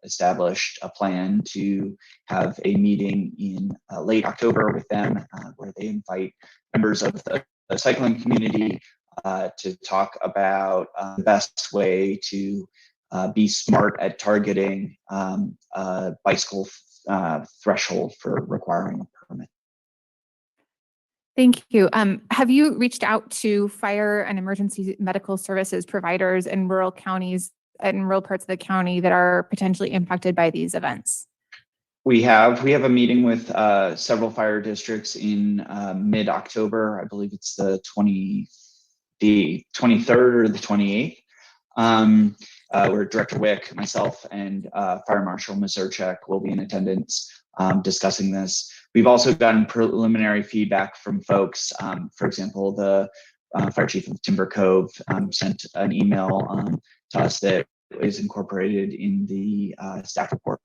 established a plan to have a meeting in late October with them, where they invite members of the cycling community to talk about the best way to be smart at targeting bicycle threshold for requiring a permit. Thank you. Have you reached out to fire and emergency medical services providers in rural counties and rural parts of the county that are potentially impacted by these events? We have a meeting with several fire districts in mid-October. I believe it's the 23rd or the 28th. Where Director Wick, myself, and Fire Marshal Mazurchak will be in attendance discussing this. We've also gotten preliminary feedback from folks. For example, the Fire Chief of Timber Cove sent an email to us that is incorporated in the staff report.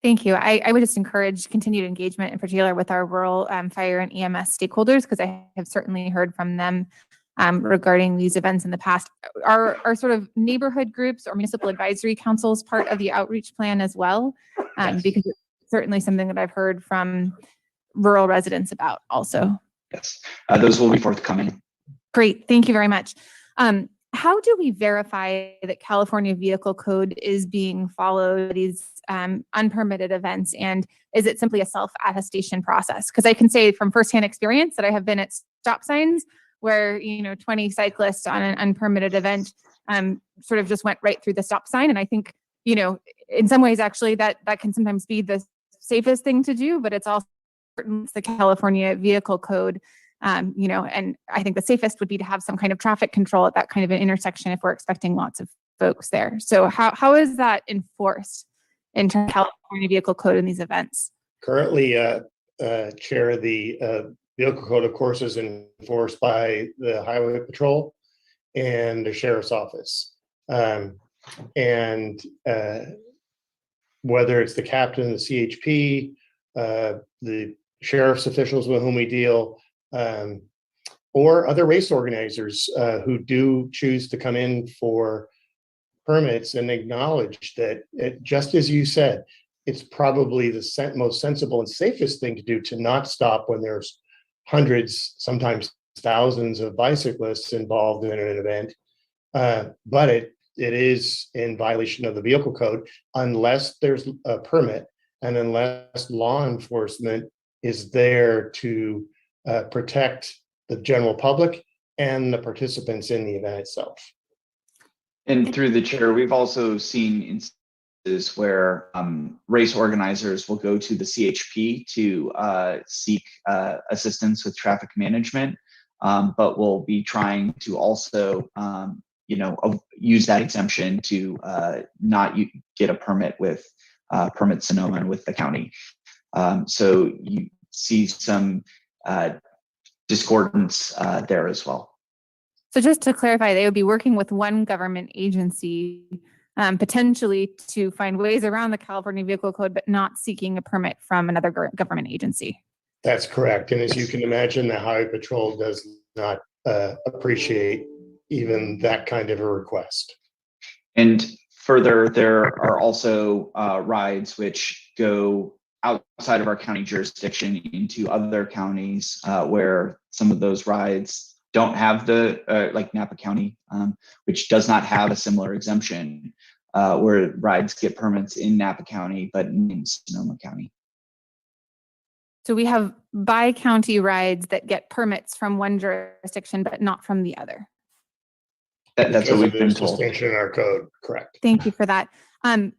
Thank you. I would just encourage continued engagement, in particular with our rural fire and EMS stakeholders, because I have certainly heard from them regarding these events in the past. Are sort of neighborhood groups or municipal advisory councils part of the outreach plan as well? Yes. Because it's certainly something that I've heard from rural residents about also. Yes, those will be forthcoming. Great, thank you very much. How do we verify that California Vehicle Code is being followed these unpermitted events? And is it simply a self-attestation process? Because I can say from firsthand experience that I have been at stop signs where, 20 cyclists on an unpermitted event sort of just went right through the stop sign. And I think, in some ways, actually, that can sometimes be the safest thing to do, but it's also important, the California Vehicle Code. And I think the safest would be to have some kind of traffic control at that kind of an intersection if we're expecting lots of folks there. So how is that enforced in terms of California Vehicle Code in these events? Currently, Chair, the vehicle code, of course, is enforced by the Highway Patrol and the Sheriff's Office. And whether it's the captain, the CHP, the sheriff's officials with whom we deal, or other race organizers who do choose to come in for permits and acknowledge that, just as you said, it's probably the most sensible and safest thing to do to not stop when there's hundreds, sometimes thousands of bicyclists involved in an event. But it is in violation of the vehicle code unless there's a permit and unless law enforcement is there to protect the general public and the participants in the event itself. And through the chair, we've also seen instances where race organizers will go to the CHP to seek assistance with traffic management, but will be trying to also, use that exemption to not get a permit with Permit Sonoma and with the county. So you see some discordance there as well. So just to clarify, they would be working with one government agency, potentially to find ways around the California Vehicle Code, but not seeking a permit from another government agency. That's correct. And as you can imagine, the Highway Patrol does not appreciate even that kind of a request. And further, there are also rides which go outside of our county jurisdiction into other counties where some of those rides don't have the, like Napa County, which does not have a similar exemption, where rides get permits in Napa County, but in Sonoma County. So we have bi-county rides that get permits from one jurisdiction, but not from the other. That's what we've been told. Distinction in our code, correct. Thank you for that. And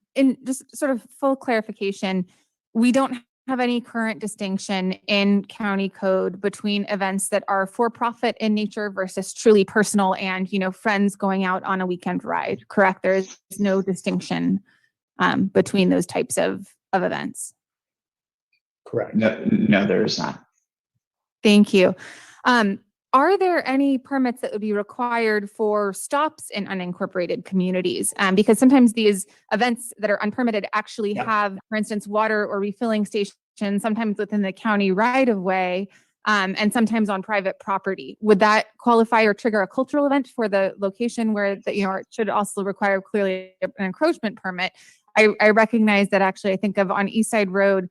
just sort of full clarification, we don't have any current distinction in county code between events that are for profit in nature versus truly personal and, friends going out on a weekend ride, correct? There is no distinction between those types of events. Correct. No, there is not. Thank you. Are there any permits that would be required for stops in unincorporated communities? Because sometimes these events that are unpermitted actually have, for instance, water or refilling stations, sometimes within the county right of way, and sometimes on private property. Would that qualify or trigger a cultural event for the location where it should also require clearly an encroachment permit? I recognize that actually I think of on East Side Road,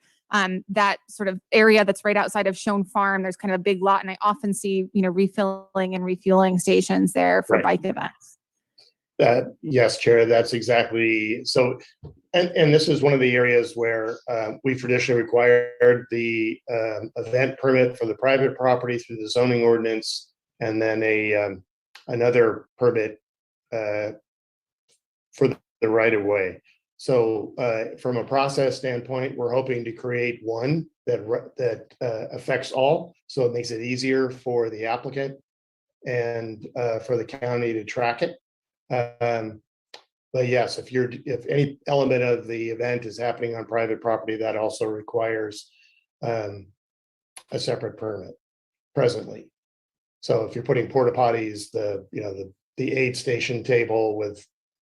that sort of area that's right outside of Schoen Farm, there's kind of a big lot, and I often see, refilling and refueling stations there for bike events. Yes, Chair, that's exactly so. And this is one of the areas where we traditionally required the event permit for the private property through the zoning ordinance, and then another permit for the right of way. So from a process standpoint, we're hoping to create one that affects all. So it makes it easier for the applicant and for the county to track it. But yes, if any element of the event is happening on private property, that also requires a separate permit presently. So if you're putting porta potties, the aid station table with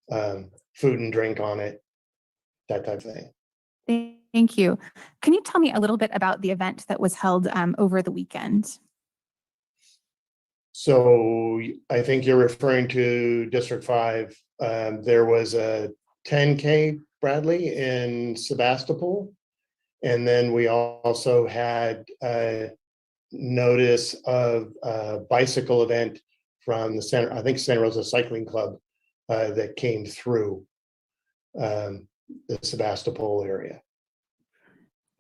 food and drink on it, that type of thing. Thank you. Can you tell me a little bit about the event that was held over the weekend? So I think you're referring to District 5. There was a 10K, Bradley, in Sebastopol. And then we also had a notice of a bicycle event from the center, I think Santa Rosa Cycling Club, that came through the Sebastopol area.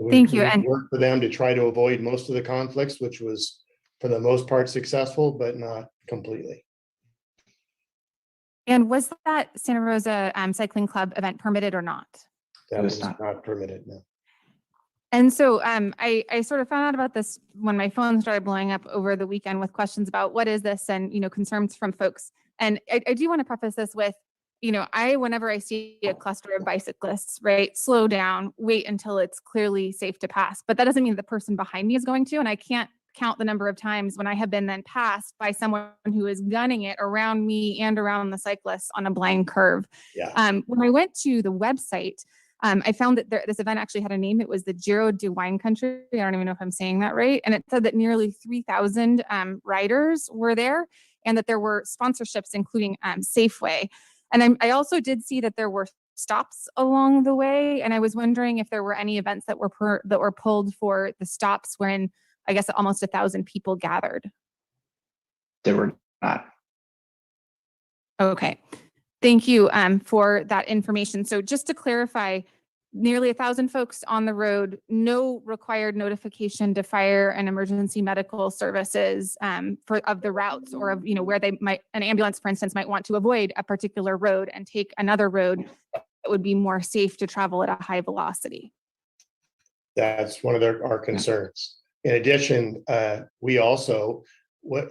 Thank you. We And worked for them to try to avoid most of the conflicts, which was for the most part successful, but not completely. and was that Santa Rosa Cycling Club event permitted or not? That was not permitted, no. And so I sort of found out about this when my phone started blowing up over the weekend with questions about what is this and, concerns from folks. And I do want to preface this with, whenever I see a cluster of bicyclists, right, slow down, wait until it's clearly safe to pass. But that doesn't mean the person behind me is going to, and I can't count the number of times when I have been then passed by someone who is gunning it around me and around the cyclists on a blind curve. Yeah. When I went to the website, I found that this event actually had a name. It was the Giro de Wine Country. I don't even know if I'm saying that right. And it said that nearly 3,000 riders were there and that there were sponsorships, including Safeway. And I also did see that there were stops along the way. And I was wondering if there were any events that were pulled for the stops when I guess almost 1,000 people gathered. There were not. Okay. Thank you for that information. So just to clarify, nearly 1,000 folks on the road, no required notification to fire and emergency medical services of the routes or of, where an ambulance, for instance, might want to avoid a particular road and take another road that would be more safe to travel at a high velocity. That's one of our concerns. In addition, we also,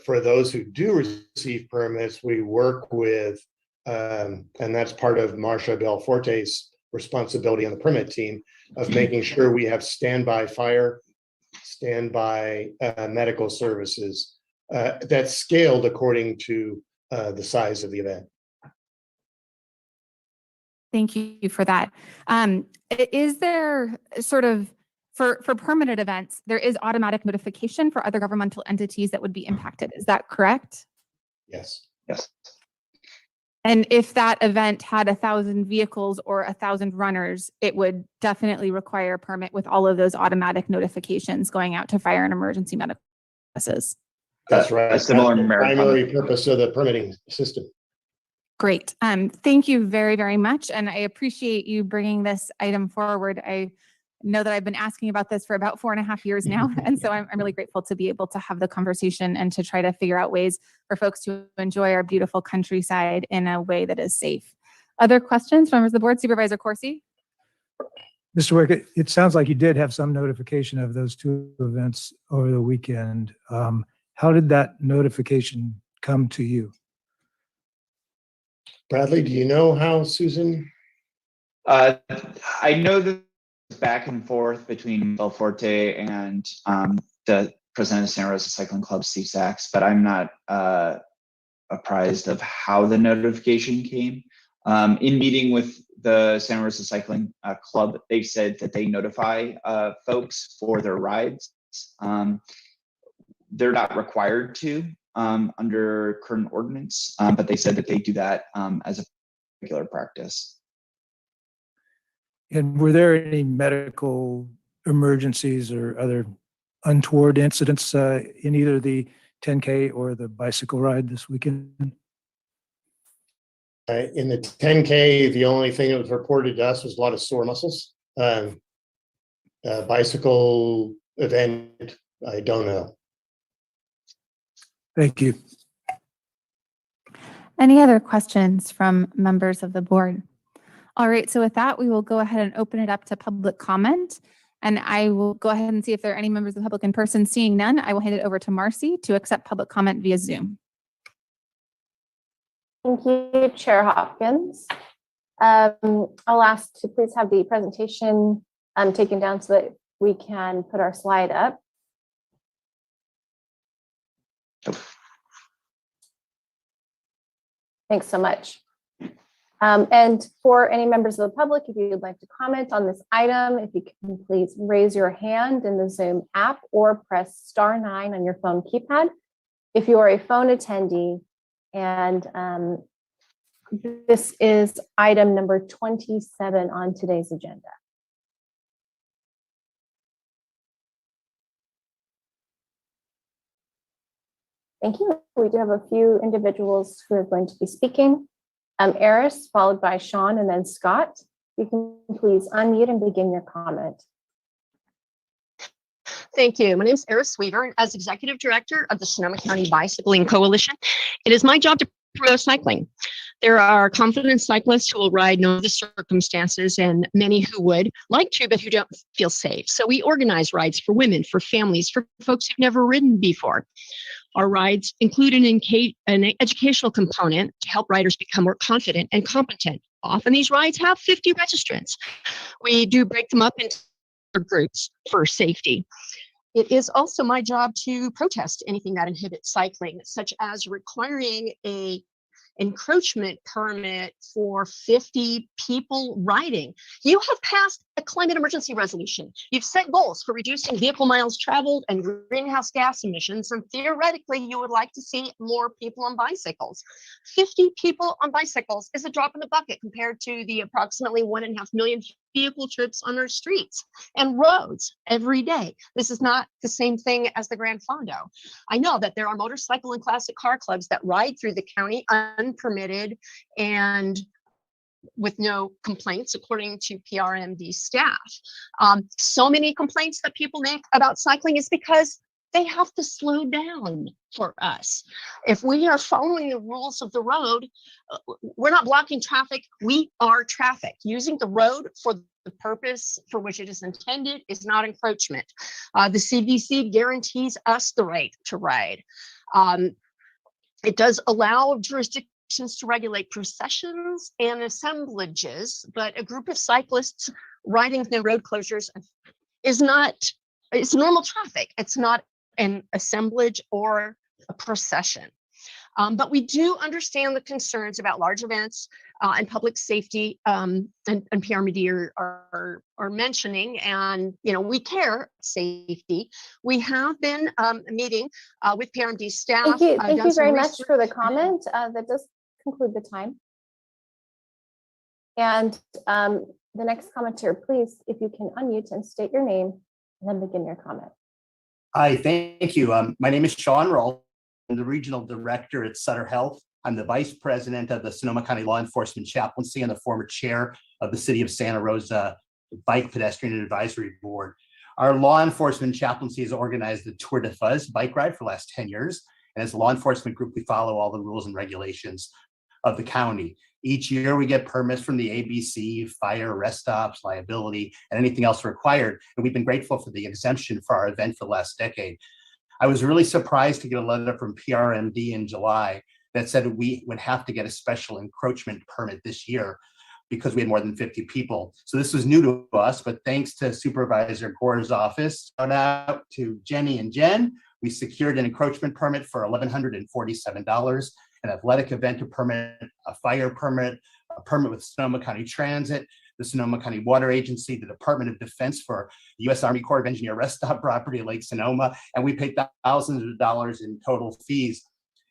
for those who do receive permits, we work with, and that's part of Marcia Belforte's responsibility on the permit team of making sure we have standby fire, standby medical services that's scaled according to the size of the event. Thank you for that. Is there sort of, for permitted events, there is automatic notification for other governmental entities that would be impacted. Is that correct? Yes. Yes. And if that event had 1,000 vehicles or 1,000 runners, it would definitely require a permit with all of those automatic notifications going out to fire and emergency medical services. That's right. A similar That's the marathon. primary purpose of the permitting system. Great. Thank you very, very much. And I appreciate you bringing this item forward. I know that I've been asking about this for about 4.5 years now. And so I'm really grateful to be able to have the conversation and to try to figure out ways for folks to enjoy our beautiful countryside in a way that is safe. Other questions from members of the board? Supervisor Corsi? Mr. Wick, it sounds like you did have some notification of those two events over the weekend. How did that notification come to you? Bradley, do you know how, Susan? I know that it's back and forth between Belforte and the president of Santa Rosa Cycling Club, Steve Sachs, but I'm not apprised of how the notification came. In meeting with the Santa Rosa Cycling Club, they said that they notify folks for their rides. They're not required to under current ordinance, but they said that they do that as a regular practice. And were there any medical emergencies or other untoward incidents in either the 10K or the bicycle ride this weekend? In the 10K, the only thing that was reported to us was a lot of sore muscles. Bicycle event, I don't know. Thank you. Any other questions from members of the board? All right, so with that, we will go ahead and open it up to public comment. And I will go ahead and see if there are any members of the public in person. Seeing none, I will hand it over to Marcy to accept public comment via Zoom. Thank you, Chair Hopkins. I'll ask to please have the presentation taken down so that we can put our slide up. Thanks so much. And for any members of the public, if you would like to comment on this item, if you can please raise your hand in the Zoom app or press *9 on your phone keypad. If you are a phone attendee, and this is item number 27 on today's agenda. Thank you. We do have a few individuals who are going to be speaking. Eris, followed by Sean, and then Scott. You can please unmute and begin your comment. Thank you. My name is Eris Weaver. As Executive Director of the Sonoma County Bicycling Coalition, it is my job to promote cycling. There are confident cyclists who will ride no matter the circumstances, and many who would like to, but who don't feel safe. So we organize rides for women, for families, for folks who've never ridden before. Our rides include an educational component to help riders become more confident and competent. Often these rides have 50 registrants. We do break them up into groups for safety. It is also my job to protest anything that inhibits cycling, such as requiring a encroachment permit for 50 people riding. You have passed a climate emergency resolution. You've set goals for reducing vehicle miles traveled and greenhouse gas emissions, and theoretically, you would like to see more people on bicycles. 50 people on bicycles is a drop in the bucket compared to the approximately 1.5 million vehicle trips on our streets and roads every day. This is not the same thing as the Grand Fondo. I know that there are motorcycle and classic car clubs that ride through the county unpermitted and with no complaints, according to PRMD staff. So many complaints that people make about cycling is because they have to slow down for us. If we are following the rules of the road, we're not blocking traffic, we are traffic. Using the road for the purpose for which it is intended is not encroachment. The CVC guarantees us the right to ride. It does allow jurisdictions to regulate processions and assemblages, but a group of cyclists riding with no road closures is not, it's normal traffic. It's not an assemblage or a procession. But we do understand the concerns about large events and public safety, and PRMD are mentioning, and we care safety. We have been meeting with PRMD staff. Thank you very much for the comment. That does conclude the time. And the next commenter, please, if you can unmute and state your name and then begin your comment. Hi, thank you. My name is Sean Roll. I'm the Regional Director at Sutter Health. I'm the Vice President of the Sonoma County Law Enforcement Chaplaincy and the former Chair of the City of Santa Rosa Bike Pedestrian Advisory Board. Our law enforcement chaplaincy has organized the Tour de Fuzz bike ride for the last 10 years. And as a law enforcement group, we follow all the rules and regulations of the county. Each year we get permits from the ABC, fire, rest stops, liability, and anything else required. And we've been grateful for the exemption for our event for the last decade. I was really surprised to get a letter from PRMD in July that said we would have to get a special encroachment permit this year because we had more than 50 people. So this was new to us, but thanks to Supervisor Gore's office, shout out to Jenny and Jen, we secured an encroachment permit for $1,147, an athletic event permit, a fire permit, a permit with Sonoma County Transit, the Sonoma County Water Agency, the Department of Defense for the U.S. Army Corps of Engineer rest stop property at Lake Sonoma, and we paid thousands of dollars in total fees.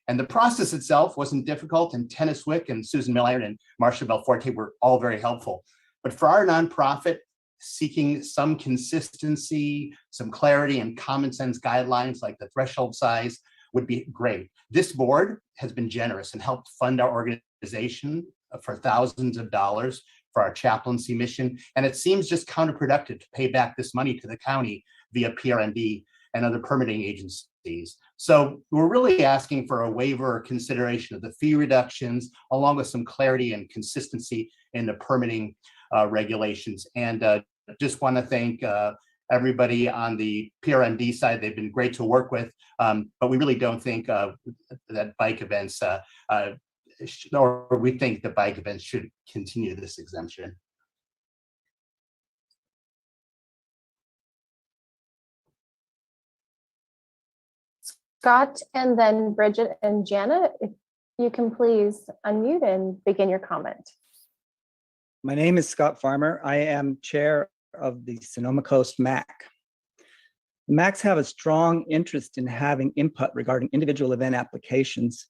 And the process itself wasn't difficult, and Tennis Wick and Susan Milliron and Marcia Belforte were all very helpful. But for our nonprofit, seeking some consistency, some clarity, and common sense guidelines like the threshold size would be great. This board has been generous and helped fund our organization for thousands of dollars for our chaplaincy mission. And it seems just counterproductive to pay back this money to the county via PRMD and other permitting agencies. So we're really asking for a waiver or consideration of the fee reductions, along with some clarity and consistency in the permitting regulations. And just want to thank everybody on the PRMD side. They've been great to work with, but we really don't think that bike events, or we think that bike events should continue this exemption. Scott, and then Bridget and Jana, if you can please unmute and begin your comment. My name is Scott Farmer. I am chair of the Sonoma Coast MAC. The MACs have a strong interest in having input regarding individual event applications.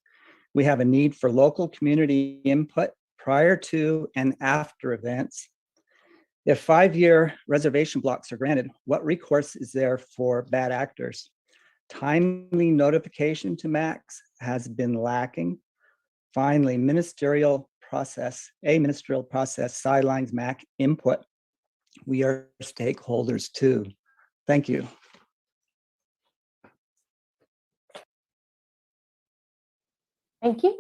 We have a need for local community input prior to and after events. If 5-year reservation blocks are granted, what recourse is there for bad actors? Timely notification to MACs has been lacking. Finally, a ministerial process sidelines MAC input. We are stakeholders too. Thank you. Thank you.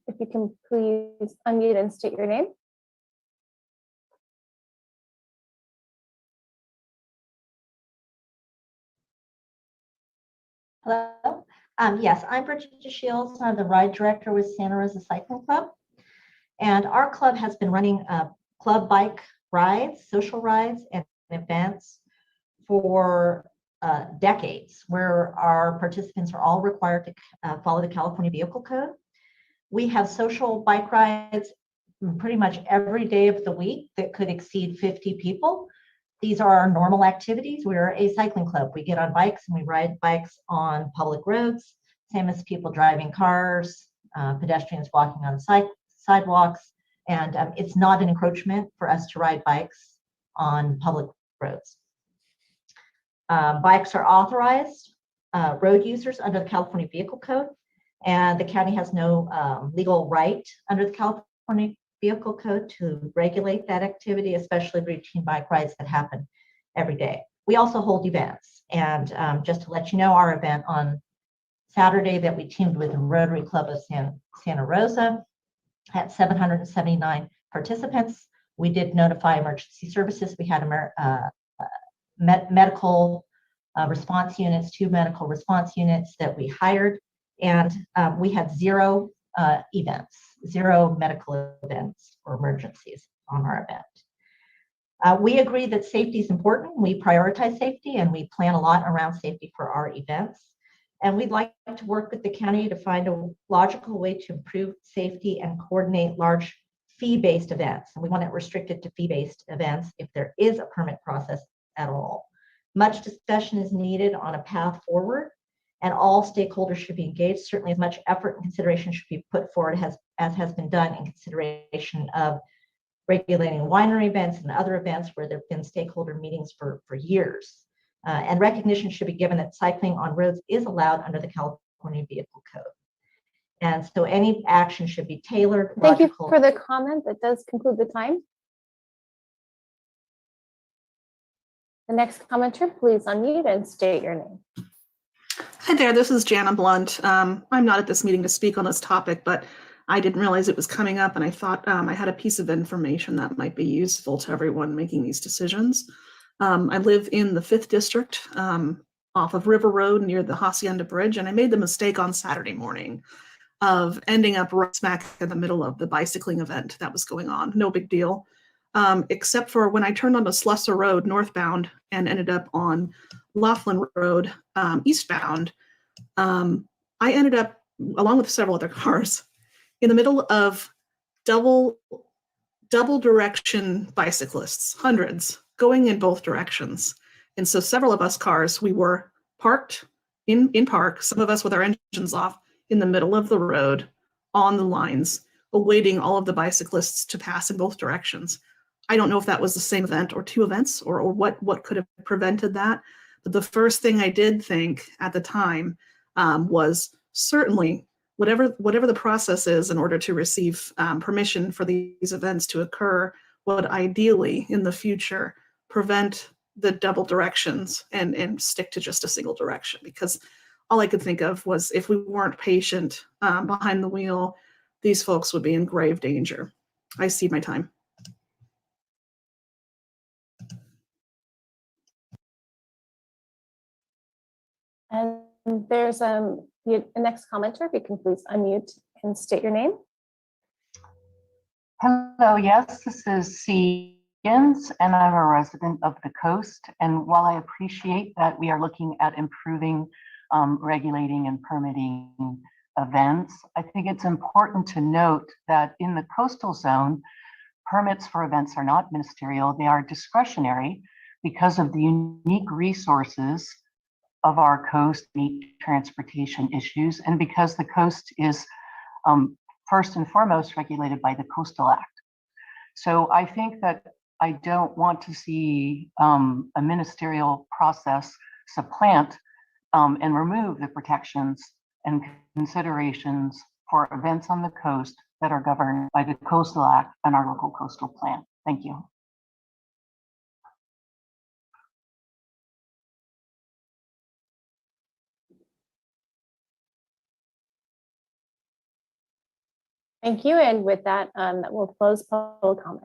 If you can please unmute and state your name. Hello. Yes, I'm Bridget Shields. I'm the ride director with Santa Rosa Cycling Club. And our club has been running club bike rides, social rides, and events for decades, where our participants are all required to follow the California Vehicle Code. We have social bike rides pretty much every day of the week that could exceed 50 people. These are our normal activities. We're a cycling club. We get on bikes and we ride bikes on public roads, same as people driving cars, pedestrians walking on sidewalks. And it's not an encroachment for us to ride bikes on public roads. Bikes are authorized road users under the California Vehicle Code, and the county has no legal right under the California Vehicle Code to regulate that activity, especially routine bike rides that happen every day. We also hold events, and just to let you know, our event on Saturday that we teamed with the Rotary Club of Santa Rosa had 779 participants. We did notify emergency services. We had medical response units, 2 medical response units that we hired, and we had 0 events, 0 medical events or emergencies on our event. We agree that safety is important. We prioritize safety and we plan a lot around safety for our events. And we'd like to work with the county to find a logical way to improve safety and coordinate large fee-based events. And we want it restricted to fee-based events if there is a permit process at all. Much discussion is needed on a path forward, and all stakeholders should be engaged. Certainly as much effort and consideration should be put forward as has been done in consideration of regulating winery events and other events where there have been stakeholder meetings for years. And recognition should be given that cycling on roads is allowed under the California Vehicle Code. And so any action should be tailored. Thank you for the comment. That does conclude the time. The next commenter, please unmute and state your name. Hi there, this is Jana Blunt. I'm not at this meeting to speak on this topic, but I didn't realize it was coming up, and I thought I had a piece of information that might be useful to everyone making these decisions. I live in the 5th District off of River Road near the Hacienda Bridge, and I made the mistake on Saturday morning of ending up right smack in the middle of the bicycling event that was going on. No big deal, except for when I turned onto Slusser Road northbound and ended up on Laughlin Road eastbound. I ended up, along with several other cars, in the middle of double direction bicyclists, hundreds, going in both directions. And so several of us cars, we were parked in park, some of us with our engines off, in the middle of the road on the lines, awaiting all of the bicyclists to pass in both directions. I don't know if that was the same event or 2 events or what could have prevented that. But the first thing I did think at the time was certainly whatever the process is in order to receive permission for these events to occur would ideally in the future prevent the double directions and stick to just a single direction, because all I could think of was if we weren't patient behind the wheel, these folks would be in grave danger. I see my time. And there's the next commenter. If you can please unmute and state your name. Hello, yes, this is C. Higgins, and I'm a resident of the coast. And while I appreciate that we are looking at improving regulating and permitting events, I think it's important to note that in the coastal zone, permits for events are not ministerial, they are discretionary because of the unique resources of our coast meet transportation issues, and because the coast is first and foremost regulated by the Coastal Act. So I think that I don't want to see a ministerial process supplant and remove the protections and considerations for events on the coast that are governed by the Coastal Act and our local coastal plan. Thank you. Thank you. And with that, we'll close public comment.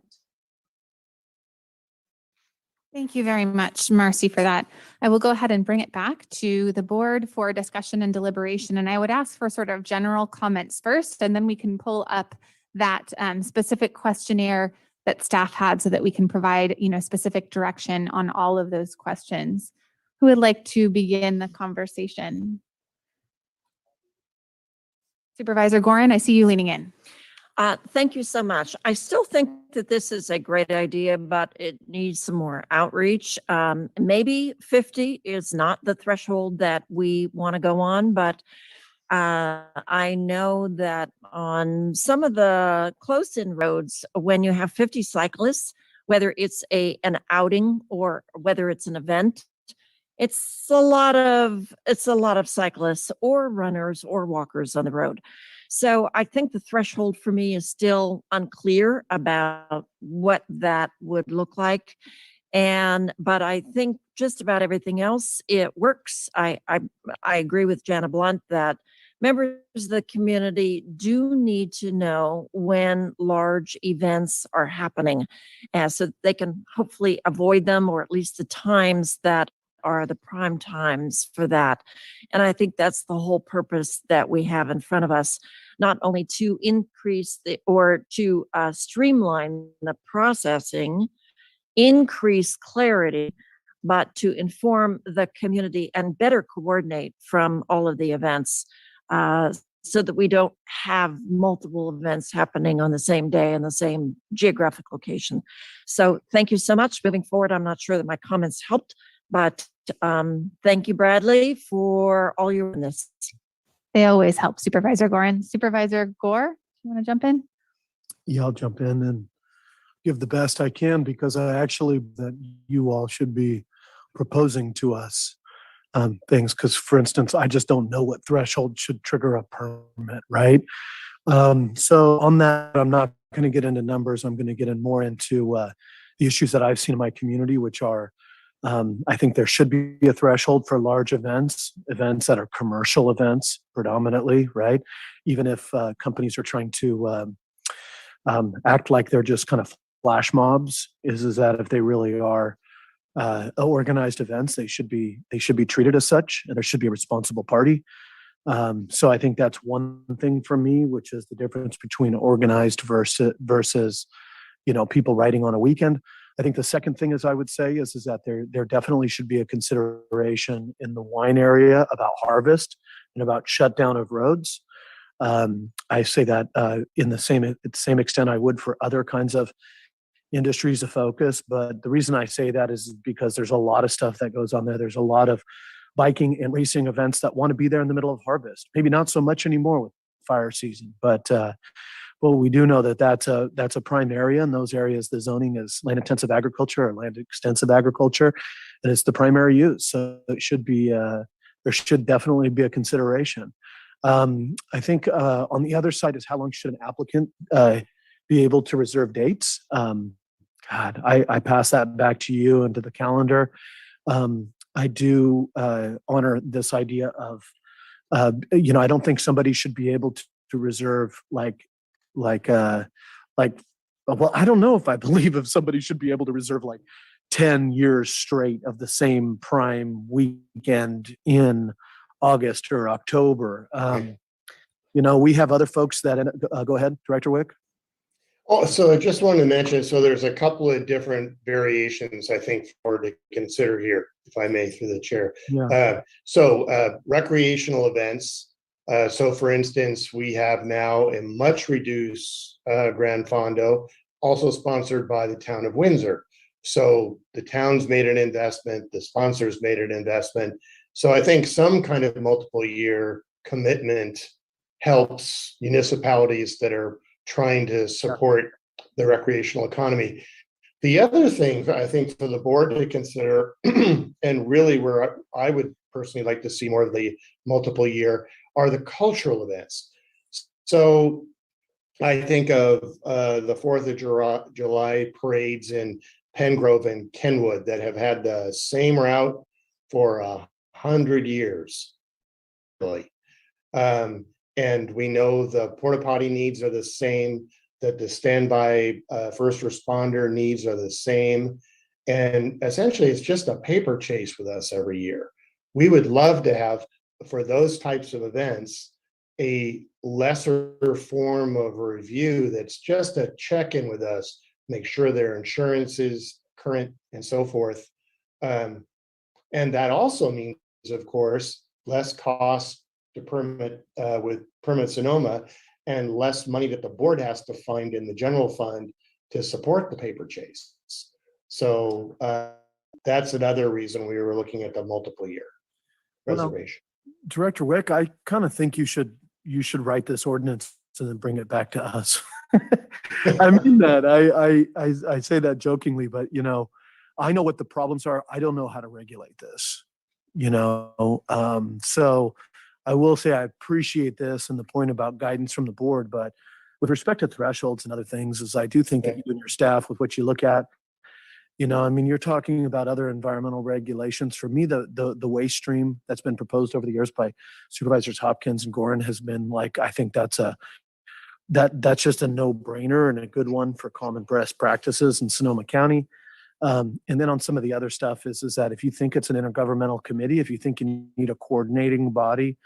Thank you very much, Marcy, for that. I will go ahead and bring it back to the board for discussion and deliberation. And I would ask for sort of general comments first, and then we can pull up that specific questionnaire that staff had so that we can provide, specific direction on all of those questions. Who would like to begin the conversation? Supervisor Gorin, I see you leaning in. Thank you so much. I still think that this is a great idea, but it needs some more outreach. Maybe 50 is not the threshold that we want to go on, but I know that on some of the close-in roads, when you have 50 cyclists, whether it's an outing or whether it's an event, it's a lot of cyclists or runners or walkers on the road. So I think the threshold for me is still unclear about what that would look like. But I think just about everything else, it works. I agree with Jana Blunt that members of the community do need to know when large events are happening, so that they can hopefully avoid them, or at least the times that are the prime times for that. And I think that's the whole purpose that we have in front of us, not only to increase or to streamline the processing, increase clarity, but to inform the community and better coordinate from all of the events, so that we don't have multiple events happening on the same day in the same geographic location. So thank you so much. Moving forward, I'm not sure that my comments helped, but thank you, Bradley, for all your witness. They always help, Supervisor Gorin. Supervisor Gore, you want to jump in? Yeah, I'll jump in and give the best I can, because that you all should be proposing to us things. Because, for instance, I just don't know what threshold should trigger a permit, right? So on that, I'm not going to get into numbers. I'm going to get in more into the issues that I've seen in my community, which are, I think there should be a threshold for large events that are commercial events predominantly, right? Even if companies are trying to act like they're just kind of flash mobs, is that if they really are organized events, they should be treated as such, and there should be a responsible party. So I think that's one thing for me, which is the difference between organized versus people riding on a weekend. I think the second thing I would say is that there definitely should be a consideration in the wine area about harvest and about shutdown of roads. I say that in the same extent I would for other kinds of industries of focus. But the reason I say that is because there's a lot of stuff that goes on there. There's a lot of biking and racing events that want to be there in the middle of harvest. Maybe not so much anymore with fire season, but we do know that that's a prime area. In those areas, the zoning is land intensive agriculture or land extensive agriculture, and it's the primary use. So it should be there should definitely be a consideration. I think on the other side is how long should an applicant be able to reserve dates? I pass that back to you and to the calendar. I do honor this idea of, I don't think somebody should be able to reserve well, I don't know if I believe if somebody should be able to reserve 10 years straight of the same prime weekend in August or October. We have other folks that, go ahead, Director Wick. Oh, so I just wanted to mention, so there's a couple of different variations, I think, for to consider here, if I may, through the chair. Yeah. Recreational events. So for instance, we have now a much reduced Grand Fondo, also sponsored by the town of Windsor. So the town's made an investment, the sponsors made an investment. So I think some kind of multiple year commitment helps municipalities that are trying to support the recreational economy. The other thing I think for the board to consider, and really where I would personally like to see more of the multiple year, are the cultural events. So I think of the 4th of July parades in Pengrove and Kenwood that have had the same route for 100 years. Really. And we know the porta potty needs are the same, that the standby first responder needs are the same. And essentially, it's just a paper chase with us every year. We would love to have, for those types of events, a lesser form of review that's just a check-in with us, make sure their insurance is current and so forth. And that also means, of course, less cost to permit with Permit Sonoma and less money that the board has to find in the general fund to support the paper chase. So that's another reason we were looking at the multiple year reservation. Director Wick, I kind of think you should write this ordinance and then bring it back to us. I mean that. I say that jokingly, but I know what the problems are. I don't know how to regulate this. So I will say I appreciate this and the point about guidance from the board, but with respect to thresholds and other things, is I do think that you and your staff, with what you look at, you're talking about other environmental regulations. For me, the waste stream that's been proposed over the years by Supervisors Hopkins and Gorin has been like, I think that's just a no-brainer and a good one for common best practices in Sonoma County. And then on some of the other stuff is that if you think it's an intergovernmental committee, if you think you need a coordinating body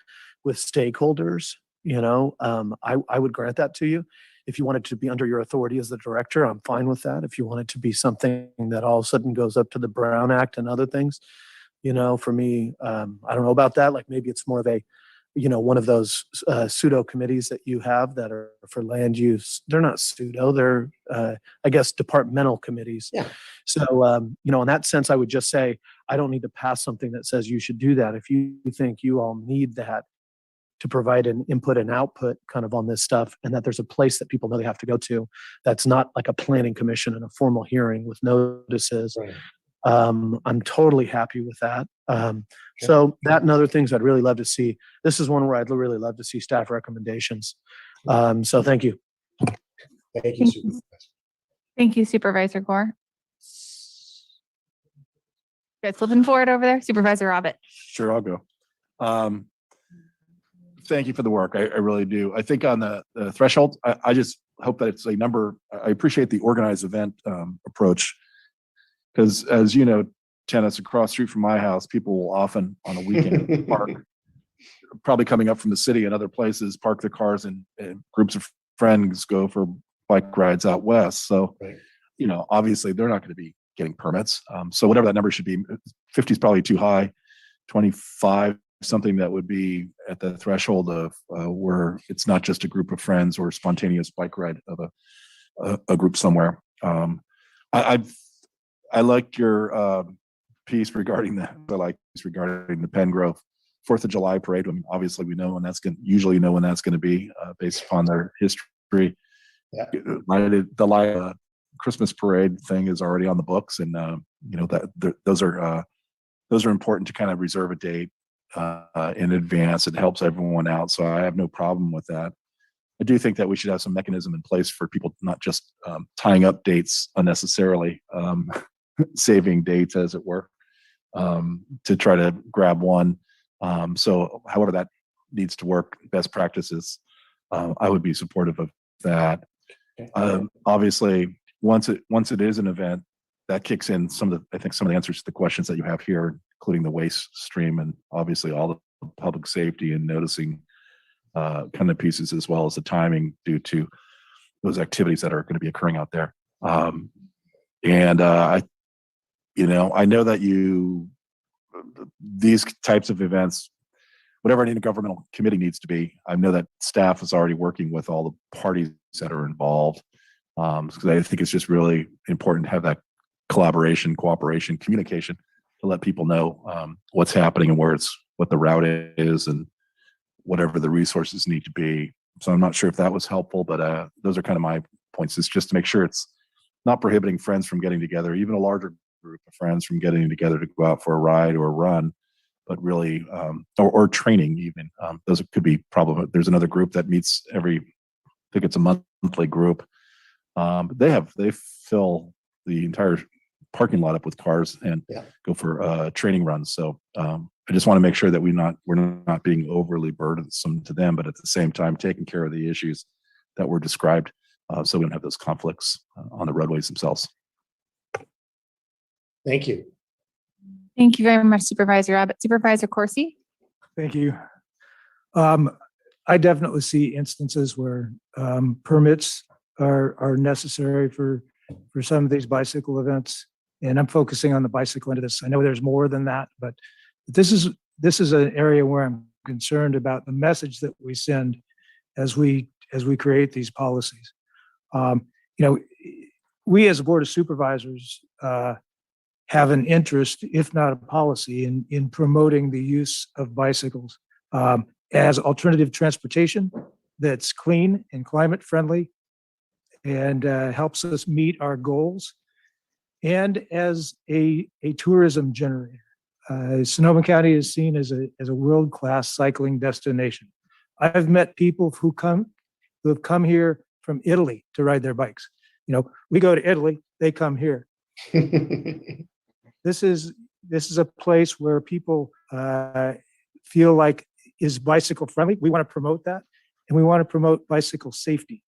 with stakeholders, I would grant that to you. If you want it to be under your authority as the director, I'm fine with that. If you want it to be something that all of a sudden goes up to the Brown Act and other things, for me, I don't know about that. Like maybe it's more of a, one of those pseudo committees that you have that are for land use. They're not pseudo, they're, I guess, departmental committees. Yeah. So, in that sense, I would just say, I don't need to pass something that says you should do that. If you think you all need that to provide an input and output kind of on this stuff, and that there's a place that people know they have to go to, that's not like a planning commission and a formal hearing with notices. Right. I'm totally happy with that. So that and other things I'd really love to see. This is one where I'd really love to see staff recommendations. So thank you. Thank you, Supervisor. Thank you, Supervisor Gore. Good, flipping forward over there, Supervisor Robert. Sure, I'll go. Thank you for the work. I really do. I think on the threshold, I just hope that it's a number. I appreciate the organized event approach, because as you know, tennis across the street from my house, people will often on a weekend park, probably coming up from the city and other places, park their cars and groups of friends go for bike rides out west. So, obviously they're not going to be getting permits. So whatever that number should be, 50 is probably too high, 25, something that would be at the threshold of where it's not just a group of friends or a spontaneous bike ride of a group somewhere. I like your piece regarding that. I like regarding the Pengrove 4th of July parade. I mean, obviously we know when that's usually know when that's going to be based upon their history. Yeah. The Christmas parade thing is already on the books, and those are important to kind of reserve a date in advance. It helps everyone out, so I have no problem with that. I do think that we should have some mechanism in place for people not just tying up dates unnecessarily, saving dates as it were, to try to grab one. So however that needs to work, best practices, I would be supportive of that. Obviously, once it is an event, that kicks in some of the answers to the questions that you have here, including the waste stream and obviously all the public safety and noticing kind of pieces, as well as the timing due to those activities that are going to be occurring out there. I know that these types of events, whatever an intergovernmental committee needs to be, I know that staff is already working with all the parties that are involved. Because I think it's just really important to have that collaboration, cooperation, communication to let people know what's happening and what the route is and whatever the resources need to be. So I'm not sure if that was helpful, but those are kind of my points. It's just to make sure it's not prohibiting friends from getting together, even a larger group of friends from getting together to go out for a ride or a run, but really, or training even. Those could be problem. There's another group that meets every, I think it's a monthly group. But they fill the entire parking lot up with cars and go for training runs. So I just want to make sure that we're not being overly burdensome to them, but at the same time taking care of the issues that were described, so we don't have those conflicts on the roadways themselves. Thank you. Thank you very much, Supervisor Abbott. Supervisor Corsi? Thank you. I definitely see instances where permits are necessary for some of these bicycle events, and I'm focusing on the bicycle end of this. I know there's more than that, but this is an area where I'm concerned about the message that we send as we create these policies. We as a board of supervisors have an interest, if not a policy, in promoting the use of bicycles as alternative transportation that's clean and climate friendly and helps us meet our goals, and as a tourism generator. Sonoma County is seen as a world-class cycling destination. I've met people who have come here from Italy to ride their bikes. We go to Italy, they come here. This is a place where people feel like is bicycle friendly. We want to promote that, and we want to promote bicycle safety.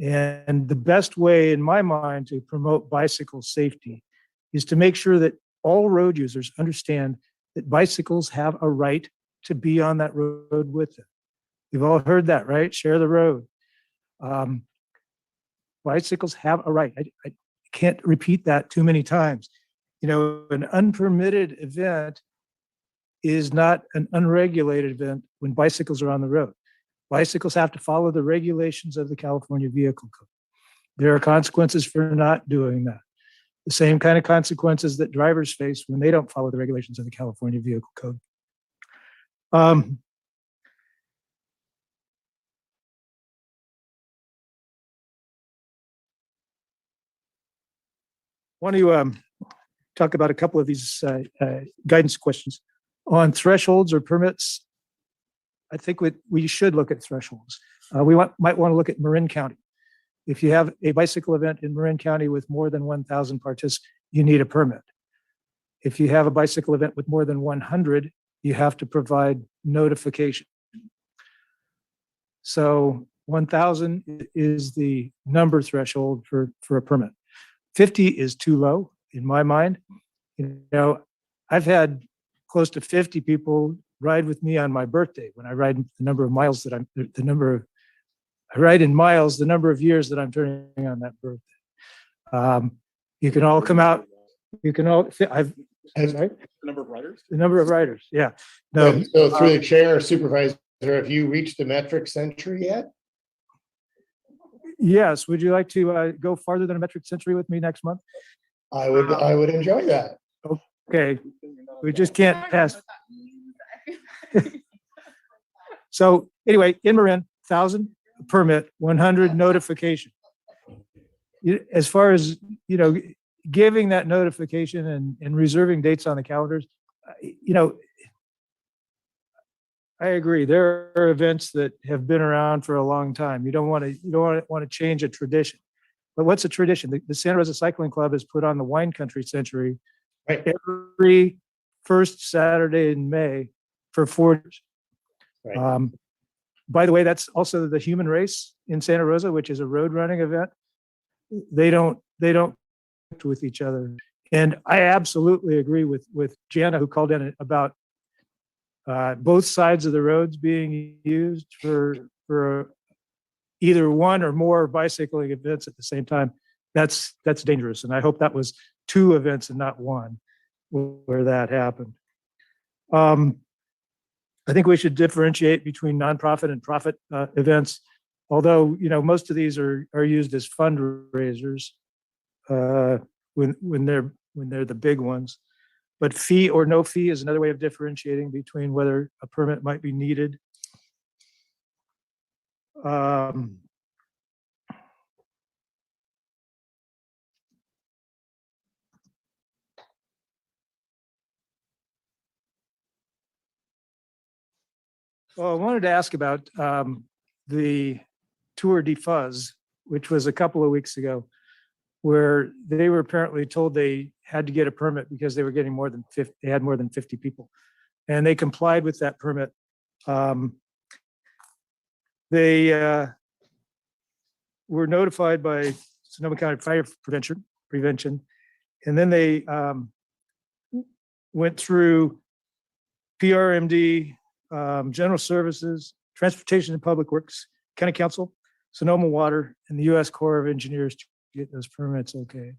And the best way, in my mind, to promote bicycle safety is to make sure that all road users understand that bicycles have a right to be on that road with them. We've all heard that, right? Share the road. Bicycles have a right. I can't repeat that too many times. An unpermitted event is not an unregulated event when bicycles are on the road. Bicycles have to follow the regulations of the California Vehicle Code. There are consequences for not doing that. The same kind of consequences that drivers face when they don't follow the regulations of the California Vehicle Code. Want to talk about a couple of these guidance questions on thresholds or permits. I think we should look at thresholds. We might want to look at Marin County. If you have a bicycle event in Marin County with more than 1,000 participants, you need a permit. If you have a bicycle event with more than 100, you have to provide notification. So 1,000 is the number threshold for a permit. 50 is too low in my mind. I've had close to 50 people ride with me on my birthday when I ride the number of miles that I ride in miles, the number of years that I'm turning on that birthday. You can all come out. You can all, sorry? The number of riders? The number of riders, yeah. No. So through the chair, Supervisor, have you reached the metric century yet? Yes. Would you like to go farther than a metric century with me next month? I would enjoy that. Okay. We just can't pass. So anyway, in Marin, 1,000 permit, 100 notification. As far as, giving that notification and reserving dates on the calendars, I agree. There are events that have been around for a long time. You don't want to change a tradition. But what's a tradition? The Santa Rosa Cycling Club has put on the Wine Country Century every first Saturday in May for 4 years. Right. By the way, that's also the Human Race in Santa Rosa, which is a road running event. They don't with each other. And I absolutely agree with Jana, who called in about both sides of the roads being used for either one or more bicycling events at the same time. That's dangerous. And I hope that was 2 events and not 1 where that happened. I think we should differentiate between nonprofit and profit events, although most of these are used as fundraisers when they're the big ones. But fee or no fee is another way of differentiating between whether a permit might be needed. Well, I wanted to ask about the Tour de Fuzz, which was a couple of weeks ago, where they were apparently told they had to get a permit because they were getting more than 50, they had more than 50 people. And they complied with that permit. They were notified by Sonoma County Fire Prevention, and then they went through PRMD, General Services, Transportation and Public Works, County Council, Sonoma Water, and the U.S. Corps of Engineers to get those permits okay.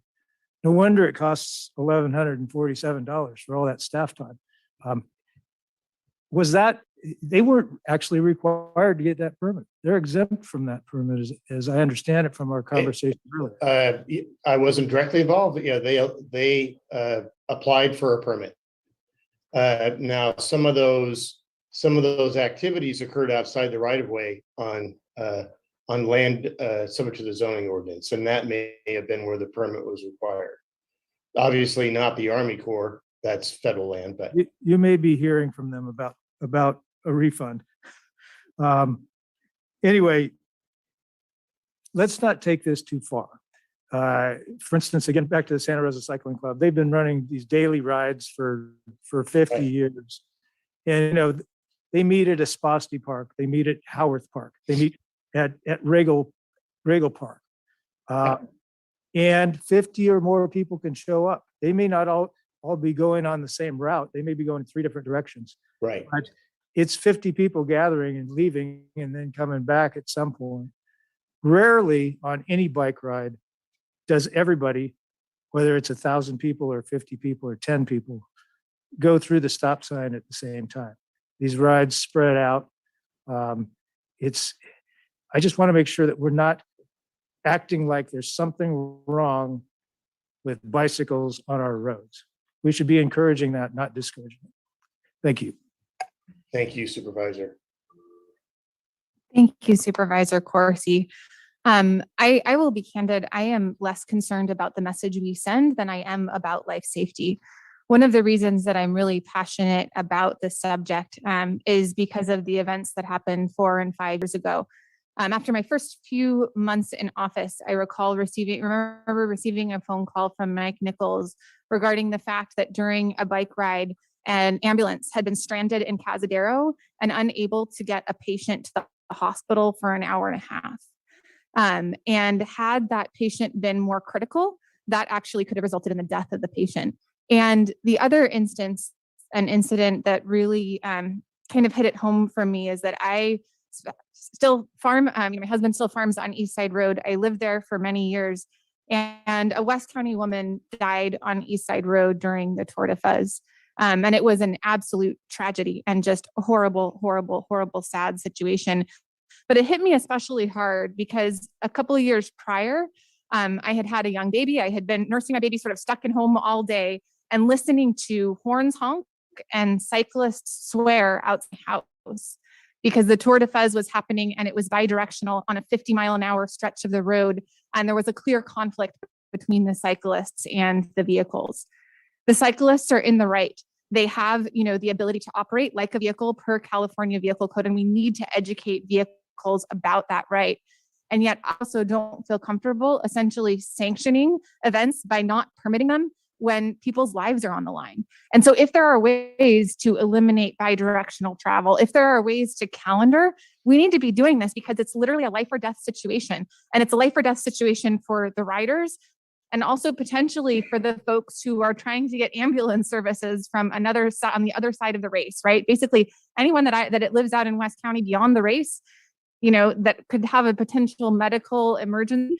No wonder it costs $1,147 for all that staff time. Was that, they weren't actually required to get that permit. They're exempt from that permit, as I understand it from our conversation earlier. I wasn't directly involved, but yeah, they applied for a permit. Now, some of those activities occurred outside the right of way on land subject to the zoning ordinance, and that may have been where the permit was required. Obviously, not the Army Corps; that's federal land. But you may be hearing from them about a refund. Anyway, let's not take this too far. For instance, again, back to the Santa Rosa Cycling Club, they've been running these daily rides for 50 years. And, you know, they meet at Esposti Park, they meet at Howarth Park, they meet at Regal Park. And 50 or more people can show up. They may not all be going on the same route. They may be going 3 different directions. Right. But it's 50 people gathering and leaving and then coming back at some point. Rarely on any bike ride does everybody, whether it's 1,000 people or 50 people or 10 people, go through the stop sign at the same time. These rides spread out. I just want to make sure that we're not acting like there's something wrong with bicycles on our roads. We should be encouraging that, not discouraging it. Thank you. thank you, Supervisor. Thank you, Supervisor Corsi. I will be candid. I am less concerned about the message we send than I am about life safety. One of the reasons that I'm really passionate about this subject is because of the events that happened 4 and 5 years ago. After my first few months in office, I remember receiving a phone call from Mike Nichols regarding the fact that during a bike ride, an ambulance had been stranded in Cazadero and unable to get a patient to the hospital for an hour and a half. And had that patient been more critical, that actually could have resulted in the death of the patient. And the other incident that really kind of hit it home for me is that I still farm, my husband still farms on East Side Road. I lived there for many years, and a West County woman died on East Side Road during the Tour de Fuzz. And it was an absolute tragedy and just a horrible, horrible, horrible, sad situation. But it hit me especially hard because a couple of years prior, I had a young baby. I had been nursing my baby sort of stuck in home all day and listening to horns honk and cyclists swear out the house because the Tour de Fuzz was happening and it was bidirectional on a 50-mile-an-hour stretch of the road. And there was a clear conflict between the cyclists and the vehicles. The cyclists are in the right. They have, the ability to operate like a vehicle per California Vehicle Code, and we need to educate vehicles about that right. And yet also don't feel comfortable essentially sanctioning events by not permitting them when people's lives are on the line. And so if there are ways to eliminate bidirectional travel, if there are ways to calendar, we need to be doing this because it's literally a life or death situation. And it's a life or death situation for the riders and also potentially for the folks who are trying to get ambulance services from another side on the other side of the race, right? Basically anyone that it lives out in West County beyond the race, that could have a potential medical emergency,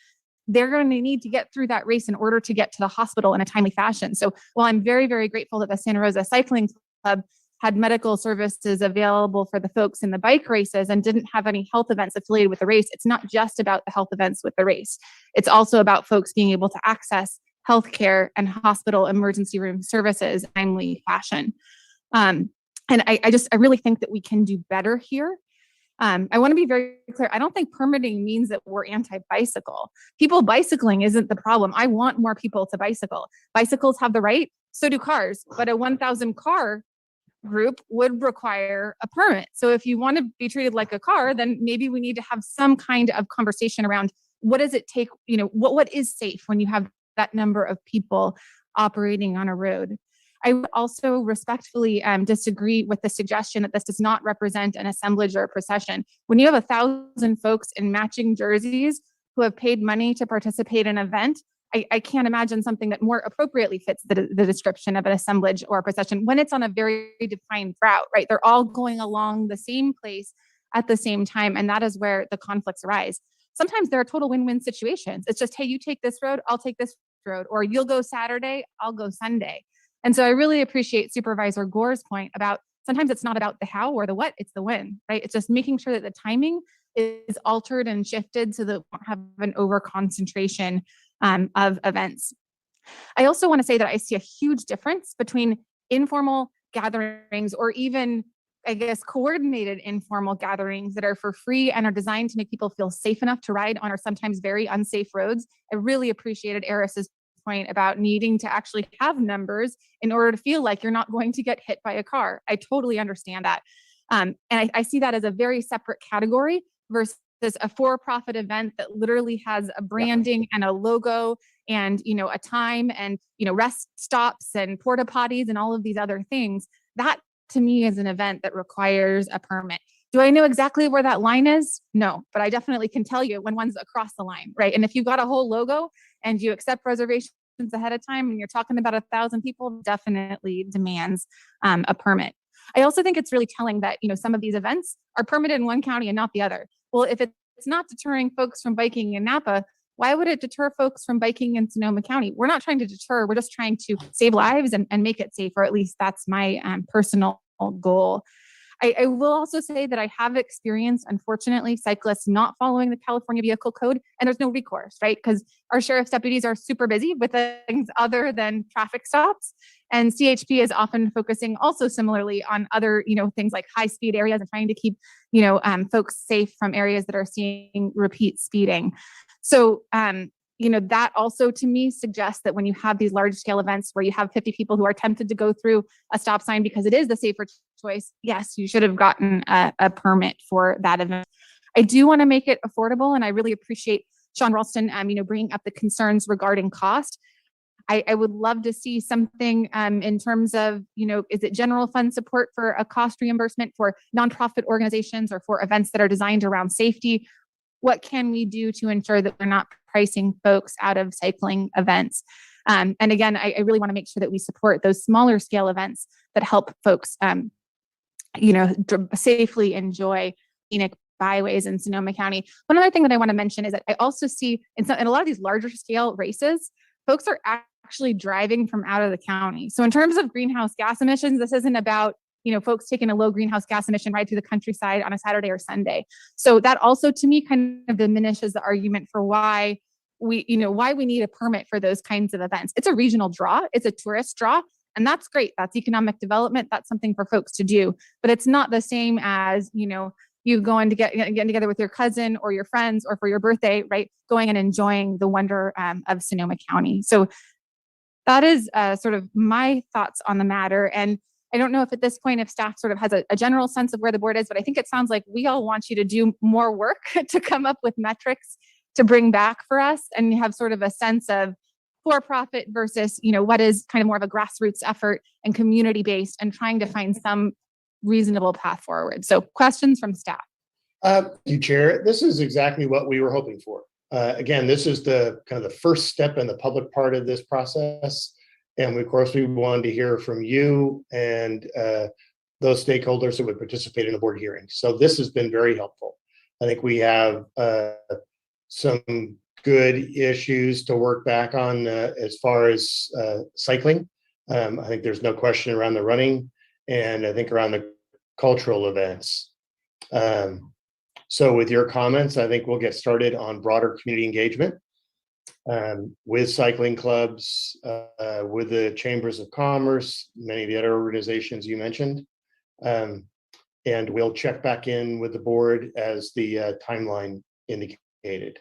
they're going to need to get through that race in order to get to the hospital in a timely fashion. So while I'm very, very grateful that the Santa Rosa Cycling Club had medical services available for the folks in the bike races and didn't have any health events affiliated with the race, it's not just about the health events with the race. It's also about folks being able to access healthcare and hospital emergency room services in a timely fashion. And I really think that we can do better here. I want to be very clear. I don't think permitting means that we're anti-bicycle. People bicycling isn't the problem. I want more people to bicycle. Bicycles have the right, so do cars. But a 1,000 car group would require a permit. So if you want to be treated like a car, then maybe we need to have some kind of conversation around what does it take, what is safe when you have that number of people operating on a road. I would also respectfully disagree with the suggestion that this does not represent an assemblage or a procession. When you have 1,000 folks in matching jerseys who have paid money to participate in an event, I can't imagine something that more appropriately fits the description of an assemblage or a procession when it's on a very defined route, right? They're all going along the same place at the same time, and that is where the conflicts arise. Sometimes there are total win-win situations. It's just, hey, you take this road, I'll take this road, or you'll go Saturday, I'll go Sunday. And so I really appreciate Supervisor Gore's point about sometimes it's not about the how or the what, it's the when, right? It's just making sure that the timing is altered and shifted so that we don't have an over concentration of events. I also want to say that I see a huge difference between informal gatherings or even, I guess, coordinated informal gatherings that are for free and are designed to make people feel safe enough to ride on our sometimes very unsafe roads. I really appreciated Eris's point about needing to actually have numbers in order to feel like you're not going to get hit by a car. I totally understand that. And I see that as a very separate category versus a for-profit event that literally has a branding and a logo and, a time and, rest stops and porta potties and all of these other things. That to me is an event that requires a permit. Do I know exactly where that line is? No, but I definitely can tell you when one's across the line, right? And if you've got a whole logo and you accept reservations ahead of time and you're talking about 1,000 people, definitely demands a permit. I also think it's really telling that, some of these events are permitted in one county and not the other. Well, if it's not deterring folks from biking in Napa, why would it deter folks from biking in Sonoma County? We're not trying to deter, we're just trying to save lives and make it safe, or at least that's my personal goal. I will also say that I have experienced, unfortunately, cyclists not following the California Vehicle Code, and there's no recourse, right? Because our sheriff's deputies are super busy with things other than traffic stops. And CHP is often focusing also similarly on other, things like high speed areas and trying to keep, folks safe from areas that are seeing repeat speeding. So, that also to me suggests that when you have these large scale events where you have 50 people who are tempted to go through a stop sign because it is the safer choice, yes, you should have gotten a permit for that event. I do want to make it affordable, and I really appreciate Sean Ralston, bringing up the concerns regarding cost. I would love to see something in terms of, is it general fund support for a cost reimbursement for nonprofit organizations or for events that are designed around safety? What can we do to ensure that we're not pricing folks out of cycling events? And again, I really want to make sure that we support those smaller scale events that help folks, safely enjoy scenic byways in Sonoma County. One other thing that I want to mention is that I also see in a lot of these larger scale races, folks are actually driving from out of the county. So in terms of greenhouse gas emissions, this isn't about folks taking a low greenhouse gas emission ride through the countryside on a Saturday or Sunday. So that also to me kind of diminishes the argument for why we need a permit for those kinds of events. It's a regional draw, it's a tourist draw, and that's great. That's economic development. That's something for folks to do, but it's not the same as, you going to getting together with your cousin or your friends or for your birthday, right? Going and enjoying the wonder of Sonoma County. So that is sort of my thoughts on the matter. And I don't know if at this point, if staff sort of has a general sense of where the board is, but I think it sounds like we all want you to do more work to come up with metrics to bring back for us and have sort of a sense of for-profit versus, what is kind of more of a grassroots effort and community-based and trying to find some reasonable path forward. So questions from staff. You Chair, this is exactly what we were hoping for. Again, this is the kind of the first step in the public part of this process. And of course, we wanted to hear from you and those stakeholders that would participate in the board hearing. So this has been very helpful. I think we have some good issues to work back on as far as cycling. I think there's no question around the running, and I think around the cultural events. So with your comments, I think we'll get started on broader community engagement with cycling clubs, with the chambers of commerce, many of the other organizations you mentioned. And we'll check back in with the board as the timeline indicated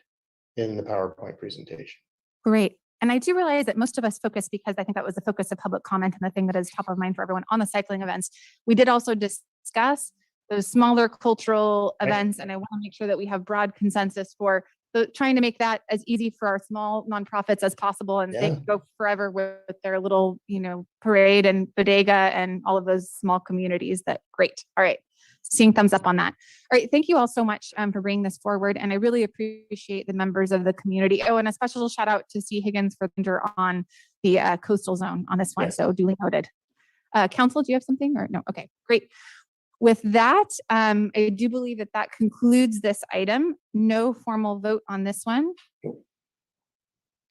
in the PowerPoint presentation. Great. And I do realize that most of us focus, because I think that was the focus of public comment and the thing that is top of mind for everyone on the cycling events. We did also discuss those smaller cultural events, and I want to make sure that we have broad consensus for trying to make that as easy for our small nonprofits as possible, and they can go forever with their little, parade and bodega and all of those small communities. That great. All right. Seeing thumbs up on that. All right. Thank you all so much for bringing this forward. And I really appreciate the members of the community. Oh, and a special shout out to C. Higgins for on the coastal zone on this one. So duly noted. Council, do you have something or no? Okay, great. With that, I do believe that concludes this item. No formal vote on this one.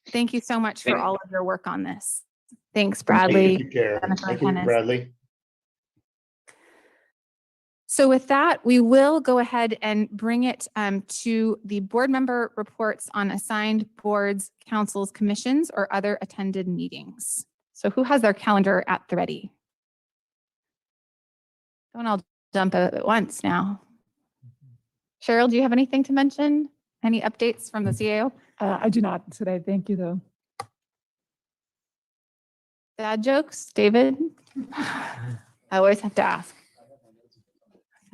Thank you so much for all of your work on this. Thanks, Bradley. Thank you, Karen. Thank you, Bradley. So with that, we will go ahead and bring it to the board member reports on assigned boards, councils, commissions, or other attended meetings. So who has their calendar at the ready? Don't all jump at once now. Cheryl, do you have anything to mention? Any updates from the CAO? I do not today. Thank you, though. Dad jokes, David? I always have to ask.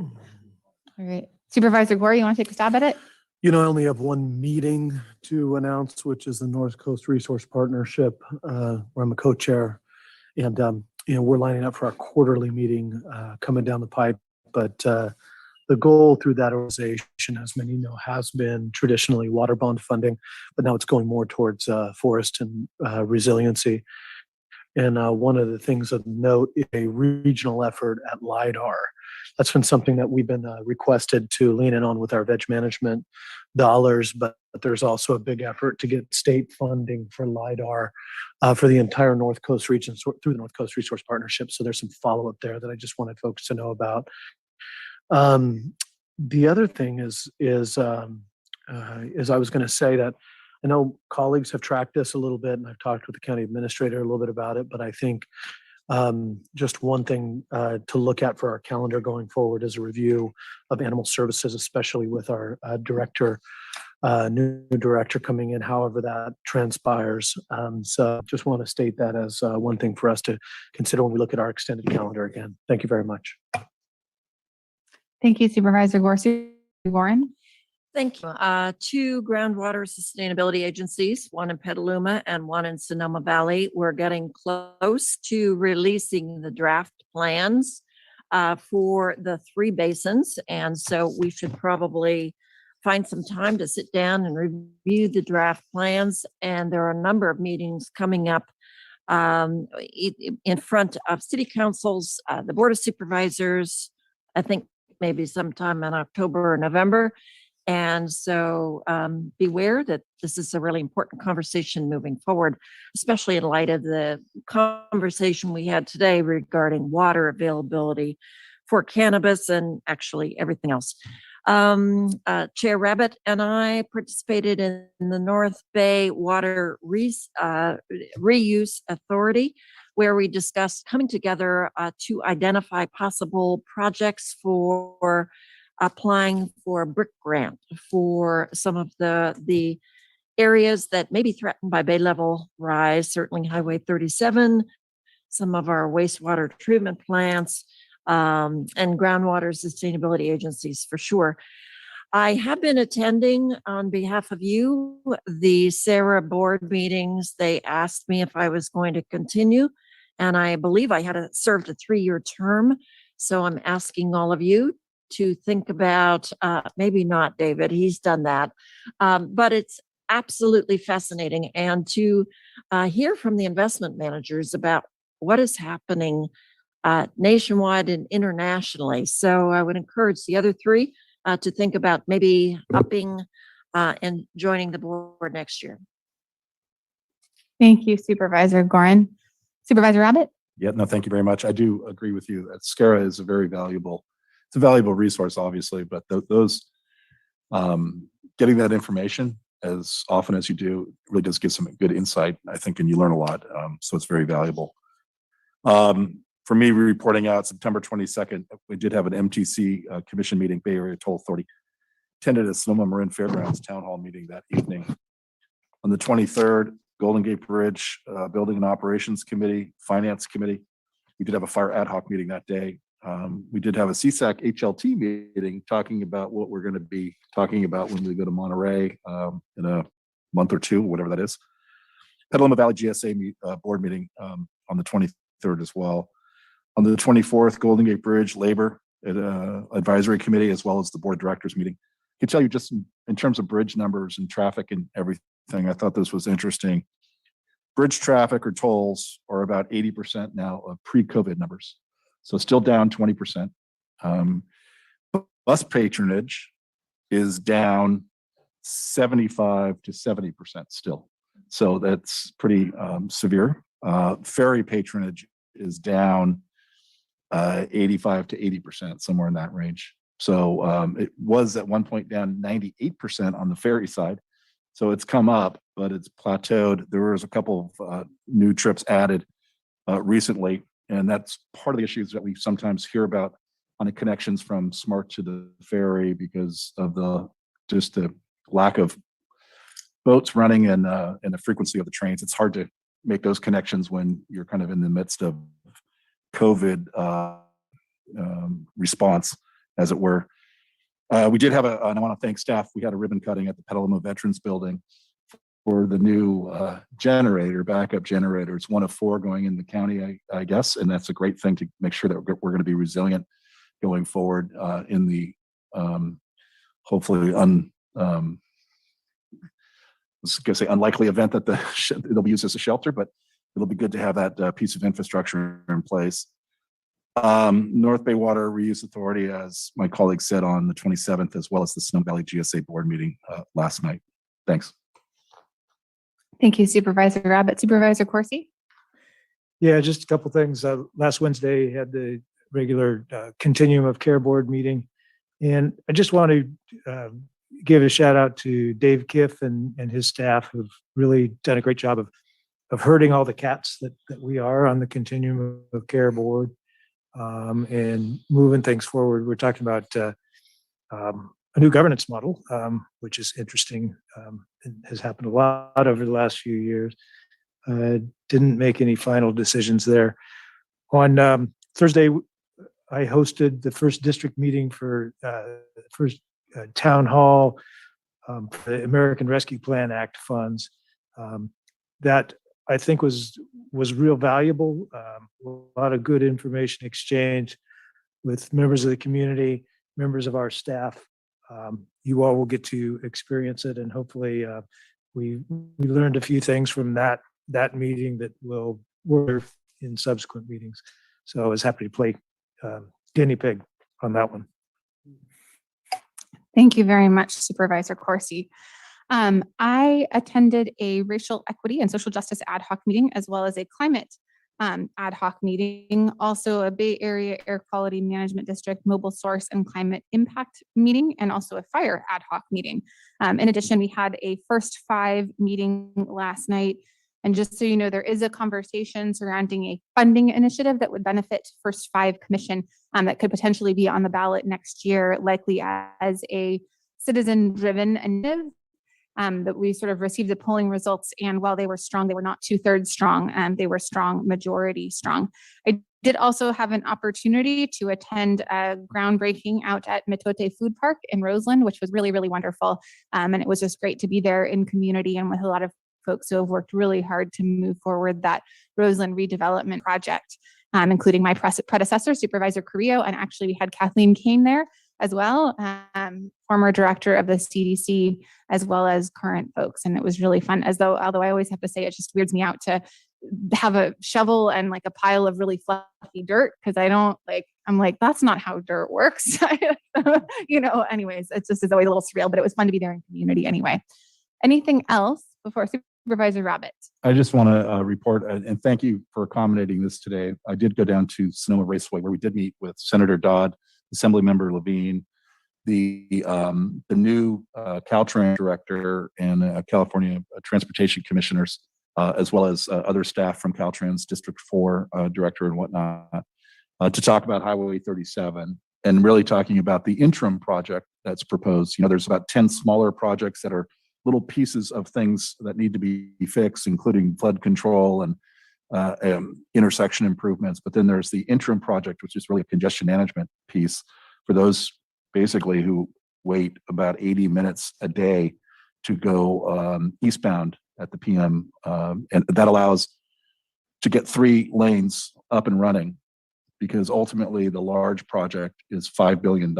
All right. Supervisor Gore, you want to take a stab at it? I only have one meeting to announce, which is the North Coast Resource Partnership, where I'm a co-chair. And, we're lining up for our quarterly meeting coming down the pipe. But the goal through that organization, as many know, has been traditionally water bond funding, but now it's going more towards forest and resiliency. And one of the things of note is a regional effort at LIDAR. That's been something that we've been requested to lean in on with our veg management dollars, but there's also a big effort to get state funding for LIDAR for the entire North Coast region through the North Coast Resource Partnership. So there's some follow-up there that I just wanted folks to know about. The other thing is I was going to say that I know colleagues have tracked this a little bit, and I've talked with the county administrator a little bit about it, but I think just one thing to look at for our calendar going forward is a review of animal services, especially with our new director coming in, however that transpires. So just want to state that as one thing for us to consider when we look at our extended calendar again. Thank you very much. Thank you, Supervisor Gore. Warren? Thank you. Two groundwater sustainability agencies, one in Petaluma and one in Sonoma Valley. We're getting close to releasing the draft plans for the three basins. And so we should probably find some time to sit down and review the draft plans. And there are a number of meetings coming up in front of city councils, the Board of Supervisors, I think maybe sometime in October or November. And so beware that this is a really important conversation moving forward, especially in light of the conversation we had today regarding water availability for cannabis and actually everything else. Chair Rabbit and I participated in the North Bay Water Reuse Authority, where we discussed coming together to identify possible projects for applying for a BRIC grant for some of the areas that may be threatened by bay level rise, certainly Highway 37, some of our wastewater treatment plants, and groundwater sustainability agencies for sure. I have been attending on behalf of you the SARA board meetings. They asked me if I was going to continue, and I believe I had served a 3-year term. So I'm asking all of you to think about, maybe not David, he's done that, but it's absolutely fascinating. And to hear from the investment managers about what is happening nationwide and internationally. So I would encourage the other three to think about maybe upping and joining the board next year. Thank you, Supervisor Gorin. Supervisor Abbott? Yeah, no, thank you very much. I do agree with you that SCARA is a very valuable, it's a valuable resource, obviously, but those getting that information as often as you do really does give some good insight, I think, and you learn a lot. So it's very valuable. For me, reporting out September 22nd, we did have an MTC commission meeting, Bay Area Toll Authority, attended a Sonoma Marin Fairgrounds town hall meeting that evening. On the 23rd, Golden Gate Bridge, Building and Operations Committee, Finance Committee. We did have a fire ad hoc meeting that day. We did have a CSAC HLT meeting talking about what we're going to be talking about when we go to Monterey in a month or two, whatever that is. Petaluma Valley GSA board meeting on the 23rd as well. On the 24th, Golden Gate Bridge Labor Advisory Committee, as well as the board of directors meeting. I can tell you just in terms of bridge numbers and traffic and everything, I thought this was interesting. Bridge traffic or tolls are about 80% now of pre-COVID numbers. So still down 20%. Bus patronage is down 75 to 70% still. So that's pretty severe. Ferry patronage is down 85 to 80%, somewhere in that range. So it was at one point down 98% on the ferry side. So it's come up, but it's plateaued. There was a couple of new trips added recently, and that's part of the issues that we sometimes hear about on the connections from Smart to the ferry because of the lack of boats running and the frequency of the trains. It's hard to make those connections when you're kind of in the midst of COVID response, as it were. We did have and I want to thank staff. We had a ribbon cutting at the Petaluma Veterans Building for the new backup generator. It's one of 4 going in the county, I guess, and that's a great thing to make sure that we're going to be resilient going forward in the hopefully I was going to say unlikely event that it'll be used as a shelter, but it'll be good to have that piece of infrastructure in place. North Bay Water Reuse Authority, as my colleague said, on the 27th, as well as the Sonoma Valley GSA board meeting last night. Thanks. Thank you, Supervisor Rabbit. Supervisor Corsi? Yeah, just a couple things. Last Wednesday had the regular Continuum of Care board meeting, and I just want to give a shout out to Dave Kiff and his staff, who've really done a great job of herding all the cats that we are on the Continuum of Care board. And moving things forward. We're talking about a new governance model, which is interesting. It has happened a lot over the last few years. Didn't make any final decisions there. On Thursday, I hosted the first district meeting for first town hall for the American Rescue Plan Act funds. That I think was real valuable. A lot of good information exchange with members of the community, members of our staff. You all will get to experience it, and hopefully we learned a few things from that meeting that will work in subsequent meetings. So I was happy to play guinea pig on that one. Thank you very much, Supervisor Corsi. I attended a racial equity and social justice ad hoc meeting, as well as a climate ad hoc meeting, also a Bay Area Air Quality Management District mobile source and climate impact meeting, and also a fire ad hoc meeting. In addition, we had a First 5 meeting last night. And just so you know, there is a conversation surrounding a funding initiative that would benefit First 5 Commission that could potentially be on the ballot next year, likely as a citizen-driven initiative. That we sort of received the polling results, and while they were strong, they were not 2/3 strong, they were strong, majority strong. I did also have an opportunity to attend a groundbreaking out at Mitote Food Park in Roseland, which was really, really wonderful. And it was just great to be there in community and with a lot of folks who have worked really hard to move forward that Roseland redevelopment project, including my predecessor, Supervisor Carrillo, and actually we had Kathleen Kane there as well, former director of the CDC, as well as current folks. And it was really fun, although I always have to say, it just weirds me out to have a shovel and like a pile of really fluffy dirt, because I'm like, that's not how dirt works. Anyways, it's always a little surreal, but it was fun to be there in community anyway. Anything else before Supervisor Rabbit? I just want to report and thank you for accommodating this today. I did go down to Sonoma Raceway, where we did meet with Senator Dodd, Assemblymember Levine, the new Caltrans director, and California transportation commissioners, as well as other staff from Caltrans District 4 director and whatnot, to talk about Highway 37 and really talking about the interim project that's proposed. There's about 10 smaller projects that are little pieces of things that need to be fixed, including flood control and intersection improvements. But then there's the interim project, which is really a congestion management piece for those basically who wait about 80 minutes a day to go eastbound at the PM. And that allows to get 3 lanes up and running, because ultimately the large project is $5 billion.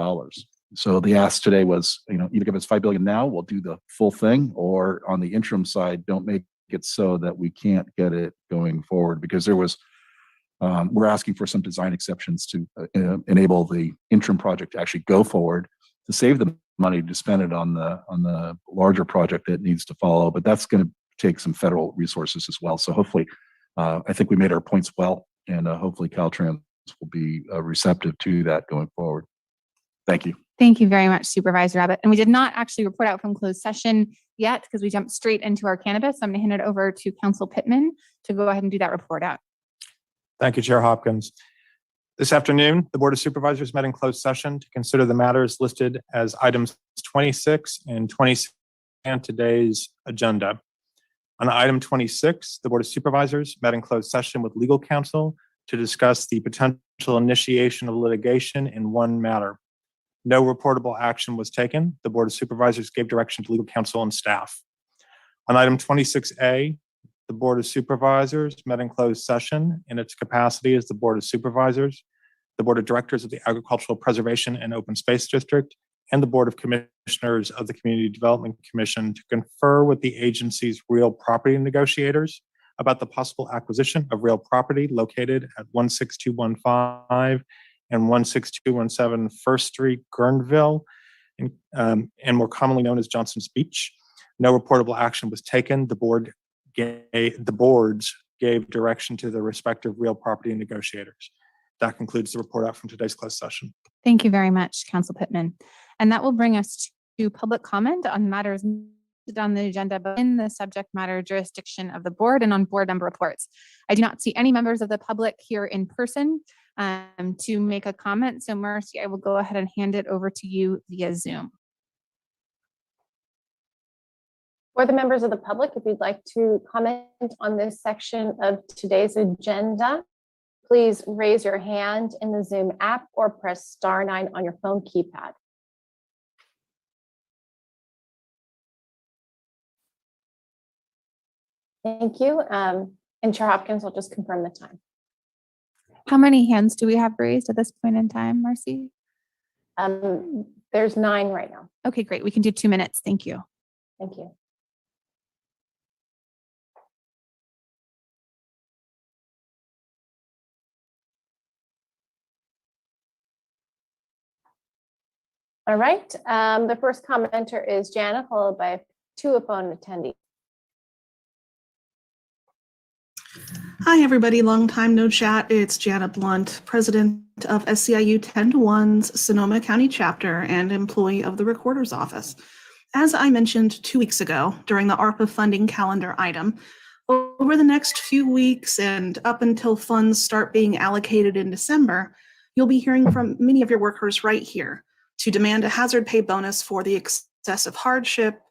So the ask today was, either give us $5 billion now, we'll do the full thing, or on the interim side, don't make it so that we can't get it going forward, because there was, we're asking for some design exceptions to enable the interim project to actually go forward, to save the money to spend it on the larger project that needs to follow. But that's going to take some federal resources as well. So hopefully, I think we made our points well, and hopefully Caltrans will be receptive to that going forward. Thank you. Thank you very much, Supervisor Abbott. And we did not actually report out from closed session yet because we jumped straight into our cannabis. So I'm going to hand it over to Council Pittman to go ahead and do that report out. Thank you, Chair Hopkins. This afternoon, the Board of Supervisors met in closed session to consider the matters listed as items 26 and 27 on today's agenda. On item 26, the Board of Supervisors met in closed session with legal counsel to discuss the potential initiation of litigation in one matter. No reportable action was taken. The Board of Supervisors gave direction to legal counsel and staff. On item 26A, the Board of Supervisors met in closed session in its capacity as the Board of Supervisors, the Board of Directors of the Agricultural Preservation and Open Space District, and the Board of Commissioners of the Community Development Commission to confer with the agency's real property negotiators about the possible acquisition of real property located at 16215 and 16217 First Street, Guerneville, and more commonly known as Johnson's Beach. No reportable action was taken. The boards gave direction to the respective real property negotiators. That concludes the report out from today's closed session. Thank you very much, Council Pittman. And that will bring us to public comment on matters on the agenda, but in the subject matter jurisdiction of the board and on board member reports. I do not see any members of the public here in person to make a comment. So Marcy, I will go ahead and hand it over to you via Zoom. For the members of the public, if you'd like to comment on this section of today's agenda, please raise your hand in the Zoom app or press *9 on your phone keypad. Thank you. And Chair Hopkins will just confirm the time. How many hands do we have raised at this point in time, Marcy? There's 9 right now. Okay, great. We can do 2 minutes. Thank you. Thank you. All right. The first commenter is Jana, followed by 2 opponent attendees. Hi, everybody. Long time no chat. It's Jana Blunt, president of SCIU 10-1's Sonoma County chapter and employee of the Recorder's Office. As I mentioned 2 weeks ago during the ARPA funding calendar item, over the next few weeks and up until funds start being allocated in December, you'll be hearing from many of your workers right here to demand a hazard pay bonus for the excessive hardship,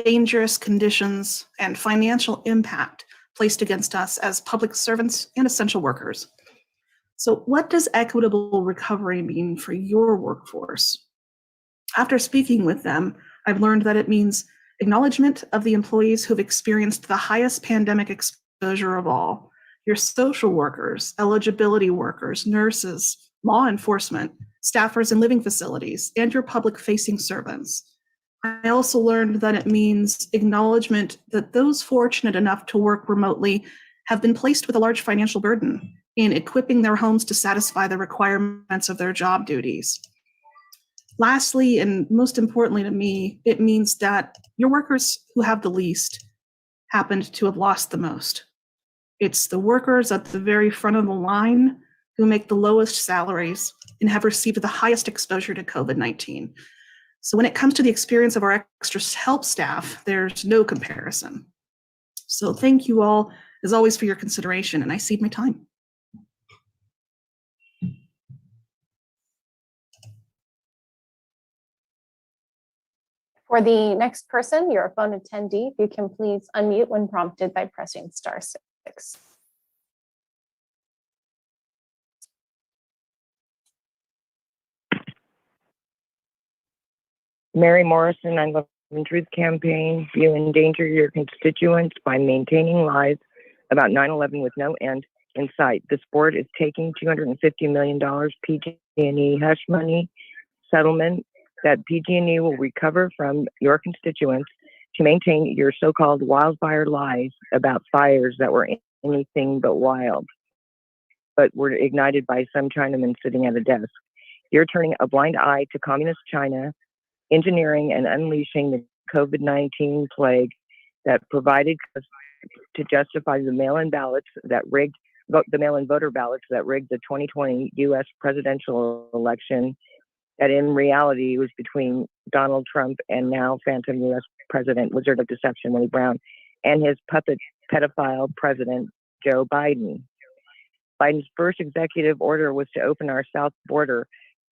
dangerous conditions, and financial impact placed against us as public servants and essential workers. So what does equitable recovery mean for your workforce? After speaking with them, I've learned that it means acknowledgement of the employees who've experienced the highest pandemic exposure of all, your social workers, eligibility workers, nurses, law enforcement, staffers in living facilities, and your public-facing servants. I also learned that it means acknowledgement that those fortunate enough to work remotely have been placed with a large financial burden in equipping their homes to satisfy the requirements of their job duties. Lastly, and most importantly to me, it means that your workers who have the least happened to have lost the most. It's the workers at the very front of the line who make the lowest salaries and have received the highest exposure to COVID-19. So when it comes to the experience of our extra help staff, there's no comparison. So thank you all, as always, for your consideration, and I cede my time. For the next person, you're a phone attendee. If you can please unmute when prompted by pressing *6. Mary Morrison, I Love Truth campaign. You endanger your constituents by maintaining lies about 9/11 with no end in sight. This board is taking $250 million PG&E hush money settlement that PG&E will recover from your constituents to maintain your so-called wildfire lies about fires that were anything but wild, but were ignited by some Chinaman sitting at a desk. You're turning a blind eye to communist China, engineering and unleashing the COVID-19 plague that provided to justify the mail-in ballots that rigged the mail-in voter ballots that rigged the 2020 U.S. presidential election, that in reality was between Donald Trump and now phantom U.S. President, Wizard of Deception, Willie Brown, and his puppet pedophile president, Joe Biden. Biden's first executive order was to open our south border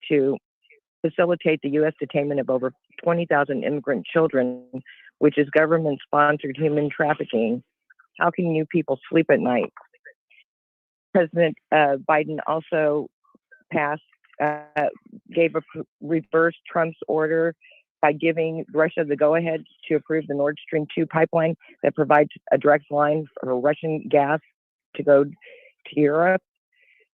to facilitate the U.S. detainment of over 20,000 immigrant children, which is government-sponsored human trafficking. How can you people sleep at night? President Biden also reversed Trump's order by giving Russia the go-ahead to approve the Nord Stream 2 pipeline that provides a direct line for Russian gas to go to Europe.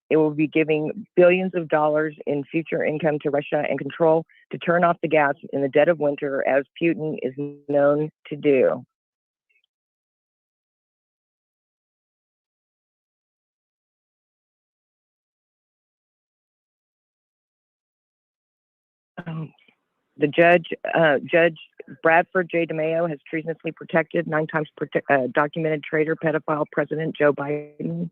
It will be giving billions of dollars in future income to Russia and control to turn off the gas in the dead of winter, as Putin is known to do. The Judge Bradford J. DeMayo has treasonously protected 9 times documented traitor pedophile President Joe Biden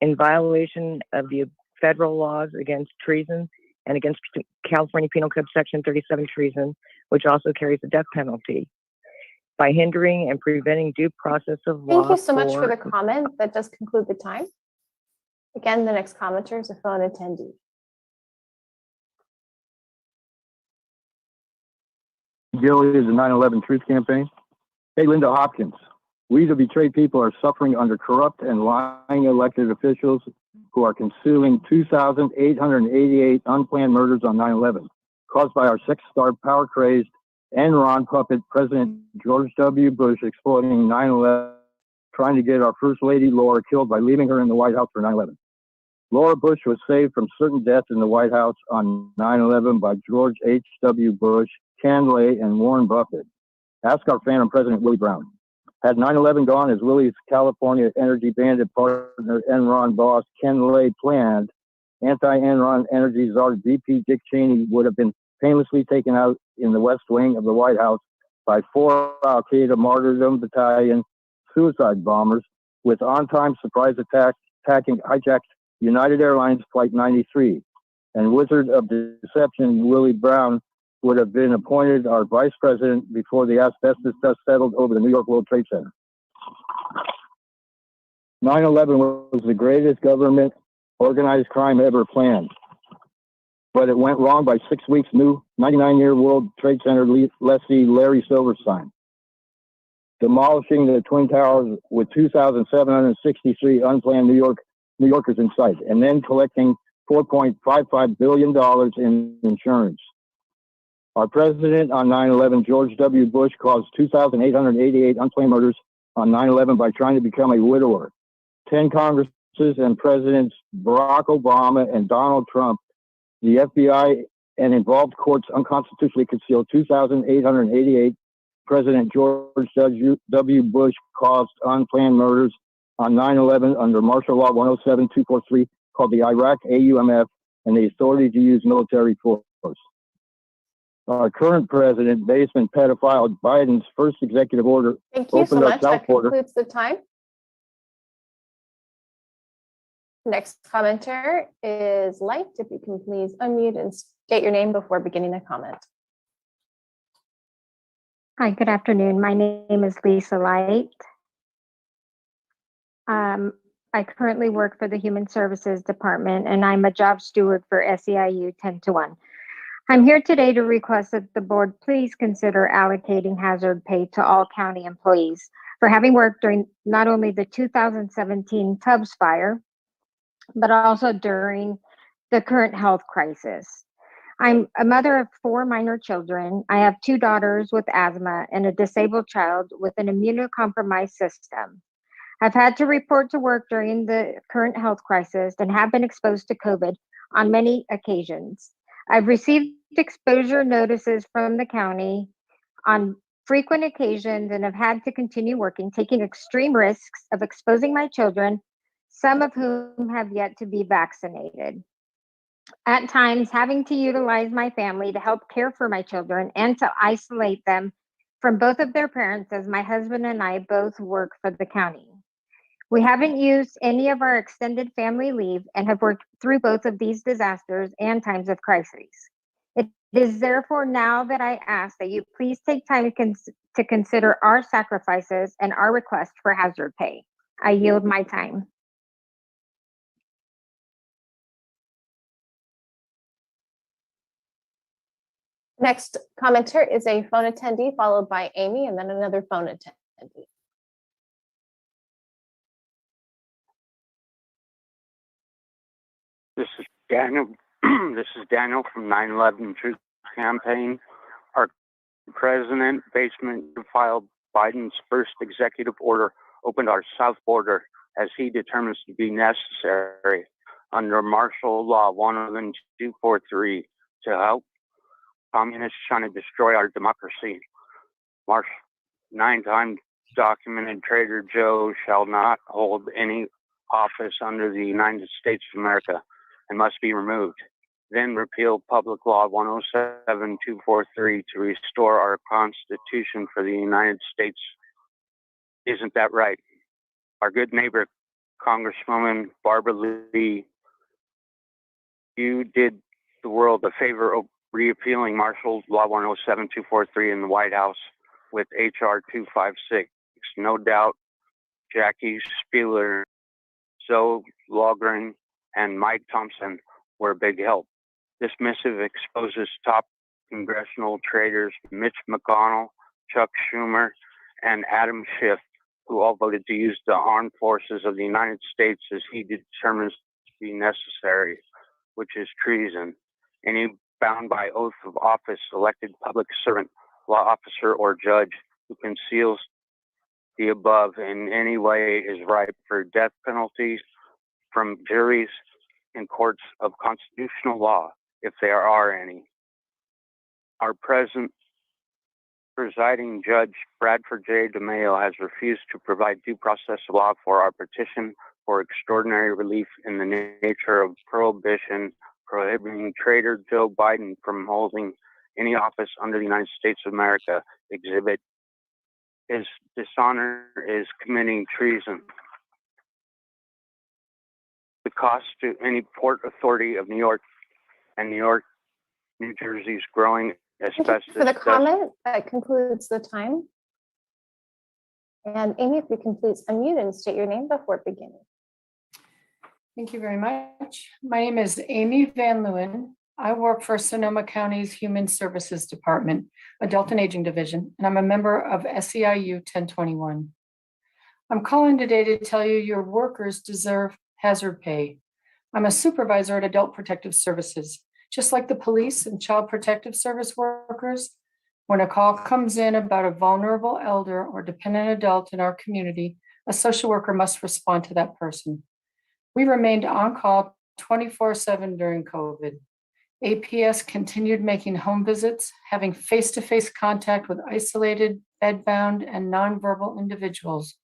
in violation of the federal laws against treason and against California Penal Code Section 37 treason, which also carries the death penalty, by hindering and preventing due process of law. Thank you so much for the comment. That does conclude the time. Again, the next commenter is a phone attendee. Gilly is the 9/11 Truth Campaign. Hey, Linda Hopkins, we the betrayed people are suffering under corrupt and lying elected officials who are concealing 2,888 unplanned murders on 9/11, caused by our sex-starved, power-crazed, Enron puppet President George W. Bush exploiting 9/11, trying to get our First Lady Laura killed by leaving her in the White House for 9/11. Laura Bush was saved from certain death in the White House on 9/11 by George H.W. Bush, Ken Lay, and Warren Buffett. Ask our phantom President Willie Brown. Had 9/11 gone as Willie's California energy bandit partner Enron boss Ken Lay planned, anti-Enron energy czar VP Dick Cheney would have been painlessly taken out in the West Wing of the White House by 4 Al-Qaeda Martyrdom Battalion suicide bombers with on-time surprise attacks hijacked United Airlines Flight 93. And Wizard of Deception Willie Brown would have been appointed our vice president before the asbestos dust settled over the New York World Trade Center. 9/11 was the greatest government organized crime ever planned, but it went wrong by 6 weeks. New 99-year World Trade Center lessee Larry Silverstein, demolishing the Twin Towers with 2,763 unplanned New Yorkers in sight, and then collecting $4.55 billion in insurance. Our president on 9/11, George W. Bush, caused 2,888 unplanned murders on 9/11 by trying to become a widower. 10 Congresses and Presidents Barack Obama and Donald Trump, the FBI and involved courts unconstitutionally concealed 2,888. President George W. Bush caused unplanned murders on 9/11 under Martial Law 107-243, called the Iraq AUMF, and the authority to use military force. Our current president, basement pedophile Biden's first executive order Thank you so opened our much. south That border. concludes the time. Next commenter is Light. If you can please unmute and state your name before beginning the comment. Hi, good afternoon. My name is Lisa Light. I currently work for the Human Services Department, and I'm a job steward for SEIU 10-1. I'm here today to request that the board please consider allocating hazard pay to all county employees for having worked during not only the 2017 Tubbs fire, but also during the current health crisis. I'm a mother of 4 minor children. I have 2 daughters with asthma and a disabled child with an immunocompromised system. I've had to report to work during the current health crisis and have been exposed to COVID on many occasions. I've received exposure notices from the county on frequent occasions and have had to continue working, taking extreme risks of exposing my children, some of whom have yet to be vaccinated. At times, having to utilize my family to help care for my children and to isolate them from both of their parents, as my husband and I both work for the county. We haven't used any of our extended family leave and have worked through both of these disasters and times of crises. It is therefore now that I ask that you please take time to consider our sacrifices and our request for hazard pay. I yield my time. Next commenter is a phone attendee, followed by Amy, and then another phone attendee. This is Daniel. This is Daniel from 9/11 Truth Campaign. Our president, basement, filed Biden's first executive order, opened our south border as he determines to be necessary under martial law 11243 to help communists trying to destroy our democracy. 9-time documented traitor Joe shall not hold any office under the United States of America and must be removed. Then repeal Public Law 107-243 to restore our Constitution for the United States. Isn't that right? Our good neighbor, Congresswoman Barbara Lee, you did the world a favor of repealing Martial Law 107-243 in the White House with HR 256. No doubt Jackie Spieler, Zoe Logren, and Mike Thompson were a big help. This missive exposes top congressional traitors Mitch McConnell, Chuck Schumer, and Adam Schiff, who all voted to use the armed forces of the United States as he determines to be necessary, which is treason. Any bound by oath of office elected public servant, law officer, or judge who conceals the above in any way is ripe for death penalties from juries and courts of constitutional law, if there are any. Our present presiding judge, Bradford J. DeMayo, has refused to provide due process law for our petition for extraordinary relief in the nature of prohibition, prohibiting traitor Joe Biden from holding any office under the United States of America. Exhibit his dishonor is committing treason. The cost to any port authority of New York and New Jersey's growing asbestos. For the comment, that concludes the time. And Amy, if you can please unmute and state your name before beginning. Thank you very much. My name is Amy Van Leeuwen. I work for Sonoma County's Human Services Department, Adult and Aging Division, and I'm a member of SEIU 1021. I'm calling today to tell you your workers deserve hazard pay. I'm a supervisor at Adult Protective Services. Just like the police and child protective service workers, when a call comes in about a vulnerable elder or dependent adult in our community, a social worker must respond to that person. We remained on call 24/7 during COVID. APS continued making home visits, having face-to-face contact with isolated, bedbound, and nonverbal individuals,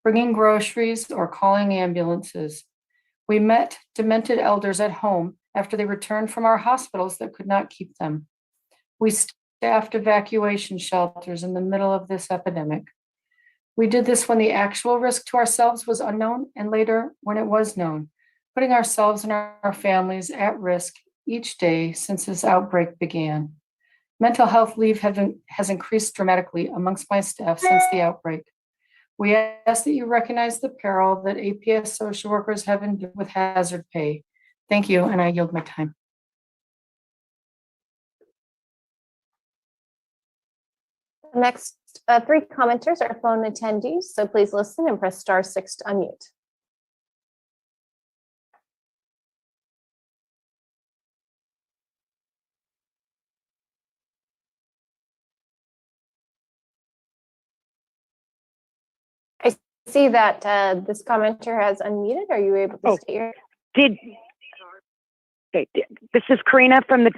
bringing groceries or calling ambulances. We met demented elders at home after they returned from our hospitals that could not keep them. We staffed evacuation shelters in the middle of this epidemic. We did this when the actual risk to ourselves was unknown and later when it was known, putting ourselves and our families at risk each day since this outbreak began. Mental health leave has increased dramatically amongst my staff since the outbreak. We ask that you recognize the peril that APS social workers have endured with hazard pay. Thank you, and I yield my time. Next, three commenters are phone attendees, so please listen and press *6 to unmute. I see that this commenter has unmuted. Are you able to state your? This is Karina from the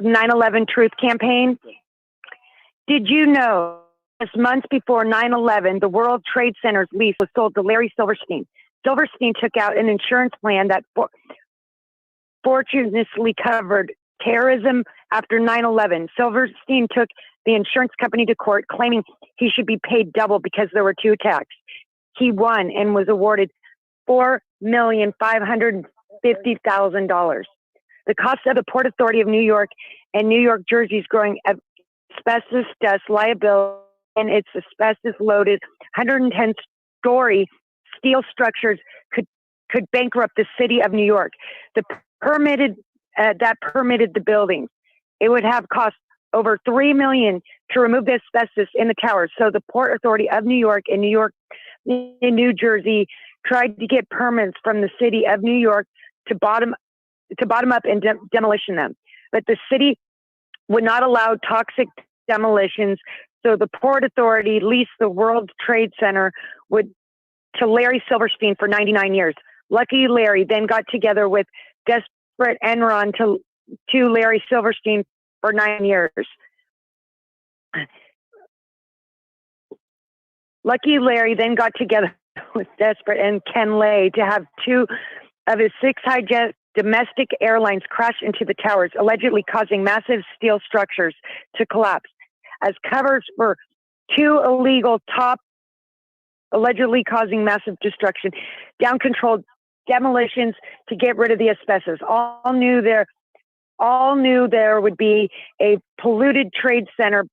9/11 Truth Campaign. Did you know, just months before 9/11, the World Trade Center's lease was sold to Larry Silverstein? Silverstein took out an insurance plan that fortuitously covered terrorism after 9/11. Silverstein took the insurance company to court, claiming he should be paid double because there were two attacks. He won and was awarded $4,550,000. The cost of the Port Authority of New York and New York Jersey's growing asbestos dust liability and its asbestos-loaded 110-story steel structures could bankrupt the city of New York. That permitted the buildings. It would have cost over $3 million to remove the asbestos in the towers. So the Port Authority of New York and New Jersey tried to get permits from the city of New York to bottom up and demolition them. But the city would not allow toxic demolitions. So the Port Authority leased the World Trade Center to Larry Silverstein for 99 years. Lucky Larry then got together with desperate Enron to Larry Silverstein for 9 years. Lucky Larry then got together with desperate and Ken Lay to have two of his 6 hijacked domestic airlines crash into the towers, allegedly causing massive steel structures to collapse. As covers for 2 illegal allegedly causing massive destruction, down-controlled demolitions to get rid of the asbestos. All knew there would be a polluted trade center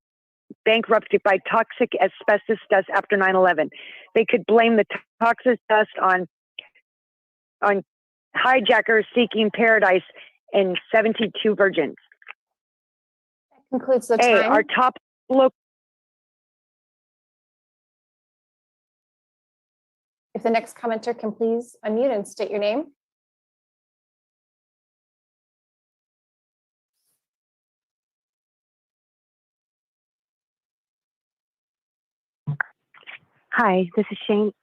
bankrupted by toxic asbestos dust after 9/11. They could blame the toxic dust on hijackers seeking paradise and 72 virgins. That concludes the time. Our top local. If the next commenter can please unmute and state your name. Hi, this is Shane.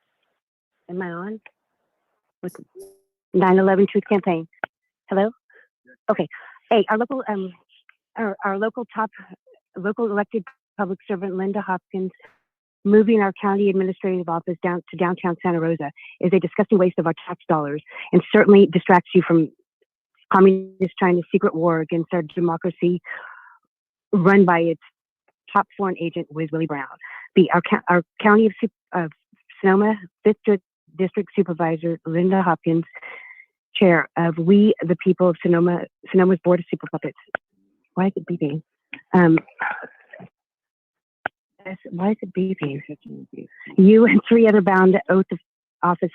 Am I on? With 9/11 Truth Campaign. Hello? Okay. Hey, our local local elected public servant Linda Hopkins moving our county administrative office down to downtown Santa Rosa is a disgusting waste of our tax dollars and certainly distracts you from communist China's secret war against our democracy run by its top foreign agent, Willie Brown. Our county of Sonoma 5th District Supervisor Linda Hopkins, chair of We the People of Sonoma's Board of Super Puppets. Why is it beeping? Why is it beeping? You and 3 other bound oath of office,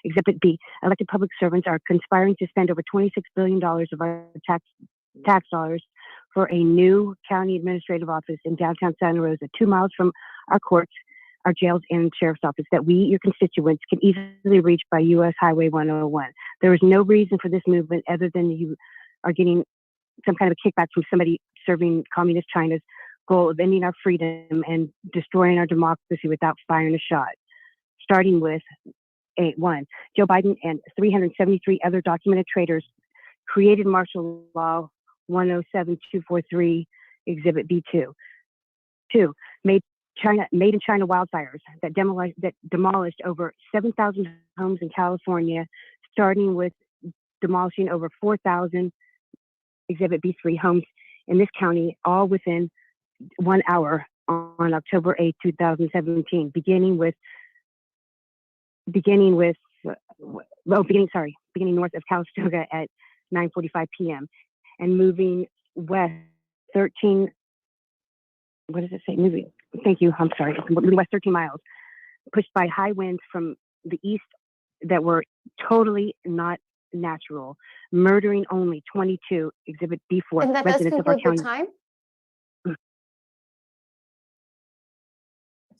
Exhibit B, elected public servants are conspiring to spend over $26 billion of our tax dollars for a new county administrative office in downtown Santa Rosa, 2 miles from our courts, our jails, and sheriff's office that we, your constituents, can easily reach by U.S. Highway 101. There is no reason for this movement other than you are getting some kind of a kickback from somebody serving communist China's goal of ending our freedom and destroying our democracy without firing a shot. Starting with 1, Joe Biden and 373 other documented traitors created martial law 107243, Exhibit B2. 2, made in China wildfires that demolished over 7,000 homes in California, starting with demolishing over 4,000, Exhibit B3, homes in this county, all within 1 hour on October 8, 2017, beginning north of Calistoga at 9:45 p.m. and moving west 13. What does it say? Moving. Thank you. I'm sorry. Moving west 13 miles, pushed by high winds from the east that were totally not natural, murdering only 22, Exhibit B4 And that does residents of our conclude county. the time.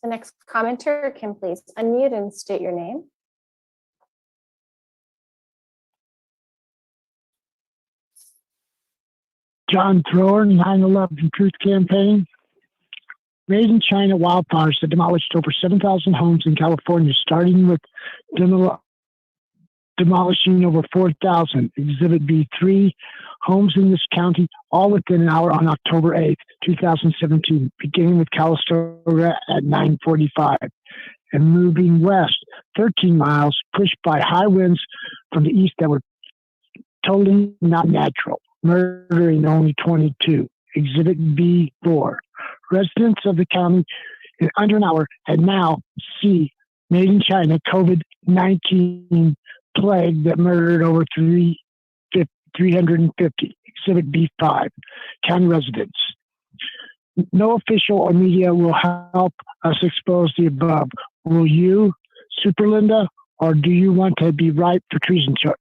The next commenter can please unmute and state your name. John Thrower, 9/11 Truth Campaign. Made in China wildfires that demolished over 7,000 homes in California, starting with demolishing over 4,000. Exhibit B3, homes in this county, all within an hour on October 8th, 2017, beginning with Calistoga at 9:45 and moving west 13 miles, pushed by high winds from the east that were totally not natural, murdering only 22. Exhibit B4, residents of the county in under an hour and now see made in China COVID-19 plague that murdered over 350. Exhibit B5, county residents. No official or media will help us expose the above. Will you, Super Linda, or do you want to be ripe for treason charge?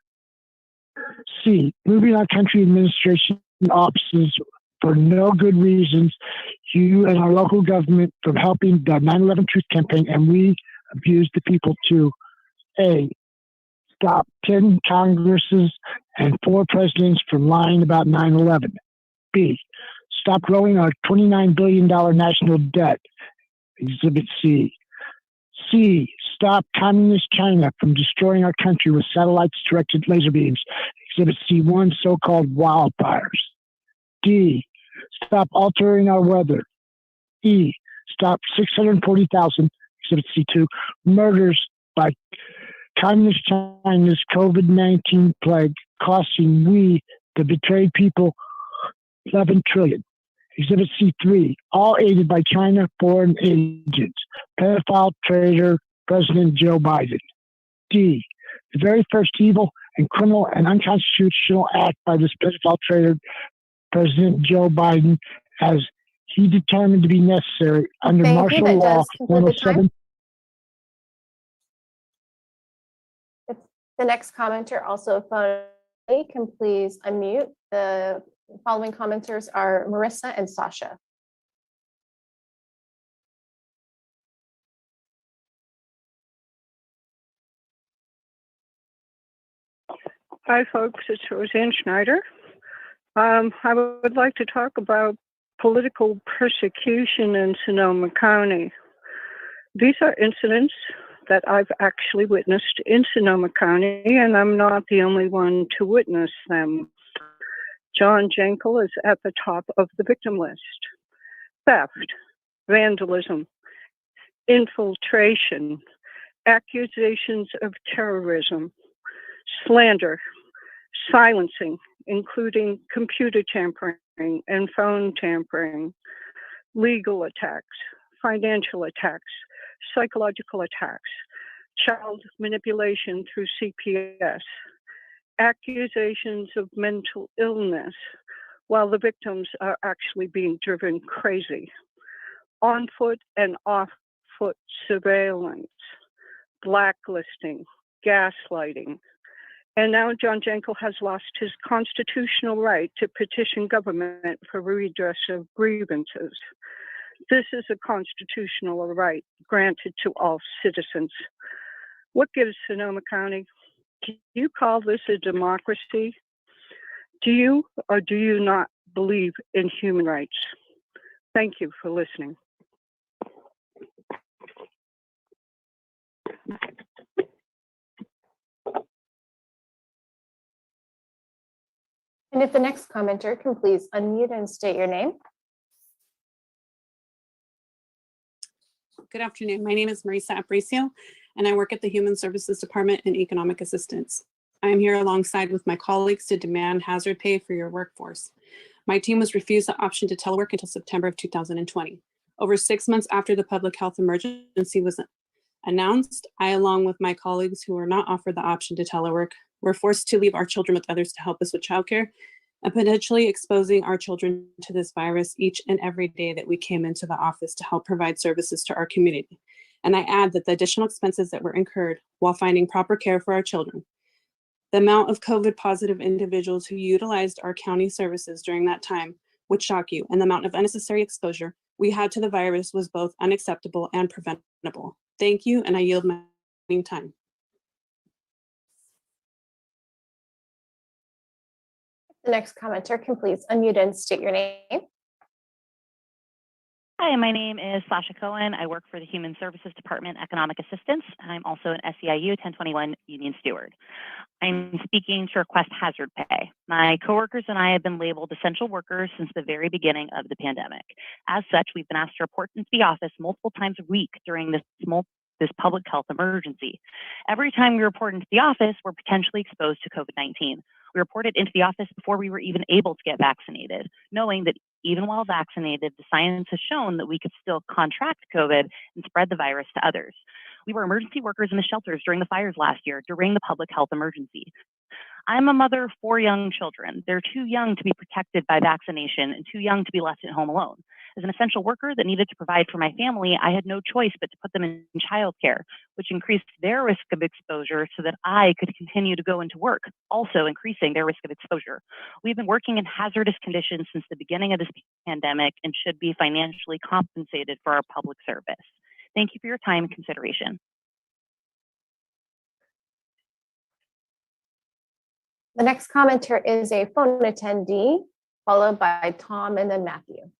C, moving our country administration offices for no good reasons, you and our local government from helping the 9/11 Truth Campaign, and we abuse the people to A, stop 10 Congresses and 4 presidents from lying about 9/11. B, stop growing our $29 billion national debt. Exhibit C. C, stop communist China from destroying our country with satellites-directed laser beams. Exhibit C1, so-called wildfires. D, stop altering our weather. E, stop 640,000, Exhibit C2, murders by Communist China's COVID-19 plague, costing we, the betrayed people, 11 trillion. Exhibit C3, all aided by China foreign agents, pedophile traitor President Joe Biden. D, the very first evil and criminal and unconstitutional act by this pedophile traitor President Joe Biden, as he determined to be necessary under Thank you. martial That law does conclude the time. 107. The next commenter, also a phone, can please unmute. The following commenters are Marissa and Sasha. Hi, folks. It's Roseanne Schneider. I would like to talk about political persecution in Sonoma County. These are incidents that I've actually witnessed in Sonoma County, and I'm not the only one to witness them. John Jankel is at the top of the victim list. Theft, vandalism, infiltration, accusations of terrorism, slander, silencing, including computer tampering and phone tampering, legal attacks, financial attacks, psychological attacks, child manipulation through CPS, accusations of mental illness, while the victims are actually being driven crazy, on-foot and off-foot surveillance, blacklisting, gaslighting. And now John Jankel has lost his constitutional right to petition government for redress of grievances. This is a constitutional right granted to all citizens. What gives Sonoma County? Do you call this a democracy? Do you or do you not believe in human rights? Thank you for listening. And if the next commenter can please unmute and state your name. Good afternoon. My name is Marisa Aparicio, and I work at the Human Services Department in Economic Assistance. I am here alongside with my colleagues to demand hazard pay for your workforce. My team was refused the option to telework until September of 2020. Over 6 months after the public health emergency was announced, I, along with my colleagues who were not offered the option to telework, were forced to leave our children with others to help us with childcare and potentially exposing our children to this virus each and every day that we came into the office to help provide services to our community. And I add that the additional expenses that were incurred while finding proper care for our children, the amount of COVID positive individuals who utilized our county services during that time would shock you, and the amount of unnecessary exposure we had to the virus was both unacceptable and preventable. Thank you, and I yield my time. The next commenter can please unmute and state your name. Hi, my name is Sasha Cohen. I work for the Human Services Department Economic Assistance, and I'm also an SEIU 1021 Union Steward. I'm speaking to request hazard pay. My coworkers and I have been labeled essential workers since the very beginning of the pandemic. As such, we've been asked to report into the office multiple times a week during this public health emergency. Every time we report into the office, we're potentially exposed to COVID-19. We reported into the office before we were even able to get vaccinated, knowing that even while vaccinated, the science has shown that we could still contract COVID and spread the virus to others. We were emergency workers in the shelters during the fires last year, during the public health emergency. I'm a mother of 4 young children. They're too young to be protected by vaccination and too young to be left at home alone. As an essential worker that needed to provide for my family, I had no choice but to put them in childcare, which increased their risk of exposure so that I could continue to go into work, also increasing their risk of exposure. We've been working in hazardous conditions since the beginning of this pandemic and should be financially compensated for our public service. Thank you for your time and consideration. The next commenter is a phone attendee, followed by Tom and then Matthew.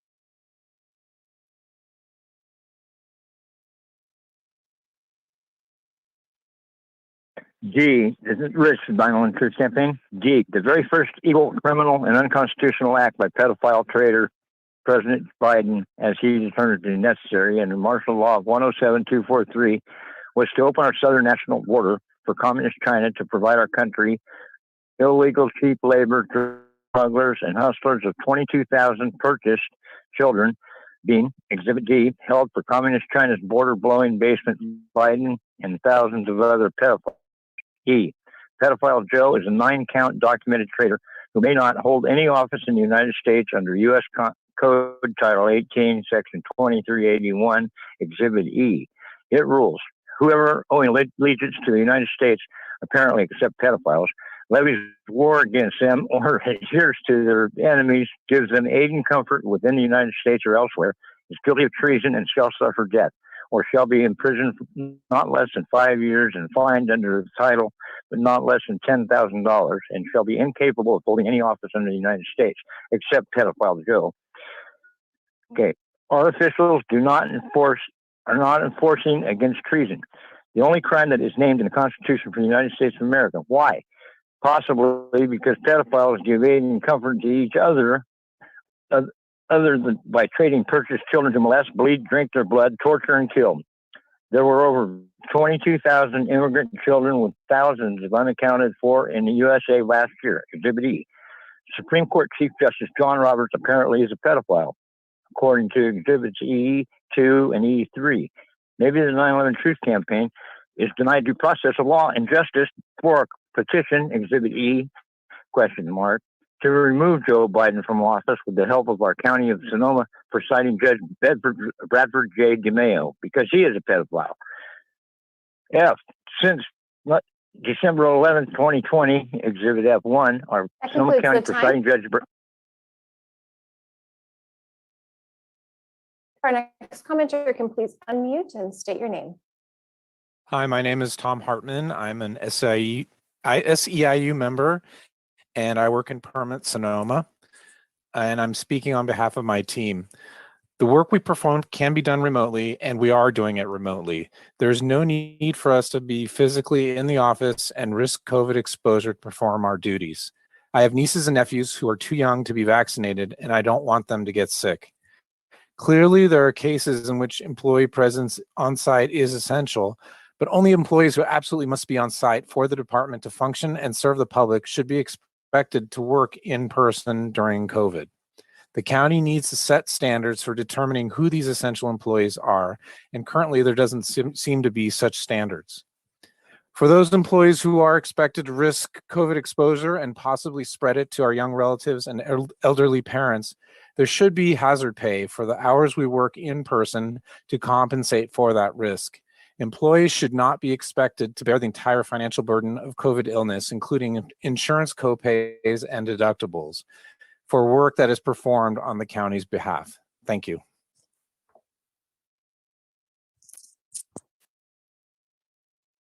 G, this is Rich, 9/11 Truth Campaign. G, the very first evil, criminal, and unconstitutional act by pedophile traitor President Biden, as he determined to be necessary under martial law of 107-243, was to open our southern national border for communist China to provide our country illegal cheap labor smugglers and hustlers of 22,000 purchased children being Exhibit D, held for communist China's border-blowing basement Biden and thousands of other pedophiles. E, pedophile Joe is a 9-count documented traitor who may not hold any office in the United States under U.S. Code Title 18, Section 2381, Exhibit E. It rules, whoever owing allegiance to the United States, apparently except pedophiles, levies war against them or adheres to their enemies, gives them aid and comfort within the United States or elsewhere, is guilty of treason and shall suffer death, or shall be imprisoned for not less than 5 years and fined under the title, but not less than $10,000, and shall be incapable of holding any office under the United States, except pedophile Joe. Okay, our officials are not enforcing against treason, the only crime that is named in the Constitution for the United States of America. Why? Possibly because pedophiles give aid and comfort to each other, other than by trading purchased children to molest, bleed, drink their blood, torture, and kill. There were over 22,000 immigrant children with thousands of unaccounted for in the USA last year. Exhibit E. Supreme Court Chief Justice John Roberts apparently is a pedophile, according to Exhibits E2 and E3. Maybe the 9/11 Truth Campaign is denied due process of law and justice for a petition, Exhibit E, ? To remove Joe Biden from office with the help of our County of Sonoma presiding Judge Bradford J. DeMayo, because he is a pedophile. F, since December 11, 2020, Exhibit F1, our Sonoma County presiding Judge. Our next commenter can please unmute and state your name. Hi, my name is Tom Hartman. I'm an SEIU member, and I work in Permit Sonoma, and I'm speaking on behalf of my team. The work we perform can be done remotely, and we are doing it remotely. There's no need for us to be physically in the office and risk COVID exposure to perform our duties. I have nieces and nephews who are too young to be vaccinated, and I don't want them to get sick. Clearly, there are cases in which employee presence on site is essential, but only employees who absolutely must be on site for the department to function and serve the public should be expected to work in person during COVID. The county needs to set standards for determining who these essential employees are, and currently there doesn't seem to be such standards. For those employees who are expected to risk COVID exposure and possibly spread it to our young relatives and elderly parents, there should be hazard pay for the hours we work in person to compensate for that risk. Employees should not be expected to bear the entire financial burden of COVID illness, including insurance copays and deductibles, for work that is performed on the county's behalf. Thank you.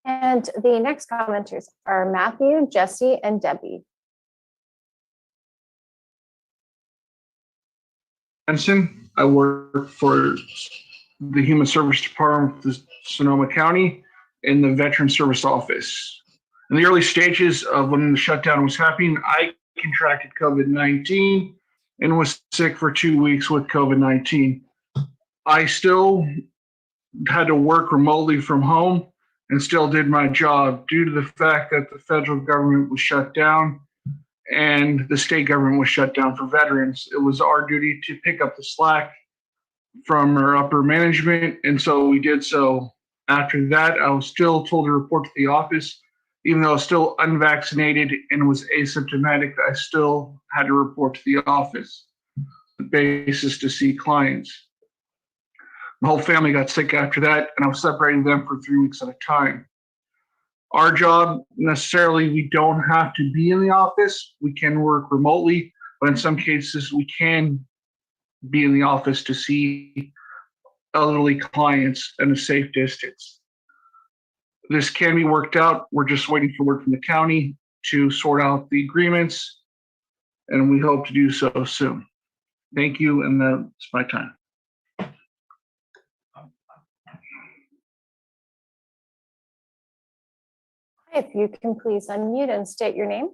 And the next commenters are Matthew, Jesse, and Debbie. Benson. I work for the Human Service Department of Sonoma County in the Veteran Service Office. In the early stages of when the shutdown was happening, I contracted COVID-19 and was sick for 2 weeks with COVID-19. I still had to work remotely from home and still did my job due to the fact that the federal government was shut down and the state government was shut down for veterans. It was our duty to pick up the slack from our upper management, and so we did so. After that, I was still told to report to the office. Even though I was still unvaccinated and was asymptomatic, I still had to report to the office, the basis to see clients. My whole family got sick after that, and I was separating them for 3 weeks at a time. Our job, necessarily, we don't have to be in the office. We can work remotely, but in some cases, we can be in the office to see elderly clients at a safe distance. This can be worked out. We're just waiting for word from the county to sort out the agreements, and we hope to do so soon. Thank you, and that's my time. If you can please unmute and state your name.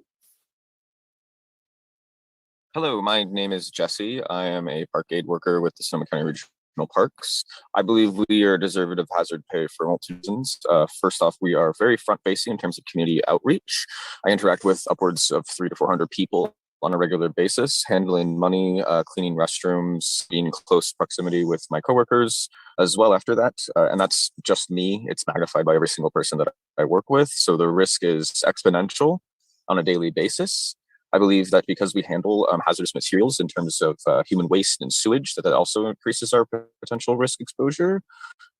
Hello, my name is Jesse. I am a park aid worker with the Sonoma County Regional Parks. I believe we are deserving of hazard pay for multiple reasons. First off, we are very front-facing in terms of community outreach. I interact with upwards of 300 to 400 people on a regular basis, handling money, cleaning restrooms, being in close proximity with my coworkers as well after that. And that's just me. It's magnified by every single person that I work with. So the risk is exponential on a daily basis. I believe that because we handle hazardous materials in terms of human waste and sewage, that also increases our potential risk exposure.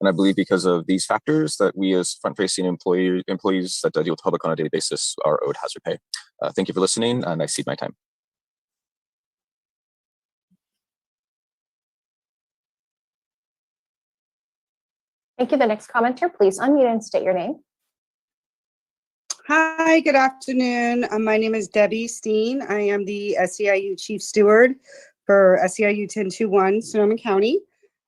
And I believe because of these factors that we as front-facing employees that deal with the public on a daily basis are owed hazard pay. Thank you for listening, and I cede my time. Thank you. The next commenter, please unmute and state your name. Hi, good afternoon. My name is Debbie Steen. I am the SEIU Chief Steward for SEIU 1021 Sonoma County.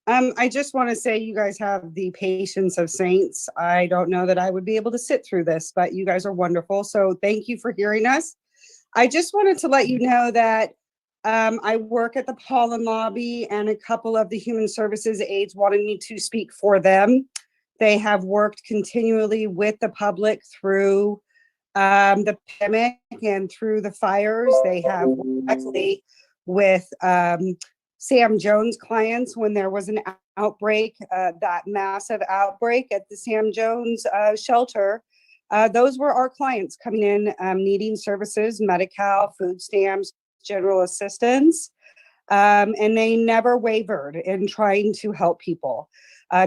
I just want to say you guys have the patience of saints. I don't know that I would be able to sit through this, but you guys are wonderful. So thank you for hearing us. I just wanted to let you know that I work at the Pollen Lobby, and a couple of the human services aides wanted me to speak for them. They have worked continually with the public through the pandemic and through the fires. They have worked directly with Sam Jones clients when there was an outbreak, that massive outbreak at the Sam Jones shelter. Those were our clients coming in needing services, Medi-Cal, food stamps, general assistance, and they never wavered in trying to help people.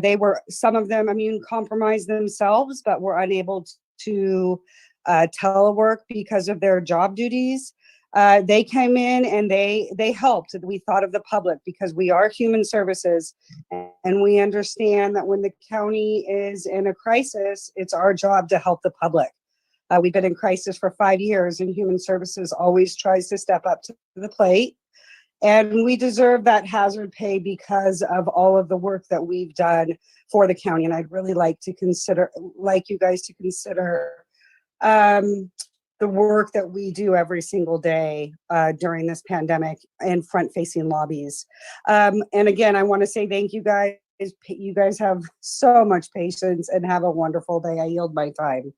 They were, some of them immune compromised themselves, but were unable to telework because of their job duties. They came in and they helped. We thought of the public because we are human services, and we understand that when the county is in a crisis, it's our job to help the public. We've been in crisis for 5 years, and human services always tries to step up to the plate. And we deserve that hazard pay because of all of the work that we've done for the county. And I'd really like you guys to consider the work that we do every single day during this pandemic in front-facing lobbies. And again, I want to say thank you guys. You guys have so much patience, and have a wonderful day. I yield my time.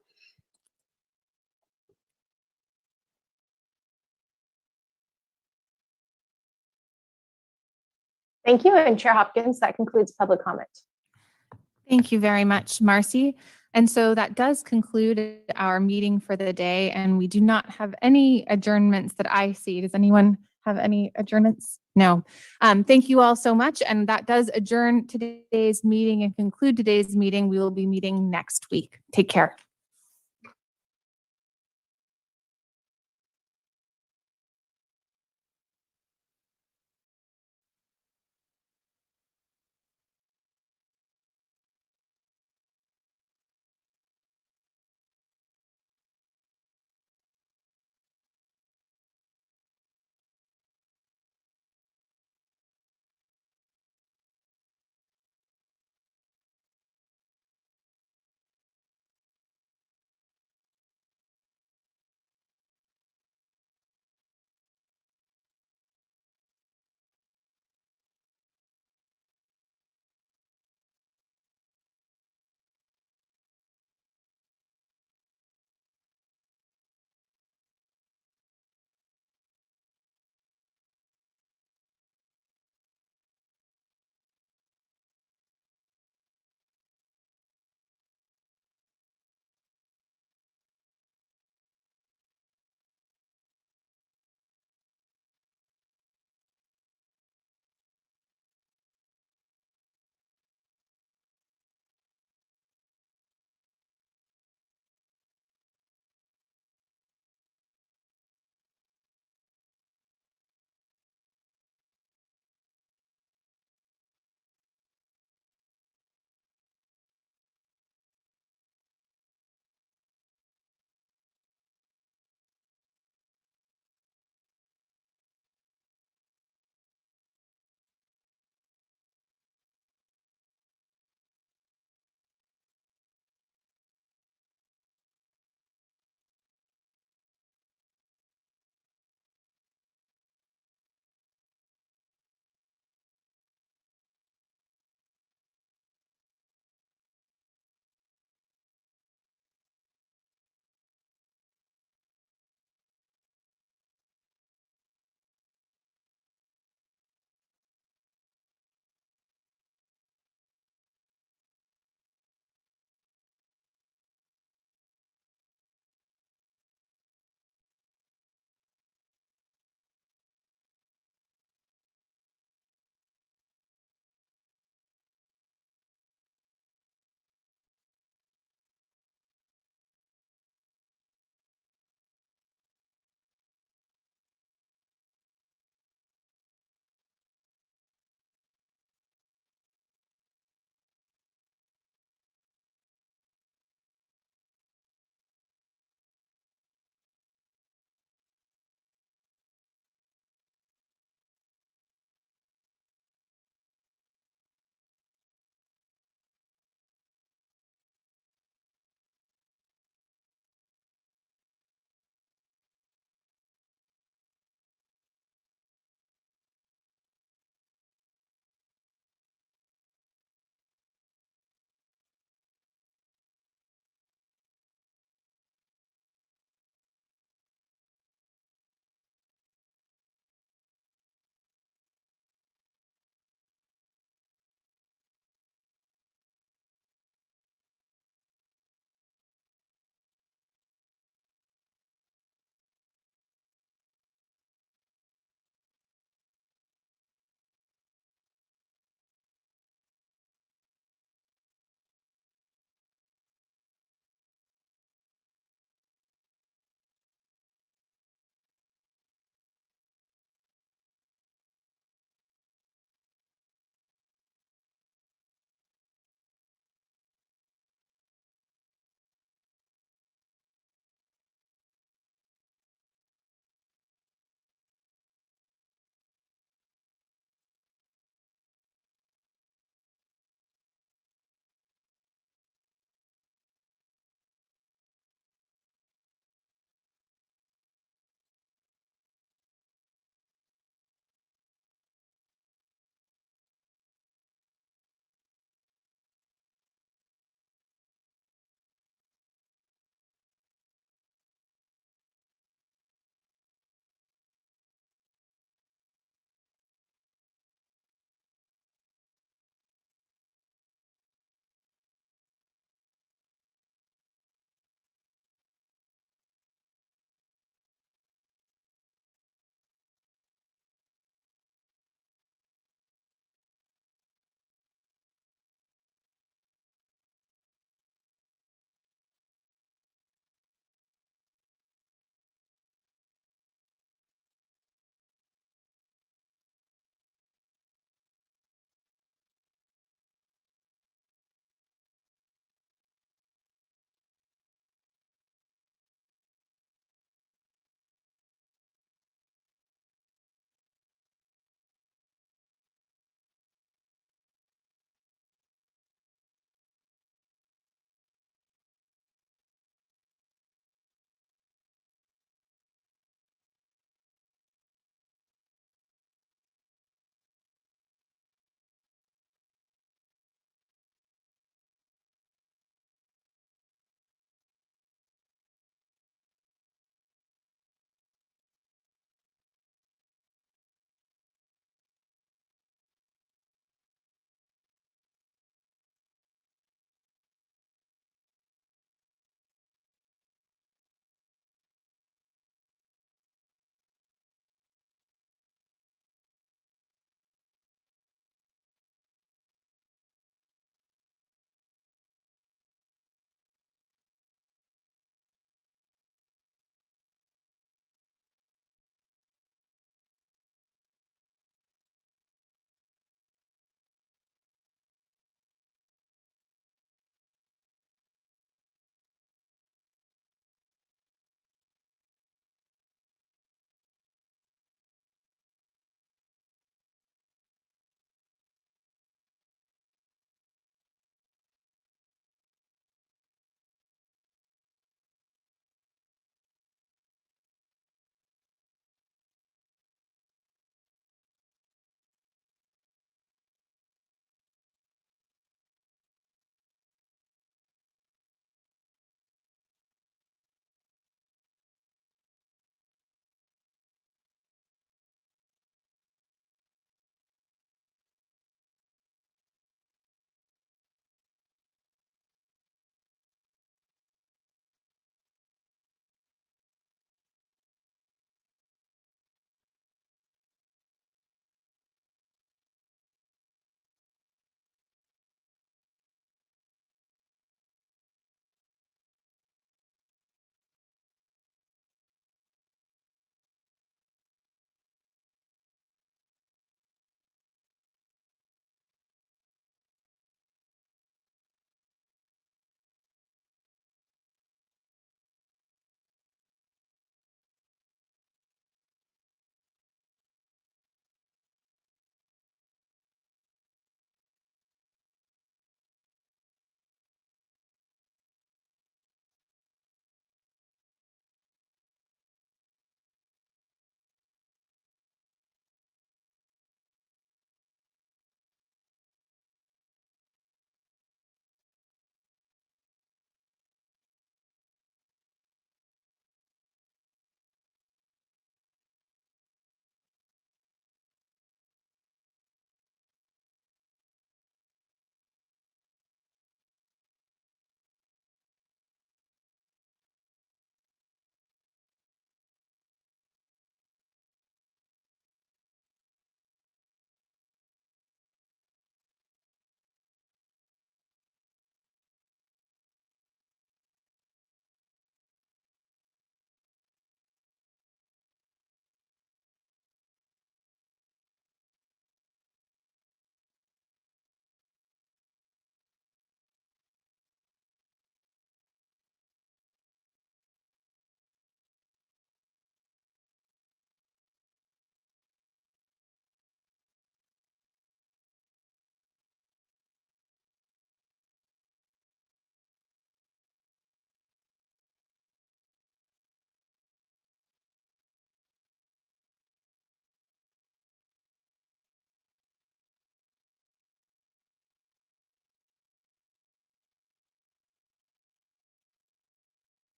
Thank you. And Chair Hopkins, that concludes public comment. Thank you very much, Marcy. And so that does conclude our meeting for the day, and we do not have any adjournments that I see. Does anyone have any adjournments? No. Thank you all so much. And that does adjourn today's meeting and conclude today's meeting. We will be meeting next week. Take care.